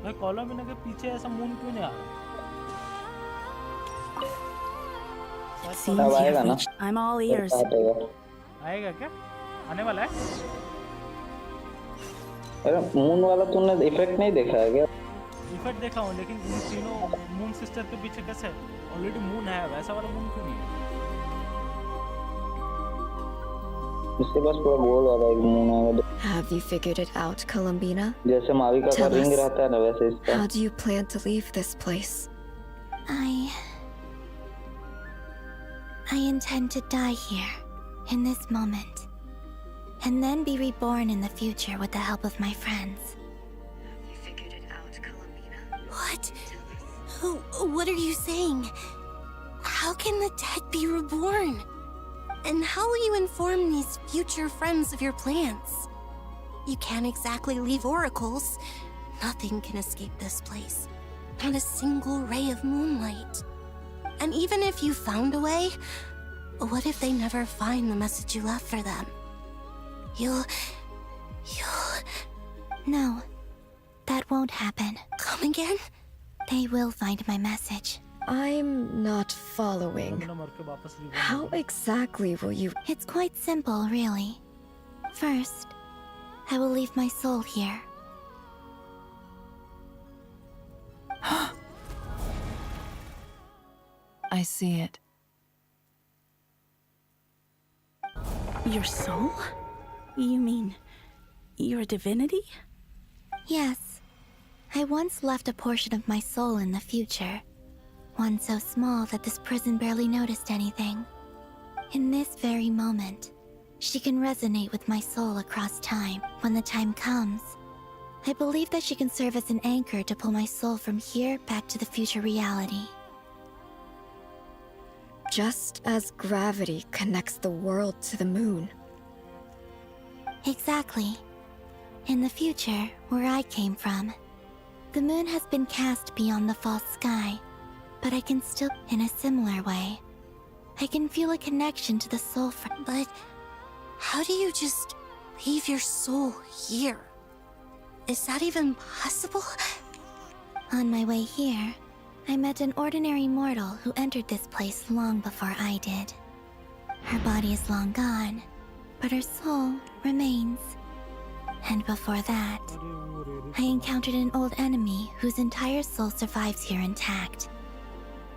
भाई कॉलोमिना के पीछे ऐसा मून क्यों नहीं आ रहा? Seems you've reached. I'm all ears. आएगा क्या? आने वाला है? अरे मून वाला तूने इफेक्ट नहीं देखा है क्या? इफेक्ट देखा हूँ लेकिन इन तीनों मून सिस्टर के पीछे कैसे? ऑलरेडी मून है वैसा वाला मून क्यों नहीं है? इसके पास पूरा गोल वाला एक मून है. Have you figured it out, Columbina? जैसे माविका का रिंग रहता है ना वैसे इसका. How do you plan to leave this place? I intend to die here, in this moment. and then be reborn in the future with the help of my friends. What? What are you saying? How can the dead be reborn? And how will you inform these future friends of your plans? You can't exactly leave oracles. Nothing can escape this place. Not a single ray of moonlight. And even if you found a way, what if they never find the message you left for them? You'll... No, that won't happen. Come again? They will find my message. I'm not following. How exactly will you... It's quite simple, really. First, I will leave my soul here. I see it. Your soul? You mean your divinity? Yes. I once left a portion of my soul in the future. One so small that this prison barely noticed anything. In this very moment, she can resonate with my soul across time. When the time comes, I believe that she can serve as an anchor to pull my soul from here back to the future reality. Just as gravity connects the world to the moon. Exactly. In the future, where I came from, the moon has been cast beyond the false sky, but I can still, in a similar way, I can feel a connection to the soul from... But how do you just leave your soul here? Is that even possible? On my way here, I met an ordinary mortal who entered this place long before I did. Her body is long gone, but her soul remains. And before that, I encountered an old enemy whose entire soul survives here intact,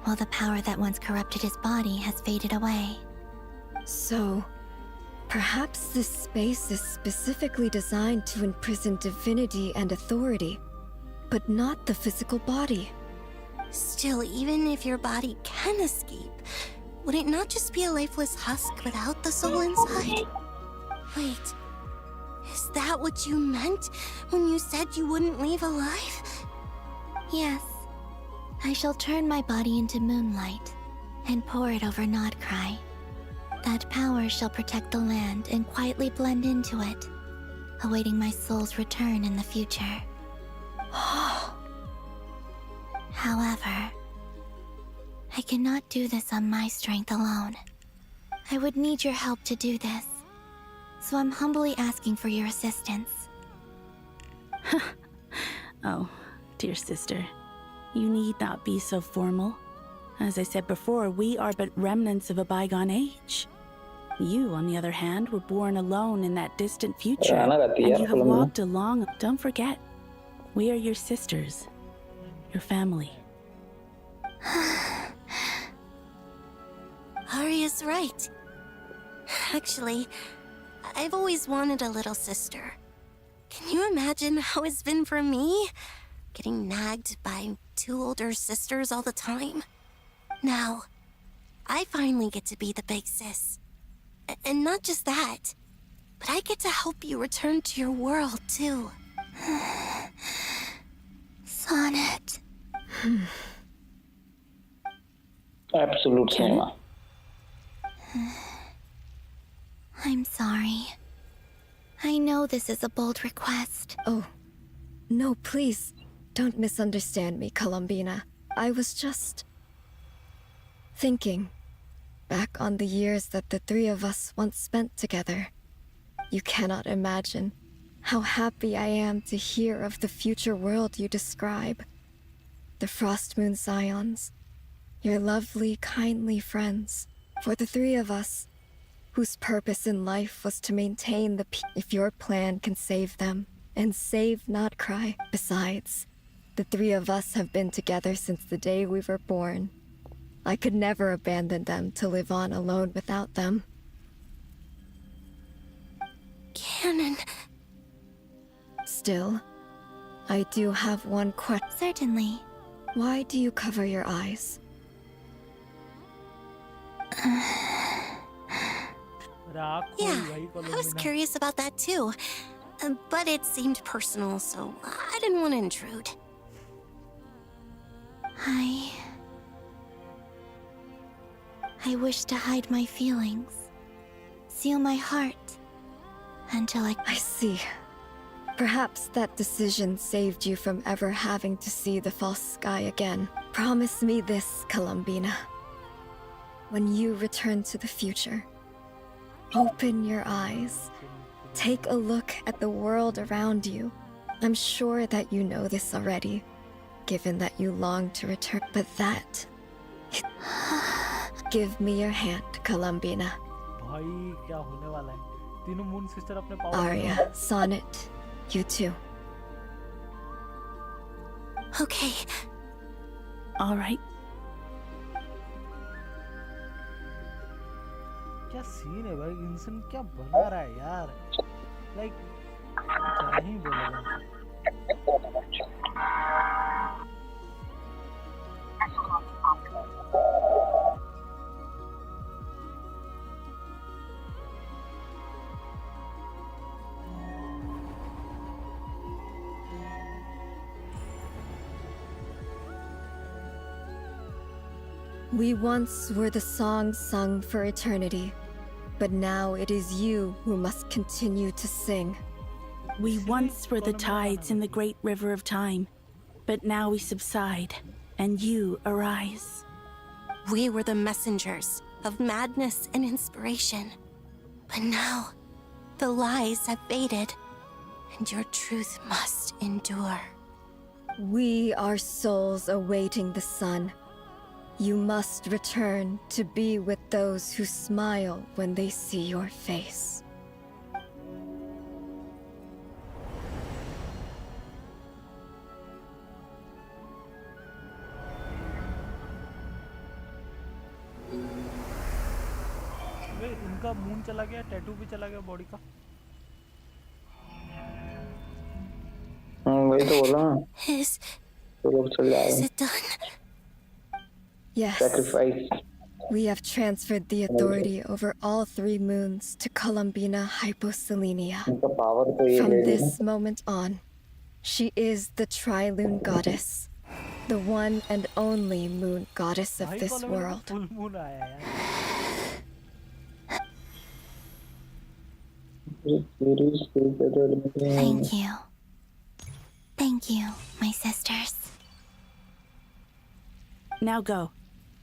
while the power that once corrupted his body has faded away. So, perhaps this space is specifically designed to imprison divinity and authority, but not the physical body. Still, even if your body can escape, would it not just be a lifeless husk without the soul inside? Wait, is that what you meant when you said you wouldn't leave alive? Yes. I shall turn my body into moonlight and pour it over Nodcry. That power shall protect the land and quietly blend into it, awaiting my soul's return in the future. However, I cannot do this on my strength alone. I would need your help to do this, so I'm humbly asking for your assistance. Oh, dear sister, you need not be so formal. As I said before, we are but remnants of a bygone age. You, on the other hand, were born alone in that distant future, and you have walked along. Don't forget, we are your sisters, your family. Arya's right. Actually, I've always wanted a little sister. Can you imagine how it's been for me? Getting nagged by 2 older sisters all the time. Now, I finally get to be the big sis. And not just that, but I get to help you return to your world, too. Sonnet. Absolute cinema. I'm sorry. I know this is a bold request. Oh, no, please. Don't misunderstand me, Columbina. I was just... thinking back on the years that the 3 of us once spent together. You cannot imagine how happy I am to hear of the future world you describe. The Frost Moon Scions, your lovely, kindly friends. For the 3 of us, whose purpose in life was to maintain the peace. If your plan can save them, and save Nodcry. Besides, the 3 of us have been together since the day we were born. I could never abandon them to live on alone without them. Canon. Still, I do have one question. Certainly. Why do you cover your eyes? Yeah, I was curious about that too. But it seemed personal, so I didn't want to intrude. I wish to hide my feelings. Seal my heart. Until I see. Perhaps that decision saved you from ever having to see the false sky again. Promise me this, Columbina. When you return to the future, open your eyes. Take a look at the world around you. I'm sure that you know this already, given that you long to return. But that... Give me your hand, Columbina. Arya, Sonnet, you too. Okay. All right. क्या scene है भाई इंसान क्या बना रहा है यार like क्या ही बोलेगा We once were the songs sung for eternity, but now it is you who must continue to sing. We once were the tides in the great river of time, but now we subside, and you arise. We were the messengers of madness and inspiration. But now, the lies have faded, and your truth must endure. We are souls awaiting the sun. You must return to be with those who smile when they see your face. इनका moon चला गया tattoo भी चला गया body का वही तो बोला Is it done? Yes. Sacrifice. We have transferred the authority over all 3 moons to Columbina Hyposelenia. From this moment on, she is the Tri-Lune Goddess, the one and only moon goddess of this world. Thank you. Thank you, my sisters. Now go,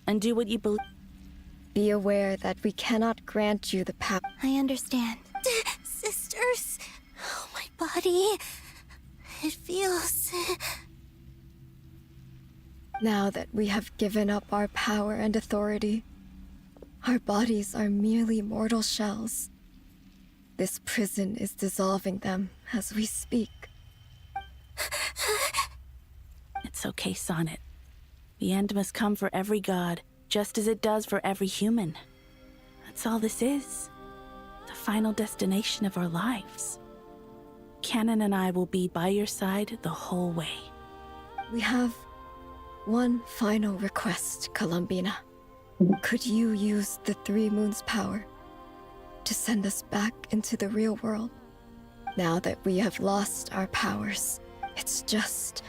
and do what you believe. Be aware that we cannot grant you the power. I understand. Sisters, oh, my body. It feels... Now that we have given up our power and authority, our bodies are merely mortal shells. This prison is dissolving them as we speak. It's okay, Sonnet. The end must come for every god, just as it does for every human. That's all this is. The final destination of our lives. Canon and I will be by your side the whole way. We have one final request, Columbina. Could you use the 3 moons' power to send us back into the real world? Now that we have lost our powers, it's just...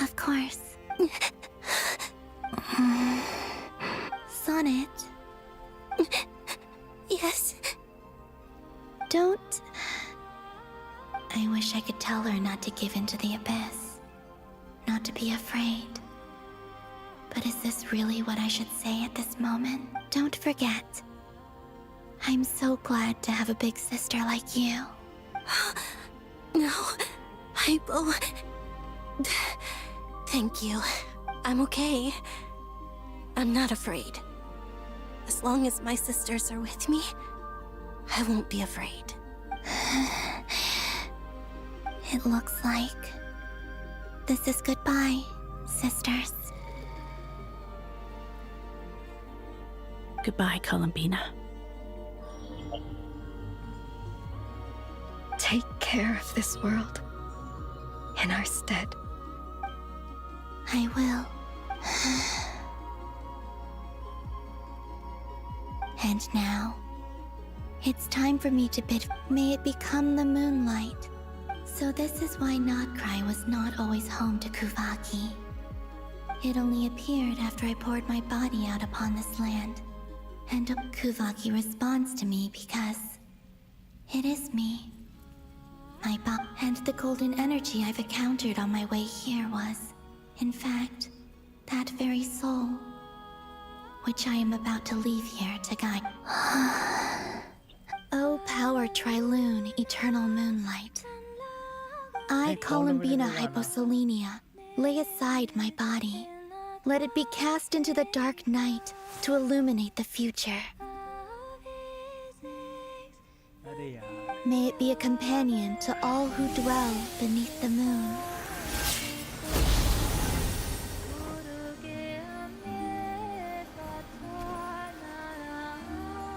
Of course. Sonnet. Yes? Don't... I wish I could tell her not to give in to the abyss. Not to be afraid. But is this really what I should say at this moment? Don't forget. I'm so glad to have a big sister like you. No, Hypo. Thank you. I'm okay. I'm not afraid. As long as my sisters are with me, I won't be afraid. It looks like this is goodbye, sisters. Goodbye, Columbina. Take care of this world in our stead. I will. And now, It's time for me to bid. May it become the moonlight. So this is why Notcry was not always home to Kuvaki. It only appeared after I poured my body out upon this land. And Kuvaki responds to me because it is me. My body and the golden energy I've encountered on my way here was, in fact, that very soul, which I am about to leave here to guide. O power Trilune, eternal moonlight. I, Columbina Hyposelenia, lay aside my body. Let it be cast into the dark night to illuminate the future. May it be a companion to all who dwell beneath the moon.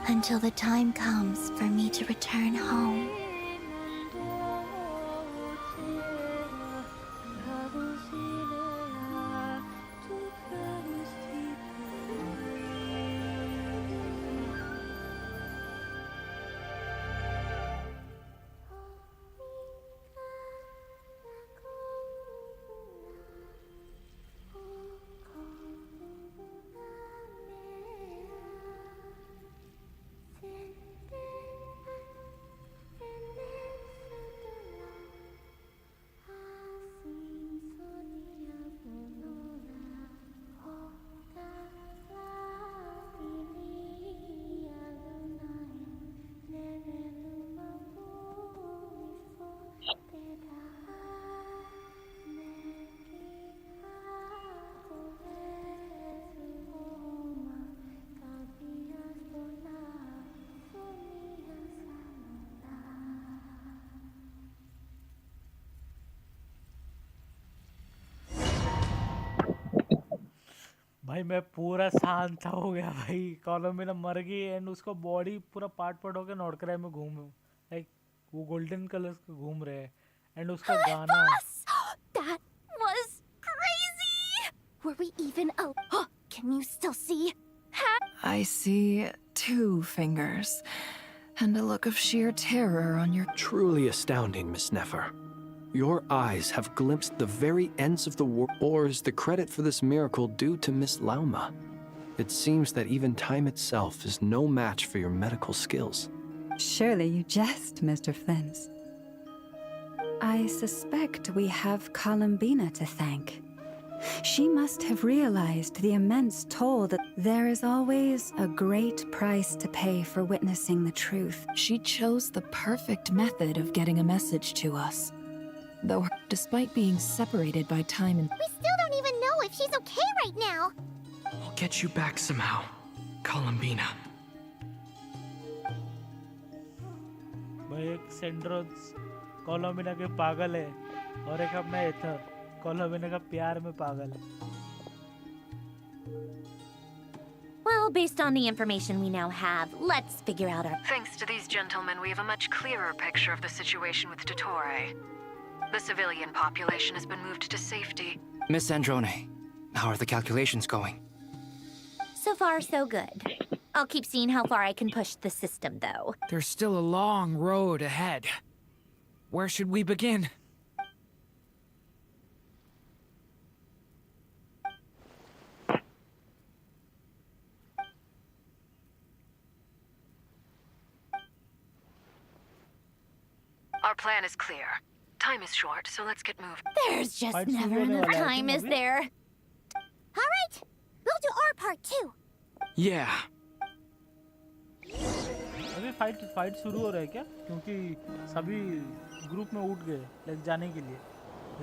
Until the time comes for me to return home. भाई मैं पूरा शांत हो गया भाई. कॉलोमिना मर गई and उसका बॉडी पूरा पार्ट पार्ट होकर नॉर्थ में घूम लाइक वो गोल्डन कलर्स के घूम रहे हैं एंड उसका गाना. That was crazy! Were we even can you still see? I see 2 fingers and a look of sheer terror on your... Truly astounding, Miss Nefer. Your eyes have glimpsed the very ends of the world. Or is the credit for this miracle due to Miss Lauma? It seems that even time itself is no match for your medical skills. Surely you jest, Mr. Flins. I suspect we have Columbina to thank. She must have realized the immense toll that there is always a great price to pay for witnessing the truth. She chose the perfect method of getting a message to us. Though, despite being separated by time and... We still don't even know if she's okay right now. I'll get you back somehow, Columbina. भाई एक सेंड्रोस कॉलोमिना के पागल है और एक अपना एथर कॉलोमिना का प्यार में पागल है. Well, based on the information we now have, let's figure out our... Thanks to these gentlemen, we have a much clearer picture of the situation with Dottore. The civilian population has been moved to safety. Miss Androne, how are the calculations going? So far, so good. I'll keep seeing how far I can push the system, though. There's still a long road ahead. Where should we begin? Our plan is clear. Time is short, so let's get moving. There's just never enough time, is there? All right, we'll do our part too. Yeah. अभी fight शुरू हो रहा है क्या? क्योंकि सभी group में उठ गए लाइक जाने के लिए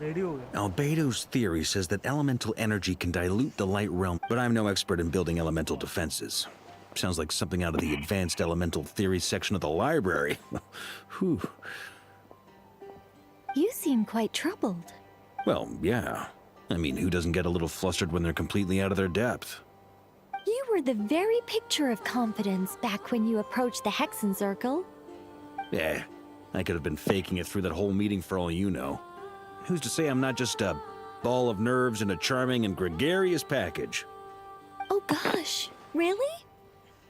रेडी हो गए. Albedo's theory says that elemental energy can dilute the light realm, but I'm no expert in building elemental defenses. Sounds like something out of the advanced elemental theory section of the library. Whew. You seem quite troubled. Well, yeah. I mean, who doesn't get a little flustered when they're completely out of their depth? You were the very picture of confidence back when you approached the Hexen Circle. Yeah, I could have been faking it through that whole meeting for all you know. Who's to say I'm not just a ball of nerves in a charming and gregarious package? Oh gosh, really?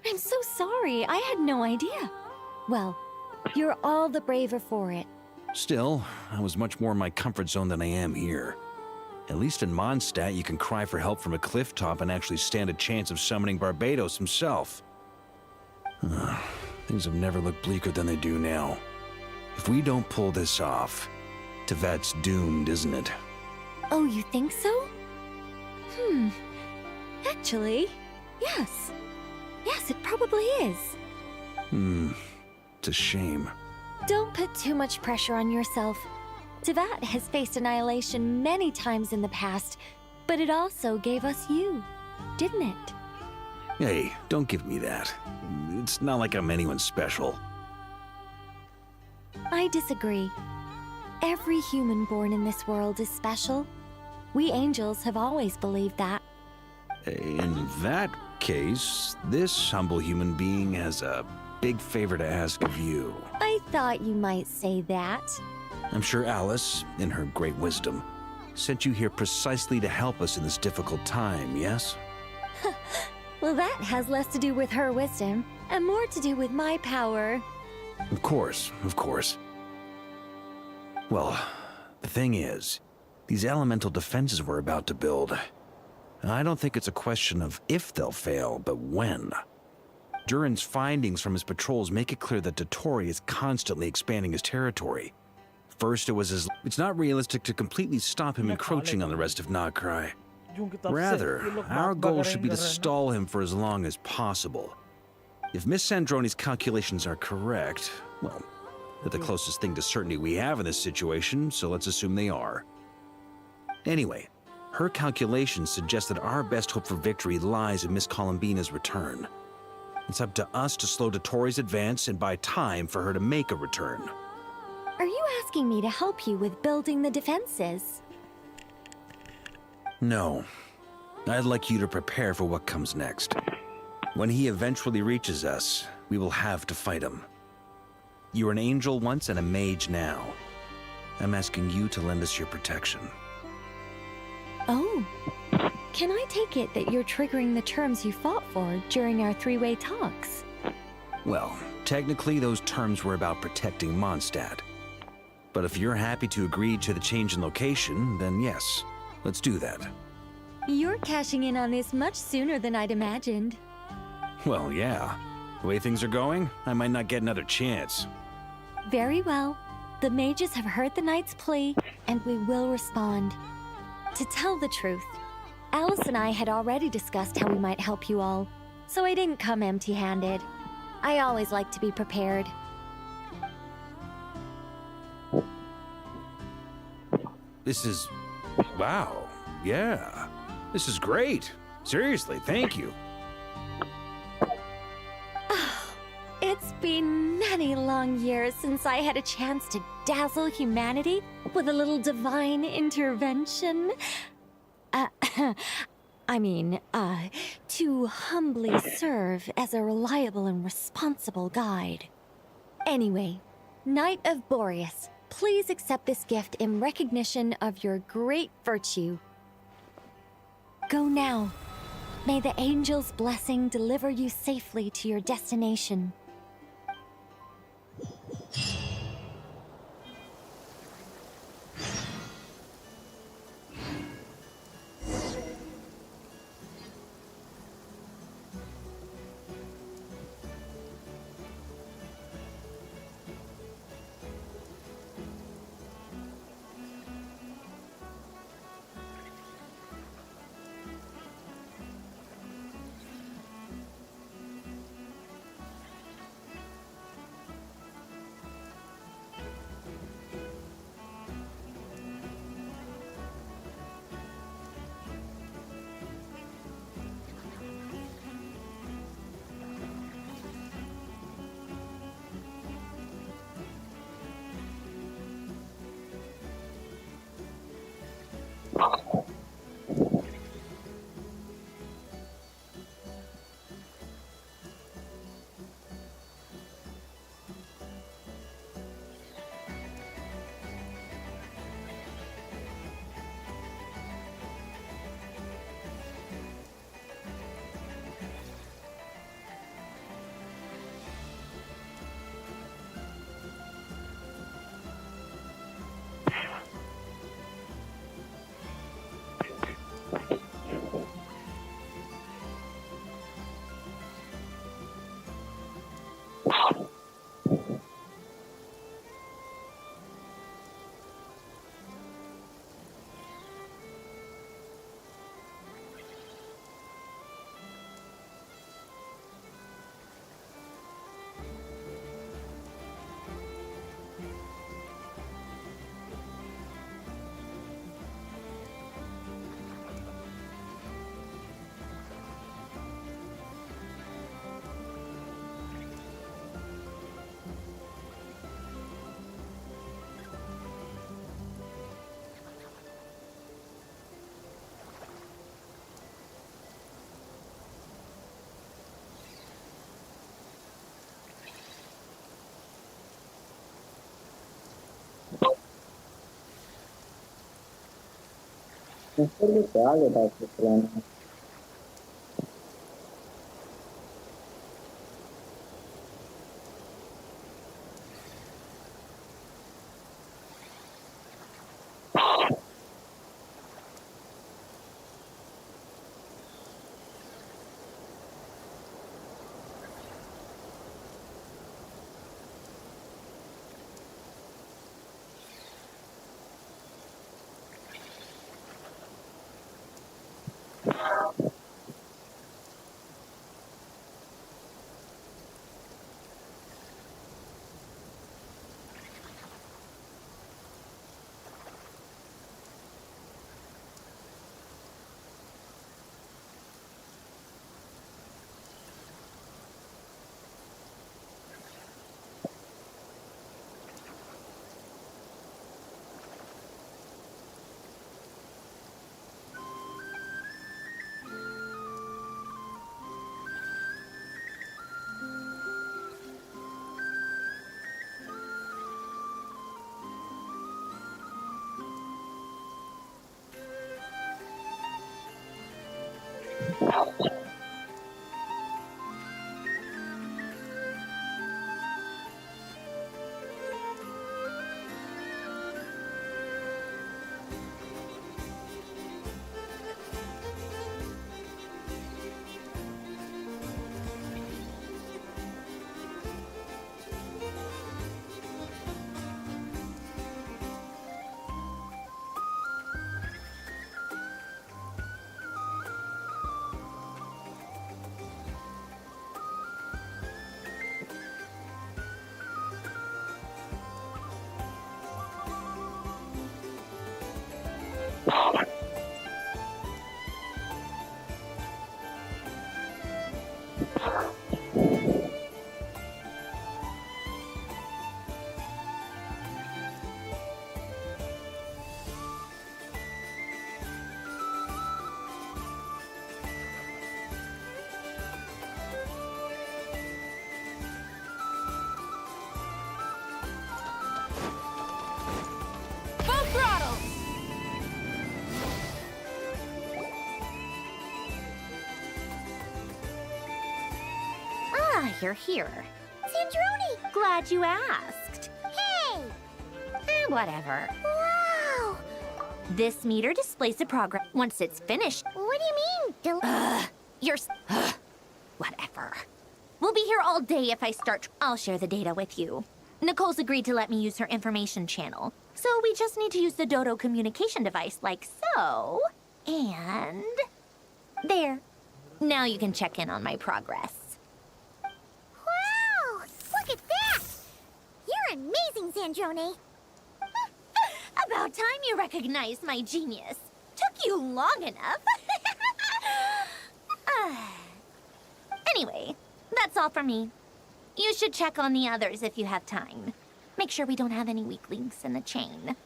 I'm so sorry, I had no idea. Well, you're all the braver for it. Still, I was much more in my comfort zone than I am here. At least in Mondstadt, you can cry for help from a cliff top and actually stand a chance of summoning Barbados himself. Things have never looked bleaker than they do now. If we don't pull this off, Tevat's doomed, isn't it? Oh, you think so? Actually, yes. Yes, it probably is. It's a shame. Don't put too much pressure on yourself. Tevat has faced annihilation many times in the past, but it also gave us you, didn't it? Hey, don't give me that. It's not like I'm anyone special. I disagree. Every human born in this world is special. We angels have always believed that. In that case, this humble human being has a big favor to ask of you. I thought you might say that. I'm sure Alice, in her great wisdom, sent you here precisely to help us in this difficult time, yes? Well, that has less to do with her wisdom and more to do with my power. Of course, of course. Well, the thing is, these elemental defenses we're about to build, I don't think it's a question of if they'll fail, but when. Durin's findings from his patrols make it clear that Dottore is constantly expanding his territory. First, it's not realistic to completely stop him encroaching on the rest of Nagrai. Rather, our goal should be to stall him for as long as possible. If Miss Sandroni's calculations are correct, well, they're the closest thing to certainty we have in this situation, so let's assume they are. Anyway, her calculations suggest that our best hope for victory lies in Miss Columbina's return. It's up to us to slow Dottore's advance and buy time for her to make a return. Are you asking me to help you with building the defenses? No. I'd like you to prepare for what comes next. When he eventually reaches us, we will have to fight him. You were an angel once and a mage now. I'm asking you to lend us your protection. Oh. Can I take it that you're triggering the terms you fought for during our three-way talks? Well, technically those terms were about protecting Mondstadt. But if you're happy to agree to the change in location, then yes, let's do that. You're cashing in on this much sooner than I'd imagined. Well, yeah. The way things are going, I might not get another chance. Very well. The mages have heard the knight's plea, and we will respond. To tell the truth, Alice and I had already discussed how we might help you all, so I didn't come empty-handed. I always like to be prepared. This is... wow. Yeah. This is great. Seriously, thank you. It's been many long years since I had a chance to dazzle humanity with a little divine intervention. To humbly serve as a reliable and responsible guide. Anyway, Knight of Boreas, please accept this gift in recognition of your great virtue. Go now. May the angel's blessing deliver you safely to your destination. ऊपर में क्या लेता है पुराना Full throttle! Ah, you're here. Sandrone! Glad you asked. Hey! Whatever. Wow! This meter displays the progress once it's finished. What do you mean? You're... Whatever. We'll be here all day if I start... I'll share the data with you. Nicole's agreed to let me use her information channel. So we just need to use the Dodo communication device like so. And... there. Now you can check in on my progress. Wow! Look at that! You're amazing, Sandrone. About time you recognized my genius. Took you long enough. Anyway, that's all from me. You should check on the others if you have time. Make sure we don't have any weak links in the chain.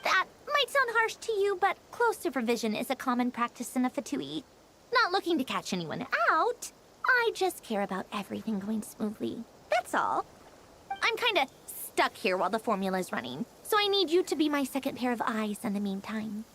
That might sound harsh to you, but close supervision is a common practice in a Fatui. Not looking to catch anyone out. I just care about everything going smoothly. That's all. I'm kinda stuck here while the formula's running, so I need you to be my second pair of eyes in the meantime.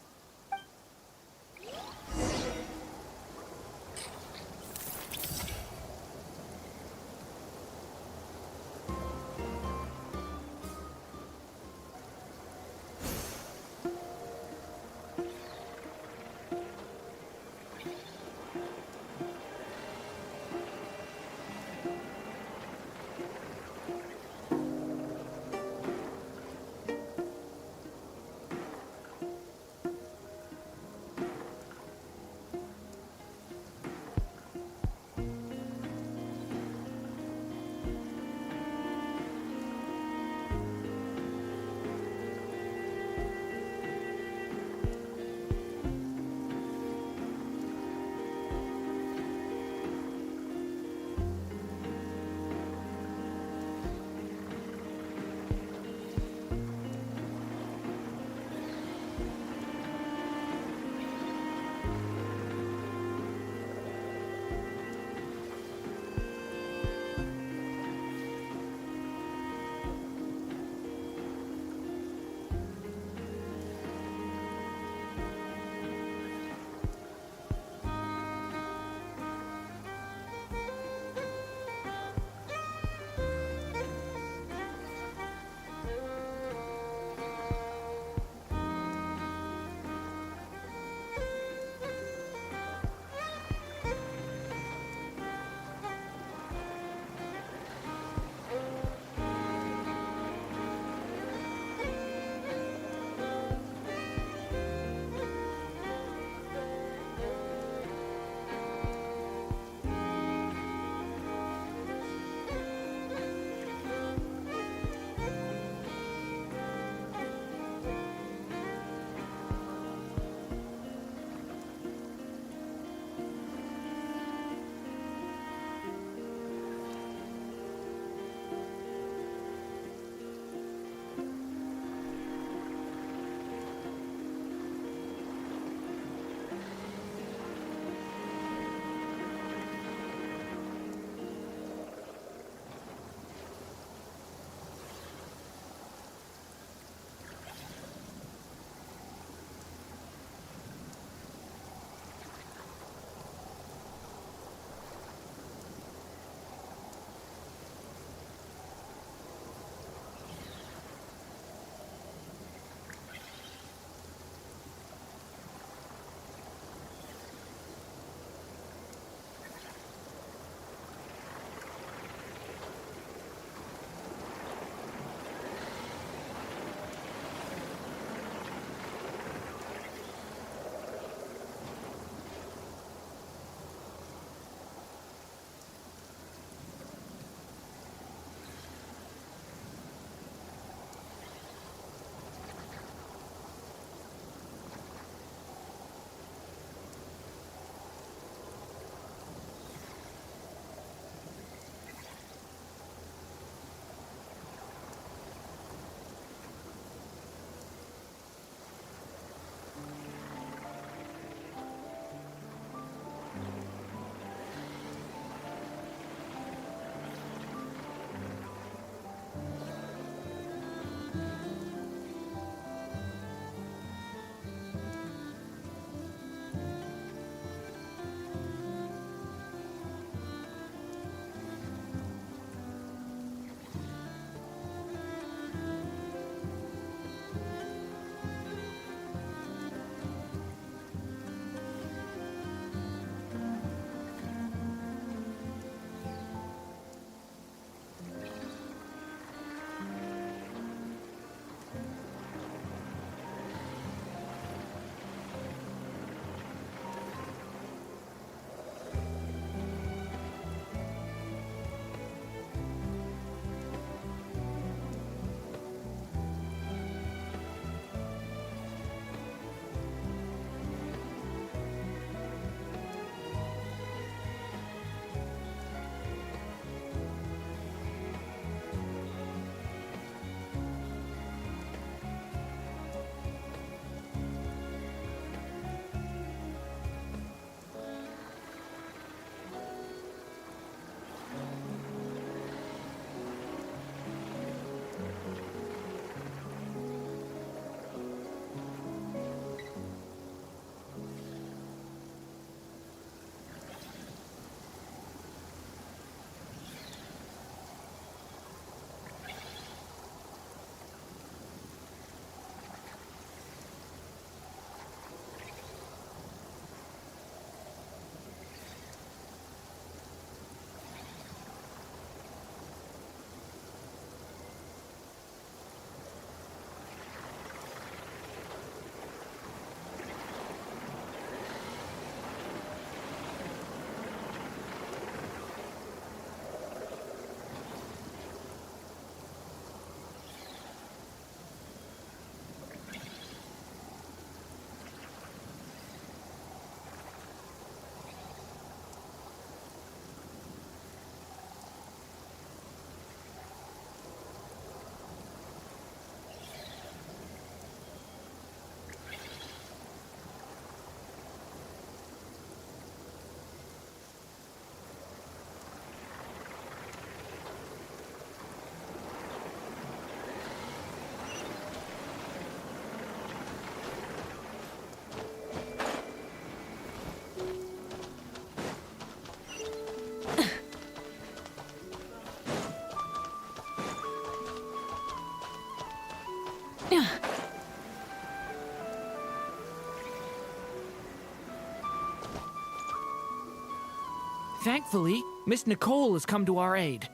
Thankfully, Miss Nicole has come to our aid.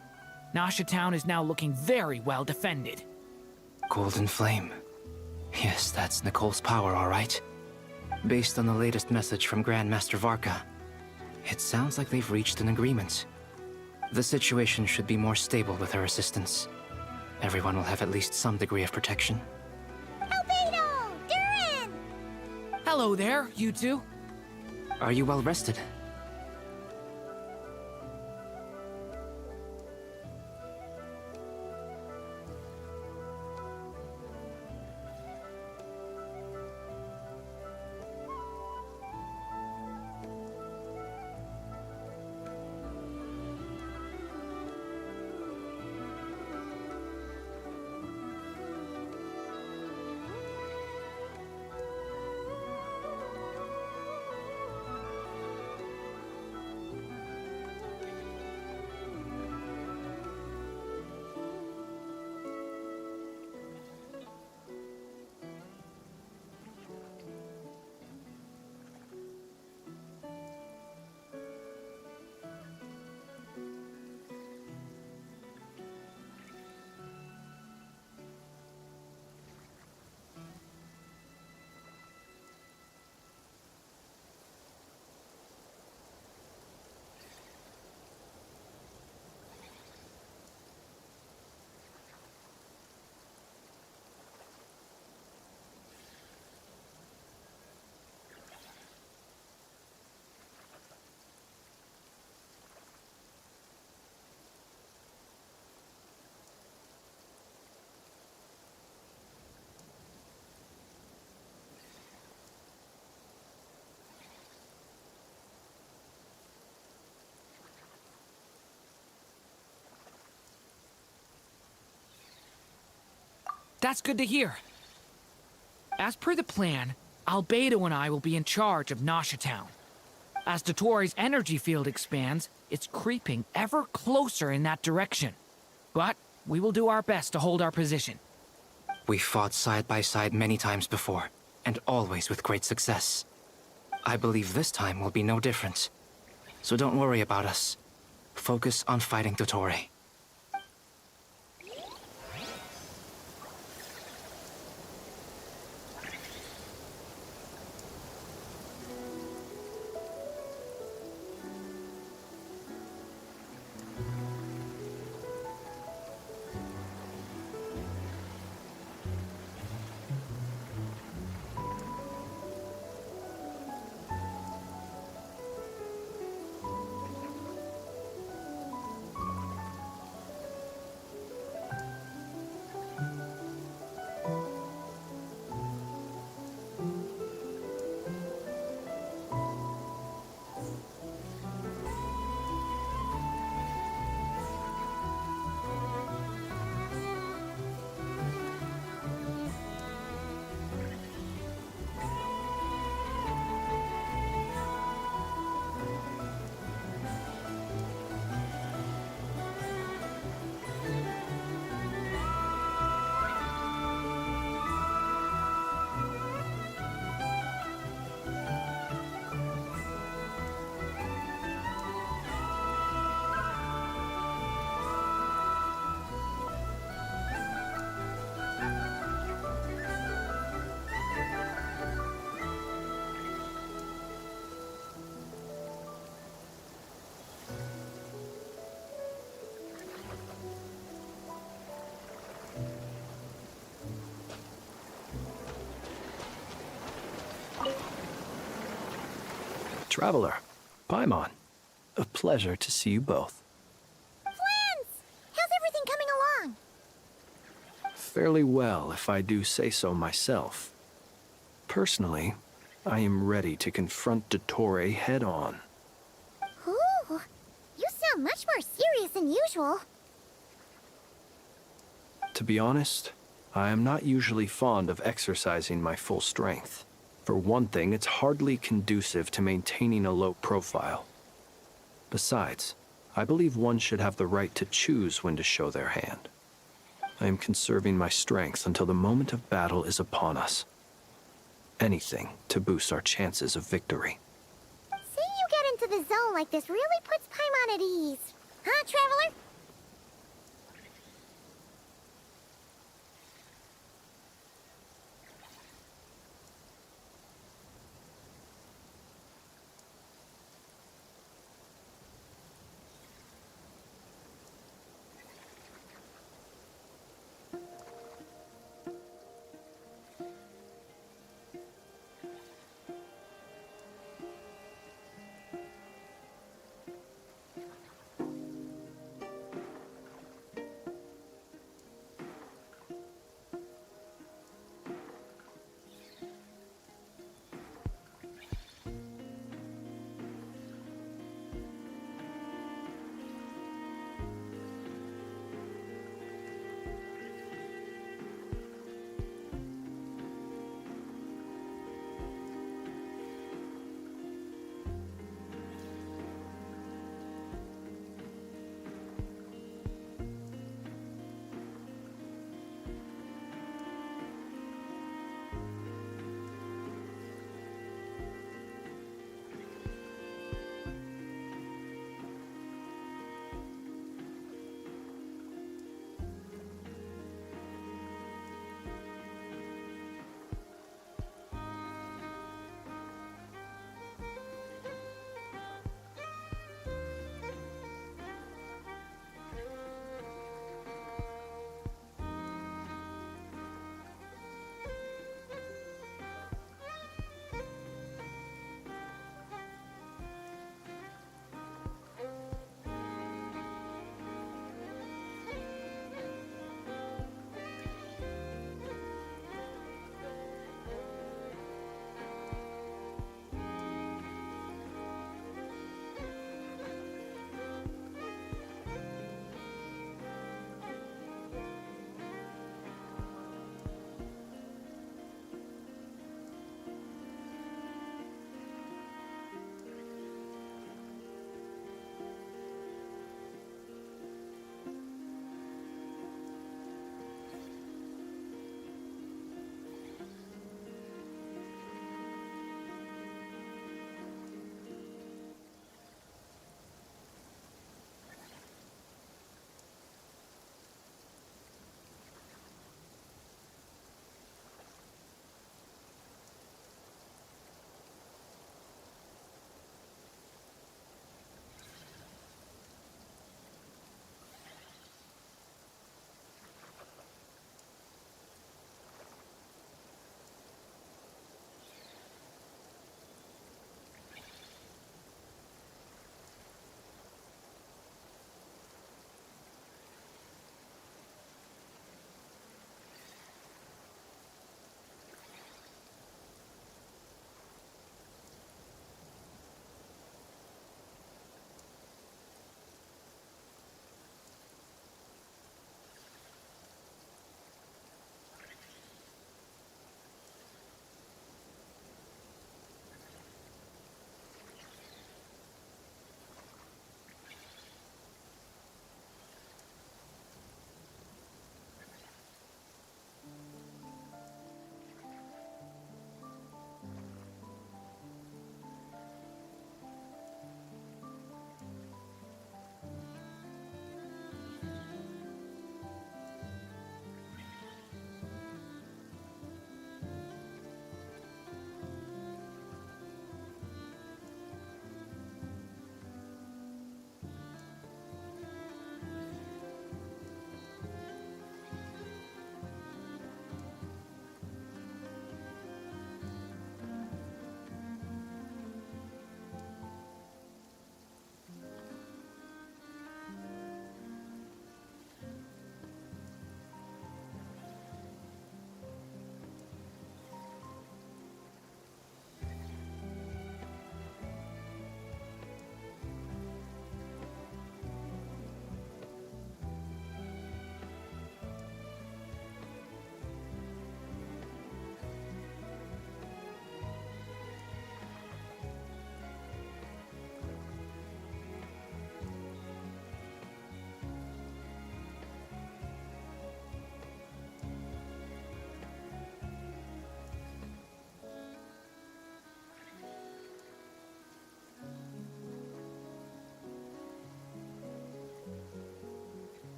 Nasha Town is now looking very well defended. Golden Flame. Yes, that's Nicole's power, all right. Based on the latest message from Grandmaster Varka, it sounds like they've reached an agreement. The situation should be more stable with her assistance. Everyone will have at least some degree of protection. Albedo! Durin! Hello there, you two. Are you well rested? That's good to hear. As per the plan, Albedo and I will be in charge of Nasha Town. As Dottoro's energy field expands, it's creeping ever closer in that direction. But we will do our best to hold our position. We fought side by side many times before, and always with great success. I believe this time will be no different. So don't worry about us. Focus on fighting Dottore. Traveler, Paimon, a pleasure to see you both. Flans! How's everything coming along? Fairly well, if I do say so myself. Personally, I am ready to confront Dottore head-on. Ooh, you sound much more serious than usual. To be honest, I am not usually fond of exercising my full strength. For one thing, it's hardly conducive to maintaining a low profile. Besides, I believe one should have the right to choose when to show their hand. I am conserving my strength until the moment of battle is upon us. Anything to boost our chances of victory. Say you get into the zone like this really puts Paimon at ease. Huh, Traveler?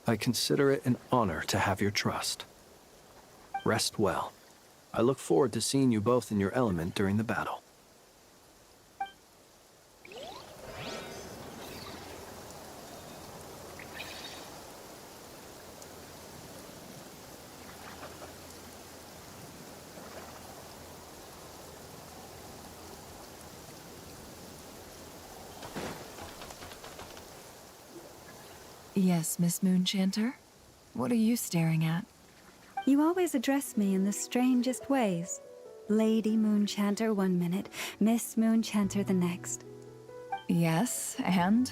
I consider it an honor to have your trust. Rest well. I look forward to seeing you both in your element during the battle. Yes, Miss Moonchanter? What are you staring at? You always address me in the strangest ways. Lady Moonchanter 1 minute, Miss Moonchanter the next. Yes, and?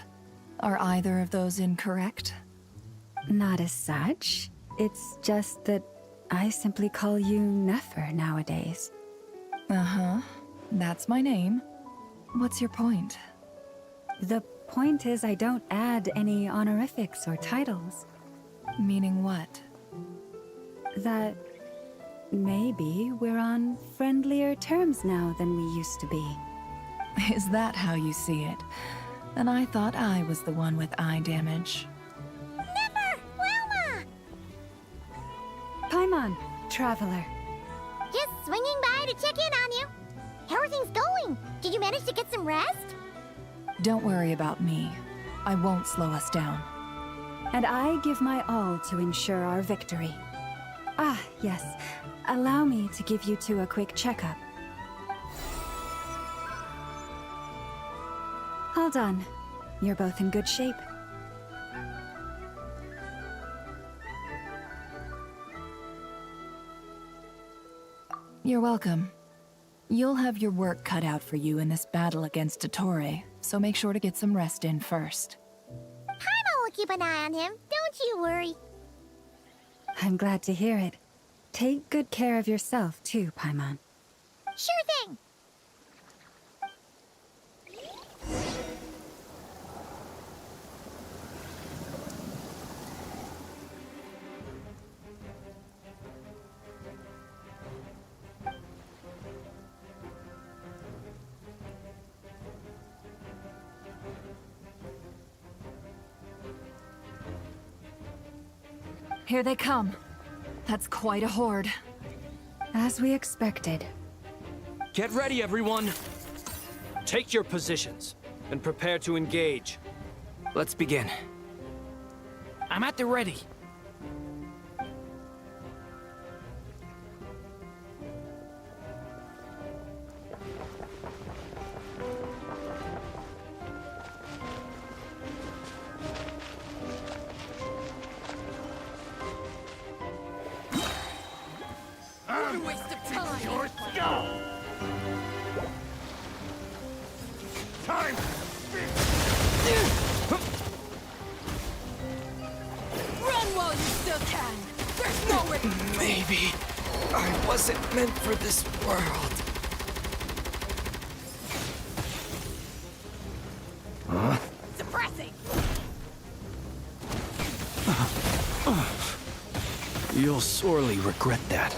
Are either of those incorrect? Not as such. It's just that I simply call you Nefer nowadays. Uh-huh. That's my name. What's your point? The point is I don't add any honorifics or titles. Meaning what? That maybe we're on friendlier terms now than we used to be. Is that how you see it? And I thought I was the one with eye damage. Never! Wilma! Paimon, traveler. Just swinging by to check in on you. How are things going? Did you manage to get some rest? Don't worry about me. I won't slow us down. And I give my all to ensure our victory. Ah, yes. Allow me to give you two a quick checkup. All done. You're both in good shape. You're welcome. You'll have your work cut out for you in this battle against Dottore, so make sure to get some rest in first. Paimon will keep an eye on him, don't you worry. I'm glad to hear it. Take good care of yourself, too, Paimon. Sure thing! Here they come. That's quite a horde. As we expected. Get ready, everyone! Take your positions and prepare to engage. Let's begin. I'm at the ready. What a waste of time! Your skull! Time! Run while you still can! There's no way! Maybe I wasn't meant for this world. Huh? Suppressing! You'll sorely regret that.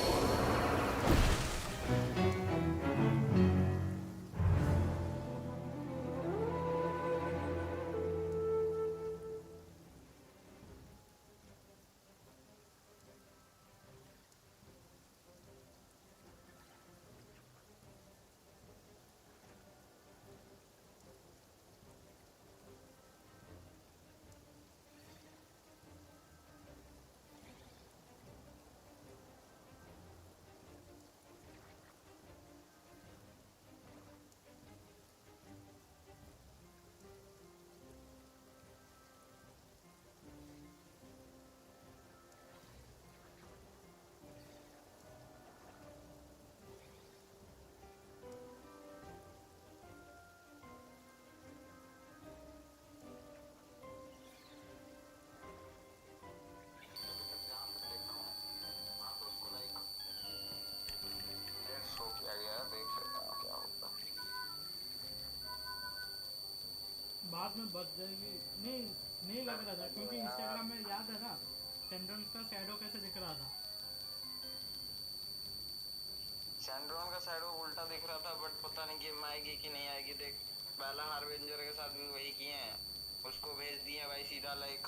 बाद में बच जाएगी नहीं लग रहा था क्योंकि Instagram में याद है ना सैंड्रोन का शैडो कैसे दिख रहा था सैंड्रोन का शैडो उल्टा दिख रहा था बट पता नहीं गेम आएगी कि नहीं आएगी देख पहला हार्वेंजर के साथ भी वही किए हैं उसको भेज दिए भाई सीधा like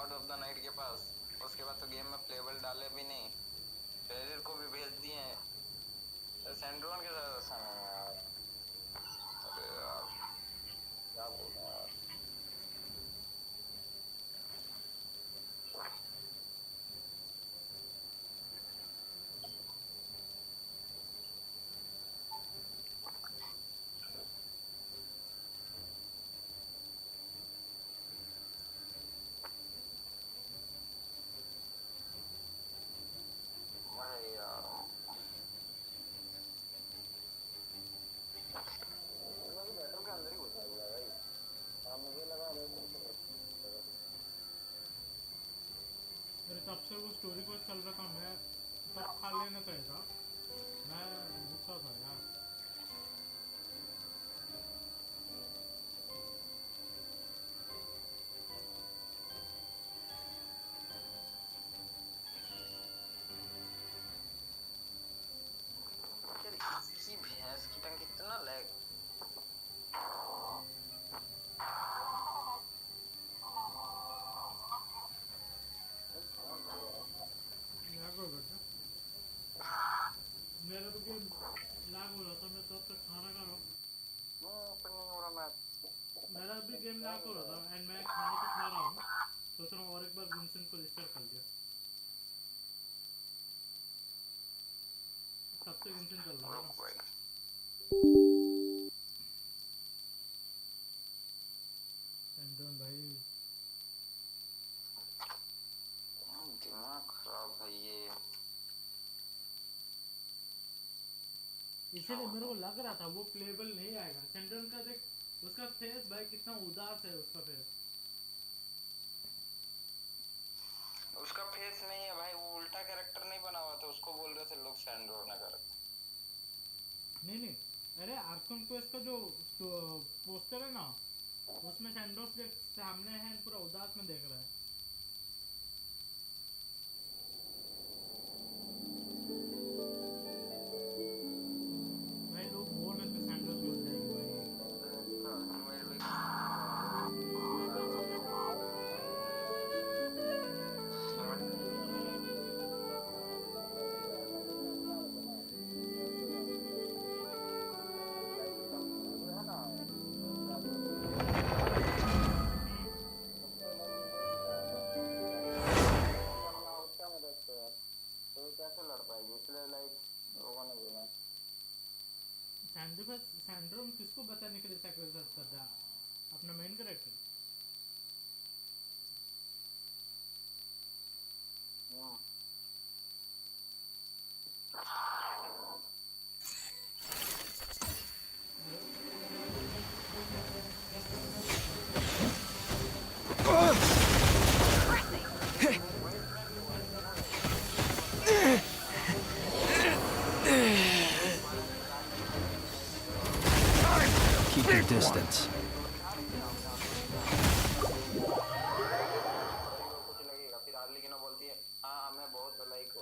Lord of the night के पास, उसके बाद तो गेम में प्लेबल डाले भी नहीं, रेरिर को भी भेज दिए हैं, सैंड्रोन के साथ ऐसा नहीं यार। अरे यार क्या बोलूं यार। तब से वो स्टोरी को चल रहा था, मैं तब खा लेना चाहिए था, मैं गुस्सा था यार। इसकी भैंस की टंग कितना लैग। मेरा तो गेम लैग हो रहा था, मैं तब तक खाना खा रहा हूँ। मेरा भी गेम लैग हो रहा था एंड मैं खाना तो खा रहा हूँ, सोच रहा हूँ और एक बार विंसेंट को रिस्टार्ट कर दिया, तब से विंसेंट चल रहा था। भाई दिमाग खराब है ये। इसीलिए मेरे को लग रहा था वो प्लेबल नहीं आएगा। सेंट्रल का देख, उसका फेस भाई कितना उदास है, उसका फेस। उसका फेस नहीं है भाई, वो उल्टा कैरेक्टर नहीं बना हुआ था, उसको बोल रहे थे लोग सैंड्रोन का। नहीं, अरे आर्कम क्वेस्ट का जो पोस्टर है ना, उसमें सैंड्रोस देख सामने है, पूरा उदास में देख रहा है। भाई लोग बोल रहे थे सैंड्रोस बोल जाएगी भाई। सैंड्रोम किसको बताने के लिए सैक्रिफाइस कर रहा है? अपना main character. Keep your distance. फिर आर्ली की ना बोलती है, हाँ मैं बहुत लाइक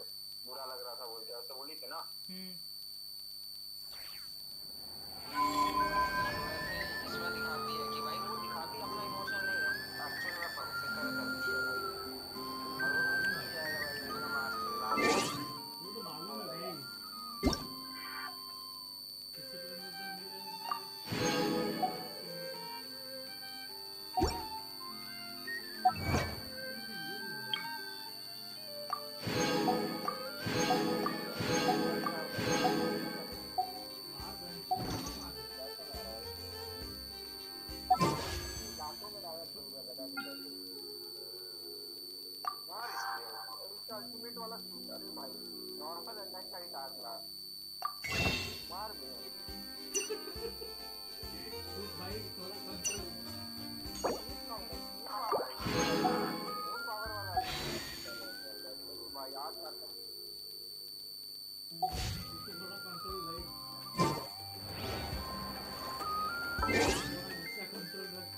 बुरा लग रहा था बोल के, ऐसे बोली थी ना। इसमें दिखाती है कि भाई वो दिखाती है अपना इमोशन नहीं है, एक्चुअल में फिक्र करती है भाई। और वो नहीं जाएगा भाई, इतना मास्टर वो तो मालूम है भाई। अल्टीमेट वाला अरे भाई नॉर्मल अटैक का ही डालना मार दे भाई थोड़ा कंट्रोल पावर वाला भाई याद रखना थोड़ा कंट्रोल भाई कंट्रोल रख।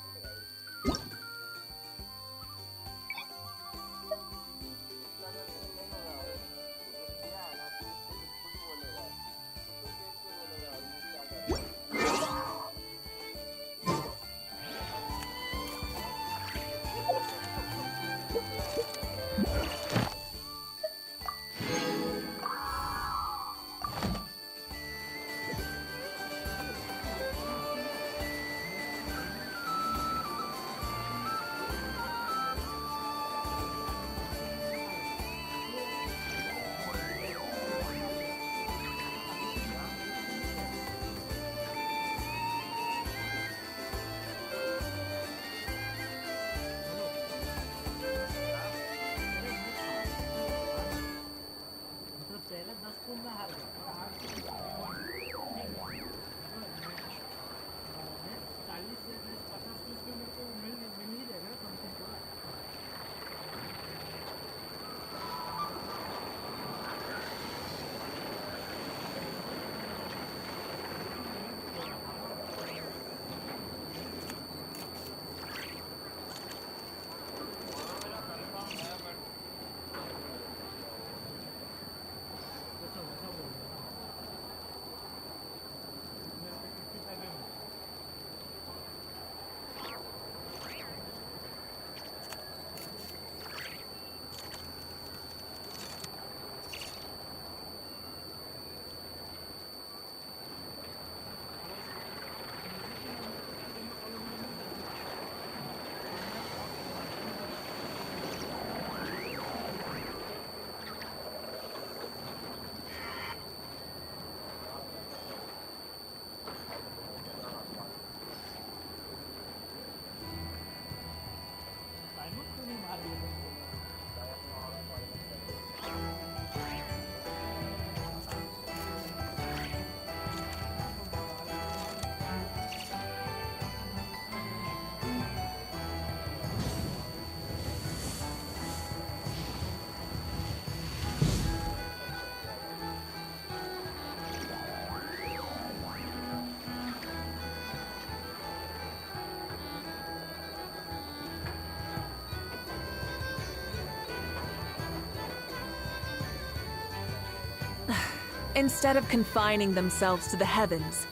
Instead of confining themselves to the heavens,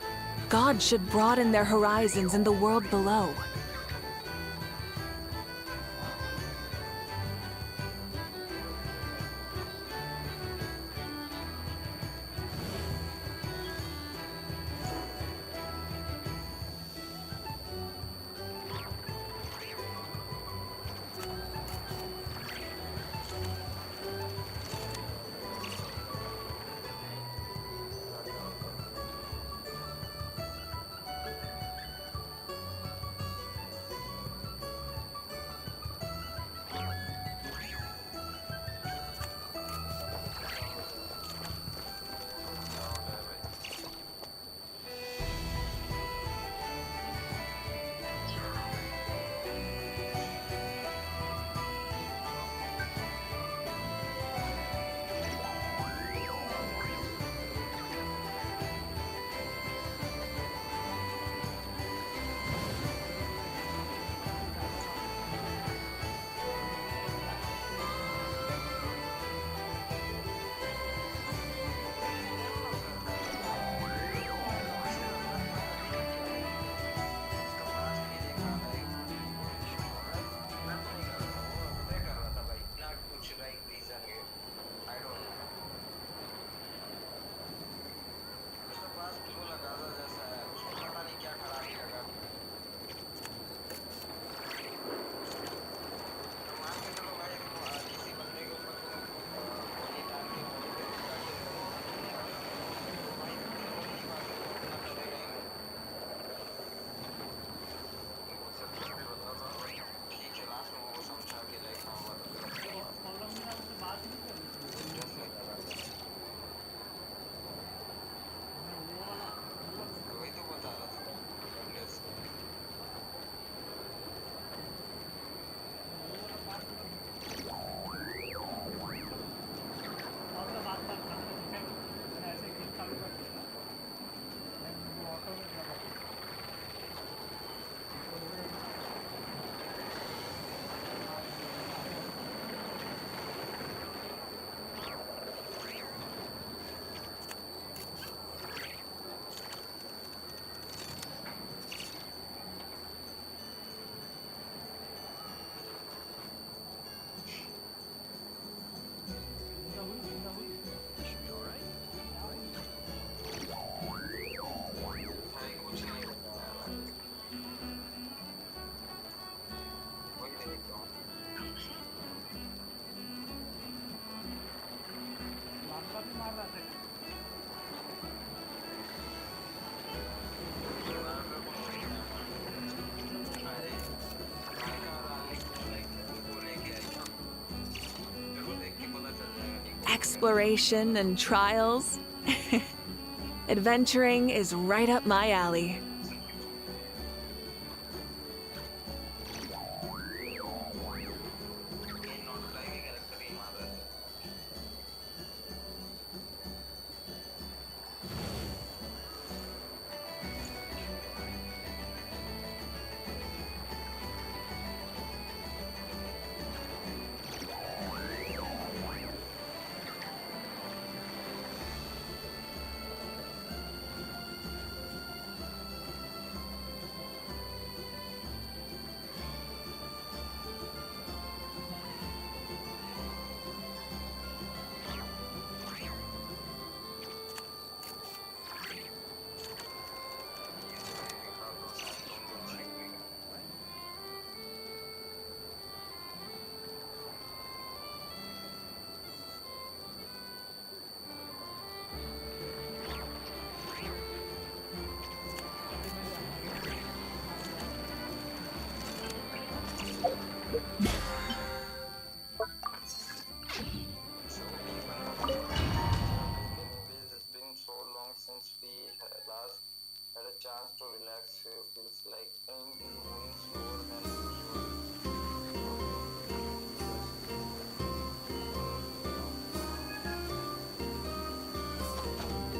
God should broaden their horizons in the world below. Exploration and trials. Adventuring is right up my alley.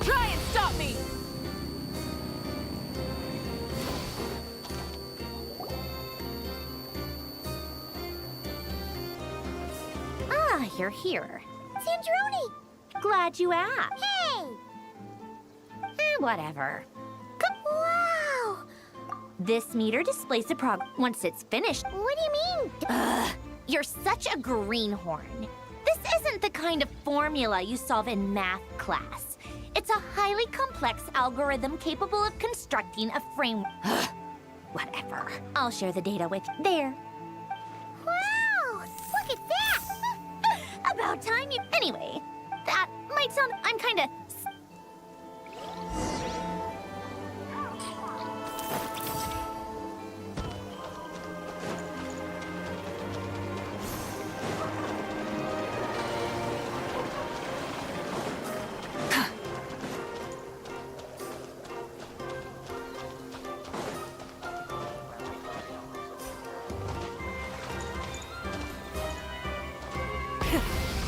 Try and stop me! Ah, you're here. Sandroni! Glad you asked. Hey! Whatever. Wow! This meter displays the once it's finished. What do you mean? Ugh, you're such a greenhorn. This isn't the kind of formula you solve in math class. It's a highly complex algorithm capable of constructing a framework. Whatever. I'll share the data with you. There. Wow! Look at that! About time you... Anyway, that might sound... I'm kinda...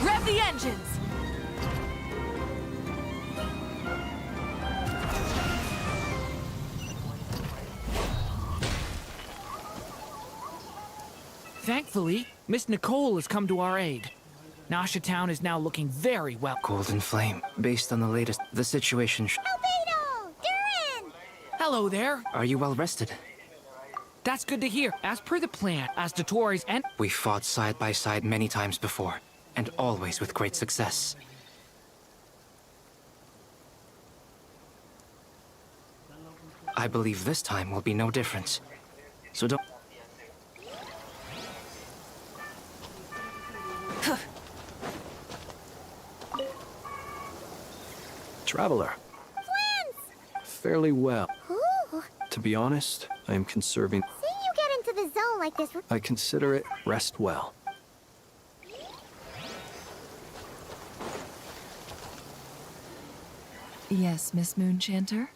Rev the engines! Thankfully, Miss Nicole has come to our aid. Nasha Town is now looking very well. Golden Flame. Based on the latest, the situation. Albedo! Durin! Hello there. Are you well rested? That's good to hear. As per the plan, as Dotori's and... We fought side by side many times before, and always with great success. I believe this time will be no different. So don't... Traveler. Twins! Fairly well. Ooh! To be honest, I am conserving. Seeing you get into the zone like this... I consider it rest well. Yes, Miss Moonchanter?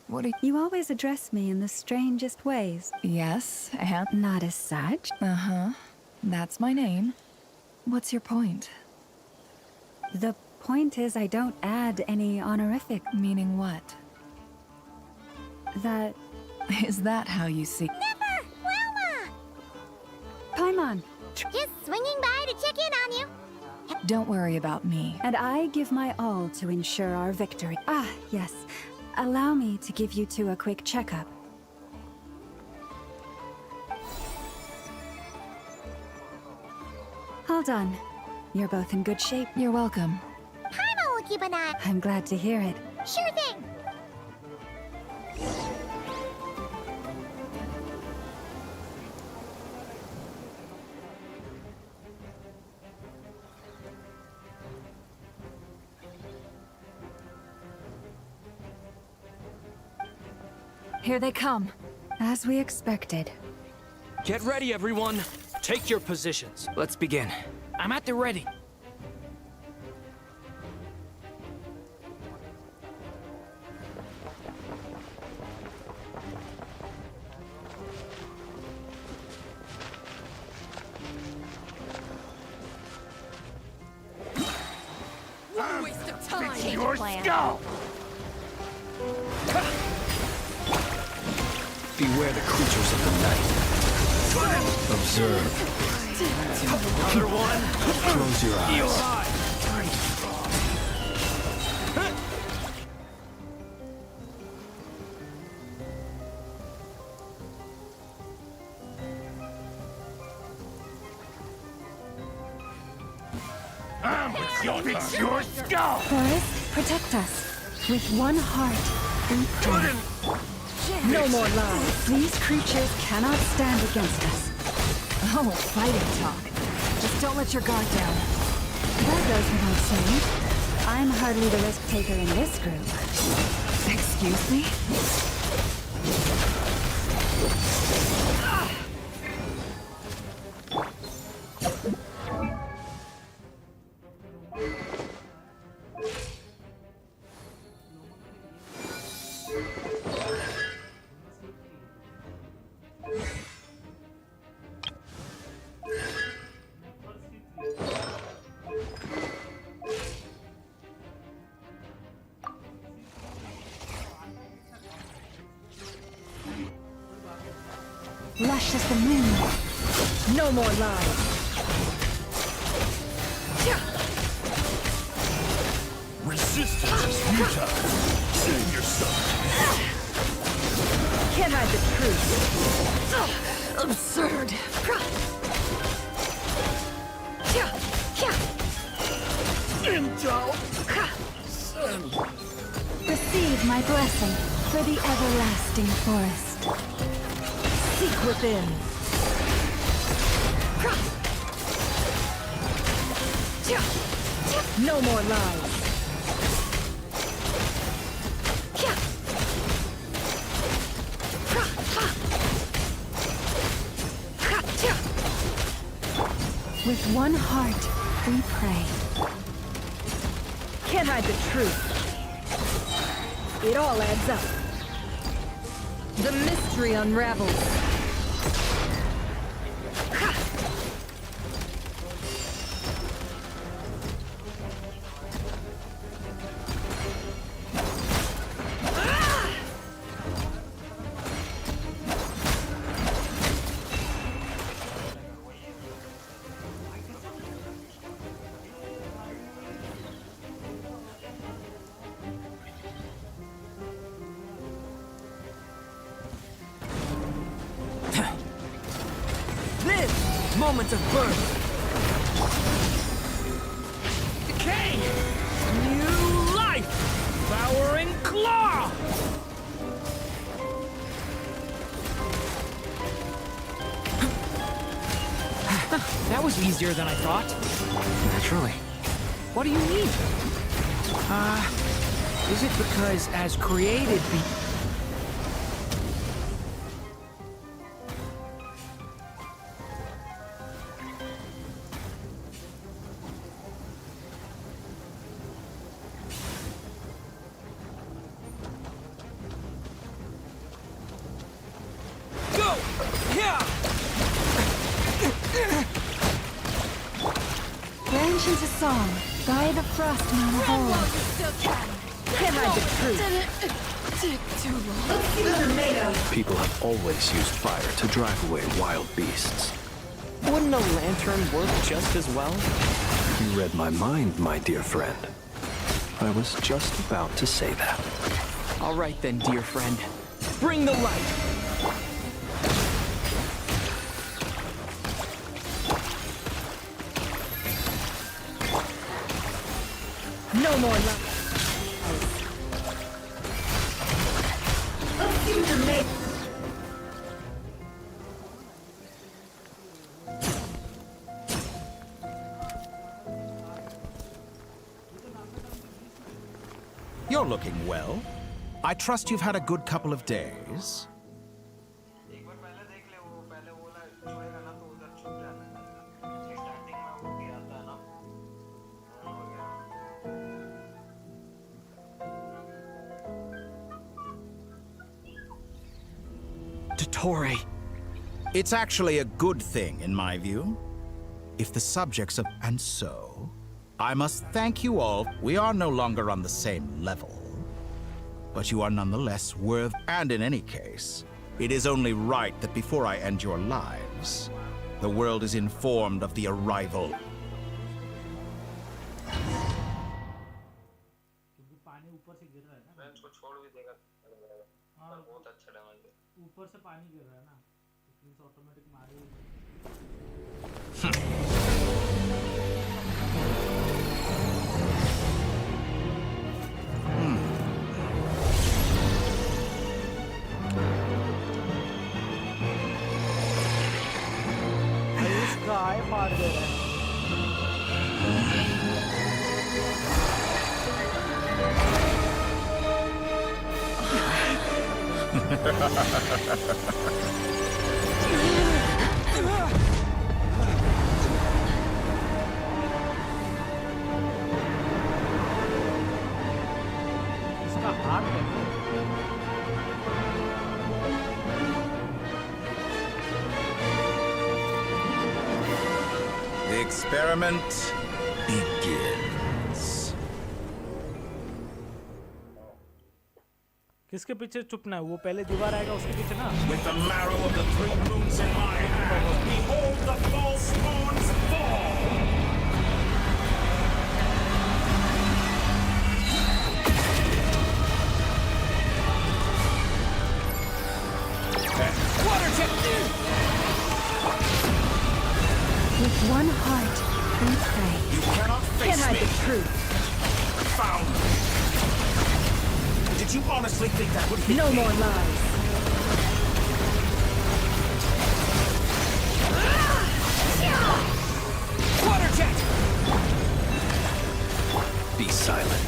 What are You always address me in the strangest ways. Yes, and... Not as such. Uh-huh. That's my name. What's your point? The point is I don't add any honorific. Meaning what? That... Is that how you see... Never! Wilma! Paimon! Just swinging by to check in on you. Don't worry about me. And I give my all to ensure our victory. Ah, yes. Allow me to give you two a quick checkup. Hold on. You're both in good shape. You're welcome. Paimon will keep an eye. I'm glad to hear it. Sure thing. Here they come. As we expected. Get ready, everyone. Take your positions. Let's begin. I'm at the ready. What a waste of time! Your skull! Beware the creatures of the night. Observe. Another one! Close your eyes. You're high! It's your skull! Forest, protect us. With one heart and prayer. No more lies. These creatures cannot stand against us. Oh, fighting talk. Just don't let your guard down. That goes without saying. I'm hardly the risk taker in this group. Excuse me? Lush as the moon. No more lies. Resistance is futile. Save yourself. Can't hide the truth. Absurd. Intel. Receive my blessing for the everlasting forest. Seek within. No more lies. With one heart, we pray. Can't hide the truth. It all adds up. The mystery unravels. Moments of birth. Decay! New life! Devouring claw! That was easier than I thought. Naturally. What do you mean? Is it because as created Branch into song, by the frost moon of old. Can't hide the truth. Too long. People have always used fire to drive away wild beasts. Wouldn't a lantern work just as well? You read my mind, my dear friend. I was just about to say that. All right then, dear friend. Bring the light. No more lies. You're looking well. I trust you've had a good couple of days. Dottore. It's actually a good thing, in my view. If the subjects of... And so, I must thank you all. We are no longer on the same level. But you are nonetheless worth... And in any case, it is only right that before I end your lives, the world is informed of the arrival. ऊपर से पानी गिर रहा है ना, तो automatic मारेगा। इसका आय फाड़ दे रहा है। इसका हाथ The experiment begins. किसके पीछे चुपना है? वो पहले दीवार आएगा उसके पीछे ना। With the marrow of the three moons in my hand, behold the false moons fall. With one heart, we pray. You cannot face Can't hide me. the truth. Found. Did you honestly think that would hit No me? more lies. Water jet! Be silent.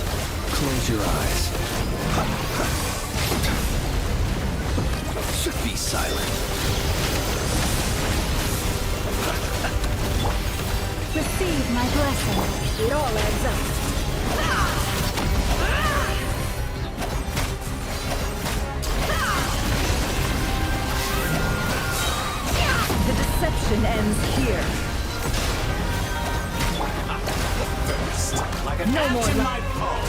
Close your eyes. Be silent. Receive my blessing. It all adds up. The deception ends here. Like an No ant more in lies. my palm.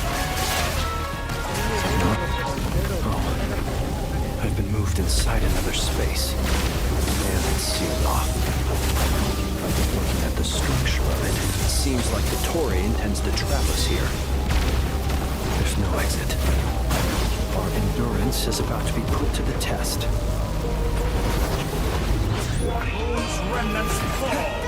I've been moved inside another space. And it's sealed off. Looking at the structure of it, it seems like the Tory intends to trap us here. There's no exit. Our endurance is about to be put to the test. Moon's remnants fall.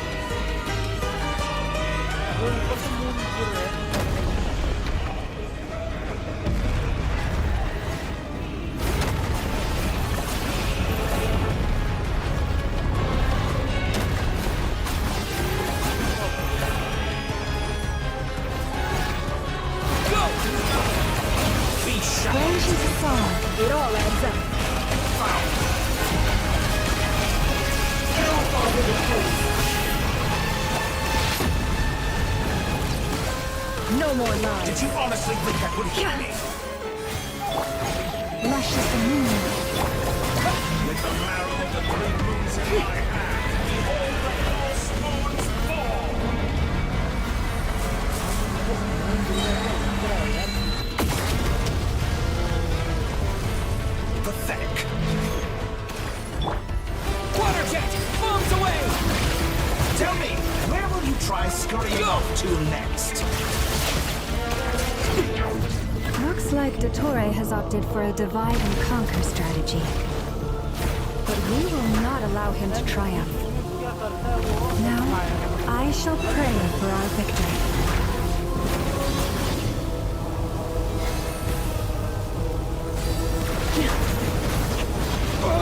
Be shot. Range is a song. It all adds up. No more lies. Did you honestly think that would hit me? Lush as the moon. With the marrow of the three moons in my hand, behold the false moons fall. Pathetic. Water jet! Bombs away! Tell me, where will you try scurrying off to next? Looks like Dottore has opted for a divide and conquer strategy. But we will not allow him to triumph. Now, I shall pray for our victory.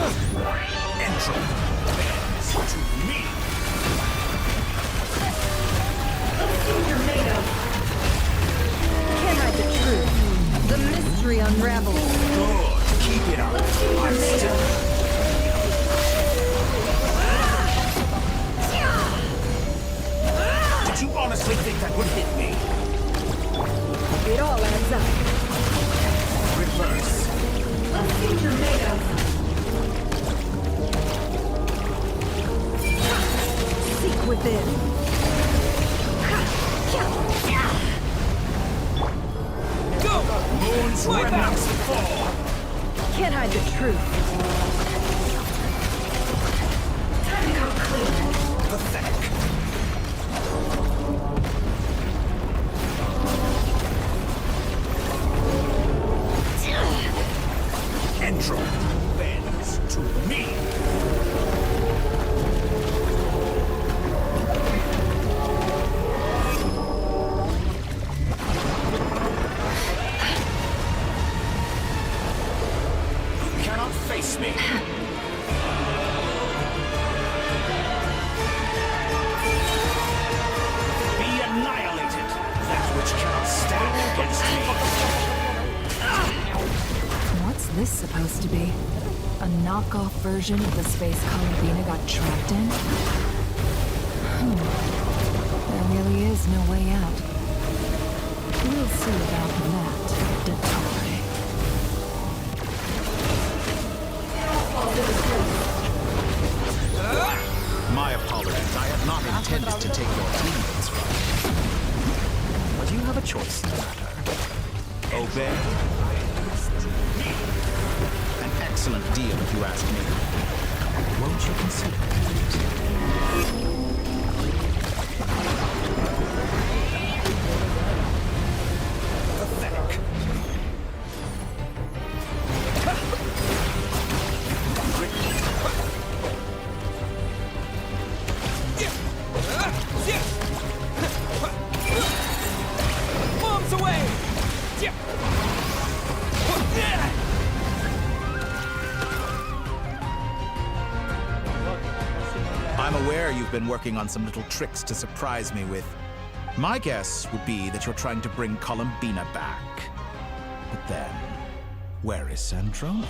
Entry bends to me. Can't hide the truth. The mystery unravels. Good. Keep it up. I'm still. Did you honestly think that would hit me? It all adds up. Reverse. Seek within. Go! Moon's remnants fall. Can't hide the truth. Time to go clean. Pathetic. Entro bends to me. You cannot face me. Be annihilated, that which cannot stand against me. What's this supposed to be? A knockoff version of the space Columbina got trapped in? There really is no way out. We'll see about that, Dottore. My apologies. I had not intended to take your teammates from you. But you have a choice in the matter. Obey. An excellent deal, if you ask me. Won't you consider it? Pathetic. you've been working on some little tricks to surprise me with. My guess would be that you're trying to bring Columbina back. But then, where is Sandrone?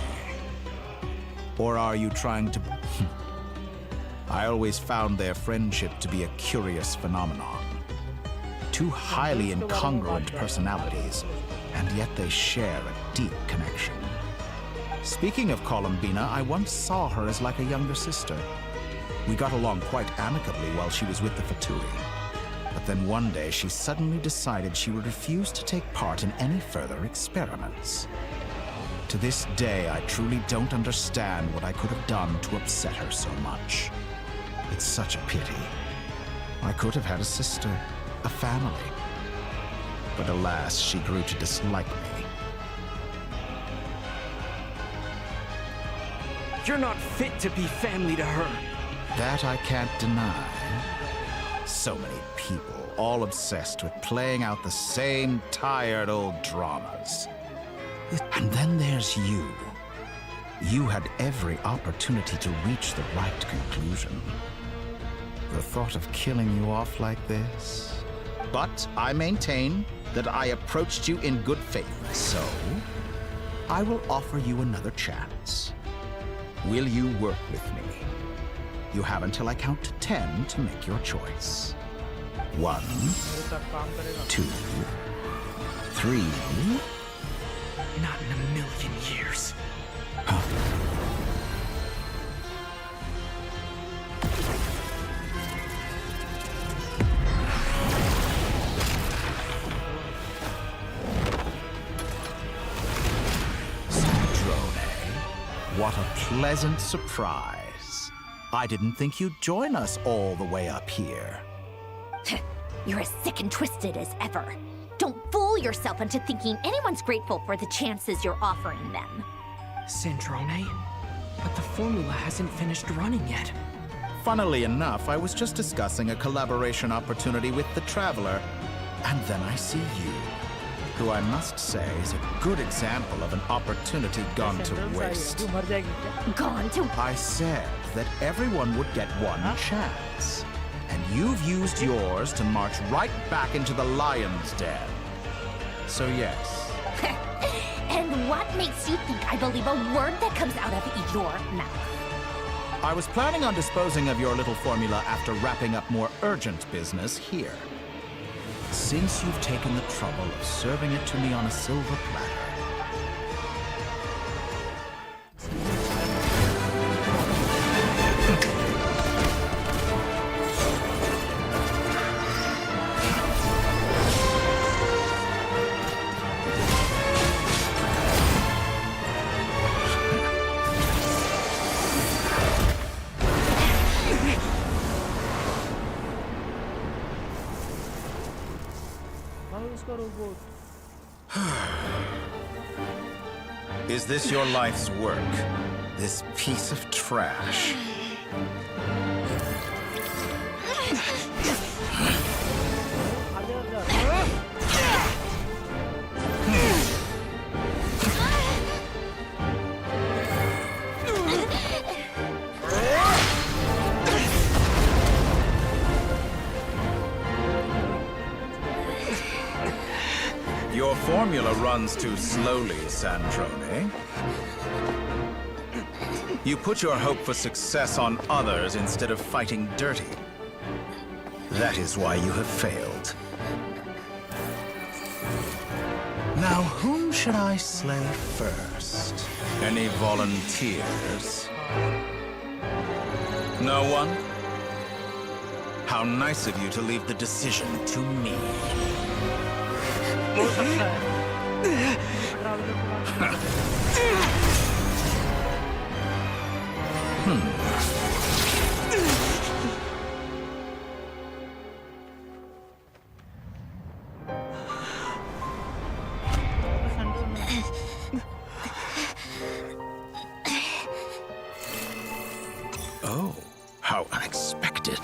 Or are you trying to... I always found their friendship to be a curious phenomenon. Two highly incongruent personalities, and yet they share a deep connection. Speaking of Columbina, I once saw her as like a younger sister. We got along quite amicably while she was with the Fatui. But then one day she suddenly decided she would refuse to take part in any further experiments. To this day, I truly don't understand what I could have done to upset her so much. It's such a pity. I could have had a sister, a family. But alas, she grew to dislike me. You're not fit to be family to her. That I can't deny. So many people, all obsessed with playing out the same tired old dramas. And then there's you. You had every opportunity to reach the right conclusion. The thought of killing you off like this? But I maintain that I approached you in good faith, so I will offer you another chance. Will you work with me? You have until I count to 10 to make your choice. 1, 2, 3. Not in a million years. What a pleasant surprise. I didn't think you'd join us all the way up here. You're as sick and twisted as ever. Don't fool yourself into thinking anyone's grateful for the chances you're offering them. Sandrone? But the formula hasn't finished running yet. Funnily enough, I was just discussing a collaboration opportunity with the Traveler, and then I see you, who I must say is a good example of an opportunity gone to waste. Gone to... I said that everyone would get one chance, and you've used yours to march right back into the lion's den. So yes. And what makes you think I believe a word that comes out of your mouth? I was planning on disposing of your little formula after wrapping up more urgent business here. Since you've taken the trouble of serving it to me on a silver platter. Is this your life's work? This piece of trash? Your formula runs too slowly, Sandrone. You put your hope for success on others instead of fighting dirty. That is why you have failed. Now, whom should I slay first? Any volunteers? No one? How nice of you to leave the decision to me. Oh, how unexpected.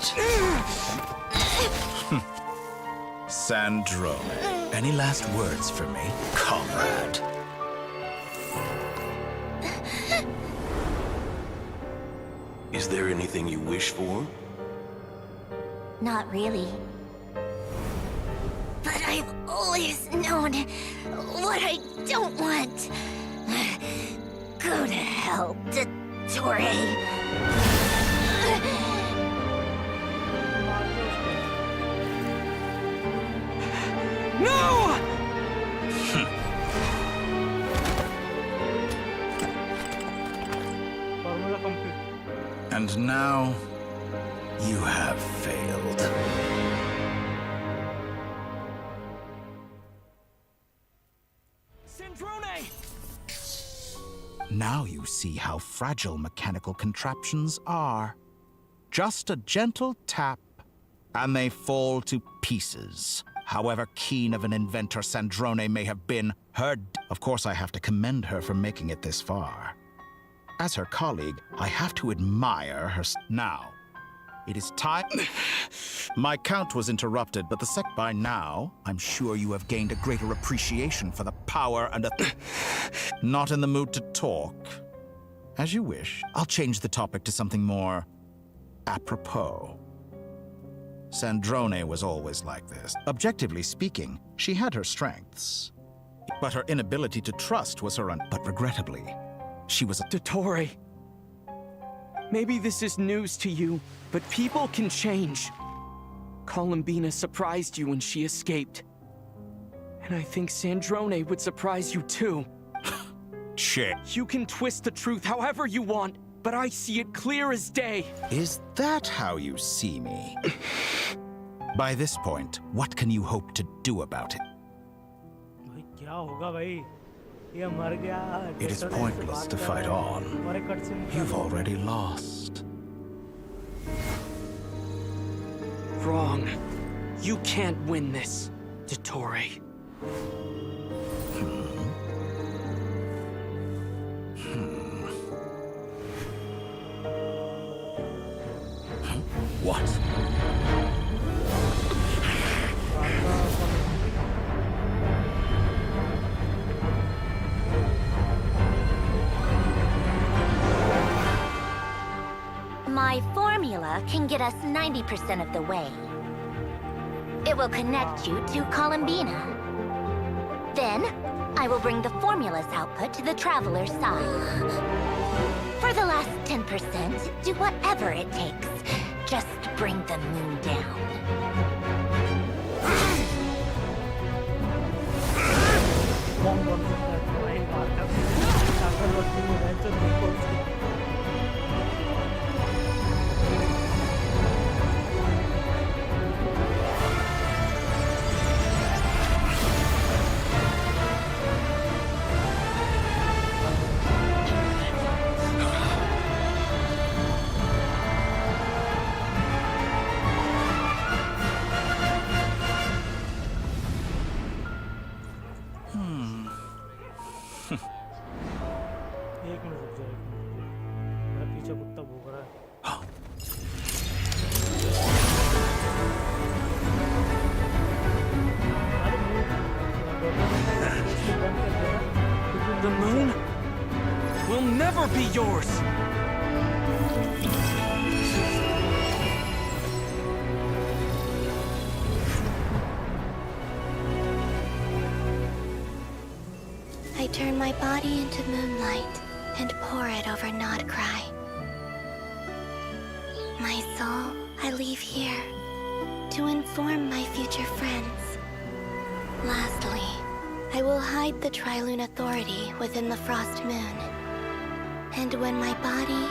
Sandrone, any last words for me, comrade? Is there anything you wish for? Not really. But I've always known what I don't want. Go to hell, Dottore. No! And now, you have failed. Sandrone! Now you see how fragile mechanical contraptions are. Just a gentle tap, and they fall to pieces. However keen of an inventor Sandrone may have been, of course I have to commend her for making it this far. As her colleague, I have to admire her. Now, it is time. My count was interrupted, but by now, I'm sure you have gained a greater appreciation for the power and not in the mood to talk. As you wish, I'll change the topic to something more apropos. Sandrone was always like this. Objectively speaking, she had her strengths. But her inability to trust was her but regrettably, she was a Dottore. Maybe this is news to you, but people can change. Columbina surprised you when she escaped. And I think Sandrone would surprise you too. Shit. You can twist the truth however you want, but I see it clear as day. Is that how you see me? By this point, what can you hope to do about it? It is pointless to fight on. You've already lost. Wrong. You can't win this, Dottore. What? My formula can get us 90% of the way. It will connect you to Columbina. Then, I will bring the formula's output to the Traveler's side. For the last 10%, do whatever it takes. Just bring the moon down. The moon will never be yours! I turn my body into moonlight and pour it over Nod Cry. My soul, I leave here to inform my future friends. Lastly, I will hide the Trilune Authority within the Frost Moon. And when my body,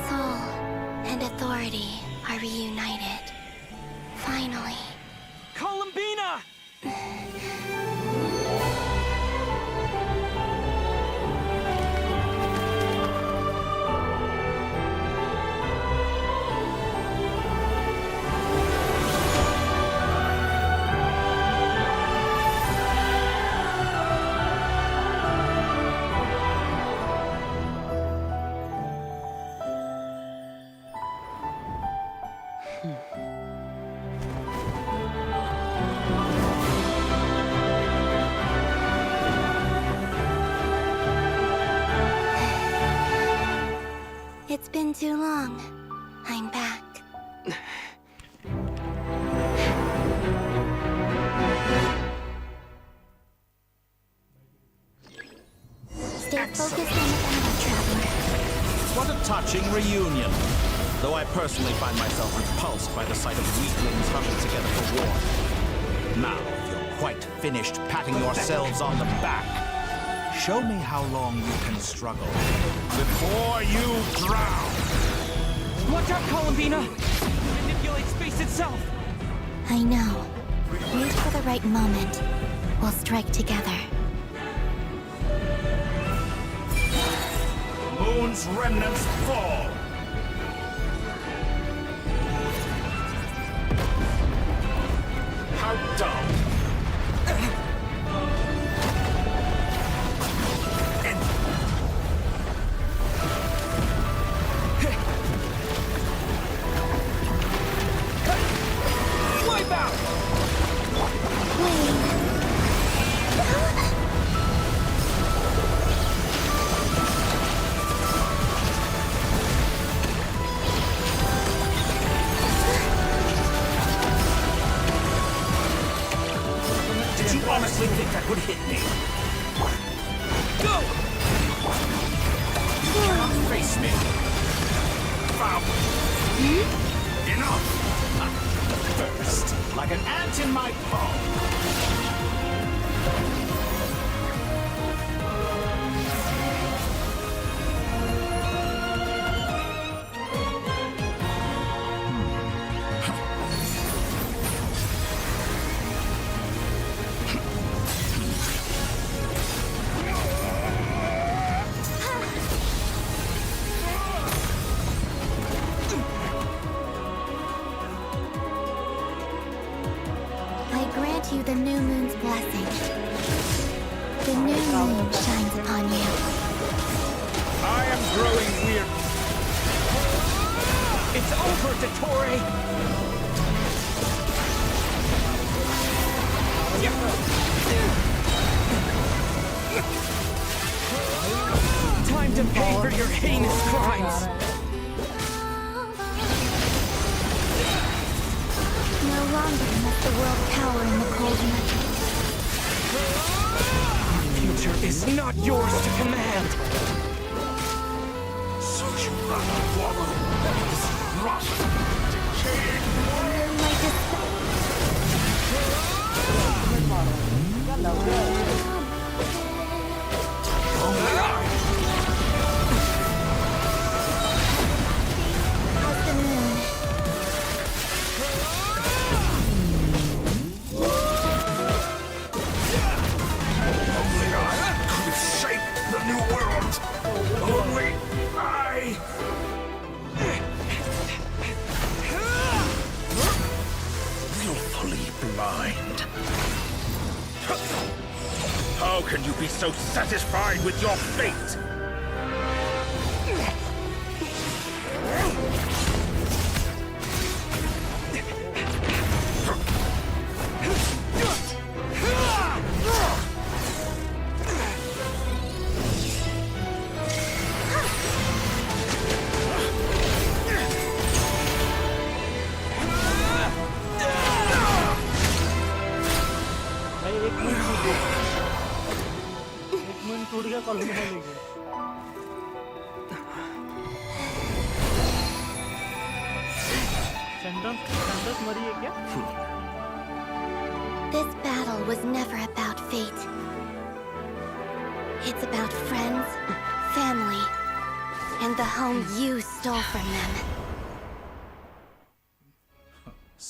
soul, and authority are reunited, finally... Columbina! It's been too long. I'm back. touching reunion. Though I personally find myself repulsed by the sight of weaklings huddled together for war. Now, if you're quite finished patting yourselves on the back, show me how long you can struggle before you drown. Watch out, Columbina! It manipulates space itself! I know. Wait for the right moment. We'll strike together. Moon's remnants fall. How dull. Wipe out! Did you honestly think that would hit me? Go! You cannot face me. Foul. Enough. First, like an ant in my palm. I grant you the new moon's blessing. The new moon shines upon you. I am growing weird. It's over, Dottore! Time to pay for your heinous crimes! No longer must the world cower in the cold night. Our future is not yours to command! So you rather wallow in this rough, decaying only I. How's the moon? Only I could shape the new world. Only I. Willfully blind. How can you be so satisfied with your fate? टूट गया colony में ले गया centres मरी है क्या This battle was never about fate. It's about friends, family, and the home you stole from them.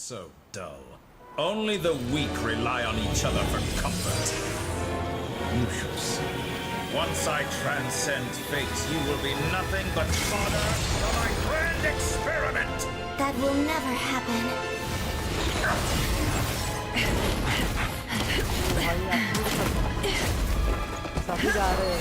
So dull. Only the weak rely on each other for comfort. You shall see. Once I transcend fate, you will be nothing but fodder for my grand experiment. That will never happen. सभी जा रहे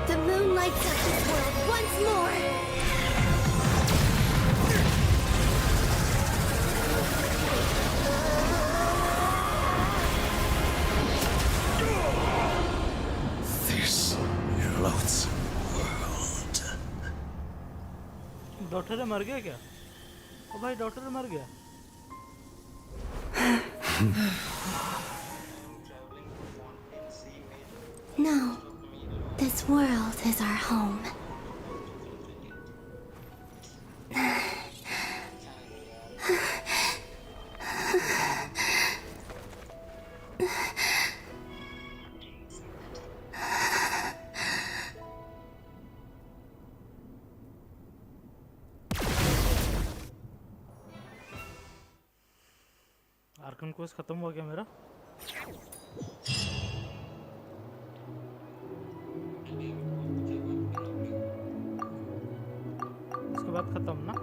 The moon lights up this world once more. This loathsome world. Doctor मर गया क्या? ओ भाई doctor मर गया. No, this world is our home. Arkan course खत्म हो गया मेरा. उसके बाद खत्म ना.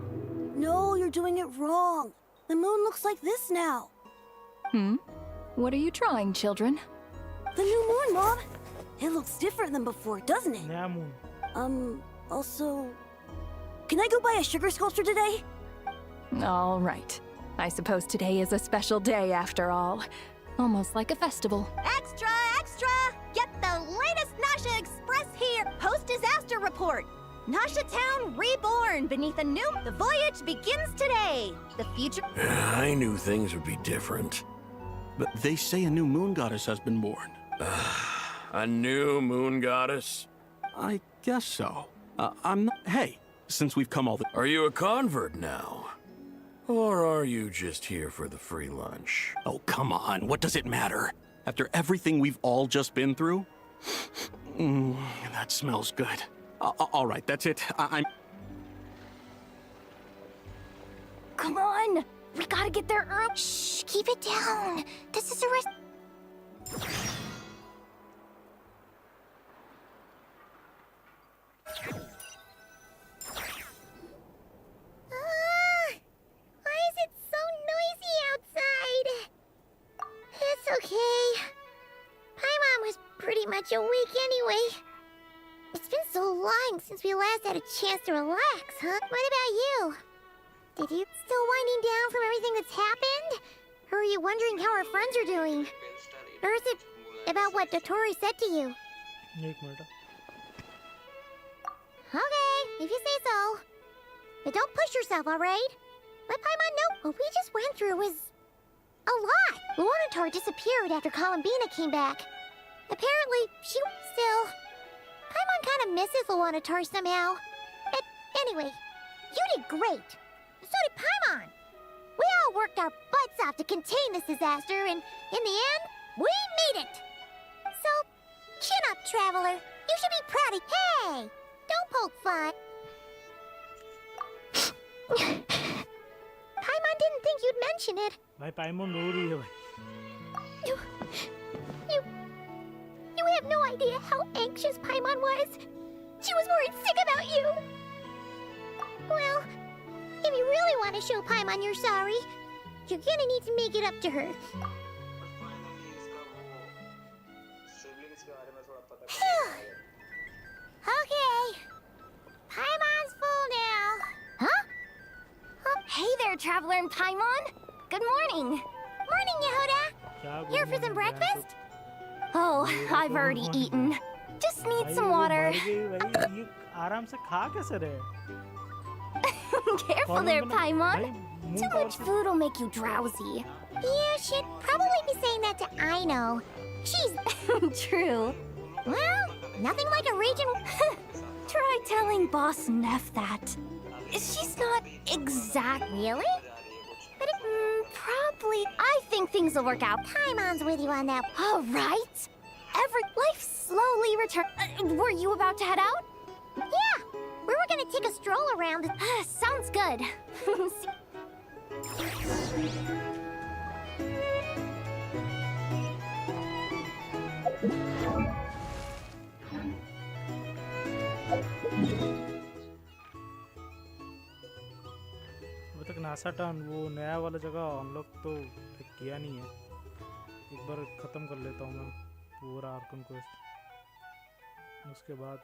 No, you're doing it wrong. The moon looks like this now. What are you drawing, children? The new moon, Mom. It looks different than before, doesn't it? नया moon. Also, can I go buy a sugar sculpture today? All right. I suppose today is a special day after all. Almost like a festival. Extra, extra! Get the latest Nasha Express here! Post-disaster report! Nasha Town reborn beneath a new... The voyage begins today! The future... I knew things would be different. But they say a new moon goddess has been born. A new moon goddess? I guess so. I'm not... Hey, since we've come all the... Are you a convert now? Or are you just here for the free lunch? Oh, come on. What does it matter? After everything we've all just been through? That smells good. All right, that's it. I'm... Come on! We gotta get there early! Shh! Keep it down! This is a risk... Why is it so noisy outside? It's okay. Paimon was pretty much awake anyway. It's been so long since we last had a chance to relax, huh? What about you? Did you still winding down from everything that's happened? Or are you wondering how our friends are doing? Or is it about what Dotori said to you? Okay, if you say so. But don't push yourself, alright? Let Paimon know what we just went through was... a lot! Luanatar disappeared after Columbina came back. Apparently, she still... Paimon kind of misses Luanatar somehow. But anyway, you did great. So did Paimon. We all worked our butts off to contain this disaster, and in the end, we made it. So, chin up, Traveler. You should be proud of... Hey! Don't poke fun. Paimon didn't think you'd mention it. भाई पाइमोन रो रही है भाई. You have no idea how anxious Paimon was. She was worried sick about you. Well, if you really want to show Paimon you're sorry, you're gonna need to make it up to her. Okay. Paimon's full now. Huh? Hey there, Traveler and Paimon. Good morning. Morning, Yehuda. Here for some breakfast? Oh, I've already eaten. Just need some water. आराम से खा कैसे रहे? Careful there, Paimon. Too much food will make you drowsy. Yeah, she'd probably be saying that to Aino. She's... True. Well, nothing like a region... Try telling Boss Neff that. She's not exact... Really? But probably... I think things will work out. Paimon's with you on that. All right. Life slowly return... were you about to head out? Yeah. We were gonna take a stroll around. Sounds good. अभी तक NASA town वो नया वाला जगह unlock तो किया नहीं है. एक बार खत्म कर लेता हूँ मैं पूरा आर्कन क्वेस्ट. उसके बाद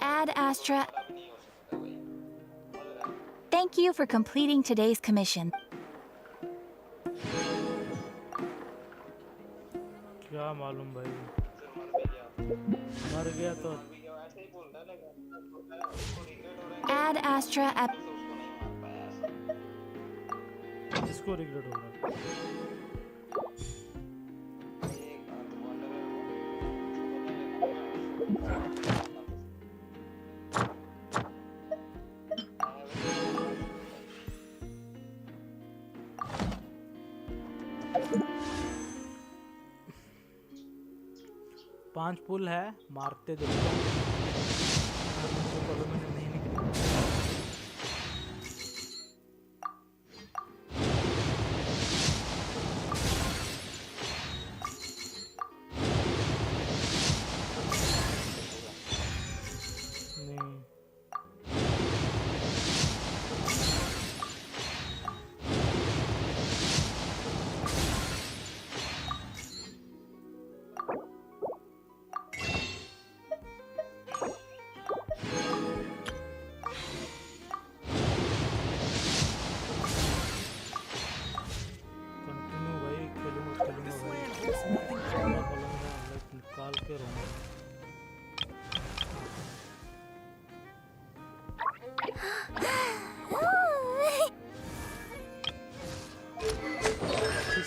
Ad Astra. Thank you for completing today's commission. क्या मालूम भाई, मर गया तो Ad Astra at इसको रिग्रेट होगा। 5 पुल है, मारते देखो।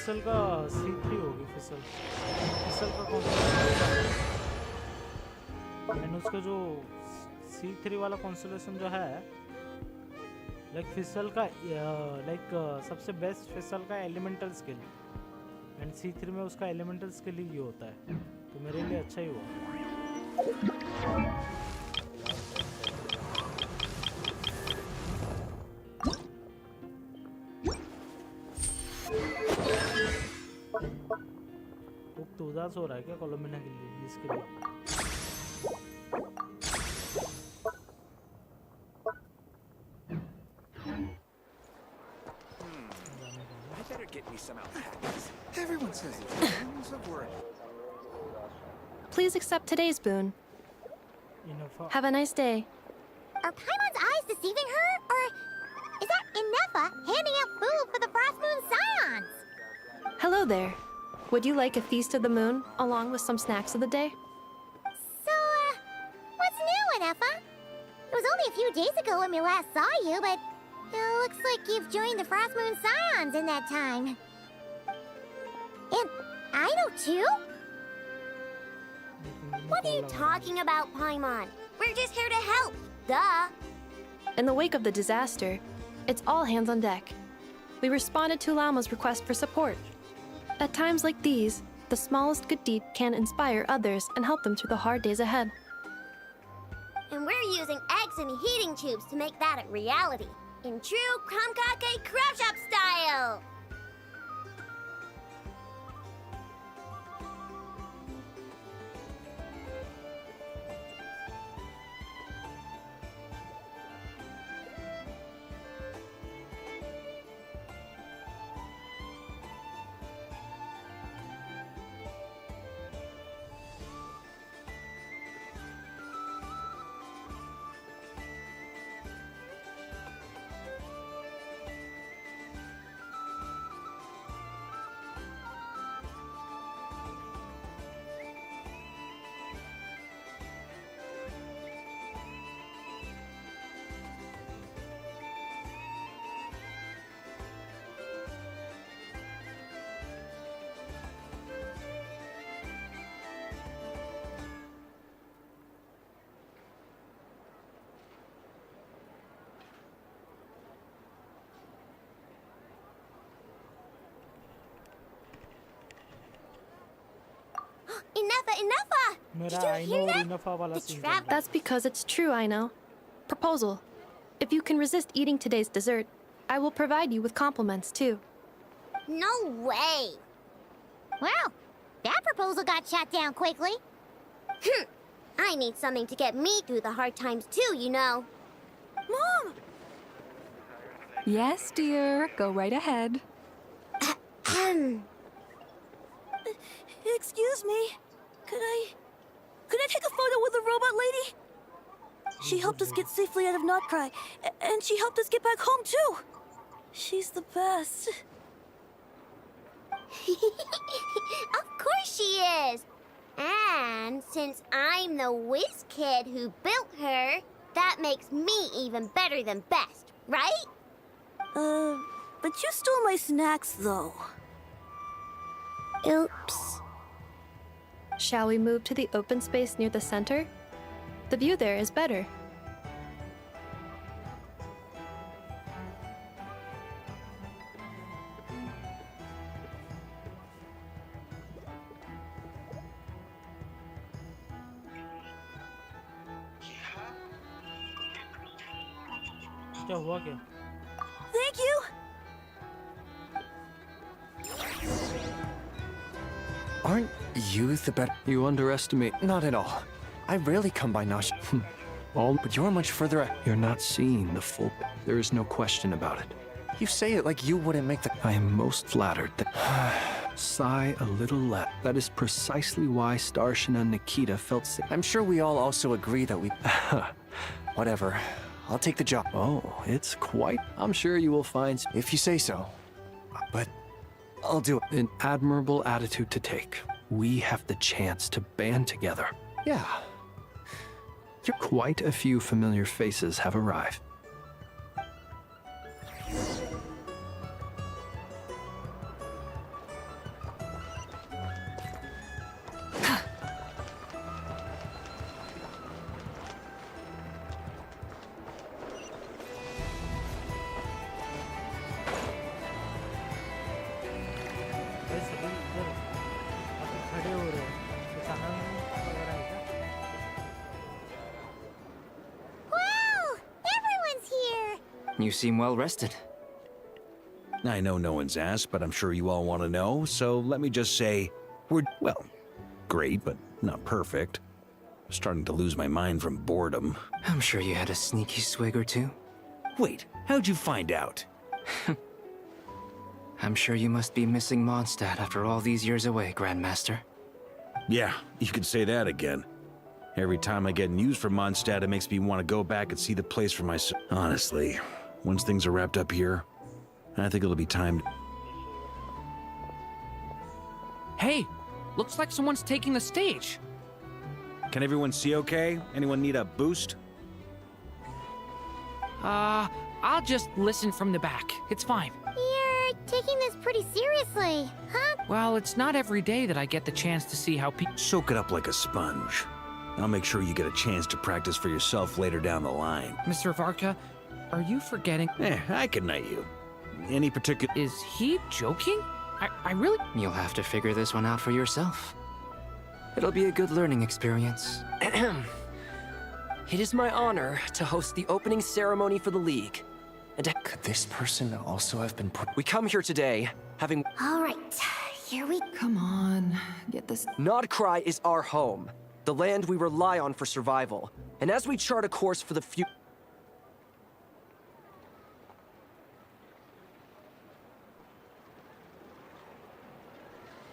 फिसल का C3 होगी, फिसल का कौन सा, मैंने उसका जो C3 वाला कॉन्स्टलेशन जो है, लाइक फिसल का लाइक सबसे बेस्ट फिसल का एलिमेंटल स्किल, एंड C3 में उसका एलिमेंटल स्किल ही होता है, तो मेरे लिए अच्छा ही हुआ। तो उदास हो रहा है क्या कोलंबिना के लिए, इसके लिए? Please accept today's boon. Have a nice day. Are Paimon's eyes deceiving her? Or is that Inefa handing out food for the Frost Moon Scions? Hello there. Would you like a feast of the moon, along with some snacks of the day? So, what's new, Inefa? It was only a few days ago when we last saw you, but it looks like you've joined the Frost Moon Scions in that time. And I know too? What are you talking about, Paimon? We're just here to help, duh. In the wake of the disaster, it's all hands on deck. We responded to Lama's request for support. At times like these, the smallest good deed can inspire others and help them through the hard days ahead. And we're using eggs and heating tubes to make that a reality. In true Kromkake Crab Shop style! Did you hear that? That's because it's true, I know. Proposal. If you can resist eating today's dessert, I will provide you with compliments, too. No way! Well, proposal got shot down quickly. I need something to get me through the hard times too, you know. Mom! Yes, dear. Go right ahead. Excuse me. Could I take a photo with the robot lady? She helped us get safely out of Notcry, and she helped us get back home too. She's the best. Of course she is. And since I'm the whiz kid who built her, that makes me even better than best, right? But you stole my snacks though. Oops. Shall we move to the open space near the center? The view there is better. क्या हुआ क्या? Thank you. Aren't you the better? You underestimate. Not at all. I rarely come by Nash. But you're much further. You're not seeing the full. There is no question about it. You say it like you wouldn't make the. I am most flattered that. Sigh a little less. That is precisely why Starshin and Nikita felt sick. I'm sure we all also agree that we. Whatever. I'll take the job. Oh, it's quite. I'm sure you will find. If you say so. But I'll do it. An admirable attitude to take. We have the chance to band together. Yeah. Quite a few familiar faces have arrived. You seem well rested. I know no one's asked, but I'm sure you all want to know, so let me just say, we're, well, great, but not perfect. Starting to lose my mind from boredom. I'm sure you had a sneaky swig or two. Wait, how'd you find out? I'm sure you must be missing Mondstadt after all these years away, Grandmaster. Yeah, you could say that again. Every time I get news from Mondstadt, it makes me want to go back and see the place for myself. Honestly, once things are wrapped up here, I think it'll be time. Hey, looks like someone's taking the stage. Can everyone see okay? Anyone need a boost? I'll just listen from the back. It's fine. You're taking this pretty seriously, huh? Well, it's not every day that I get the chance to see how people... Soak it up like a sponge. I'll make sure you get a chance to practice for yourself later down the line. Mr. Varka, are you forgetting? I can knight you. Any particular... Is he joking? I really... You'll have to figure this one out for yourself. It'll be a good learning experience. It is my honor to host the opening ceremony for the League. And could this person also have been put... We come here today, having... All right, here we... Come on, get this... Nodcry is our home, the land we rely on for survival. And as we chart a course for the future...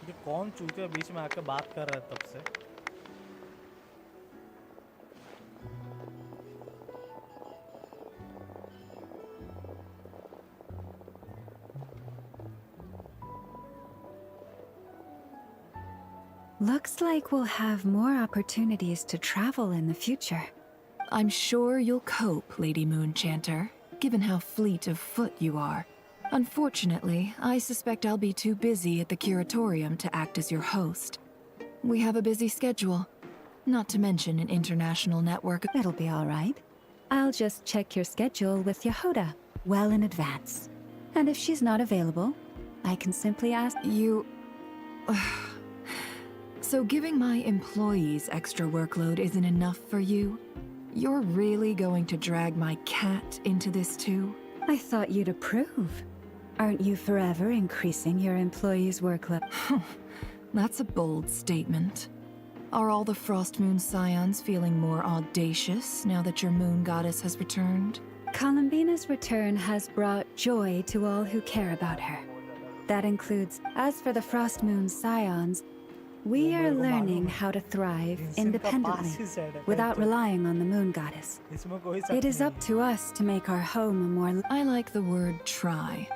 ये कौन चूतिया बीच में आके बात कर रहा है तब से? Looks like we'll have more opportunities to travel in the future. I'm sure you'll cope, Lady Moonchanter, given how fleet of foot you are. Unfortunately, I suspect I'll be too busy at the curatorium to act as your host. We have a busy schedule, not to mention an international network. It'll be all right. I'll just check your schedule with Yehuda well in advance. And if she's not available, I can simply ask you... So giving my employees extra workload isn't enough for you? You're really going to drag my cat into this too? I thought you'd approve. Aren't you forever increasing your employees' workload? That's a bold statement. Are all the Frost Moon Scions feeling more audacious now that your moon goddess has returned? Columbina's return has brought joy to all who care about her. That includes, as for the Frost Moon Scions, we are learning how to thrive independently, without relying on the moon goddess. It is up to us to make our home a more... I like the word try.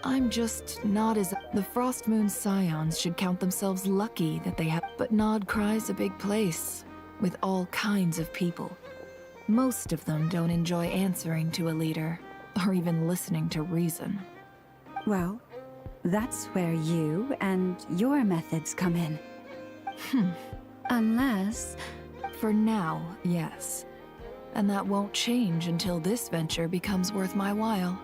I'm just not as... The Frost Moon Scions should count themselves lucky that they have... But Nod Cry's a big place, with all kinds of people. Most of them don't enjoy answering to a leader, or even listening to reason. Well, that's where you and your methods come in. Unless... For now, yes. And that won't change until this venture becomes worth my while.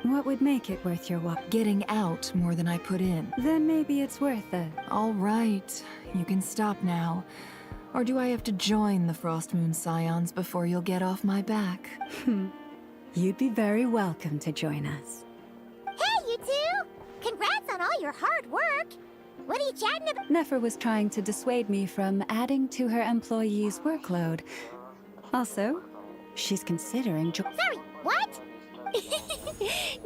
What would make it worth your while? Getting out more than I put in. Then maybe it's worth it. All right, you can stop now. Or do I have to join the Frost Moon Scions before you'll get off my back? You'd be very welcome to join us. Hey, you two! Congrats on all your hard work! What are you chatting about? Nefer was trying to dissuade me from adding to her employees' workload. Also, she's considering Sorry, what?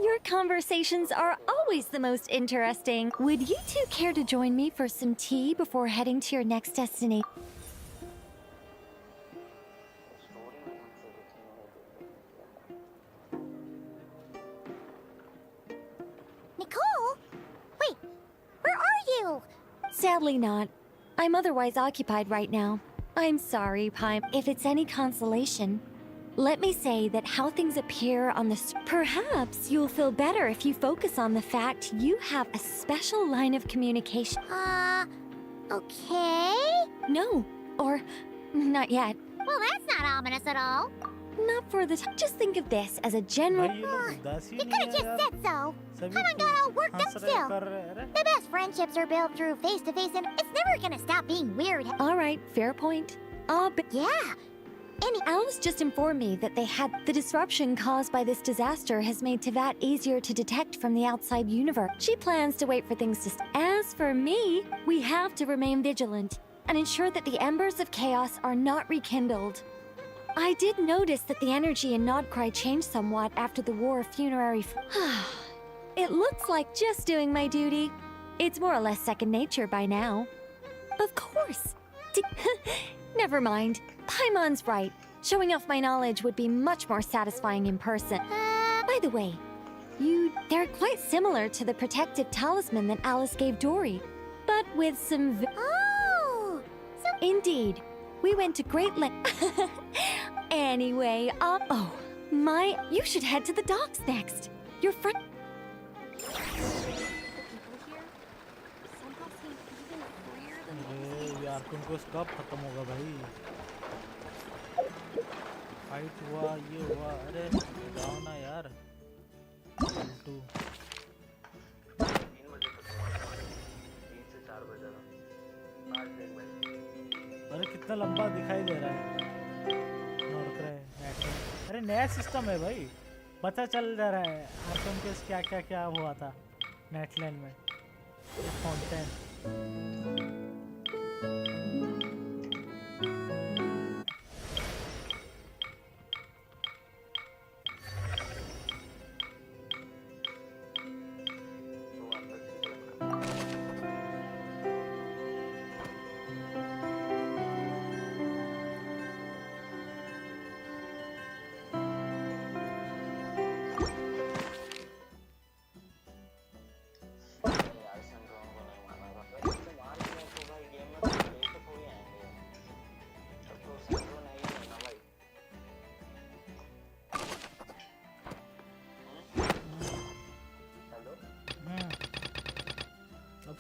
Your conversations are always the most interesting. Would you two care to join me for some tea before heading to your next destination? Nicole? Wait, where are you? Sadly not. I'm otherwise occupied right now. I'm sorry, Pime. If it's any consolation, let me say that how things appear on the... Perhaps you'll feel better if you focus on the fact you have a special line of communication. Okay? No, or not yet. Well, that's not ominous at all. Not for the time. Just think of this as a general... You could have just said so. Haven't got all worked up still. The best friendships are built through face-to-face, and it's never gonna stop being weird. All right, fair point. Yeah. Alice just informed me that they had the disruption caused by this disaster has made Tevat easier to detect from the outside universe. She plans to wait for things to As for me, we have to remain vigilant and ensure that the embers of chaos are not rekindled. I did notice that the energy in Nodcry changed somewhat after the war of funerary... It looks like just doing my duty. It's more or less second nature by now. Of course. Never mind. Paimon's right. Showing off my knowledge would be much more satisfying in person. By the way, they're quite similar to the protective talisman that Alice gave Dory, but with some... Indeed. We went to great lengths. Anyway, you should head to the docks next. Your friend... यार तुमको कब खत्म होगा भाई fight हुआ ये हुआ अरे जाओ ना यार टू 3 बजे तक 3 से 4 बजे आज देख भाई अरे कितना लंबा दिखाई दे रहा है अरे नया सिस्टम है भाई पता चल जा रहा है आर्कम के क्या क्या हुआ था नेटलैंड में फाउंटेन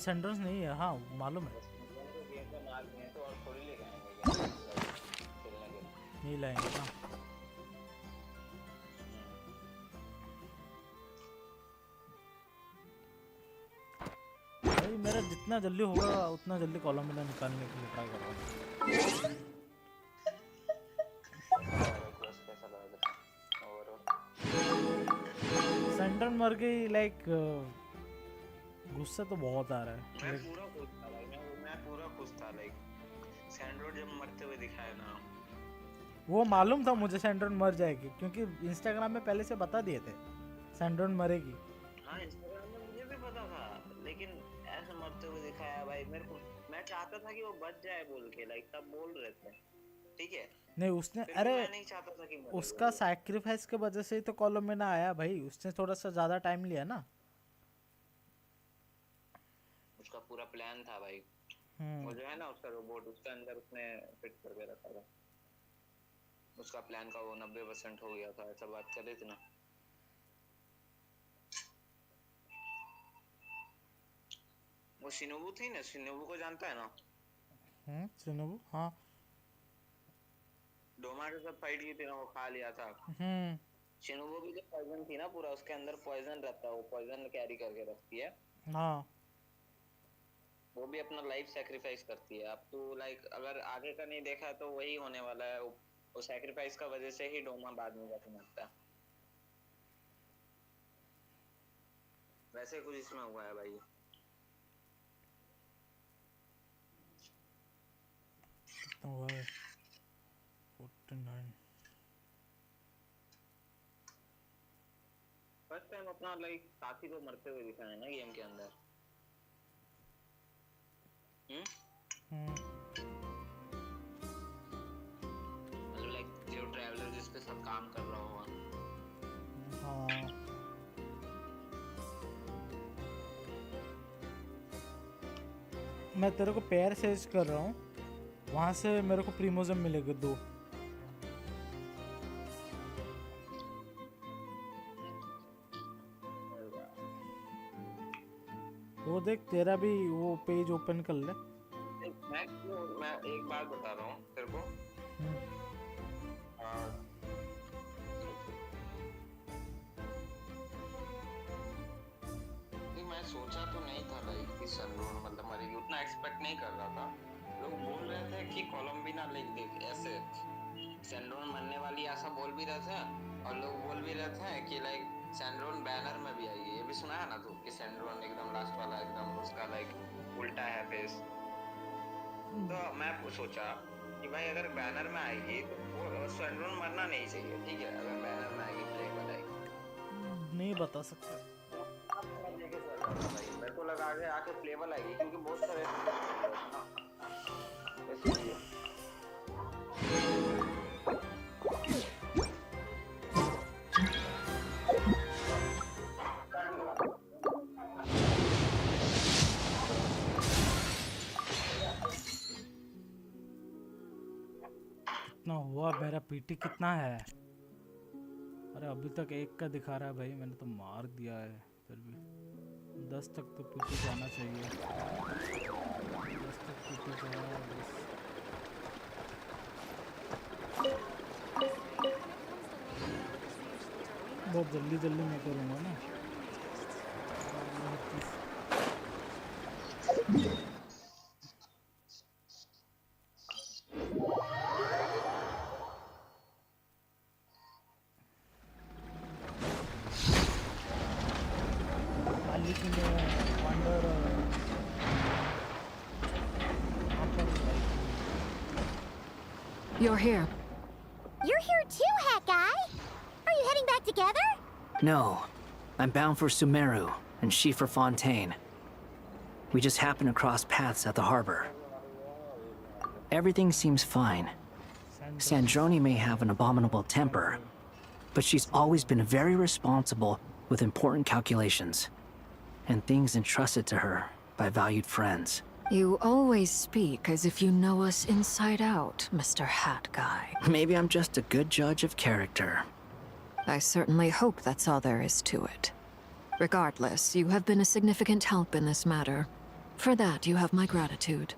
सेंडर्स नहीं है हाँ मालूम है नहीं लाएंगे ना भाई मेरा जितना जल्दी होगा उतना जल्दी कॉलम में निकालने के लिए ट्राई करूँगा सेंटर मर गई लाइक गुस्सा तो बहुत आ रहा है। मैं पूरा खुश था भाई, मैं पूरा खुश था लाइक सैंड्रोन जब मरते हुए दिखाया ना, वो मालूम था मुझे सैंड्रोन मर जाएगी, क्योंकि इंस्टाग्राम में पहले से बता दिए थे सैंड्रोन मरेगी। हाँ इंस्टाग्राम में मुझे भी पता था, लेकिन ऐसे मरते हुए दिखाया भाई मेरे को। मैं चाहता था कि वो बच जाए बोल के, लाइक सब बोल रहे थे, ठीक है। नहीं उसने, फिर अरे मैं नहीं चाहता था कि मरे उसका सैक्रिफाइस के वजह से ही तो कोलोमिना आया भाई, उसने थोड़ा सा ज्यादा टाइम लिया ना। उसका पूरा प्लान था भाई। वो जो है ना उसका रोबोट, उसके अंदर उसने फिट करके रखा था। उसका प्लान का वो 90% हो गया था, ऐसा बात कर रहे थे ना। वो शिनोबू थी ना, शिनोबू को जानता है ना? शिनोबू, हाँ। डोमा के साथ फाइट की थी ना, वो खा लिया था। शिनोबू भी तो पॉइजन थी ना पूरा, उसके अंदर पॉइजन रहता है, वो पॉइजन कैरी करके रखती है। हाँ। वो भी अपना लाइफ सैक्रिफाइस करती है। अब तो लाइक अगर आगे का नहीं देखा है तो वही होने वाला है। वो सैक्रिफाइस का वजह से ही डोमा बाद में जाके मरता है। वैसे कुछ इसमें हुआ है भाई। कितना हुआ है? 49। फर्स्ट टाइम अपना लाइक साथी को मरते हुए दिखाया है ना गेम के अंदर। मतलब लाइक जो ट्रैवलर जिसके साथ काम कर रहा होगा। हाँ। मैं तेरे को पेयर सेज कर रहा हूँ, वहां से मेरे को प्रीमोजम मिलेगा 2। वो देख तेरा भी वो पेज ओपन कर ले। मैं एक बात बता रहा हूँ तेरे को। मैं सोचा तो नहीं था लाइक कि सैंड्रोन मतलब मरेगी, उतना एक्सपेक्ट नहीं कर रहा था। लोग बोल रहे थे कि कोलंबिना लाइक देख ऐसे सैंड्रोन मरने वाली ऐसा बोल भी रहे थे, और लोग बोल भी रहे थे कि लाइक सैंड्रोन बैनर में भी आएगी। ये भी सुना है ना तू कि सैंड्रोन एकदम लास्ट वाला एकदम उसका लाइक उल्टा है फेस। तो मैं सोचा कि भाई अगर बैनर में आएगी तो वो सैंड्रोन मरना नहीं चाहिए, ठीक है। अगर बैनर में आएगी प्लेबल आएगी, नहीं बता सकता भाई मेरे को लगा आके प्लेबल आएगी क्योंकि बहुत सारे इसलिए। कितना हुआ? मेरा पीटी कितना है? अरे अभी तक 1 का दिखा रहा है भाई, मैंने तो मार दिया है। फिर भी 10 तक तो पीटी जाना चाहिए। 10 तक पीटी जाना है बस। बहुत जल्दी जल्दी मैं करूँगा ना। You're here. You're here too, Hat Guy! Are you heading back together? No. I'm bound for Sumeru, and she for Fontaine. We just happened to cross paths at the harbor. Everything seems fine. Sandrone may have an abominable temper, but she's always been very responsible with important calculations, and things entrusted to her by valued friends. You always speak as if you know us inside out, Mr. Hat Guy. Maybe I'm just a good judge of character. I certainly hope that's all there is to it. Regardless, you have been a significant help in this matter. For that, you have my gratitude.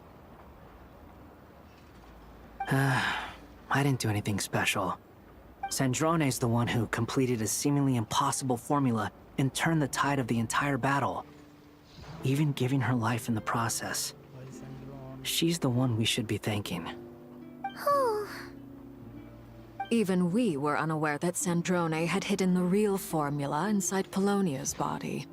I didn't do anything special. Sandrone's the one who completed a seemingly impossible formula and turned the tide of the entire battle, even giving her life in the process. She's the one we should be thanking. Even we were unaware that Sandrone had hidden the real formula inside Polonia's body.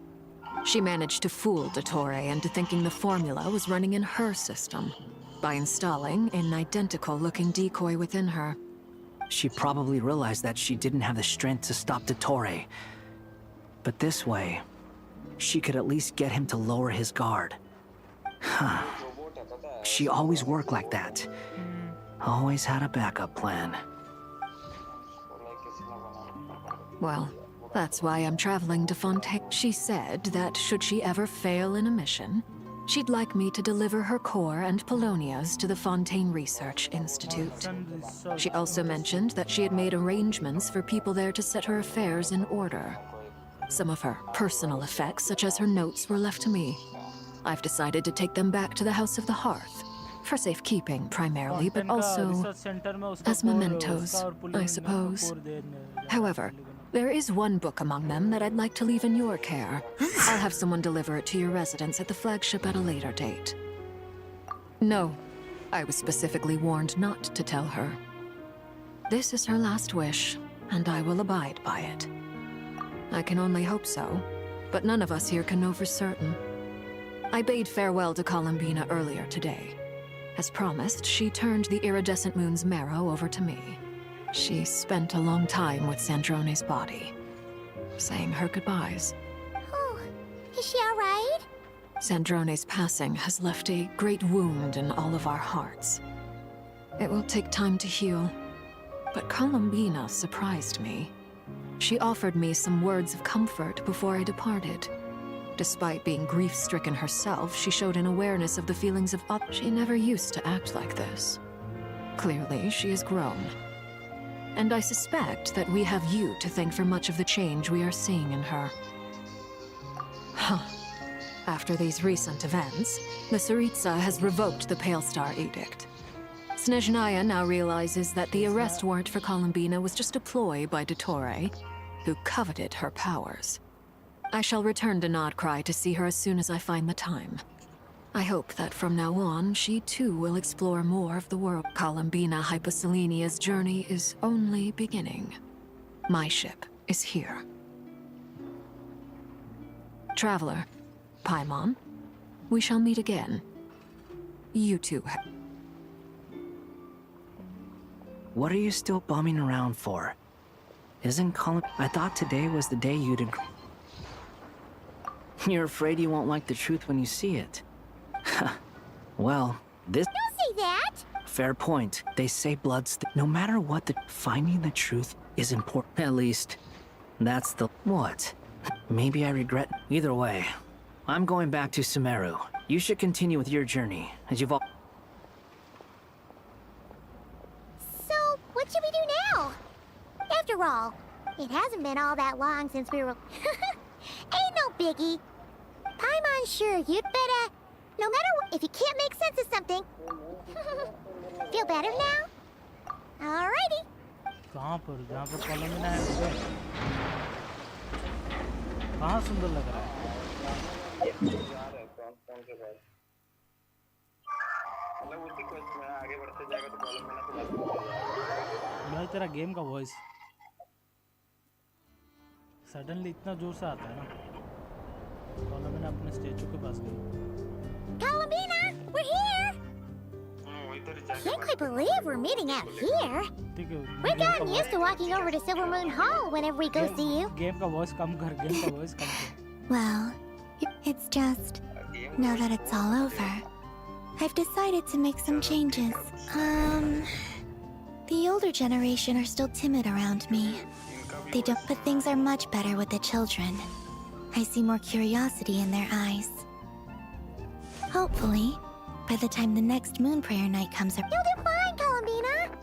She managed to fool Dottore into thinking the formula was running in her system by installing an identical-looking decoy within her. She probably realized that she didn't have the strength to stop Dottore. But this way, she could at least get him to lower his guard. Huh. She always worked like that. Always had a backup plan. Well, that's why I'm traveling to Fontaine. She said that should she ever fail in a mission, she'd like me to deliver her core and Polonia's to the Fontaine Research Institute. She also mentioned that she had made arrangements for people there to set her affairs in order. Some of her personal effects, such as her notes, were left to me. I've decided to take them back to the House of the Hearth, for safekeeping primarily, but also as mementos, I suppose. However, there is one book among them that I'd like to leave in your care. I'll have someone deliver it to your residence at the flagship at a later date. No, I was specifically warned not to tell her. This is her last wish, and I will abide by it. I can only hope so, but none of us here can know for certain. I bade farewell to Columbina earlier today. As promised, she turned the iridescent moon's marrow over to me. She spent a long time with Sandrone's body, saying her goodbyes. Oh, is she all right? Sandrone's passing has left a great wound in all of our hearts. It will take time to heal, but Columbina surprised me. She offered me some words of comfort before I departed. Despite being grief-stricken herself, she showed an awareness of the feelings of others. She never used to act like this. Clearly, she has grown. And I suspect that we have you to thank for much of the change we are seeing in her. Huh. After these recent events, the Tsaritsa has revoked the Pale Star Edict. Snezhnaya now realizes that the arrest warrant for Columbina was just a ploy by Dottore, who coveted her powers. I shall return to Nodcry to see her as soon as I find the time. I hope that from now on, she too will explore more of the world. Columbina Hyposelenia's journey is only beginning. My ship is here. Traveler, Paimon, we shall meet again. You too. What are you still bumming around for? Isn't Colin... I thought today was the day you'd... You're afraid you won't like the truth when you see it. Well, this... Don't say that! Fair point. They say blood's... No matter what, finding the truth is important. At least, that's the... What? Maybe I regret... Either way, I'm going back to Sumeru. You should continue with your journey, as you've all... So, what should we do now? After all, it hasn't been all that long since we were... Ain't no biggie. Paimon, sure, you'd better... No matter what, if you can't make sense of something... Feel better now? Alrighty. कहाँ पर कॉलोमिना है उधर कहाँ सुंदर लग रहा है भाई तेरा गेम का वॉइस सडनली इतना जोर से आता है ना कॉलोमिना अपने स्टैचू के पास गई Columbina, we're here! Can't quite believe we're meeting out here. We've gotten used to walking over to Silver Moon Hall whenever we go see you. Game का वॉइस कम कर गेम का वॉइस कम कर Well, it's just, now that it's all over, I've decided to make some changes. The older generation are still timid around me. They don't, but things are much better with the children. I see more curiosity in their eyes. Hopefully, by the time the next moon prayer night comes up... You'll do fine, Columbina!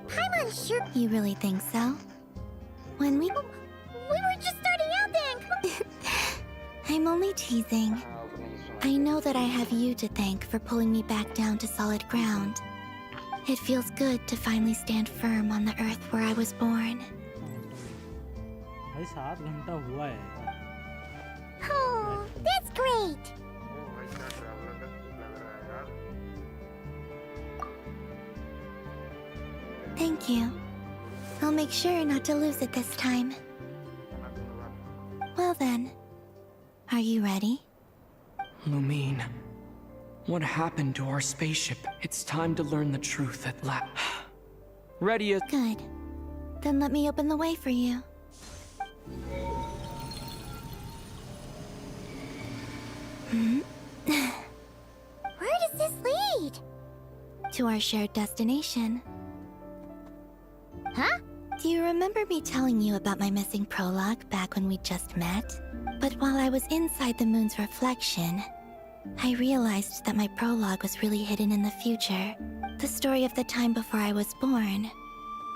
Paimon's sure... You really think so? When we... We were just starting out then! I'm only teasing. I know that I have you to thank for pulling me back down to solid ground. It feels good to finally stand firm on the earth where I was born. भाई 7 घंटा हुआ है Oh, that's great! Thank you. I'll make sure not to lose it this time. Well then, Are you ready? Lumine, what happened to our spaceship? It's time to learn the truth at last. Ready as— Good. Then let me open the way for you. Where does this lead? To our shared destination. Huh? Do you remember me telling you about my missing prologue back when we just met? But while I was inside the moon's reflection, I realized that my prologue was really hidden in the future. The story of the time before I was born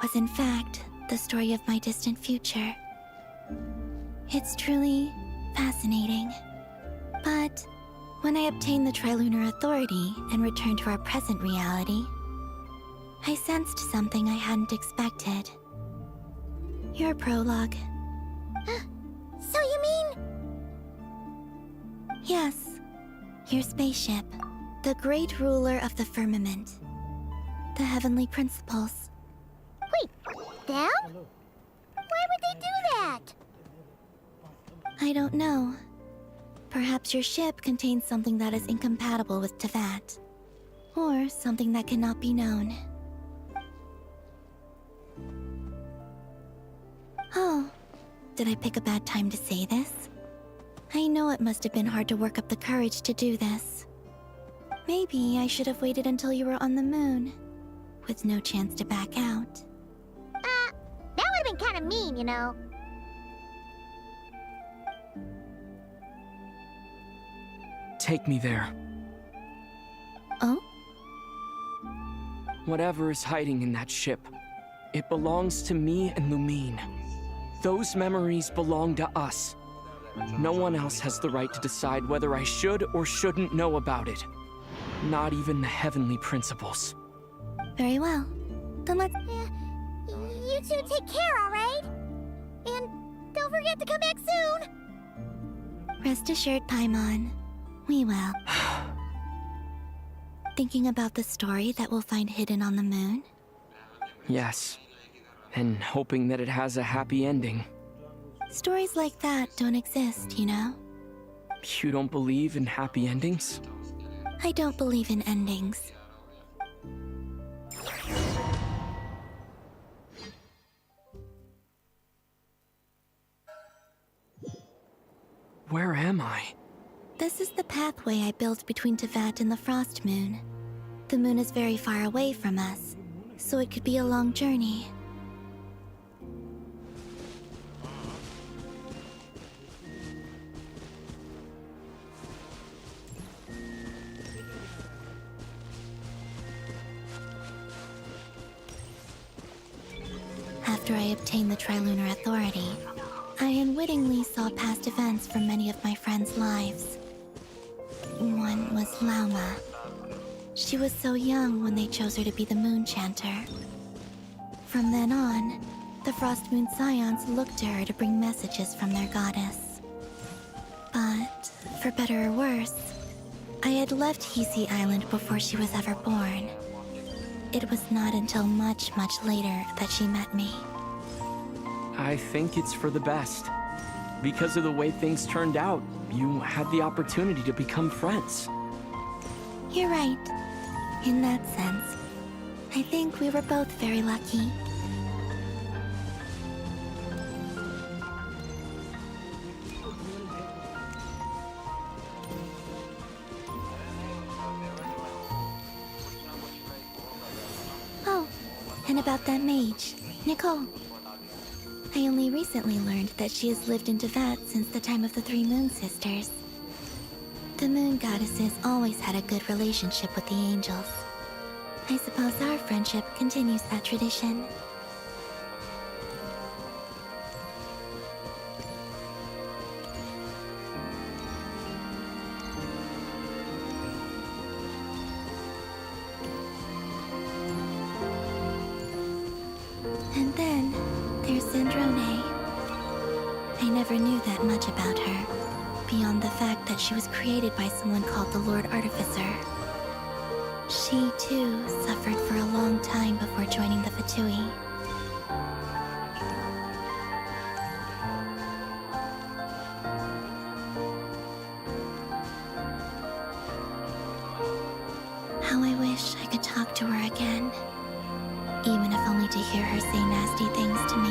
was in fact the story of my distant future. It's truly fascinating. But when I obtained the Trilunar Authority and returned to our present reality, I sensed something I hadn't expected. Your prologue. So you mean... Yes, your spaceship. The great ruler of the firmament. The heavenly principles. Wait, them? Why would they do that? I don't know. Perhaps your ship contains something that is incompatible with Tevat. Or something that cannot be known. Oh, did I pick a bad time to say this? I know it must have been hard to work up the courage to do this. Maybe I should have waited until you were on the moon, with no chance to back out. That would have been kind of mean, you know. Take me there. Oh? Whatever is hiding in that ship, it belongs to me and Lumine. Those memories belong to us. No one else has the right to decide whether I should or shouldn't know about it. Not even the heavenly principles. Very well. Then let's... You two take care, alright? And don't forget to come back soon! Rest assured, Paimon. We will. Thinking about the story that we'll find hidden on the moon? Yes. And hoping that it has a happy ending. Stories like that don't exist, you know? You don't believe in happy endings? I don't believe in endings. Where am I? This is the pathway I built between Tevat and the Frost Moon. The moon is very far away from us, so it could be a long journey. After I obtained the Trilunar Authority, I unwittingly saw past events from many of my friends' lives. One was Lauma. She was so young when they chose her to be the Moon Chanter. From then on, the Frost Moon Scions looked to her to bring messages from their goddess. But, for better or worse, I had left Hisi Island before she was ever born. It was not until much, much later that she met me. I think it's for the best. Because of the way things turned out, you had the opportunity to become friends. You're right. In that sense, I think we were both very lucky. Oh, and about that mage, Nicole. I only recently learned that she has lived in Tevat since the time of the Three Moon Sisters. The Moon Goddesses always had a good relationship with the angels. I suppose our friendship continues that tradition. And then, there's Zandrone. I never knew that much about her, beyond the fact that she was created by someone called the Lord Artificer. She, too, suffered for a long time before joining the Fatui. talk to her again. Even if only to hear her say nasty things to me.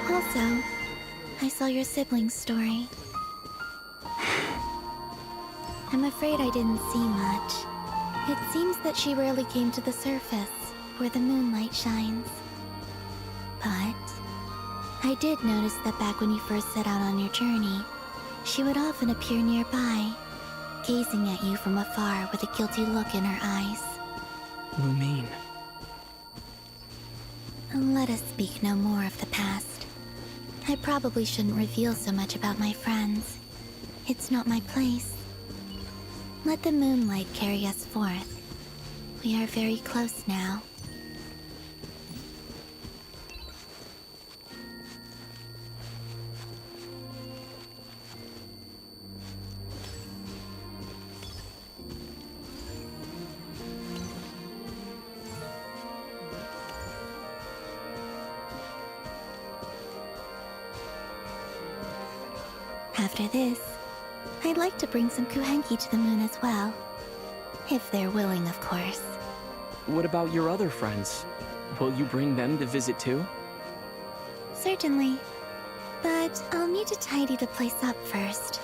Also, I saw your siblings' story. I'm afraid I didn't see much. It seems that she rarely came to the surface, where the moonlight shines. But I did notice that back when you first set out on your journey, she would often appear nearby, gazing at you from afar with a guilty look in her eyes. Lumine. Let us speak no more of the past. I probably shouldn't reveal so much about my friends. It's not my place. Let the moonlight carry us forth. We are very close now. After this, I'd like to bring some kuhenki to the moon as well. If they're willing, of course. What about your other friends? Will you bring them to visit too? Certainly. But I'll need to tidy the place up first.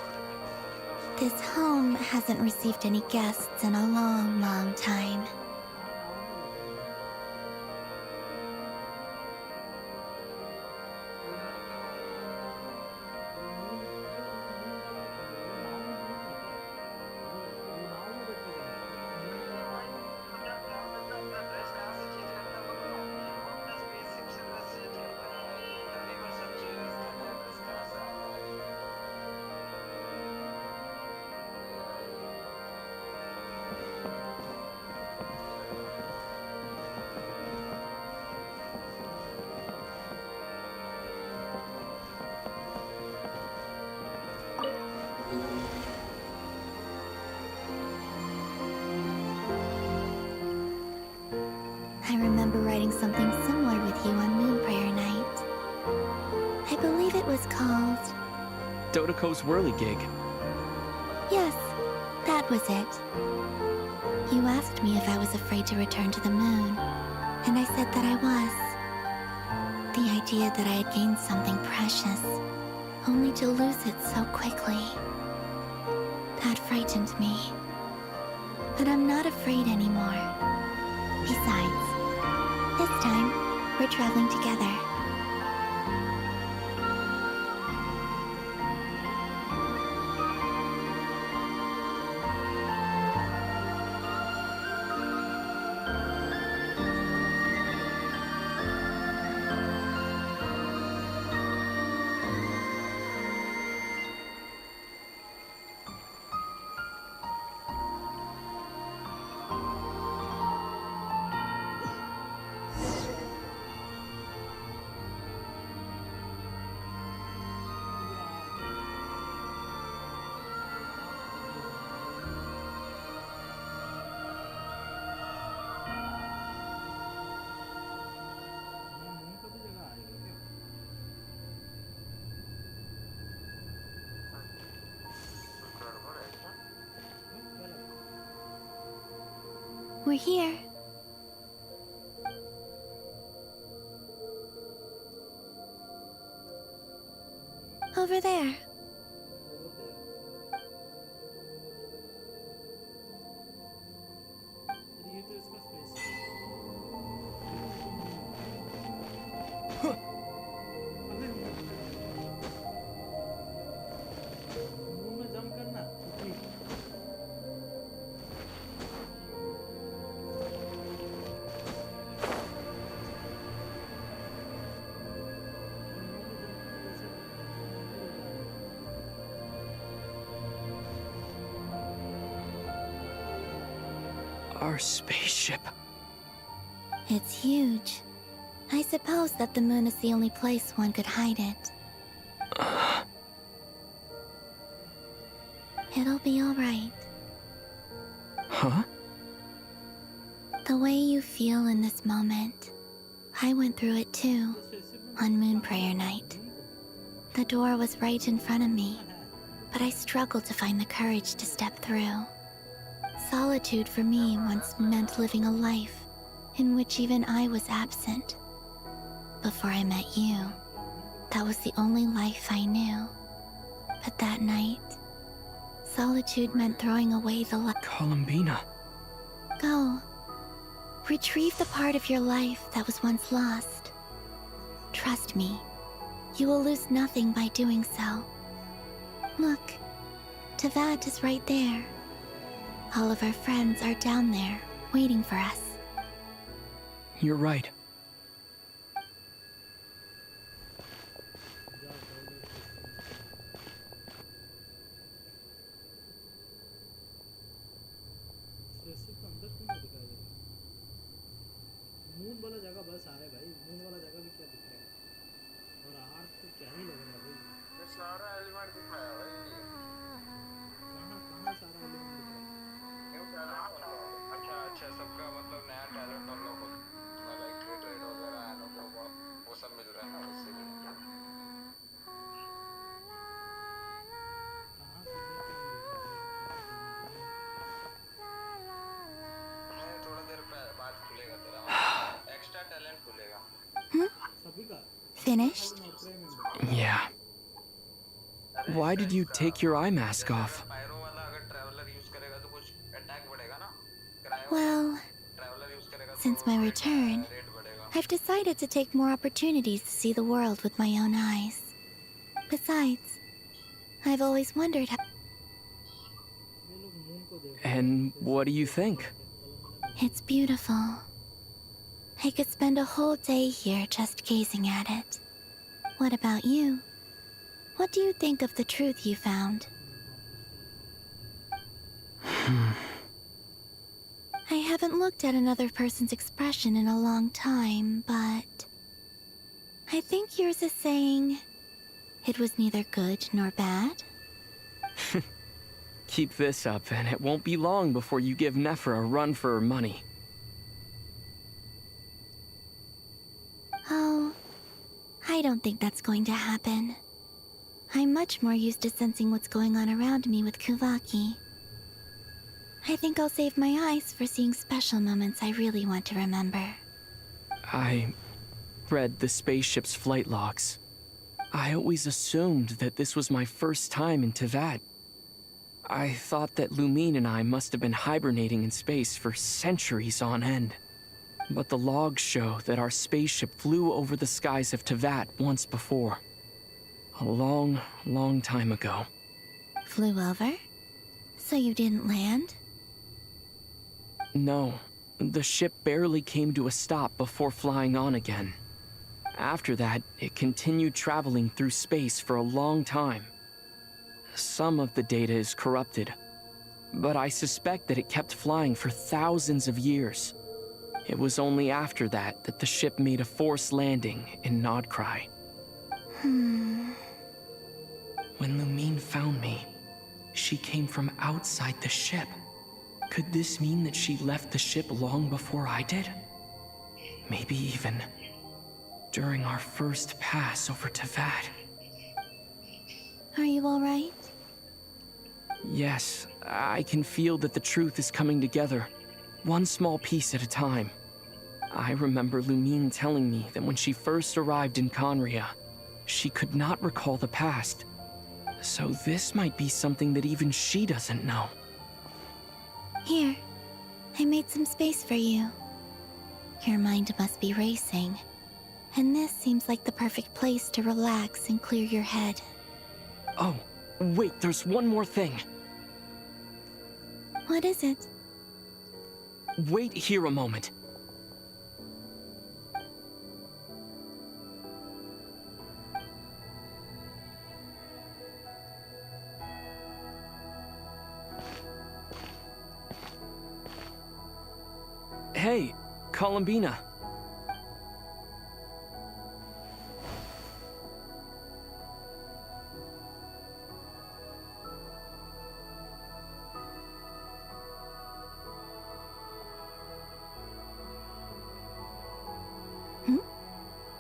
This home hasn't received any guests in a long, long time. I remember writing something similar with you on Moon Prayer Night. I believe it was called... Dodoko's whirligig. Yes, that was it. You asked me if I was afraid to return to the moon, and I said that I was. The idea that I had gained something precious, only to lose it so quickly. That frightened me. But I'm not afraid anymore. Besides, this time, we're traveling together. We're here. Over there. Our spaceship. It's huge. I suppose that the moon is the only place one could hide it. It'll be alright. Huh? The way you feel in this moment, I went through it too, on Moon Prayer Night. The door was right in front of me, but I struggled to find the courage to step through. Solitude for me once meant living a life in which even I was absent. Before I met you, that was the only life I knew. But that night, solitude meant throwing away the life. Columbina. Go. Retrieve the part of your life that was once lost. Trust me, you will lose nothing by doing so. Look, Tavad is right there. All of our friends are down there, waiting for us. You're right. Moon वाला जगह बस आए भाई, moon वाला जगह भी क्या दिख रहा है, और आर्ट तो क्या ही लग रहा है भाई। ये सारा एलिमेंट दिखाया भाई। कहाँ कहाँ सारा एलिमेंट दिख रहा है? अच्छा सबका मतलब नया टैलेंट और लोगों को लाइक ट्रेड वगैरह है ना, वो सब मिल रहा है ना उससे। थोड़ा देर बाद खुलेगा तेरा एक्स्ट्रा टैलेंट खुलेगा। Finished? Yeah. Why did you take your eye mask off? Well, since my return, I've decided to take more opportunities to see the world with my own eyes. Besides, I've always wondered how... And what do you think? It's beautiful. I could spend a whole day here just gazing at it. What about you? What do you think of the truth you found? I haven't looked at another person's expression in a long time, but... I think yours is saying... it was neither good nor bad? Keep this up, and it won't be long before you give Nephra a run for her money. Oh, I don't think that's going to happen. I'm much more used to sensing what's going on around me with Kuvaki. I think I'll save my eyes for seeing special moments I really want to remember. I read the spaceship's flight logs. I always assumed that this was my first time in Teyvat. I thought that Lumine and I must have been hibernating in space for centuries on end. But the logs show that our spaceship flew over the skies of Teyvat once before. A long, long time ago. Flew over? So you didn't land? No, the ship barely came to a stop before flying on again. After that, it continued traveling through space for a long time. Some of the data is corrupted, but I suspect that it kept flying for thousands of years. It was only after that that the ship made a forced landing in Nodcry. When Lumine found me, she came from outside the ship. Could this mean that she left the ship long before I did? Maybe even during our first pass over Teyvat. Are you alright? Yes, I can feel that the truth is coming together, one small piece at a time. I remember Lumine telling me that when she first arrived in Conria, she could not recall the past. So this might be something that even she doesn't know. Here, I made some space for you. Your mind must be racing, and this seems like the perfect place to relax and clear your head. Oh, wait, there's one more thing. What is it? Wait here a moment. Hey, Columbina.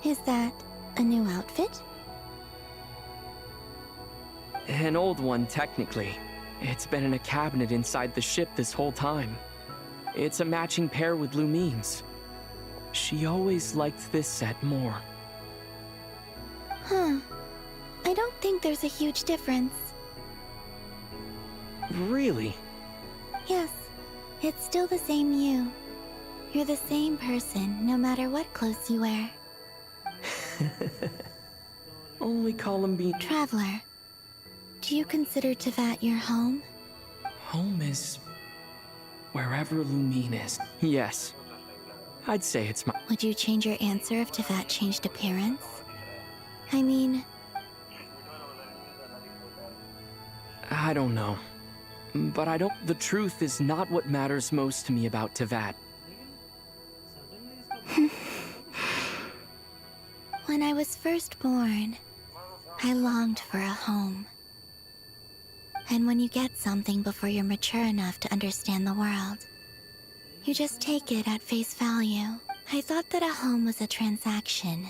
Is that a new outfit? An old one, technically. It's been in a cabinet inside the ship this whole time. It's a matching pair with Lumine's. She always liked this set more. Huh. I don't think there's a huge difference. Really? Yes, it's still the same you. You're the same person, no matter what clothes you wear. Only Columbine. Traveler, do you consider Tevat your home? Home is wherever Lumine is. Yes. I'd say it's my... Would you change your answer if Tevat changed appearance? I mean... I don't know. But I don't... The truth is not what matters most to me about Tevat. When I was first born, I longed for a home. And when you get something before you're mature enough to understand the world, you just take it at face value. I thought that a home was a transaction,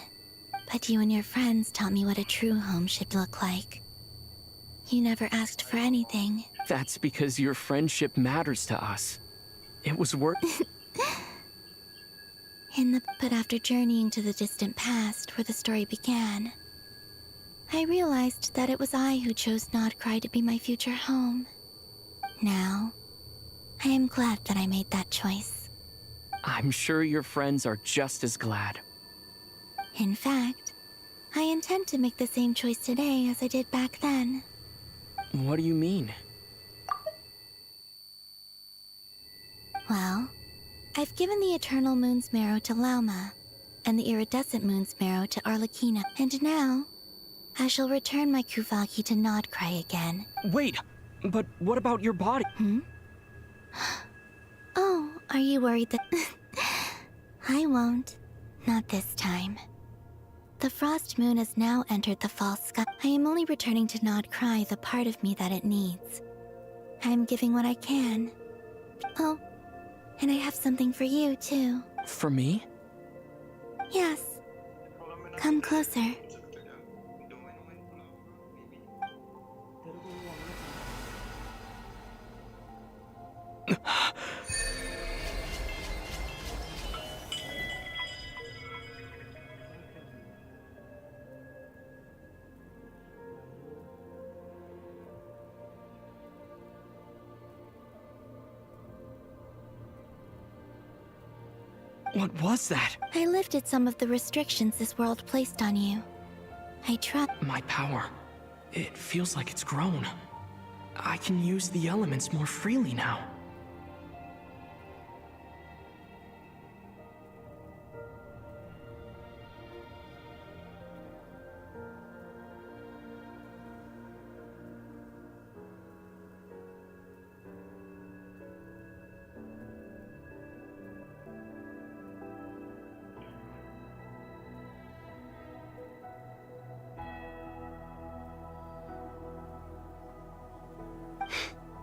but you and your friends taught me what a true home should look like. You never asked for anything. That's because your friendship matters to us. It was worth... But after journeying to the distant past where the story began, I realized that it was I who chose Nodcry to be my future home. Now, I am glad that I made that choice. I'm sure your friends are just as glad. In fact, I intend to make the same choice today as I did back then. What do you mean? Well, I've given the Eternal Moon's Marrow to Lauma, and the Iridescent Moon's Marrow to Arlecchina, and now, I shall return my Kuvaki to Nodcry again. Wait, but what about your body? Oh, are you worried that... I won't. Not this time. The Frost Moon has now entered the false sky. I am only returning to Nodcry the part of me that it needs. I am giving what I can. Oh, and I have something for you, too. For me? Yes. Come closer. What was that? I lifted some of the restrictions this world placed on you. I tried. My power. It feels like it's grown. I can use the elements more freely now.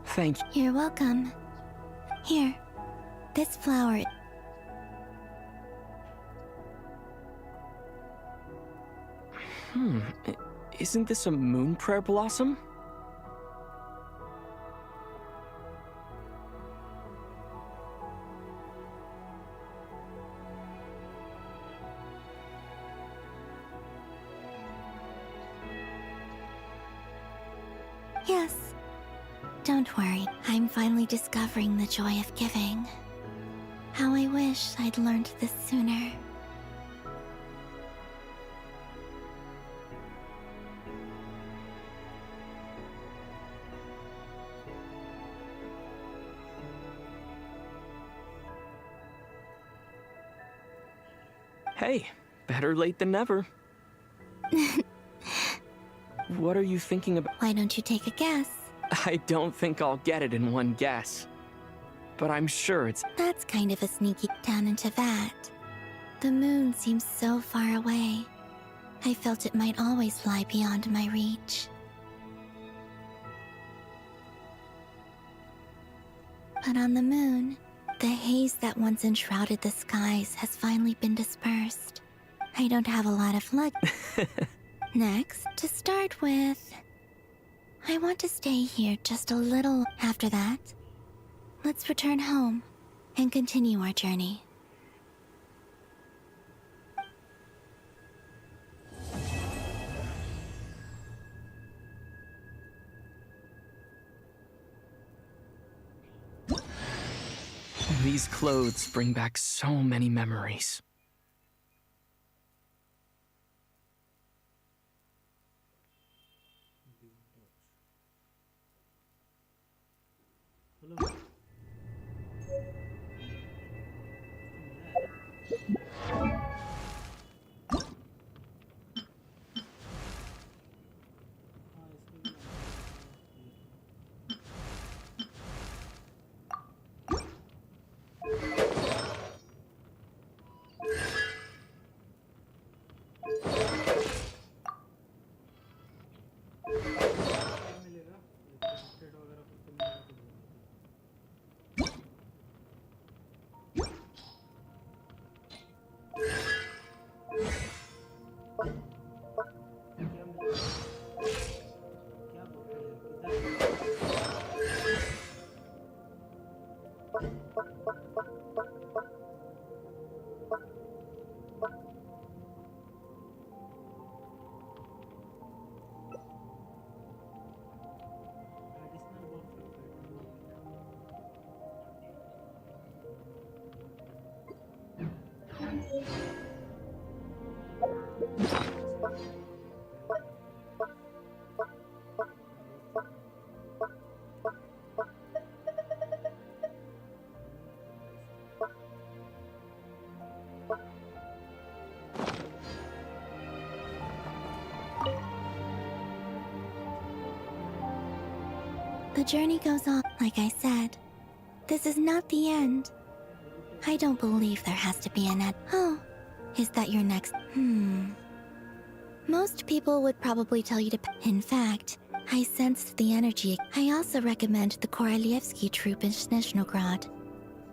Thank you. You're welcome. Here, this flower. Isn't this a moon prayer blossom? Yes. Don't worry, I'm finally discovering the joy of giving. How I wish I'd learned this sooner. Hey, better late than never. What are you thinking about? Why don't you take a guess? I don't think I'll get it in one guess. But I'm sure it's... That's kind of a sneaky down into that. The moon seems so far away. I felt it might always lie beyond my reach. But on the moon, the haze that once enshrouded the skies has finally been dispersed. I don't have a lot of luck. Next, to start with, I want to stay here just a little. After that, let's return home and continue our journey. These clothes bring back so many memories. The journey goes on, like I said. This is not the end. I don't believe there has to be an end. Oh, is that your next? Most people would probably tell you to. In fact, I sensed the energy. I also recommend the Korolievsky troupe in Snezhnograd.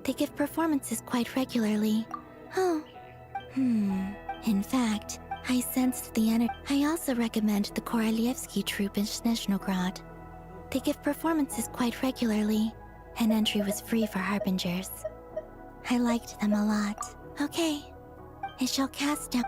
They give performances quite regularly. Oh. In fact, I sensed the energy. I also recommend the Korolievsky troupe in Snezhnograd. They give performances quite regularly, and entry was free for harbingers. I liked them a lot. Okay, I shall cast down.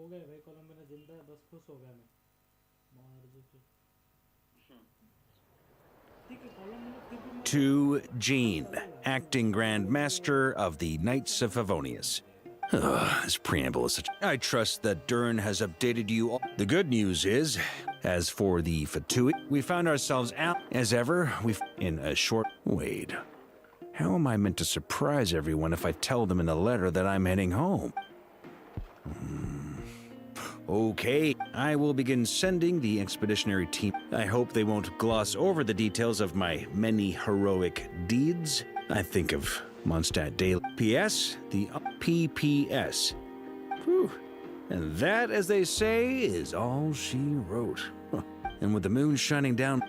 हो गए भाई कोलंबिना जिंदा है बस खुश हो गया मैं मार दो तो ठीक है कोलंबिना To Jean, acting Grand Master of the Knights of Favonius. This preamble is such. I trust that Dern has updated you all. The good news is, as for the Fatui, we found ourselves out as ever. In a short. Wait. How am I meant to surprise everyone if I tell them in a letter that I'm heading home? Okay, I will begin sending the expeditionary team. I hope they won't gloss over the details of my many heroic deeds. I think of Mondstadt Daily. P.S. The PPS. Whew. And that, as they say, is all she wrote. And with the moon shining down...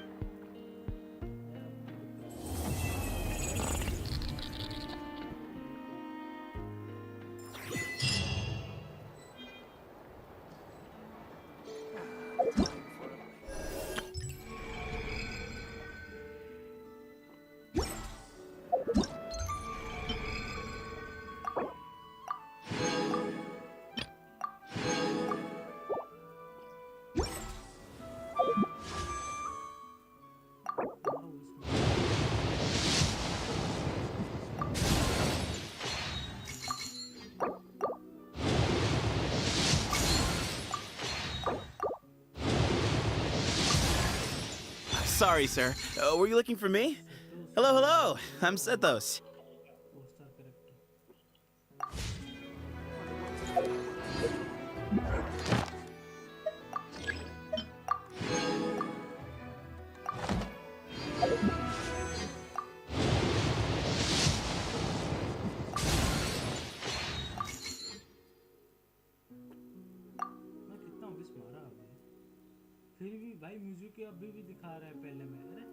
Sorry, sir. Were you looking for me? Hello, hello. I'm Sethos. फिर भी भाई music अभी भी दिखा रहा है पहले में अरे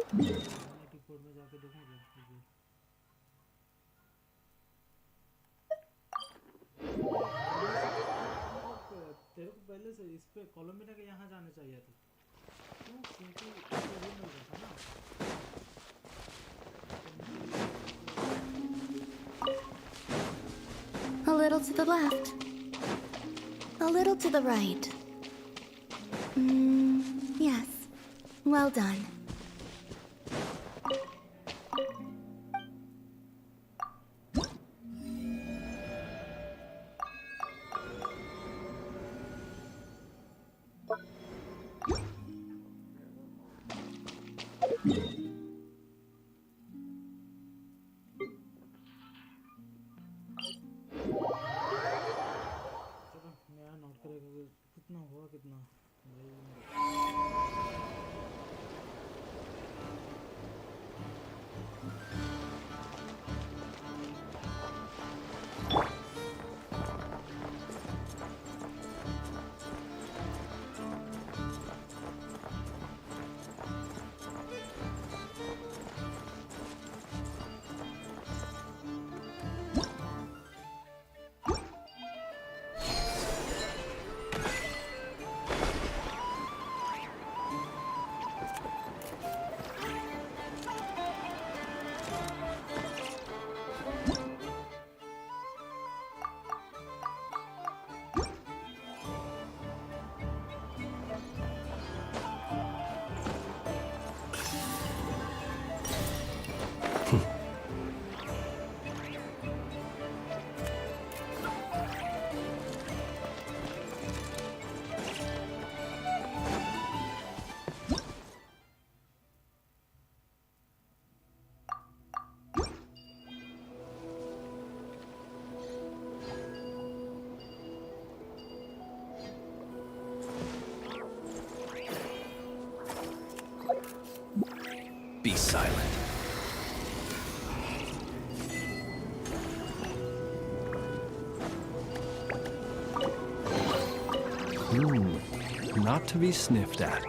रिपोर्ट में जाके देखूंगा तेरे को पहले से इस पे कोलंबिया के यहाँ जाना चाहिए था क्यों क्योंकि वो मिल रहा था ना A little to the left. A little to the right. Yes. Well done. कितना हुआ कितना Be silent. Not to be sniffed at.